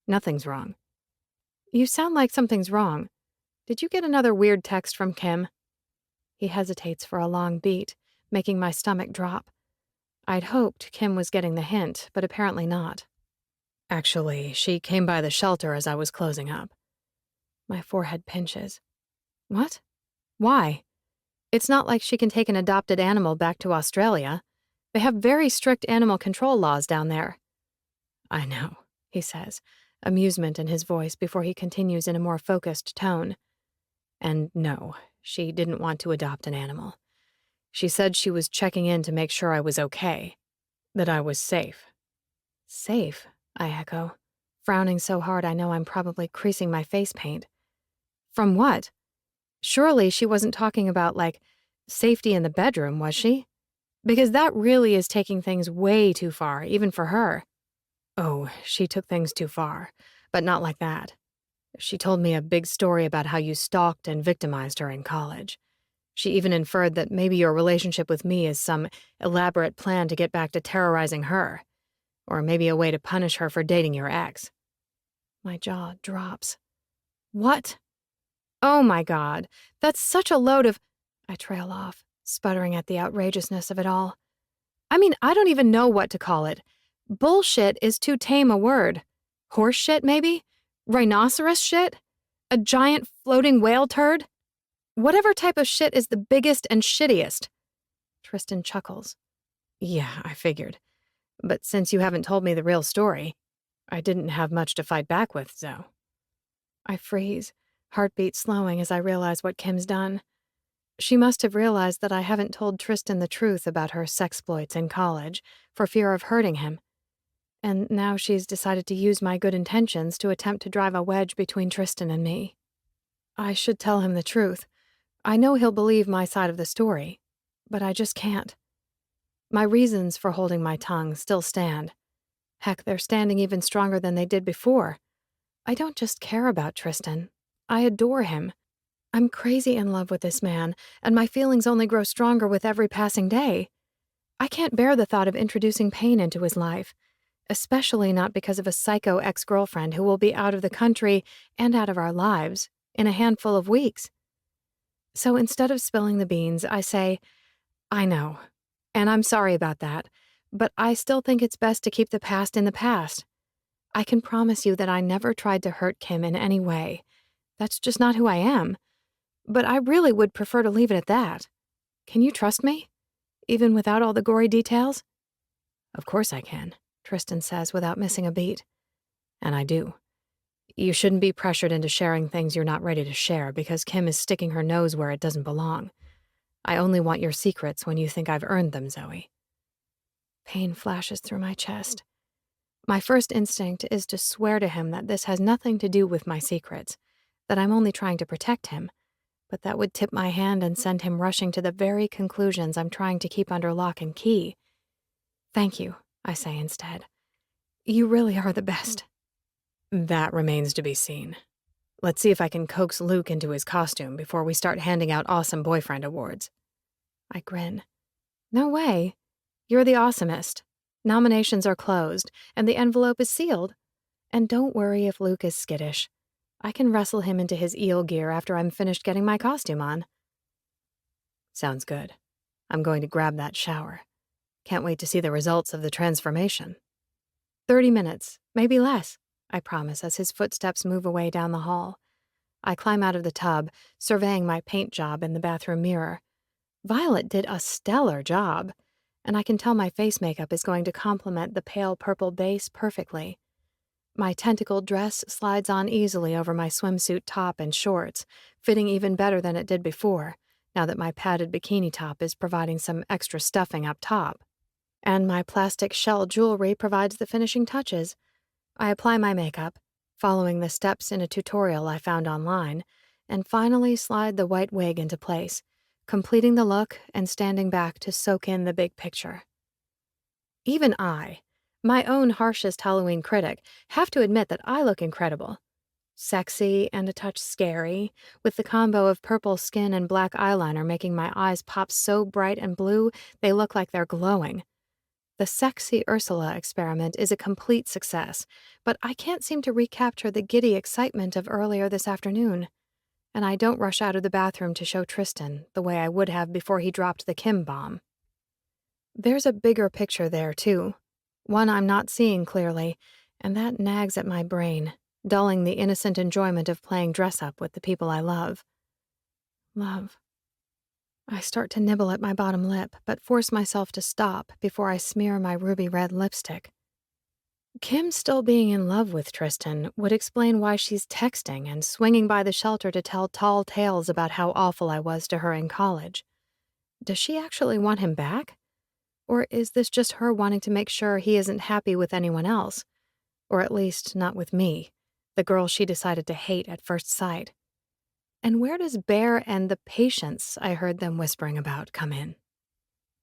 Nothing's wrong. You sound like something's wrong. Did you get another weird text from Kim? He hesitates for a long beat, making my stomach drop. I'd hoped Kim was getting the hint, but apparently not. Actually, she came by the shelter as I was closing up. My forehead pinches. What? Why? It's not like she can take an adopted animal back to Australia. They have very strict animal control laws down there. I know, he says, amusement in his voice before he continues in a more focused tone. And no, she didn't want to adopt an animal. She said she was checking in to make sure I was okay, that I was safe. Safe, I echo, frowning so hard I know I'm probably creasing my face paint. From what? Surely she wasn't talking about, safety in the bedroom, was she? Because that really is taking things way too far, even for her. Oh, she took things too far, but not like that. She told me a big story about how you stalked and victimized her in college. She even inferred that maybe your relationship with me is some elaborate plan to get back to terrorizing her, or maybe a way to punish her for dating your ex. My jaw drops. What? Oh my God, that's such a load of... I trail off, sputtering at the outrageousness of it all. I mean, I don't even know what to call it. Bullshit is too tame a word. Horse shit, maybe? Rhinoceros shit? A giant floating whale turd? Whatever type of shit is the biggest and shittiest. Tristan chuckles. Yeah, I figured. But since you haven't told me the real story, I didn't have much to fight back with, Zoe. I freeze, heartbeat slowing as I realize what Kim's done. She must have realized that I haven't told Tristan the truth about her sexploits in college for fear of hurting him. And now she's decided to use my good intentions to attempt to drive a wedge between Tristan and me. I should tell him the truth. I know he'll believe my side of the story, but I just can't. My reasons for holding my tongue still stand. Heck, they're standing even stronger than they did before. I don't just care about Tristan. I adore him. I'm crazy in love with this man, and my feelings only grow stronger with every passing day. I can't bear the thought of introducing pain into his life, especially not because of a psycho ex-girlfriend who will be out of the country and out of our lives in a handful of weeks. So instead of spilling the beans, I say, I know, and I'm sorry about that, but I still think it's best to keep the past in the past. I can promise you that I never tried to hurt Kim in any way. That's just not who I am. But I really would prefer to leave it at that. Can you trust me? Even without all the gory details? Of course I can, Tristan says without missing a beat. And I do. You shouldn't be pressured into sharing things you're not ready to share because Kim is sticking her nose where it doesn't belong. I only want your secrets when you think I've earned them, Zoe. Pain flashes through my chest. My first instinct is to swear to him that this has nothing to do with my secrets, that I'm only trying to protect him, but that would tip my hand and send him rushing to the very conclusions I'm trying to keep under lock and key. Thank you, I say instead. You really are the best. That remains to be seen. Let's see if I can coax Luke into his costume before we start handing out awesome boyfriend awards. I grin. No way. You're the awesomest. Nominations are closed, and the envelope is sealed. And don't worry if Luke is skittish. I can wrestle him into his eel gear after I'm finished getting my costume on. Sounds good. I'm going to grab that shower. Can't wait to see the results of the transformation. 30 minutes, maybe less, I promise as his footsteps move away down the hall. I climb out of the tub, surveying my paint job in the bathroom mirror. Violet did a stellar job, and I can tell my face makeup is going to complement the pale purple base perfectly. My tentacled dress slides on easily over my swimsuit top and shorts, fitting even better than it did before, now that my padded bikini top is providing some extra stuffing up top. And my plastic shell jewelry provides the finishing touches. I apply my makeup, following the steps in a tutorial I found online, and finally slide the white wig into place, completing the look and standing back to soak in the big picture. Even I, my own harshest Halloween critic, have to admit that I look incredible. Sexy and a touch scary, with the combo of purple skin and black eyeliner making my eyes pop so bright and blue they look like they're glowing. The sexy Ursula experiment is a complete success, but I can't seem to recapture the giddy excitement of earlier this afternoon. And I don't rush out of the bathroom to show Tristan the way I would have before he dropped the Kim bomb. There's a bigger picture there, too. One I'm not seeing clearly, and that nags at my brain, dulling the innocent enjoyment of playing dress-up with the people I love. Love. I start to nibble at my bottom lip, but force myself to stop before I smear my ruby red lipstick. Kim still being in love with Tristan would explain why she's texting and swinging by the shelter to tell tall tales about how awful I was to her in college. Does she actually want him back? Or is this just her wanting to make sure he isn't happy with anyone else? Or at least not with me, the girl she decided to hate at first sight. And where does Bear and the patience I heard them whispering about come in?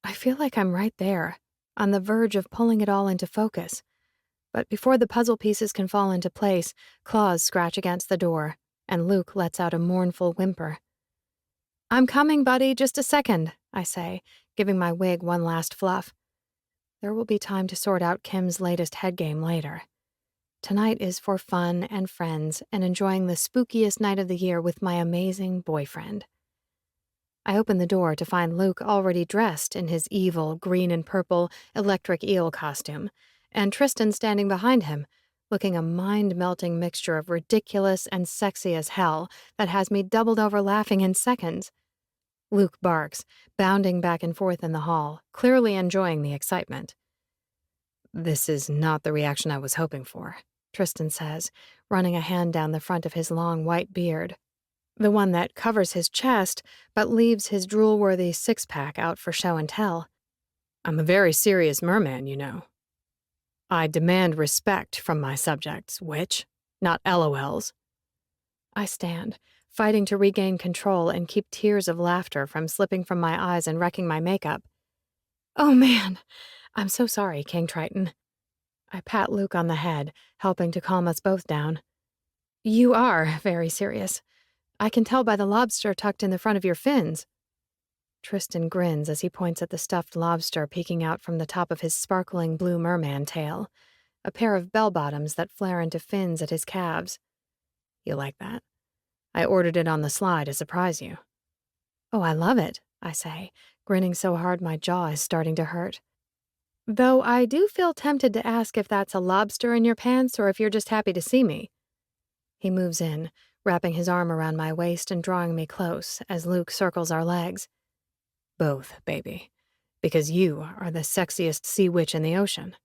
I feel like I'm right there, on the verge of pulling it all into focus. But before the puzzle pieces can fall into place, claws scratch against the door, and Luke lets out a mournful whimper. "I'm coming, buddy, just a second," I say, giving my wig one last fluff. There will be time to sort out Kim's latest head game later. Tonight is for fun and friends and enjoying the spookiest night of the year with my amazing boyfriend. I open the door to find Luke already dressed in his evil green and purple electric eel costume, and Tristan standing behind him, looking a mind-melting mixture of ridiculous and sexy as hell that has me doubled over laughing in seconds. Luke barks, bounding back and forth in the hall, clearly enjoying the excitement. "This is not the reaction I was hoping for," Tristan says, running a hand down the front of his long white beard, the one that covers his chest but leaves his drool-worthy six-pack out for show and tell. "I'm a very serious merman, you know. I demand respect from my subjects, witch, not LOLs." I stand, fighting to regain control and keep tears of laughter from slipping from my eyes and wrecking my makeup. "Oh, man. I'm so sorry, King Triton." I pat Luke on the head, helping to calm us both down. "You are very serious. I can tell by the lobster tucked in the front of your fins." Tristan grins as he points at the stuffed lobster peeking out from the top of his sparkling blue merman tail, a pair of bell-bottoms that flare into fins at his calves. "You like that? I ordered it on the sly to surprise you." "Oh, I love it," I say, grinning so hard my jaw is starting to hurt. "Though I do feel tempted to ask if that's a lobster in your pants or if you're just happy to see me." He moves in, wrapping his arm around my waist and drawing me close as Luke circles our legs. "Both, baby. Because you are the sexiest sea witch in the ocean.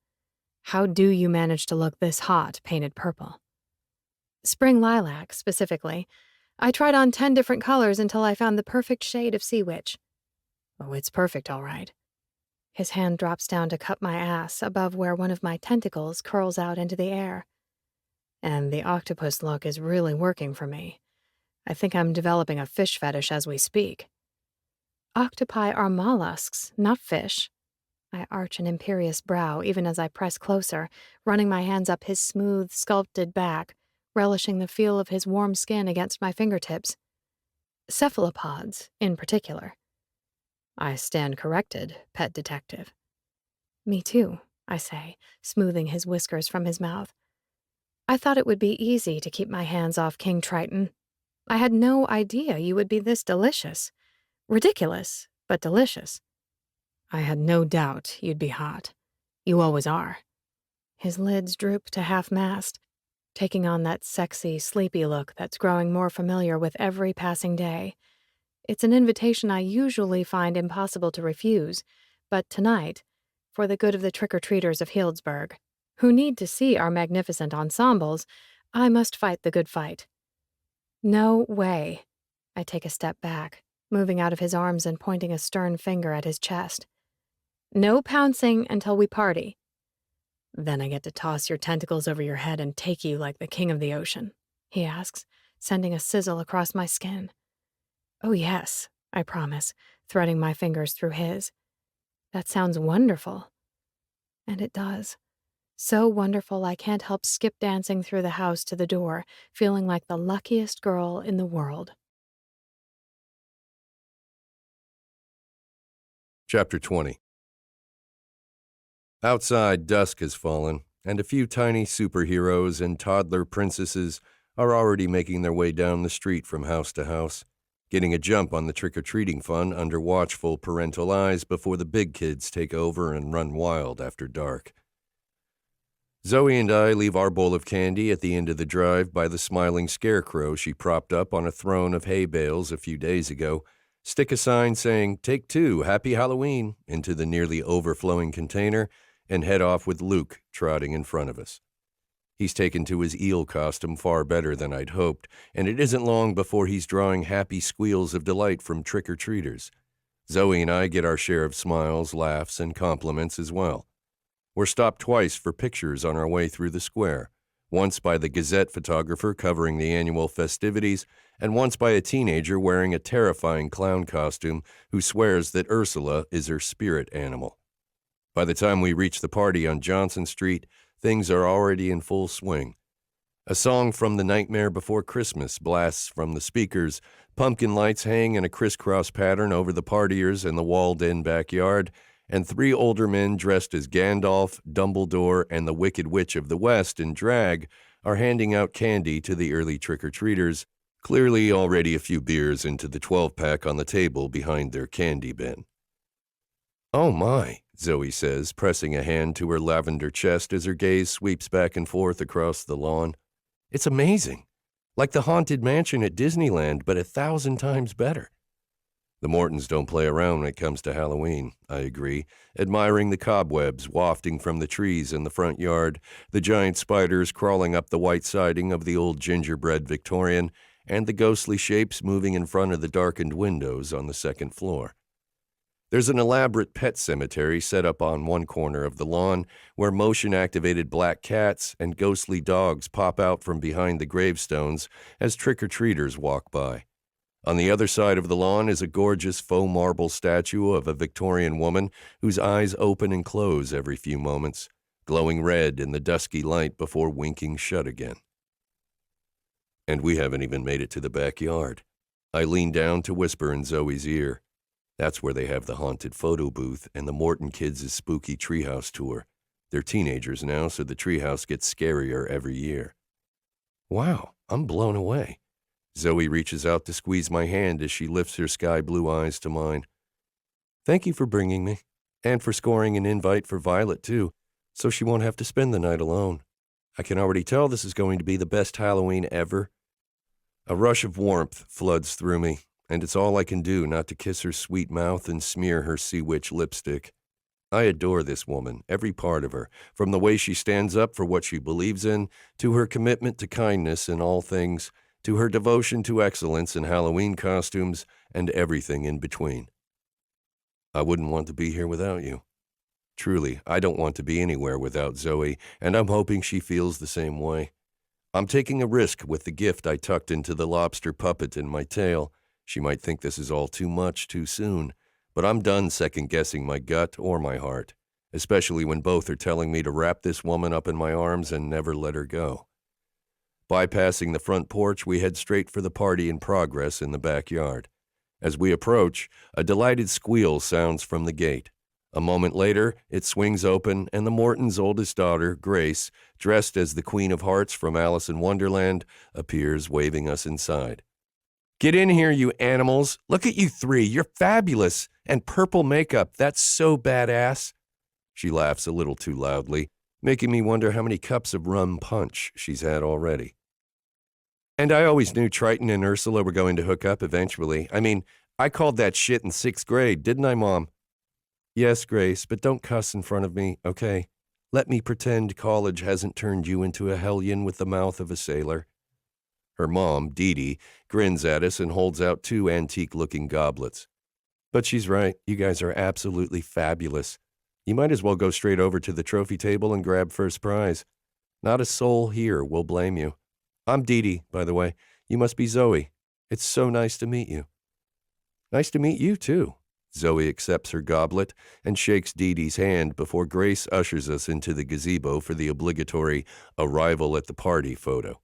How do you manage to look this hot painted purple?" "Spring lilac, specifically. I tried on 10 different colors until I found the perfect shade of sea witch." "Oh, it's perfect, all right." His hand drops down to cup my ass above where one of my tentacles curls out into the air. "And the octopus look is really working for me. I think I'm developing a fish fetish as we speak." "Octopi are mollusks, not fish." I arch an imperious brow even as I press closer, running my hands up his smooth, sculpted back, relishing the feel of his warm skin against my fingertips. "Cephalopods, in particular." "I stand corrected, pet detective." "Me too," I say, smoothing his whiskers from his mouth. I thought it would be easy to keep my hands off King Triton. I had no idea you would be this delicious. Ridiculous, but delicious. I had no doubt you'd be hot. You always are. His lids droop to half-mast, taking on that sexy, sleepy look that's growing more familiar with every passing day. It's an invitation I usually find impossible to refuse, but tonight, for the good of the trick-or-treaters of Healdsburg, who need to see our magnificent ensembles, I must fight the good fight. No way. I take a step back, moving out of his arms and pointing a stern finger at his chest. No pouncing until we party. Then I get to toss your tentacles over your head and take you like the king of the ocean, he asks, sending a sizzle across my skin. Oh yes, I promise, threading my fingers through his. That sounds wonderful. And it does. So wonderful I can't help skip dancing through the house to the door, feeling like the luckiest girl in the world. Chapter 20. Outside, dusk has fallen, and a few tiny superheroes and toddler princesses are already making their way down the street from house to house, getting a jump on the trick-or-treating fun under watchful parental eyes before the big kids take over and run wild after dark. Zoey and I leave our bowl of candy at the end of the drive by the smiling scarecrow she propped up on a throne of hay bales a few days ago, stick a sign saying, "Take 2, Happy Halloween," into the nearly overflowing container, and head off with Luke trotting in front of us. He's taken to his eel costume far better than I'd hoped, and it isn't long before he's drawing happy squeals of delight from trick-or-treaters. Zoey and I get our share of smiles, laughs, and compliments as well. We're stopped twice for pictures on our way through the square, once by the Gazette photographer covering the annual festivities, and once by a teenager wearing a terrifying clown costume who swears that Ursula is her spirit animal. By the time we reach the party on Johnson Street, things are already in full swing. A song from The Nightmare Before Christmas blasts from the speakers, pumpkin lights hang in a crisscross pattern over the partiers in the walled-in backyard, and 3 older men dressed as Gandalf, Dumbledore, and the Wicked Witch of the West in drag are handing out candy to the early trick-or-treaters, clearly already a few beers into the 12-pack on the table behind their candy bin. "Oh my," Zoey says, pressing a hand to her lavender chest as her gaze sweeps back and forth across the lawn. "It's amazing. Like the Haunted Mansion at Disneyland, but 1,000 times better." The Mortons don't play around when it comes to Halloween, I agree, admiring the cobwebs wafting from the trees in the front yard, the giant spiders crawling up the white siding of the old gingerbread Victorian, and the ghostly shapes moving in front of the darkened windows on the second floor. There's an elaborate pet cemetery set up on one corner of the lawn where motion-activated black cats and ghostly dogs pop out from behind the gravestones as trick-or-treaters walk by. On the other side of the lawn is a gorgeous faux marble statue of a Victorian woman whose eyes open and close every few moments, glowing red in the dusky light before winking shut again. And we haven't even made it to the backyard. I lean down to whisper in Zoey's ear. That's where they have the haunted photo booth and the Morton kids' spooky treehouse tour. They're teenagers now, so the treehouse gets scarier every year. Wow, I'm blown away. Zoey reaches out to squeeze my hand as she lifts her sky-blue eyes to mine. "Thank you for bringing me, and for scoring an invite for Violet, too, so she won't have to spend the night alone. I can already tell this is going to be the best Halloween ever." A rush of warmth floods through me, and it's all I can do not to kiss her sweet mouth and smear her sea witch lipstick. I adore this woman, every part of her, from the way she stands up for what she believes in, to her commitment to kindness in all things, to her devotion to excellence in Halloween costumes, and everything in between. I wouldn't want to be here without you. Truly, I don't want to be anywhere without Zoey, and I'm hoping she feels the same way. I'm taking a risk with the gift I tucked into the lobster puppet in my tail. She might think this is all too much too soon, but I'm done second-guessing my gut or my heart, especially when both are telling me to wrap this woman up in my arms and never let her go. Bypassing the front porch, we head straight for the party in progress in the backyard. As we approach, a delighted squeal sounds from the gate. A moment later, it swings open, and the Mortons' oldest daughter, Grace, dressed as the Queen of Hearts from Alice in Wonderland, appears waving us inside. "Get in here, you animals. Look at you three. You're fabulous. And purple makeup. That's so badass." She laughs a little too loudly, making me wonder how many cups of rum punch she's had already. "And I always knew Triton and Ursula were going to hook up eventually. I mean, I called that shit in 6th grade, didn't I, Mom?" "Yes, Grace, but don't cuss in front of me, okay? Let me pretend college hasn't turned you into a hellion with the mouth of a sailor." Her mom, Dee Dee, grins at us and holds out 2 antique-looking goblets. "But she's right. You guys are absolutely fabulous. You might as well go straight over to the trophy table and grab first prize. Not a soul here will blame you. I'm Dee Dee, by the way. You must be Zoey. It's so nice to meet you." "Nice to meet you, too." Zoey accepts her goblet and shakes Dee Dee's hand before Grace ushers us into the gazebo for the obligatory arrival at the party photo.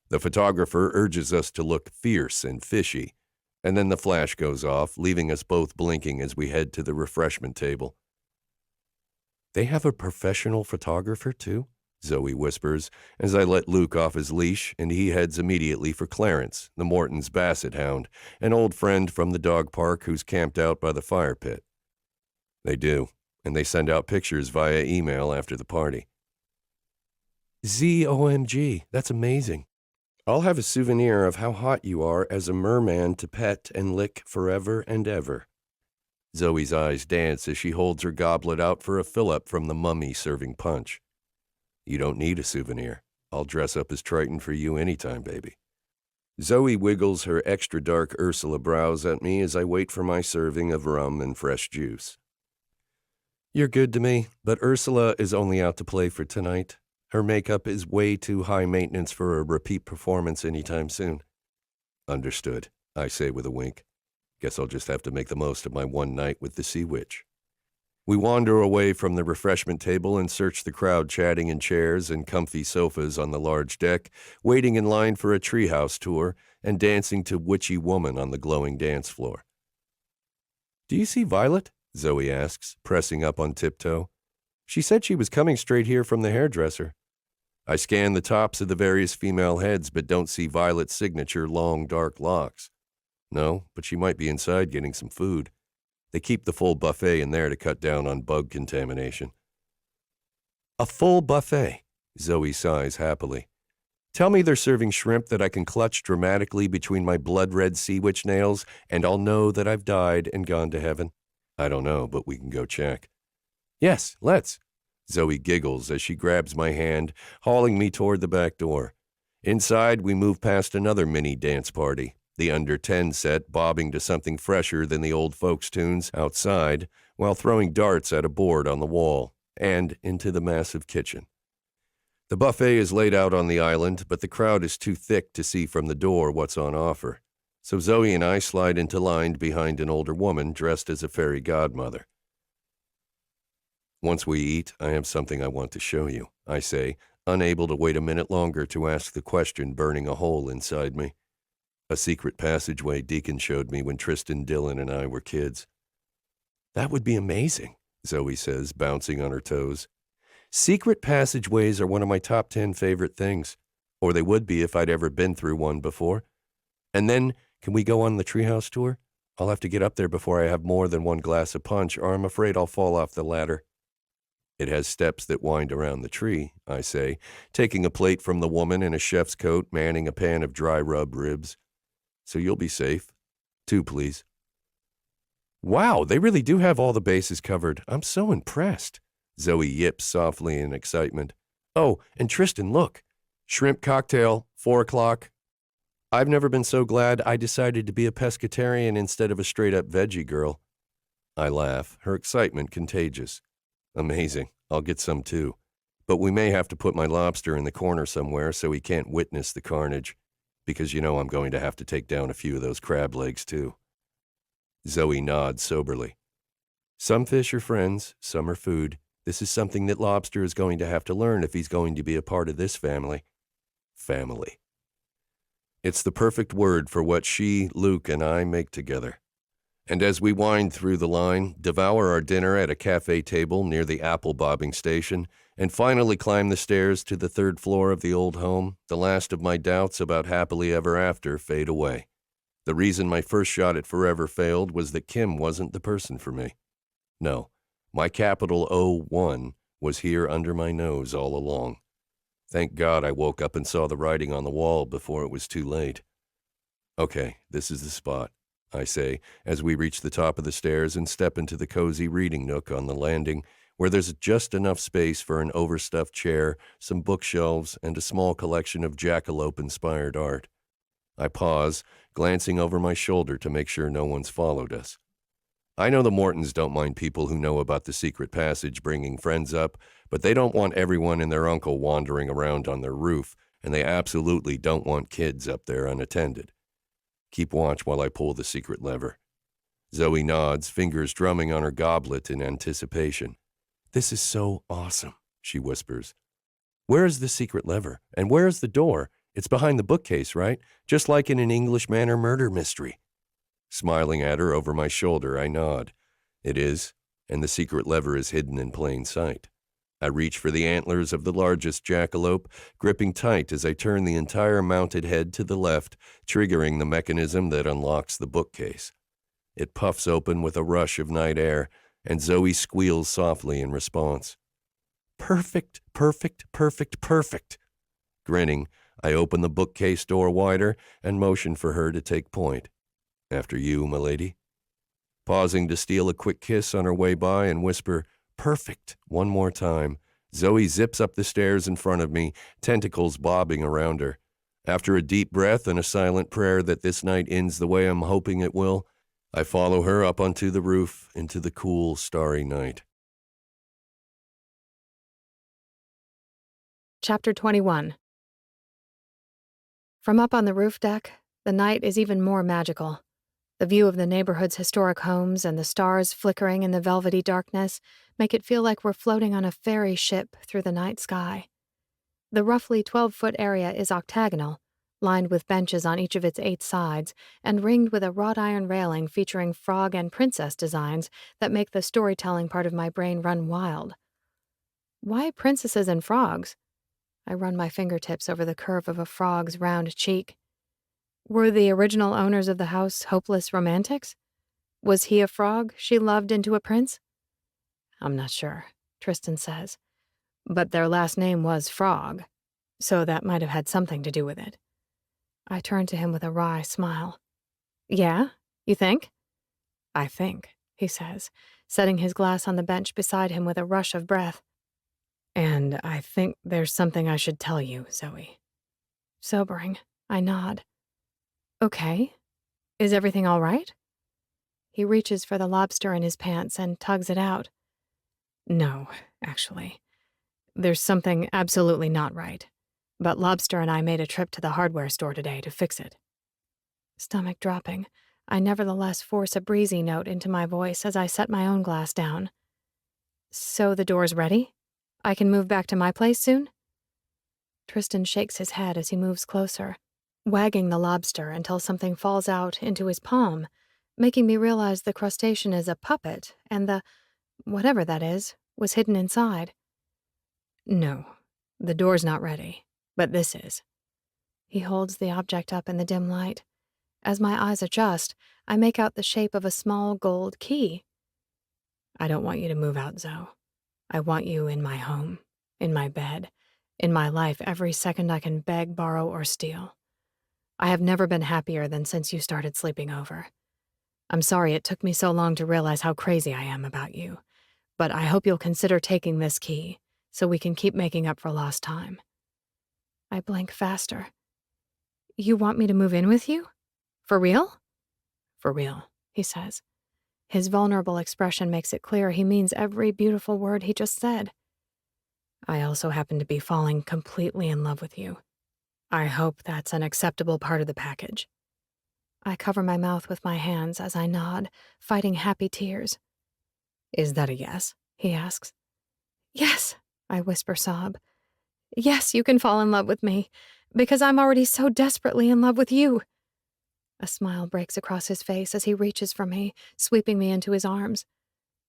The photographer urges us to look fierce and fishy, and then the flash goes off, leaving us both blinking as we head to the refreshment table. "They have a professional photographer, too?" Zoey whispers as I let Luke off his leash, and he heads immediately for Clarence, the Mortons' basset hound, an old friend from the dog park who's camped out by the fire pit. They do, and they send out pictures via email after the party. "ZOMG, that's amazing. I'll have a souvenir of how hot you are as a merman to pet and lick forever and ever." Zoey's eyes dance as she holds her goblet out for a fill-up from the mummy serving punch. "You don't need a souvenir. I'll dress up as Triton for you anytime, baby." Zoey wiggles her extra dark Ursula brows at me as I wait for my serving of rum and fresh juice. "You're good to me, but Ursula is only out to play for tonight. Her makeup is way too high maintenance for a repeat performance anytime soon." "Understood," I say with a wink. "Guess I'll just have to make the most of my one night with the Sea Witch." We wander away from the refreshment table and search the crowd chatting in chairs and comfy sofas on the large deck, waiting in line for a treehouse tour and dancing to Witchy Woman on the glowing dance floor. "Do you see Violet?" Zoey asks, pressing up on tiptoe. "She said she was coming straight here from the hairdresser." I scan the tops of the various female heads but don't see Violet's signature long, dark locks. No, but she might be inside getting some food. They keep the full buffet in there to cut down on bug contamination. "A full buffet," Zoey sighs happily. "Tell me they're serving shrimp that I can clutch dramatically between my blood-red sea witch nails, and I'll know that I've died and gone to heaven." "I don't know, but we can go check." "Yes, let's." Zoey giggles as she grabs my hand, hauling me toward the back door. Inside, we move past another mini dance party, the under-10 set bobbing to something fresher than the old folks' tunes outside, while throwing darts at a board on the wall, and into the massive kitchen. The buffet is laid out on the island, but the crowd is too thick to see from the door what's on offer. So Zoey and I slide into line behind an older woman dressed as a fairy godmother. "Once we eat, I have something I want to show you," I say, unable to wait a minute longer to ask the question burning a hole inside me. "A secret passageway Deacon showed me when Tristan, Dylan, and I were kids." "That would be amazing," Zoey says, bouncing on her toes. "Secret passageways are one of my top 10 favorite things, or they would be if I'd ever been through one before. And then, can we go on the treehouse tour? I'll have to get up there before I have more than one glass of punch, or I'm afraid I'll fall off the ladder." "It has steps that wind around the tree," I say, taking a plate from the woman in a chef's coat manning a pan of dry rub ribs. "So you'll be safe. 2, please." "Wow, they really do have all the bases covered. I'm so impressed." Zoey yips softly in excitement. "Oh, and Tristan, look. Shrimp cocktail, 4 o'clock. I've never been so glad I decided to be a pescatarian instead of a straight-up veggie girl." I laugh, her excitement contagious. "Amazing. I'll get some too. But we may have to put my lobster in the corner somewhere so he can't witness the carnage. Because you know I'm going to have to take down a few of those crab legs too." Zoey nods soberly. "Some fish are friends, some are food. This is something that Lobster is going to have to learn if he's going to be a part of this family." Family. It's the perfect word for what she, Luke, and I make together. And as we wind through the line, devour our dinner at a cafe table near the apple bobbing station, and finally climb the stairs to the third floor of the old home, the last of my doubts about happily ever after fade away. The reason my first shot at forever failed was that Kim wasn't the person for me. No, my capital O1 was here under my nose all along. Thank God I woke up and saw the writing on the wall before it was too late. Okay, this is the spot, I say, as we reach the top of the stairs and step into the cozy reading nook on the landing, where there's just enough space for an overstuffed chair, some bookshelves, and a small collection of jackalope-inspired art. I pause, glancing over my shoulder to make sure no one's followed us. I know the Mortons don't mind people who know about the secret passage bringing friends up, but they don't want everyone and their uncle wandering around on their roof, and they absolutely don't want kids up there unattended. Keep watch while I pull the secret lever. Zoey nods, fingers drumming on her goblet in anticipation. "This is so awesome," she whispers. "Where is the secret lever? And where is the door? It's behind the bookcase, right? Just like in an English Manor murder mystery." Smiling at her over my shoulder, I nod. It is, and the secret lever is hidden in plain sight. I reach for the antlers of the largest jackalope, gripping tight as I turn the entire mounted head to the left, triggering the mechanism that unlocks the bookcase. It puffs open with a rush of night air, and Zoey squeals softly in response. "Perfect, perfect, perfect, perfect." Grinning, I open the bookcase door wider and motion for her to take point. "After you, milady." Pausing to steal a quick kiss on her way by and whisper, "Perfect," one more time, Zoey zips up the stairs in front of me, tentacles bobbing around her. After a deep breath and a silent prayer that this night ends the way I'm hoping it will, I follow her up onto the roof into the cool, starry night. Chapter 21. From up on the roof deck, the night is even more magical. The view of the neighborhood's historic homes and the stars flickering in the velvety darkness make it feel like we're floating on a fairy ship through the night sky. The roughly 12-foot area is octagonal, lined with benches on each of its 8 sides, and ringed with a wrought iron railing featuring frog and princess designs that make the storytelling part of my brain run wild. Why princesses and frogs? I run my fingertips over the curve of a frog's round cheek. Were the original owners of the house hopeless romantics? Was he a frog she loved into a prince? I'm not sure, Tristan says. But their last name was Frog, so that might have had something to do with it. I turn to him with a wry smile. Yeah, you think? I think, he says, setting his glass on the bench beside him with a rush of breath. And I think there's something I should tell you, Zoey. Sobering, I nod. Okay. Is everything all right? He reaches for the lobster in his pants and tugs it out. No, actually. There's something absolutely not right. But Lobster and I made a trip to the hardware store today to fix it. Stomach dropping, I nevertheless force a breezy note into my voice as I set my own glass down. So the door's ready? I can move back to my place soon? Tristan shakes his head as he moves closer, wagging the lobster until something falls out into his palm, making me realize the crustacean is a puppet and the, whatever that is, was hidden inside. No, the door's not ready, but this is. He holds the object up in the dim light. As my eyes adjust, I make out the shape of a small gold key. I don't want you to move out, Zoe. I want you in my home, in my bed, in my life every second I can beg, borrow, or steal. I have never been happier than since you started sleeping over. I'm sorry it took me so long to realize how crazy I am about you, but I hope you'll consider taking this key so we can keep making up for lost time. I blink faster. You want me to move in with you? For real? For real, he says. His vulnerable expression makes it clear he means every beautiful word he just said. I also happen to be falling completely in love with you. I hope that's an acceptable part of the package. I cover my mouth with my hands as I nod, fighting happy tears. Is that a yes? He asks. Yes, I whisper sob. Yes, you can fall in love with me, because I'm already so desperately in love with you. A smile breaks across his face as he reaches for me, sweeping me into his arms.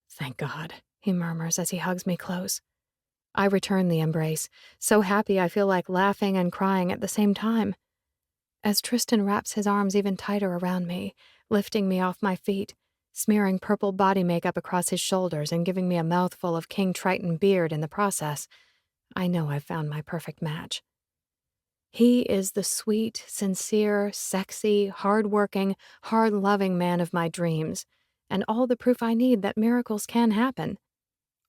Thank God, he murmurs as he hugs me close. I return the embrace, so happy I feel like laughing and crying at the same time. As Tristan wraps his arms even tighter around me, lifting me off my feet, smearing purple body makeup across his shoulders and giving me a mouthful of King Triton beard in the process, I know I've found my perfect match. He is the sweet, sincere, sexy, hard-working, hard-loving man of my dreams, and all the proof I need that miracles can happen.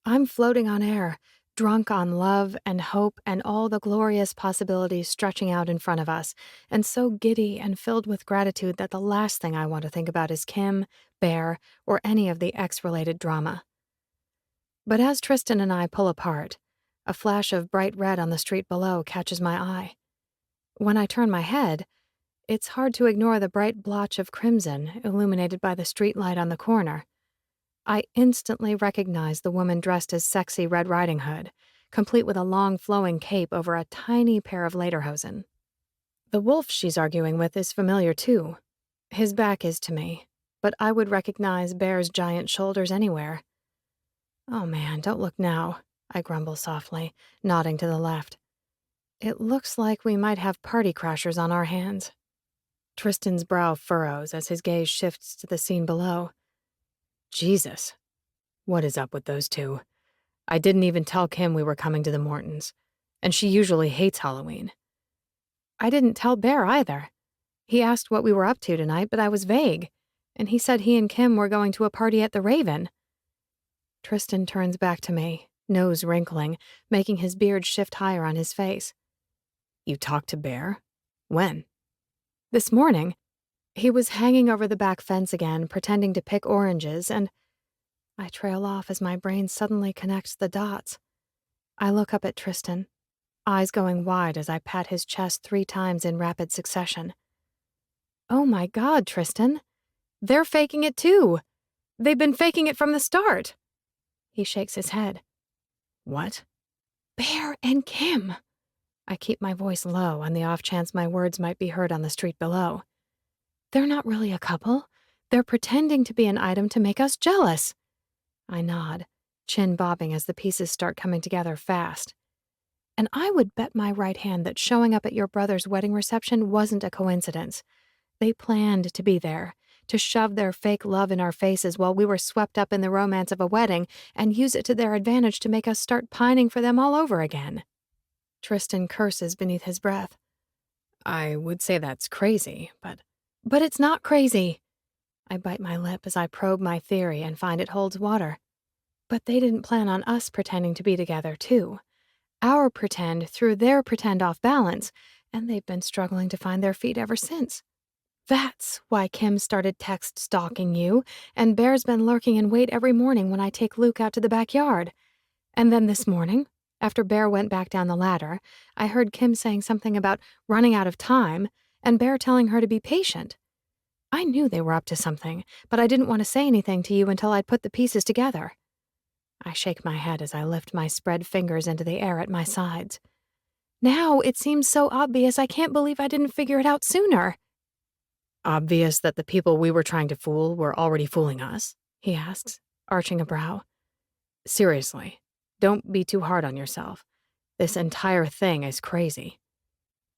I'm floating on air, drunk on love and hope and all the glorious possibilities stretching out in front of us, and so giddy and filled with gratitude that the last thing I want to think about is Kim, Bear, or any of the ex-related drama. But as Tristan and I pull apart, a flash of bright red on the street below catches my eye. When I turn my head, it's hard to ignore the bright blotch of crimson illuminated by the streetlight on the corner. I instantly recognize the woman dressed as sexy Red Riding Hood, complete with a long flowing cape over a tiny pair of lederhosen. The wolf she's arguing with is familiar too. His back is to me, but I would recognize Bear's giant shoulders anywhere. Oh man, don't look now, I grumble softly, nodding to the left. It looks like we might have party crashers on our hands. Tristan's brow furrows as his gaze shifts to the scene below. Jesus, what is up with those two? I didn't even tell Kim we were coming to the Mortons, and she usually hates Halloween. I didn't tell Bear either. He asked what we were up to tonight, but I was vague, and he said he and Kim were going to a party at the Raven. Tristan turns back to me, nose wrinkling, making his beard shift higher on his face. You talked to Bear? When? This morning. He was hanging over the back fence again, pretending to pick oranges, and I trail off as my brain suddenly connects the dots. I look up at Tristan, eyes going wide as I pat his chest 3 times in rapid succession. Oh my God, Tristan. They're faking it too. They've been faking it from the start. He shakes his head. What? Bear and Kim. I keep my voice low on the off chance my words might be heard on the street below. They're not really a couple. They're pretending to be an item to make us jealous. I nod, chin bobbing as the pieces start coming together fast. And I would bet my right hand that showing up at your brother's wedding reception wasn't a coincidence. They planned to be there, to shove their fake love in our faces while we were swept up in the romance of a wedding and use it to their advantage to make us start pining for them all over again. Tristan curses beneath his breath. I would say that's crazy, But it's not crazy. I bite my lip as I probe my theory and find it holds water. But they didn't plan on us pretending to be together, too. Our pretend threw their pretend off balance, and they've been struggling to find their feet ever since. That's why Kim started text stalking you, and Bear's been lurking in wait every morning when I take Luke out to the backyard. And then this morning, after Bear went back down the ladder, I heard Kim saying something about running out of time, and Bear telling her to be patient. I knew they were up to something, but I didn't want to say anything to you until I'd put the pieces together. I shake my head as I lift my spread fingers into the air at my sides. Now it seems so obvious I can't believe I didn't figure it out sooner. Obvious that the people we were trying to fool were already fooling us? He asks, arching a brow. Seriously, don't be too hard on yourself. This entire thing is crazy.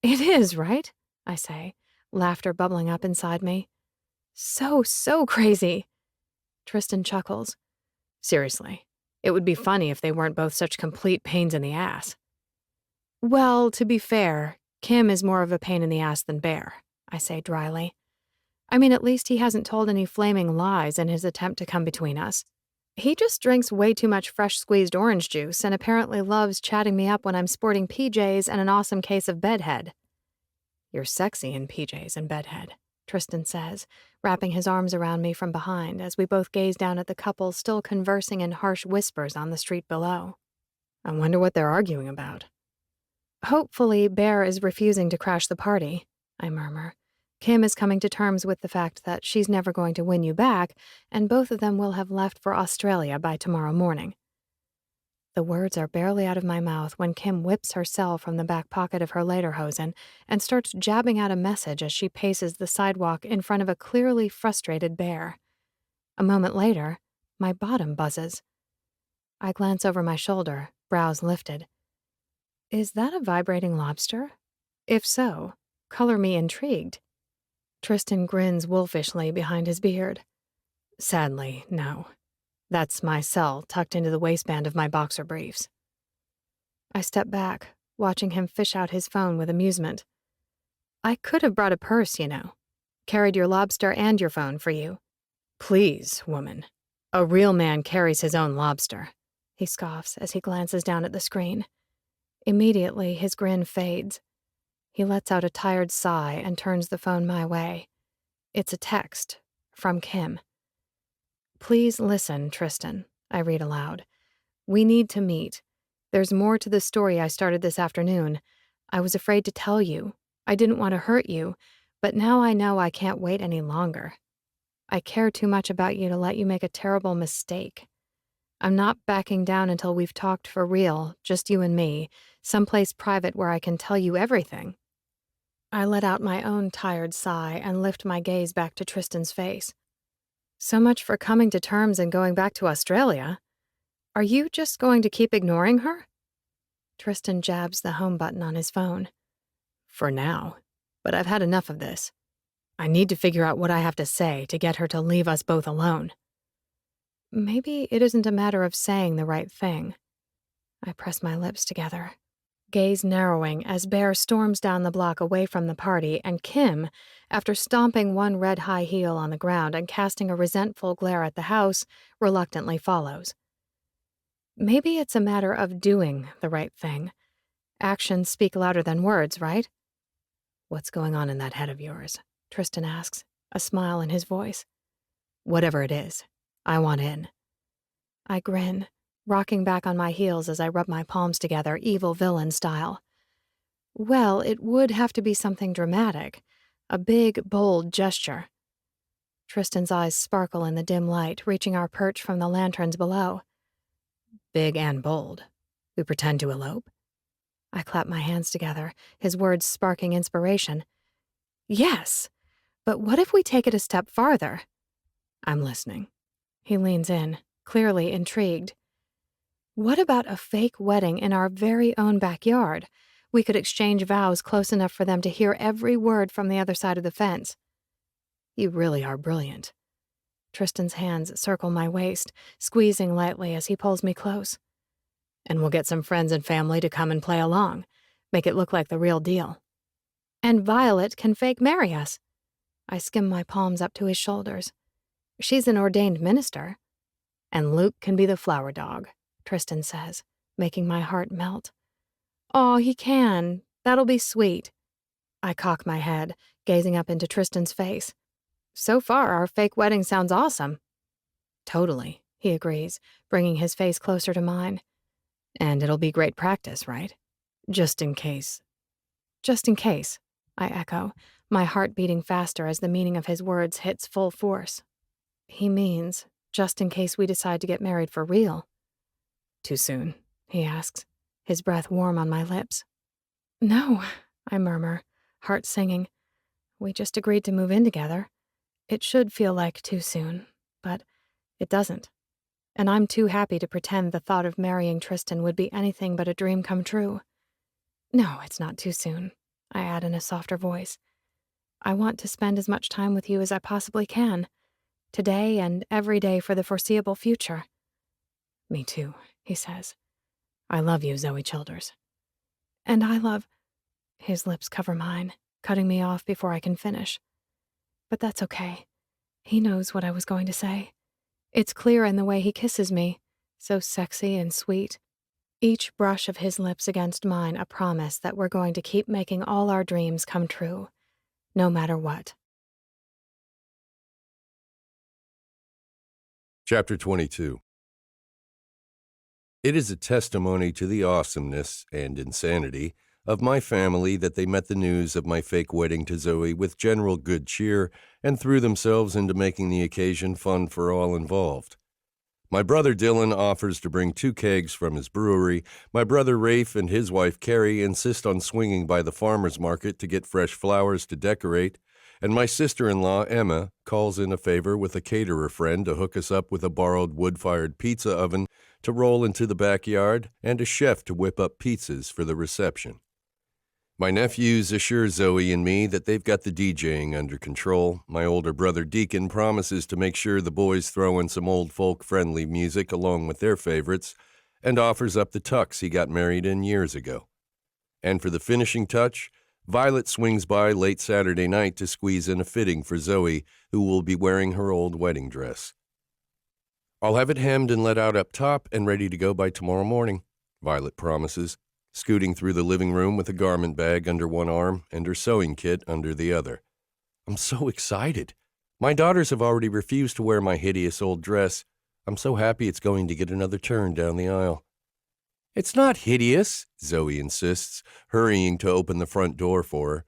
It is, right? I say, laughter bubbling up inside me. So crazy. Tristan chuckles. Seriously, it would be funny if they weren't both such complete pains in the ass. Well, to be fair, Kim is more of a pain in the ass than Bear, I say dryly. I mean, at least he hasn't told any flaming lies in his attempt to come between us. He just drinks way too much fresh squeezed orange juice and apparently loves chatting me up when I'm sporting PJs and an awesome case of bedhead. You're sexy in PJs and bedhead, Tristan says, wrapping his arms around me from behind as we both gaze down at the couple still conversing in harsh whispers on the street below. I wonder what they're arguing about. Hopefully, Bear is refusing to crash the party, I murmur. Kim is coming to terms with the fact that she's never going to win you back, and both of them will have left for Australia by tomorrow morning. The words are barely out of my mouth when Kim whips her cell from the back pocket of her lederhosen and starts jabbing out a message as she paces the sidewalk in front of a clearly frustrated bear. A moment later, my bottom buzzes. I glance over my shoulder, brows lifted. Is that a vibrating lobster? If so, color me intrigued. Tristan grins wolfishly behind his beard. Sadly, no. That's my cell tucked into the waistband of my boxer briefs. I step back, watching him fish out his phone with amusement. I could have brought a purse, you know. Carried your lobster and your phone for you. Please, woman. A real man carries his own lobster, he scoffs as he glances down at the screen. Immediately, his grin fades. He lets out a tired sigh and turns the phone my way. It's a text from Kim. Please listen, Tristan, I read aloud. We need to meet. There's more to the story I started this afternoon. I was afraid to tell you. I didn't want to hurt you, but now I know I can't wait any longer. I care too much about you to let you make a terrible mistake. I'm not backing down until we've talked for real, just you and me, someplace private where I can tell you everything. I let out my own tired sigh and lift my gaze back to Tristan's face. So much for coming to terms and going back to Australia. Are you just going to keep ignoring her? Tristan jabs the home button on his phone. For now, but I've had enough of this. I need to figure out what I have to say to get her to leave us both alone. Maybe it isn't a matter of saying the right thing. I press my lips together, gaze narrowing as Bear storms down the block away from the party, and Kim, after stomping one red high heel on the ground and casting a resentful glare at the house, reluctantly follows. Maybe it's a matter of doing the right thing. Actions speak louder than words, right? What's going on in that head of yours? Tristan asks, a smile in his voice. Whatever it is, I want in. I grin, rocking back on my heels as I rub my palms together, evil villain style. Well, it would have to be something dramatic. A big, bold gesture. Tristan's eyes sparkle in the dim light, reaching our perch from the lanterns below. Big and bold. We pretend to elope? I clap my hands together, his words sparking inspiration. Yes, but what if we take it a step farther? I'm listening. He leans in, clearly intrigued. What about a fake wedding in our very own backyard? We could exchange vows close enough for them to hear every word from the other side of the fence. You really are brilliant. Tristan's hands circle my waist, squeezing lightly as he pulls me close. And we'll get some friends and family to come and play along, make it look like the real deal. And Violet can fake marry us. I skim my palms up to his shoulders. She's an ordained minister. And Luke can be the flower dog, Tristan says, making my heart melt. Oh, he can. That'll be sweet. I cock my head, gazing up into Tristan's face. So far, our fake wedding sounds awesome. Totally, he agrees, bringing his face closer to mine. And it'll be great practice, right? Just in case. Just in case, I echo, my heart beating faster as the meaning of his words hits full force. He means, just in case we decide to get married for real. Too soon, he asks, his breath warm on my lips. No, I murmur, heart singing. We just agreed to move in together. It should feel like too soon, but it doesn't. And I'm too happy to pretend the thought of marrying Tristan would be anything but a dream come true. No, it's not too soon, I add in a softer voice. I want to spend as much time with you as I possibly can, today and every day for the foreseeable future. Me too, he says. I love you, Zoey Childers. And I love... His lips cover mine, cutting me off before I can finish. But that's okay. He knows what I was going to say. It's clear in the way he kisses me, so sexy and sweet. Each brush of his lips against mine a promise that we're going to keep making all our dreams come true, no matter what. Chapter 22. It is a testimony to the awesomeness and insanity of my family that they met the news of my fake wedding to Zoey with general good cheer and threw themselves into making the occasion fun for all involved. My brother Dylan offers to bring 2 kegs from his brewery. My brother Rafe and his wife Carrie insist on swinging by the farmer's market to get fresh flowers to decorate. And my sister-in-law, Emma, calls in a favor with a caterer friend to hook us up with a borrowed wood-fired pizza oven to roll into the backyard and a chef to whip up pizzas for the reception. My nephews assure Zoe and me that they've got the DJing under control. My older brother Deacon promises to make sure the boys throw in some old folk-friendly music along with their favorites and offers up the tux he got married in years ago. And for the finishing touch, Violet swings by late Saturday night to squeeze in a fitting for Zoe, who will be wearing her old wedding dress. I'll have it hemmed and let out up top and ready to go by tomorrow morning, Violet promises, scooting through the living room with a garment bag under one arm and her sewing kit under the other. I'm so excited. My daughters have already refused to wear my hideous old dress. I'm so happy it's going to get another turn down the aisle. It's not hideous, Zoe insists, hurrying to open the front door for her.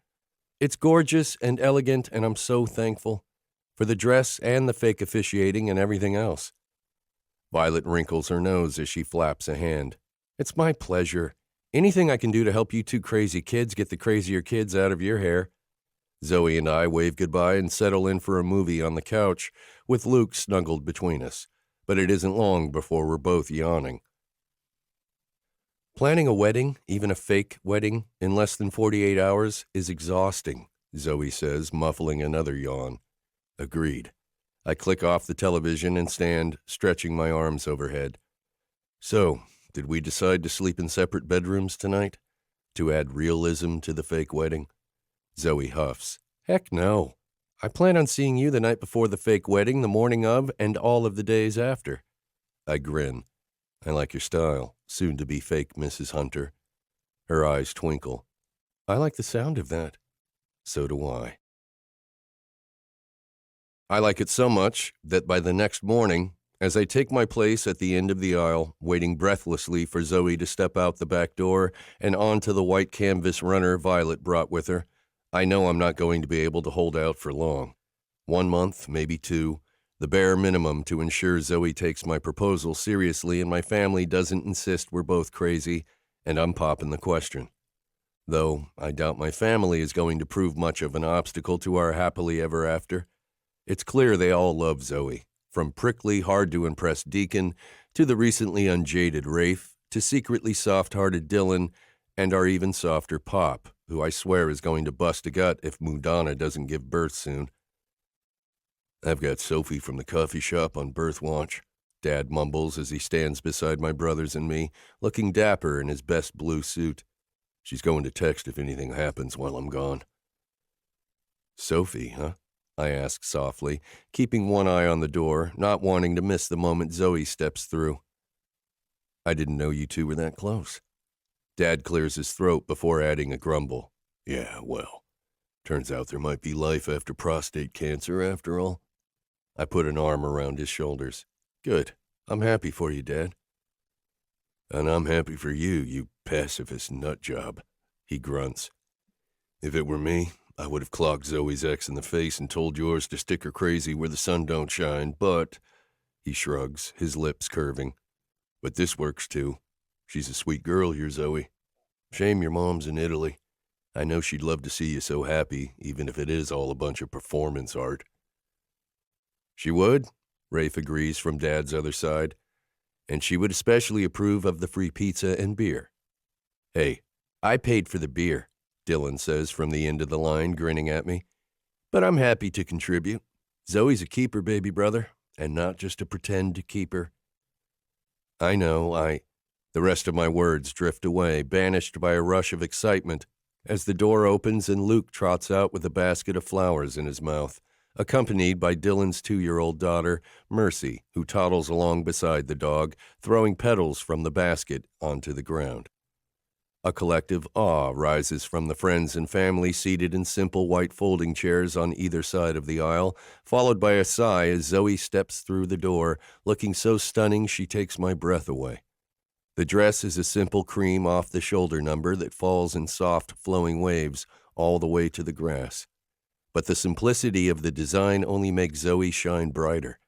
It's gorgeous and elegant, and I'm so thankful for the dress and the fake officiating and everything else. Violet wrinkles her nose as she flaps a hand. It's my pleasure. Anything I can do to help you 2 crazy kids get the crazier kids out of your hair. Zoe and I wave goodbye and settle in for a movie on the couch, with Luke snuggled between us. But it isn't long before we're both yawning. Planning a wedding, even a fake wedding, in less than 48 hours is exhausting, Zoe says, muffling another yawn. Agreed. I click off the television and stand, stretching my arms overhead. So, did we decide to sleep in separate bedrooms tonight? To add realism to the fake wedding? Zoe huffs. Heck no. I plan on seeing you the night before the fake wedding, the morning of, and all of the days after. I grin. I like your style, soon-to-be fake Mrs. Hunter. Her eyes twinkle. I like the sound of that. So do I. I like it so much that by the next morning, as I take my place at the end of the aisle, waiting breathlessly for Zoe to step out the back door and onto the white canvas runner Violet brought with her, I know I'm not going to be able to hold out for long. 1 month, maybe 2. The bare minimum to ensure Zoe takes my proposal seriously and my family doesn't insist we're both crazy, and I'm popping the question. Though I doubt my family is going to prove much of an obstacle to our happily ever after. It's clear they all love Zoe, from prickly, hard-to-impress Deacon to the recently unjaded Rafe to secretly soft-hearted Dylan and our even softer Pop, who I swear is going to bust a gut if Mudana doesn't give birth soon. I've got Sophie from the coffee shop on birth watch, Dad mumbles as he stands beside my brothers and me, looking dapper in his best blue suit. She's going to text if anything happens while I'm gone. Sophie, huh? I ask softly, keeping one eye on the door, not wanting to miss the moment Zoe steps through. I didn't know you 2 were that close. Dad clears his throat before adding a grumble. Yeah, well, turns out there might be life after prostate cancer after all. I put an arm around his shoulders. Good. I'm happy for you, Dad. And I'm happy for you, you pacifist nutjob, he grunts. If it were me, I would have clocked Zoe's ex in the face and told yours to stick her crazy where the sun don't shine, but, he shrugs, his lips curving. But this works too. She's a sweet girl, your Zoe. Shame your mom's in Italy. I know she'd love to see you so happy, even if it is all a bunch of performance art. She would, Rafe agrees from Dad's other side, and she would especially approve of the free pizza and beer. Hey, I paid for the beer, Dylan says from the end of the line, grinning at me. But I'm happy to contribute. Zoe's a keeper, baby brother, and not just a pretend keeper. I know, The rest of my words drift away, banished by a rush of excitement, as the door opens and Luke trots out with a basket of flowers in his mouth, accompanied by Dylan's 2-year-old daughter, Mercy, who toddles along beside the dog, throwing petals from the basket onto the ground. A collective awe rises from the friends and family seated in simple white folding chairs on either side of the aisle, followed by a sigh as Zoe steps through the door, looking so stunning she takes my breath away. The dress is a simple cream off-the-shoulder number that falls in soft, flowing waves all the way to the grass. But the simplicity of the design only makes Zoe shine brighter.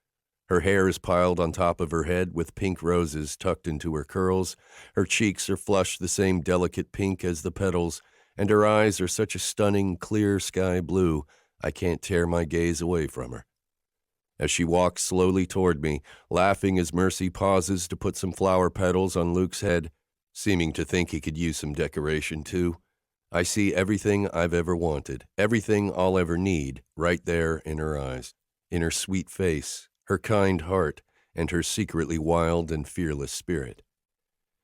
Her hair is piled on top of her head with pink roses tucked into her curls. Her cheeks are flushed the same delicate pink as the petals, and her eyes are such a stunning, clear sky blue, I can't tear my gaze away from her. As she walks slowly toward me, laughing as Mercy pauses to put some flower petals on Luke's head, seeming to think he could use some decoration too, I see everything I've ever wanted, everything I'll ever need, right there in her eyes, in her sweet face, her kind heart, and her secretly wild and fearless spirit.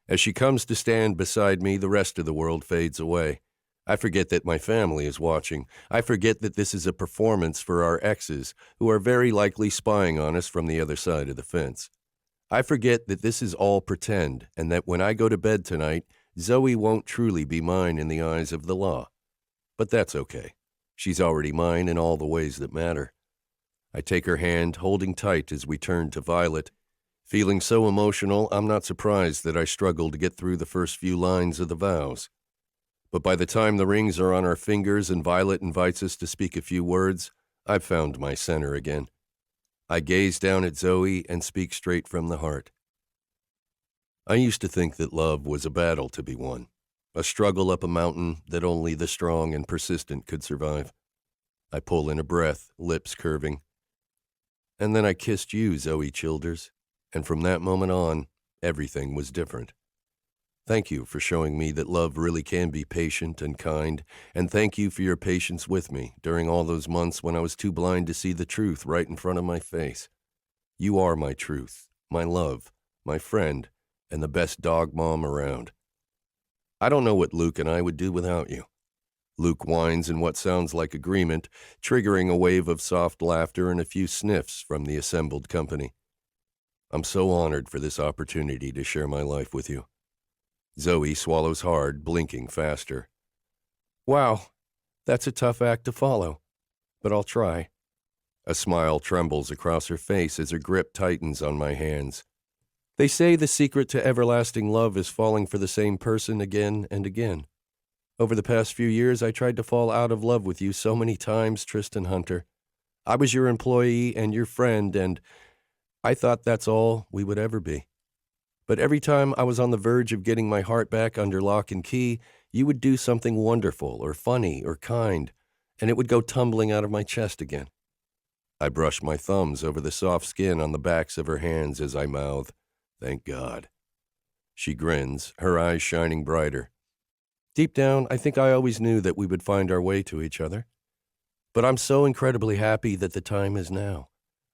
As she comes to stand beside me, the rest of the world fades away. I forget that my family is watching. I forget that this is a performance for our exes, who are very likely spying on us from the other side of the fence. I forget that this is all pretend, and that when I go to bed tonight, Zoey won't truly be mine in the eyes of the law. But that's okay. She's already mine in all the ways that matter. I take her hand, holding tight as we turn to Violet. Feeling so emotional, I'm not surprised that I struggle to get through the first few lines of the vows. But by the time the rings are on our fingers and Violet invites us to speak a few words, I've found my center again. I gaze down at Zoey and speak straight from the heart. I used to think that love was a battle to be won, a struggle up a mountain that only the strong and persistent could survive. I pull in a breath, lips curving. And then I kissed you, Zoey Childers, and from that moment on, everything was different. Thank you for showing me that love really can be patient and kind, and thank you for your patience with me during all those months when I was too blind to see the truth right in front of my face. You are my truth, my love, my friend, and the best dog mom around. I don't know what Luke and I would do without you. Luke whines in what sounds like agreement, triggering a wave of soft laughter and a few sniffs from the assembled company. I'm so honored for this opportunity to share my life with you. Zoey swallows hard, blinking faster. Wow, that's a tough act to follow, but I'll try. A smile trembles across her face as her grip tightens on my hands. They say the secret to everlasting love is falling for the same person again and again. Over the past few years, I tried to fall out of love with you so many times, Tristan Hunter. I was your employee and your friend, and I thought that's all we would ever be. But every time I was on the verge of getting my heart back under lock and key, you would do something wonderful or funny or kind, and it would go tumbling out of my chest again. I brush my thumbs over the soft skin on the backs of her hands as I mouth, "Thank God." She grins, her eyes shining brighter. Deep down, I think I always knew that we would find our way to each other. But I'm so incredibly happy that the time is now.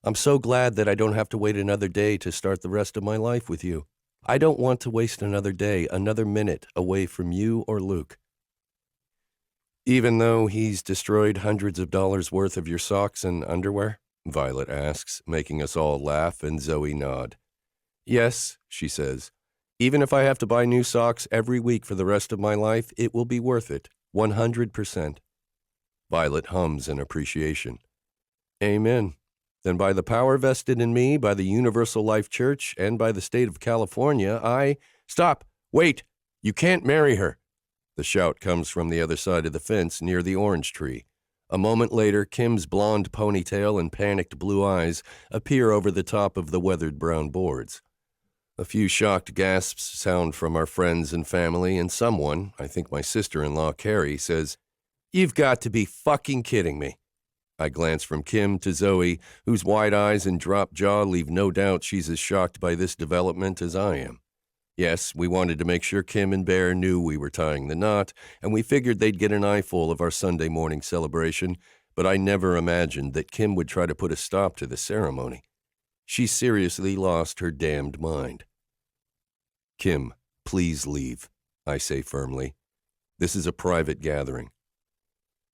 I'm so glad that I don't have to wait another day to start the rest of my life with you. I don't want to waste another day, another minute away from you or Luke. Even though he's destroyed hundreds of dollars worth of your socks and underwear? Violet asks, making us all laugh, and Zoey nod. Yes, she says. Even if I have to buy new socks every week for the rest of my life, it will be worth it, 100%. Violet hums in appreciation. Amen. Then by the power vested in me by the Universal Life Church and by the state of California, Stop! Wait! You can't marry her! The shout comes from the other side of the fence near the orange tree. A moment later, Kim's blonde ponytail and panicked blue eyes appear over the top of the weathered brown boards. A few shocked gasps sound from our friends and family, and someone, I think my sister-in-law Carrie, says, "You've got to be fucking kidding me." I glance from Kim to Zoey, whose wide eyes and dropped jaw leave no doubt she's as shocked by this development as I am. Yes, we wanted to make sure Kim and Bear knew we were tying the knot, and we figured they'd get an eyeful of our Sunday morning celebration, but I never imagined that Kim would try to put a stop to the ceremony. She seriously lost her damned mind. Kim, please leave, I say firmly. This is a private gathering.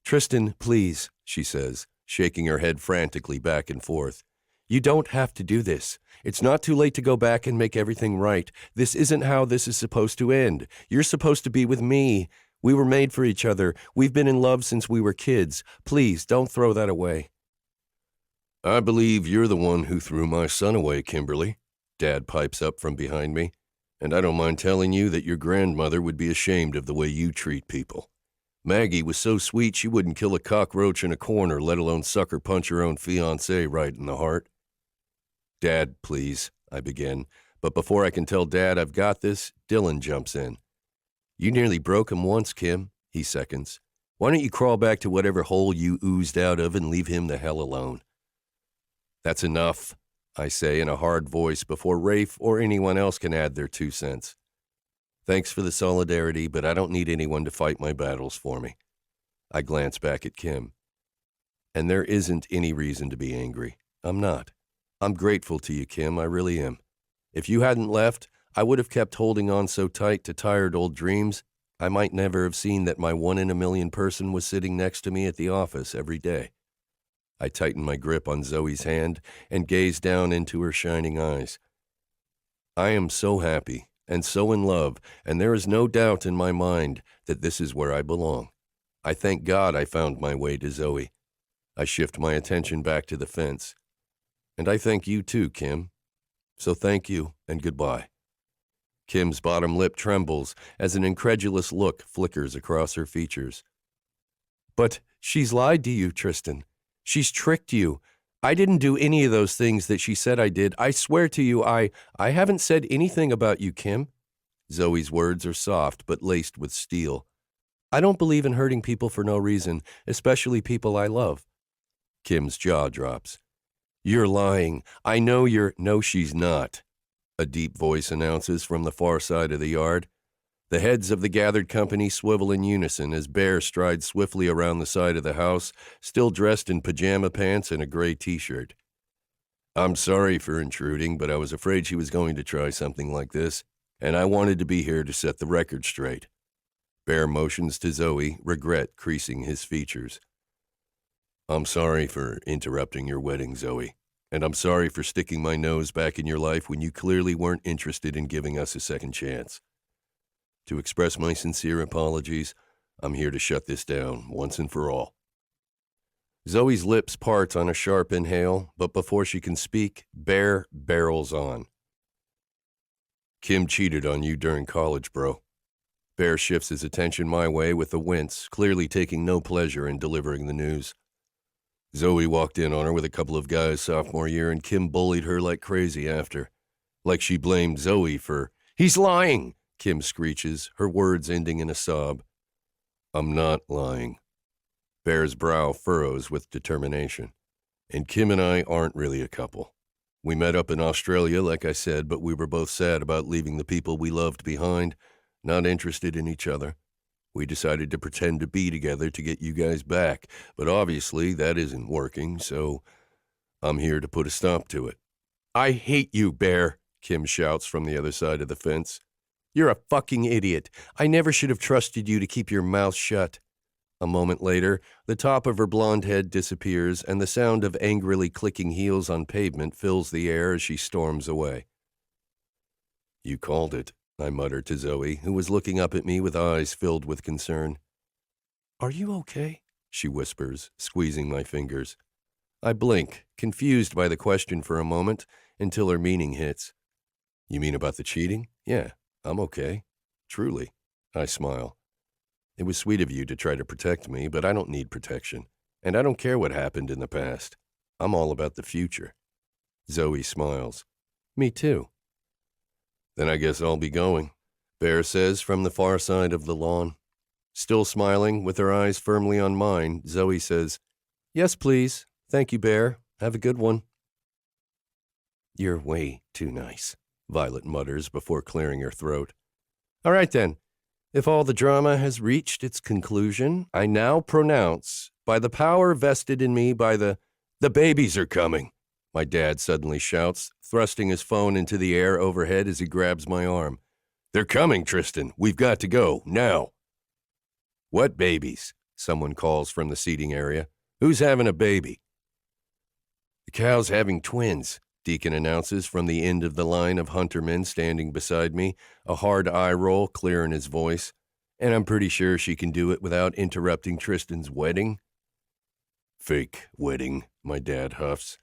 Tristan, please, she says, shaking her head frantically back and forth. You don't have to do this. It's not too late to go back and make everything right. This isn't how this is supposed to end. You're supposed to be with me. We were made for each other. We've been in love since we were kids. Please, don't throw that away. I believe you're the one who threw my son away, Kimberly, Dad pipes up from behind me. And I don't mind telling you that your grandmother would be ashamed of the way you treat people. Maggie was so sweet she wouldn't kill a cockroach in a corner, let alone sucker punch her own fiancé right in the heart. Dad, please, I begin. But before I can tell Dad I've got this, Dylan jumps in. You nearly broke him once, Kim, he seconds. Why don't you crawl back to whatever hole you oozed out of and leave him the hell alone? That's enough, I say in a hard voice before Rafe or anyone else can add their 2 cents. Thanks for the solidarity, but I don't need anyone to fight my battles for me. I glance back at Kim. And there isn't any reason to be angry. I'm not. I'm grateful to you, Kim, I really am. If you hadn't left, I would have kept holding on so tight to tired old dreams, I might never have seen that my 1 in a million person was sitting next to me at the office every day. I tighten my grip on Zoe's hand and gaze down into her shining eyes. I am so happy and so in love, and there is no doubt in my mind that this is where I belong. I thank God I found my way to Zoe. I shift my attention back to the fence. And I thank you too, Kim. So thank you and goodbye. Kim's bottom lip trembles as an incredulous look flickers across her features. But she's lied to you, Tristan. She's tricked you. I didn't do any of those things that she said I did. I swear to you, I haven't said anything about you, Kim. Zoe's words are soft but laced with steel. I don't believe in hurting people for no reason, especially people I love. Kim's jaw drops. You're lying. I know you're— No, she's not, a deep voice announces from the far side of the yard. The heads of the gathered company swivel in unison as Bear strides swiftly around the side of the house, still dressed in pajama pants and a gray t-shirt. I'm sorry for intruding, but I was afraid she was going to try something like this, and I wanted to be here to set the record straight. Bear motions to Zoe, regret creasing his features. I'm sorry for interrupting your wedding, Zoe, and I'm sorry for sticking my nose back in your life when you clearly weren't interested in giving us a second chance. To express my sincere apologies, I'm here to shut this down once and for all. Zoe's lips part on a sharp inhale, but before she can speak, Bear barrels on. Kim cheated on you during college, bro. Bear shifts his attention my way with a wince, clearly taking no pleasure in delivering the news. Zoe walked in on her with a couple of guys sophomore year, and Kim bullied her like crazy after. Like she blamed Zoe for— He's lying! Kim screeches, her words ending in a sob. I'm not lying. Bear's brow furrows with determination. And Kim and I aren't really a couple. We met up in Australia, like I said, but we were both sad about leaving the people we loved behind, not interested in each other. We decided to pretend to be together to get you guys back, but obviously that isn't working, so I'm here to put a stop to it. I hate you, Bear, Kim shouts from the other side of the fence. You're a fucking idiot. I never should have trusted you to keep your mouth shut. A moment later, the top of her blonde head disappears, and the sound of angrily clicking heels on pavement fills the air as she storms away. You called it, I muttered to Zoe, who was looking up at me with eyes filled with concern. Are you okay? She whispers, squeezing my fingers. I blink, confused by the question for a moment, until her meaning hits. You mean about the cheating? Yeah, I'm okay. Truly. I smile. It was sweet of you to try to protect me, but I don't need protection, and I don't care what happened in the past. I'm all about the future. Zoe smiles. Me too. Then I guess I'll be going, Bear says from the far side of the lawn. Still smiling, with her eyes firmly on mine, Zoe says, Yes, please. Thank you, Bear. Have a good one. You're way too nice, Violet mutters before clearing her throat. All right, then. If all the drama has reached its conclusion, I now pronounce, by the power vested in me by the babies are coming, my dad suddenly shouts, thrusting his phone into the air overhead as he grabs my arm. They're coming, Tristan. We've got to go, now. What babies? Someone calls from the seating area. Who's having a baby? The cow's having twins, Deacon announces from the end of the line of Huntermen standing beside me, a hard eye roll clear in his voice, and I'm pretty sure she can do it without interrupting Tristan's wedding. Fake wedding, my dad huffs.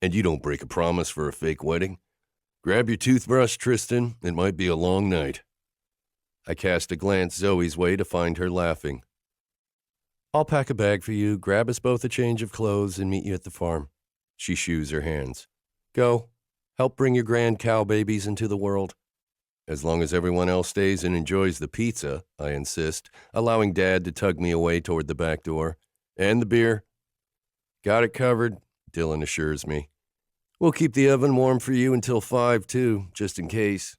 And you don't break a promise for a fake wedding. Grab your toothbrush, Tristan. It might be a long night. I cast a glance Zoe's way to find her laughing. I'll pack a bag for you, grab us both a change of clothes, and meet you at the farm. She shoos her hands. Go, Help bring your grand cow babies into the world. As long as everyone else stays and enjoys the pizza, I insist, allowing Dad to tug me away toward the back door. And the beer. Got it covered, Dylan assures me. We'll keep the oven warm for you until 5, too, just in case.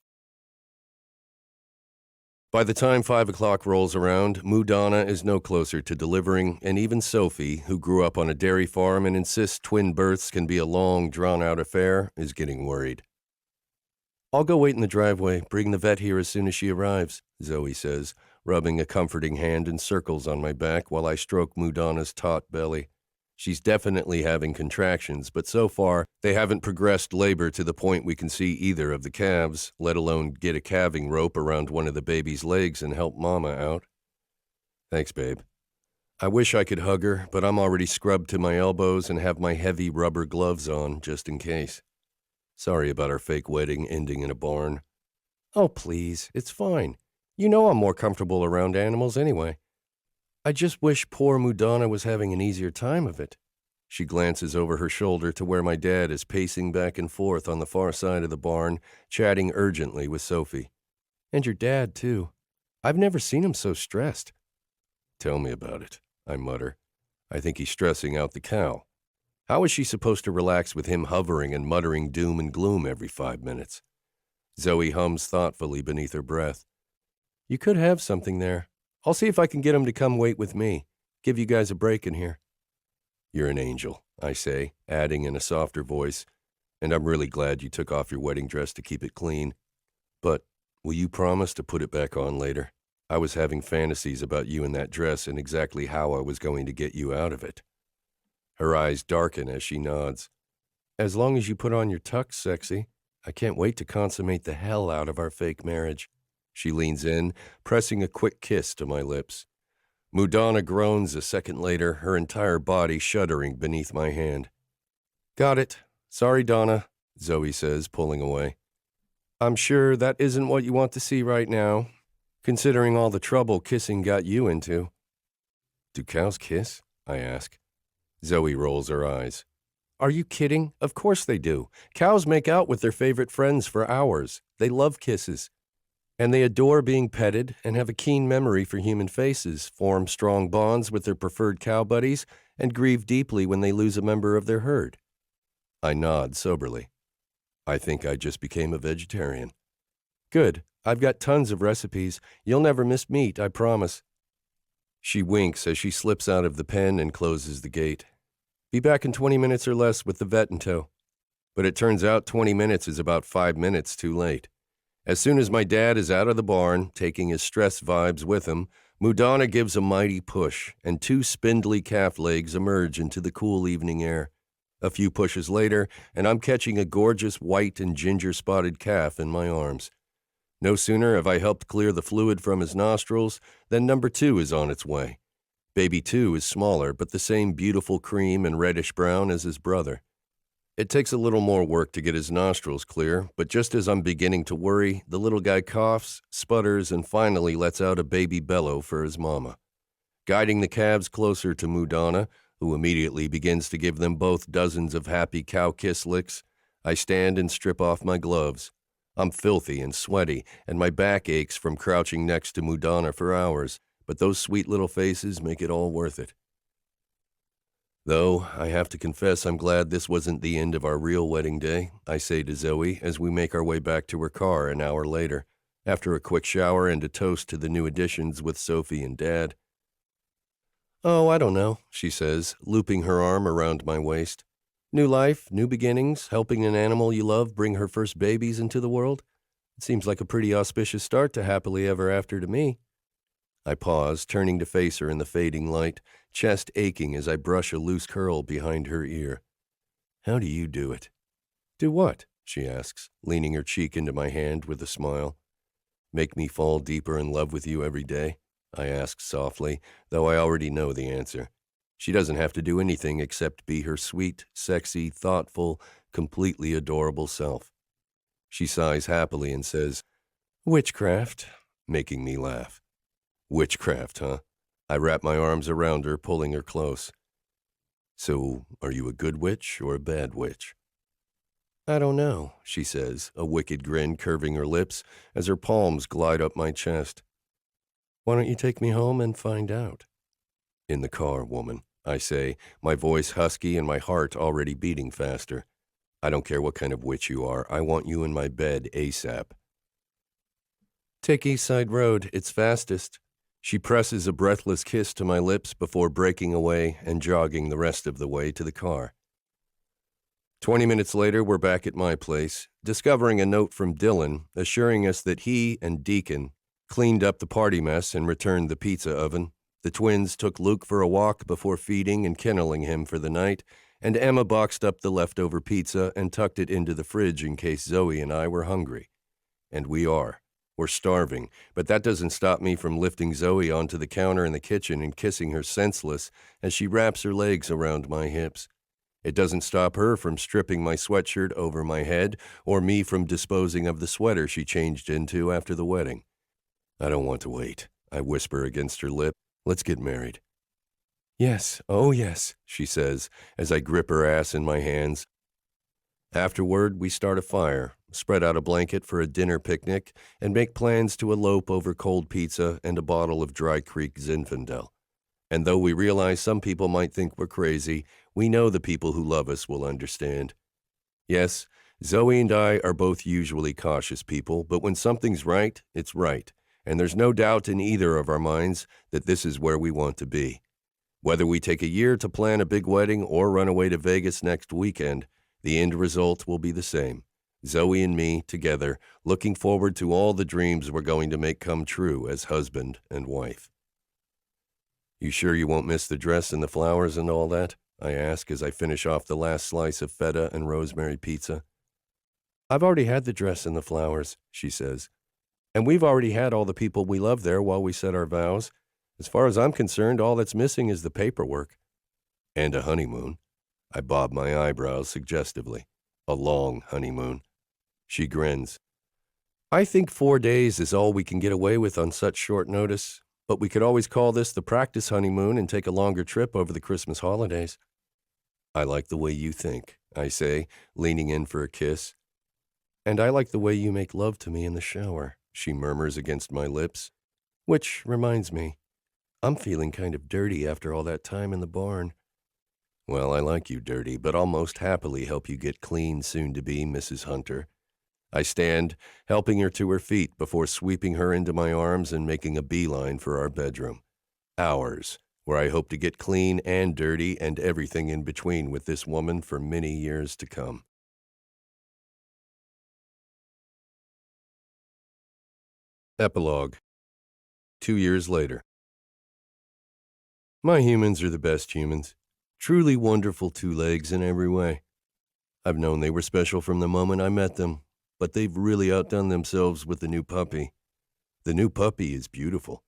By the time 5 o'clock rolls around, Mudana is no closer to delivering, and even Sophie, who grew up on a dairy farm and insists twin births can be a long, drawn-out affair, is getting worried. I'll go wait in the driveway, bring the vet here as soon as she arrives, Zoey says, rubbing a comforting hand in circles on my back while I stroke Mudana's taut belly. She's definitely having contractions, but so far, they haven't progressed labor to the point we can see either of the calves, let alone get a calving rope around one of the baby's legs and help Mama out. Thanks, babe. I wish I could hug her, but I'm already scrubbed to my elbows and have my heavy rubber gloves on, just in case. Sorry about our fake wedding ending in a barn. Oh, please, it's fine. You know I'm more comfortable around animals anyway. I just wish poor Mudana was having an easier time of it. She glances over her shoulder to where my dad is pacing back and forth on the far side of the barn, chatting urgently with Sophie. And your dad, too. I've never seen him so stressed. Tell me about it, I mutter. I think he's stressing out the cow. How is she supposed to relax with him hovering and muttering doom and gloom every 5 minutes? Zoey hums thoughtfully beneath her breath. You could have something there. I'll see if I can get him to come wait with me. Give you guys a break in here. You're an angel, I say, adding in a softer voice, and I'm really glad you took off your wedding dress to keep it clean. But will you promise to put it back on later? I was having fantasies about you in that dress and exactly how I was going to get you out of it. Her eyes darken as she nods. As long as you put on your tux, sexy. I can't wait to consummate the hell out of our fake marriage. She leans in, pressing a quick kiss to my lips. Mudana groans a second later, her entire body shuddering beneath my hand. Got it. Sorry, Donna, Zoey says, pulling away. I'm sure that isn't what you want to see right now, considering all the trouble kissing got you into. Do cows kiss? I ask. Zoey rolls her eyes. Are you kidding? Of course they do. Cows make out with their favorite friends for hours. They love kisses. And they adore being petted and have a keen memory for human faces, form strong bonds with their preferred cow buddies, and grieve deeply when they lose a member of their herd. I nod soberly. I think I just became a vegetarian. Good. I've got tons of recipes. You'll never miss meat, I promise. She winks as she slips out of the pen and closes the gate. Be back in 20 minutes or less with the vet in tow. But it turns out 20 minutes is about 5 minutes too late. As soon as my dad is out of the barn, taking his stress vibes with him, Mudana gives a mighty push, and 2 spindly calf legs emerge into the cool evening air. A few pushes later, and I'm catching a gorgeous white and ginger-spotted calf in my arms. No sooner have I helped clear the fluid from his nostrils than number 2 is on its way. Baby 2 is smaller, but the same beautiful cream and reddish-brown as his brother. It takes a little more work to get his nostrils clear, but just as I'm beginning to worry, the little guy coughs, sputters, and finally lets out a baby bellow for his mama. Guiding the calves closer to Mudana, who immediately begins to give them both dozens of happy cow kiss licks, I stand and strip off my gloves. I'm filthy and sweaty, and my back aches from crouching next to Mudana for hours, but those sweet little faces make it all worth it. Though, I have to confess I'm glad this wasn't the end of our real wedding day, I say to Zoey as we make our way back to her car an hour later, after a quick shower and a toast to the new additions with Sophie and Dad. Oh, I don't know, she says, looping her arm around my waist. New life, new beginnings, helping an animal you love bring her first babies into the world. It seems like a pretty auspicious start to happily ever after to me. I pause, turning to face her in the fading light, chest aching as I brush a loose curl behind her ear. How do you do it? Do what? She asks, leaning her cheek into my hand with a smile. Make me fall deeper in love with you every day? I ask softly, though I already know the answer. She doesn't have to do anything except be her sweet, sexy, thoughtful, completely adorable self. She sighs happily and says, Witchcraft, making me laugh. Witchcraft, huh? I wrap my arms around her, pulling her close. So, are you a good witch or a bad witch? I don't know, she says, a wicked grin curving her lips as her palms glide up my chest. Why don't you take me home and find out? In the car, woman, I say, my voice husky and my heart already beating faster. I don't care what kind of witch you are. I want you in my bed ASAP. Take East Side Road. It's fastest. She presses a breathless kiss to my lips before breaking away and jogging the rest of the way to the car. 20 minutes later, we're back at my place, discovering a note from Dylan assuring us that he and Deacon cleaned up the party mess and returned the pizza oven. The twins took Luke for a walk before feeding and kenneling him for the night, and Emma boxed up the leftover pizza and tucked it into the fridge in case Zoey and I were hungry. And we are. We're starving, but that doesn't stop me from lifting Zoey onto the counter in the kitchen and kissing her senseless as she wraps her legs around my hips. It doesn't stop her from stripping my sweatshirt over my head or me from disposing of the sweater she changed into after the wedding. I don't want to wait, I whisper against her lip. Let's get married. Yes, oh yes, she says as I grip her ass in my hands. Afterward, we start a fire, spread out a blanket for a dinner picnic, and make plans to elope over cold pizza and a bottle of Dry Creek Zinfandel. And though we realize some people might think we're crazy, we know the people who love us will understand. Yes, Zoey and I are both usually cautious people, but when something's right, it's right, and there's no doubt in either of our minds that this is where we want to be. Whether we take a year to plan a big wedding or run away to Vegas next weekend, the end result will be the same. Zoey and me together, looking forward to all the dreams we're going to make come true as husband and wife. You sure you won't miss the dress and the flowers and all that? I ask as I finish off the last slice of feta and rosemary pizza. I've already had the dress and the flowers, she says. And we've already had all the people we love there while we said our vows. As far as I'm concerned, all that's missing is the paperwork. And a honeymoon. I bob my eyebrows suggestively. A long honeymoon. She grins. I think 4 days is all we can get away with on such short notice, but we could always call this the practice honeymoon and take a longer trip over the Christmas holidays. I like the way you think, I say, leaning in for a kiss. And I like the way you make love to me in the shower, she murmurs against my lips. Which reminds me, I'm feeling kind of dirty after all that time in the barn. Well, I like you dirty, but I'll most happily help you get clean soon-to-be, Mrs. Hunter. I stand, helping her to her feet before sweeping her into my arms and making a beeline for our bedroom. Ours, where I hope to get clean and dirty and everything in between with this woman for many years to come. Epilogue. 2 years later. My humans are the best humans. Truly wonderful two legs in every way. I've known they were special from the moment I met them, but they've really outdone themselves with the new puppy. The new puppy is beautiful.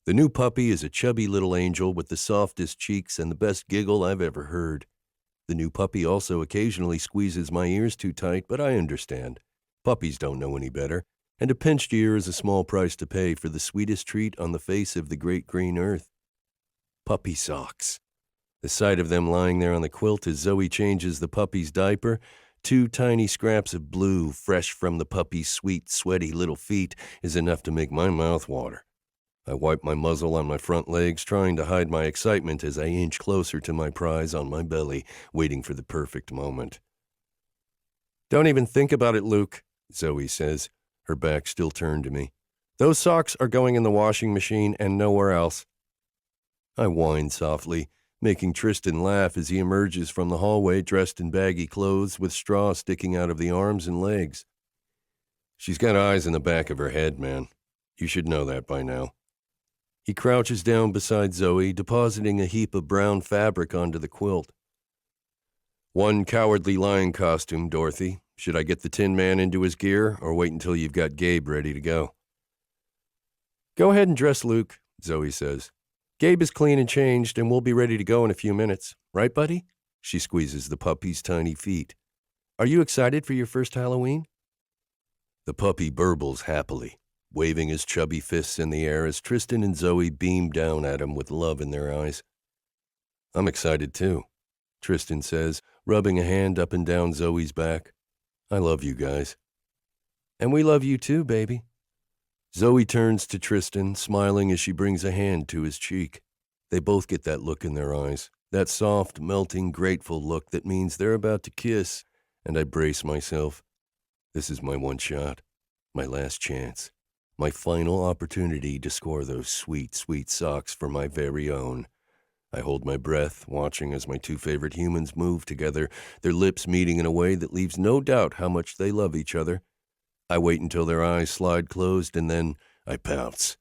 The new puppy is a chubby little angel with the softest cheeks and the best giggle I've ever heard. The new puppy also occasionally squeezes my ears too tight, but I understand. Puppies don't know any better, and a pinched ear is a small price to pay for the sweetest treat on the face of the great green earth. Puppy socks. The sight of them lying there on the quilt as Zoey changes the puppy's diaper, 2 tiny scraps of blue fresh from the puppy's sweet, sweaty little feet, is enough to make my mouth water. I wipe my muzzle on my front legs, trying to hide my excitement as I inch closer to my prize on my belly, waiting for the perfect moment. Don't even think about it, Luke, Zoey says, her back still turned to me. Those socks are going in the washing machine and nowhere else. I whine softly, making Tristan laugh as he emerges from the hallway dressed in baggy clothes with straw sticking out of the arms and legs. She's got eyes in the back of her head, man. You should know that by now. He crouches down beside Zoey, depositing a heap of brown fabric onto the quilt. One cowardly lion costume, Dorothy. Should I get the Tin Man into his gear, or wait until you've got Gabe ready to go? Go ahead and dress Luke, Zoey says. Gabe is clean and changed, and we'll be ready to go in a few minutes. Right, buddy? She squeezes the puppy's tiny feet. Are you excited for your first Halloween? The puppy burbles happily, waving his chubby fists in the air as Tristan and Zoey beam down at him with love in their eyes. I'm excited too, Tristan says, rubbing a hand up and down Zoey's back. I love you guys. And we love you too, baby. Zoey turns to Tristan, smiling as she brings a hand to his cheek. They both get that look in their eyes, that soft, melting, grateful look that means they're about to kiss, and I brace myself. This is my one shot, my last chance, my final opportunity to score those sweet, sweet socks for my very own. I hold my breath, watching as my two favorite humans move together, their lips meeting in a way that leaves no doubt how much they love each other. I wait until their eyes slide closed, and then I pounce.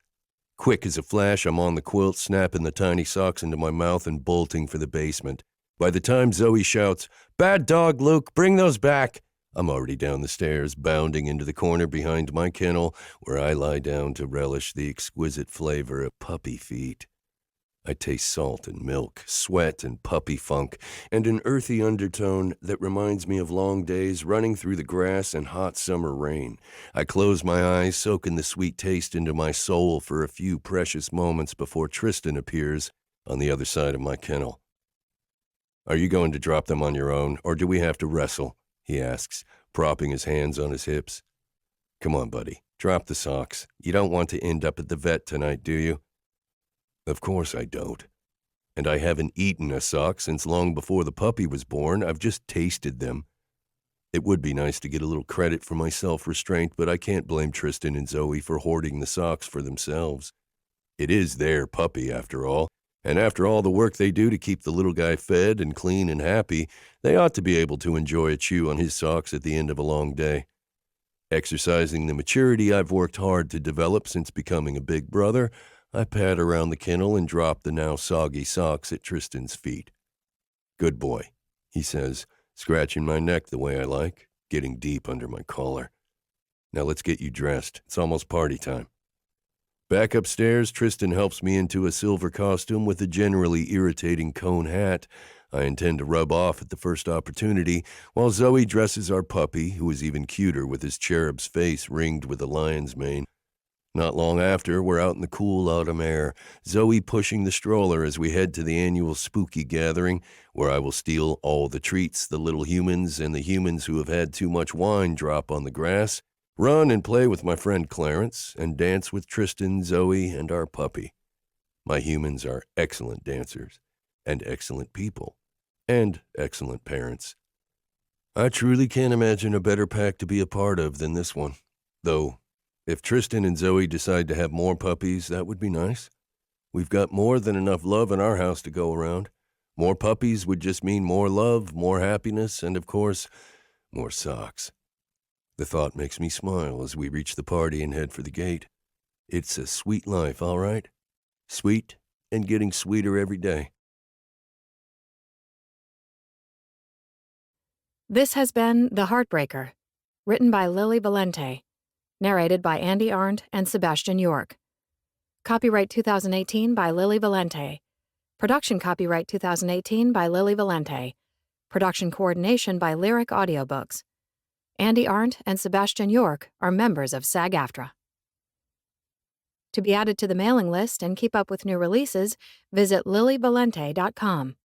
Quick as a flash, I'm on the quilt, snapping the tiny socks into my mouth and bolting for the basement. By the time Zoey shouts, "Bad dog, Luke, bring those back!" I'm already down the stairs, bounding into the corner behind my kennel, where I lie down to relish the exquisite flavor of puppy feet. I taste salt and milk, sweat and puppy funk, and an earthy undertone that reminds me of long days running through the grass and hot summer rain. I close my eyes, soaking the sweet taste into my soul for a few precious moments before Tristan appears on the other side of my kennel. "Are you going to drop them on your own, or do we have to wrestle?" he asks, propping his hands on his hips. "Come on, buddy, drop the socks. You don't want to end up at the vet tonight, do you?" Of course I don't. And I haven't eaten a sock since long before the puppy was born. I've just tasted them. It would be nice to get a little credit for my self-restraint, but I can't blame Tristan and Zoey for hoarding the socks for themselves. It is their puppy, after all, and after all the work they do to keep the little guy fed and clean and happy, they ought to be able to enjoy a chew on his socks at the end of a long day. Exercising the maturity I've worked hard to develop since becoming a big brother, I pat around the kennel and drop the now soggy socks at Tristan's feet. "Good boy," he says, scratching my neck the way I like, getting deep under my collar. "Now let's get you dressed. It's almost party time." Back upstairs, Tristan helps me into a silver costume with a generally irritating cone hat I intend to rub off at the first opportunity, while Zoey dresses our puppy, who is even cuter with his cherub's face ringed with a lion's mane. Not long after, we're out in the cool autumn air, Zoey pushing the stroller as we head to the annual spooky gathering, where I will steal all the treats the little humans and the humans who have had too much wine drop on the grass, run and play with my friend Clarence, and dance with Tristan, Zoey, and our puppy. My humans are excellent dancers, and excellent people, and excellent parents. I truly can't imagine a better pack to be a part of than this one, though. If Tristan and Zoey decide to have more puppies, that would be nice. We've got more than enough love in our house to go around. More puppies would just mean more love, more happiness, and of course, more socks. The thought makes me smile as we reach the party and head for the gate. It's a sweet life, all right? Sweet and getting sweeter every day. This has been The Heartbreaker, written by Lily Valente. Narrated by Andi, Arndt, and Sebastian York. Copyright 2018 by Lily Valente. Production copyright 2018 by Lily Valente. Production coordination by Lyric Audiobooks. Andi, Arndt, and Sebastian York are members of SAG-AFTRA. To be added to the mailing list and keep up with new releases, visit lilyvalente.com.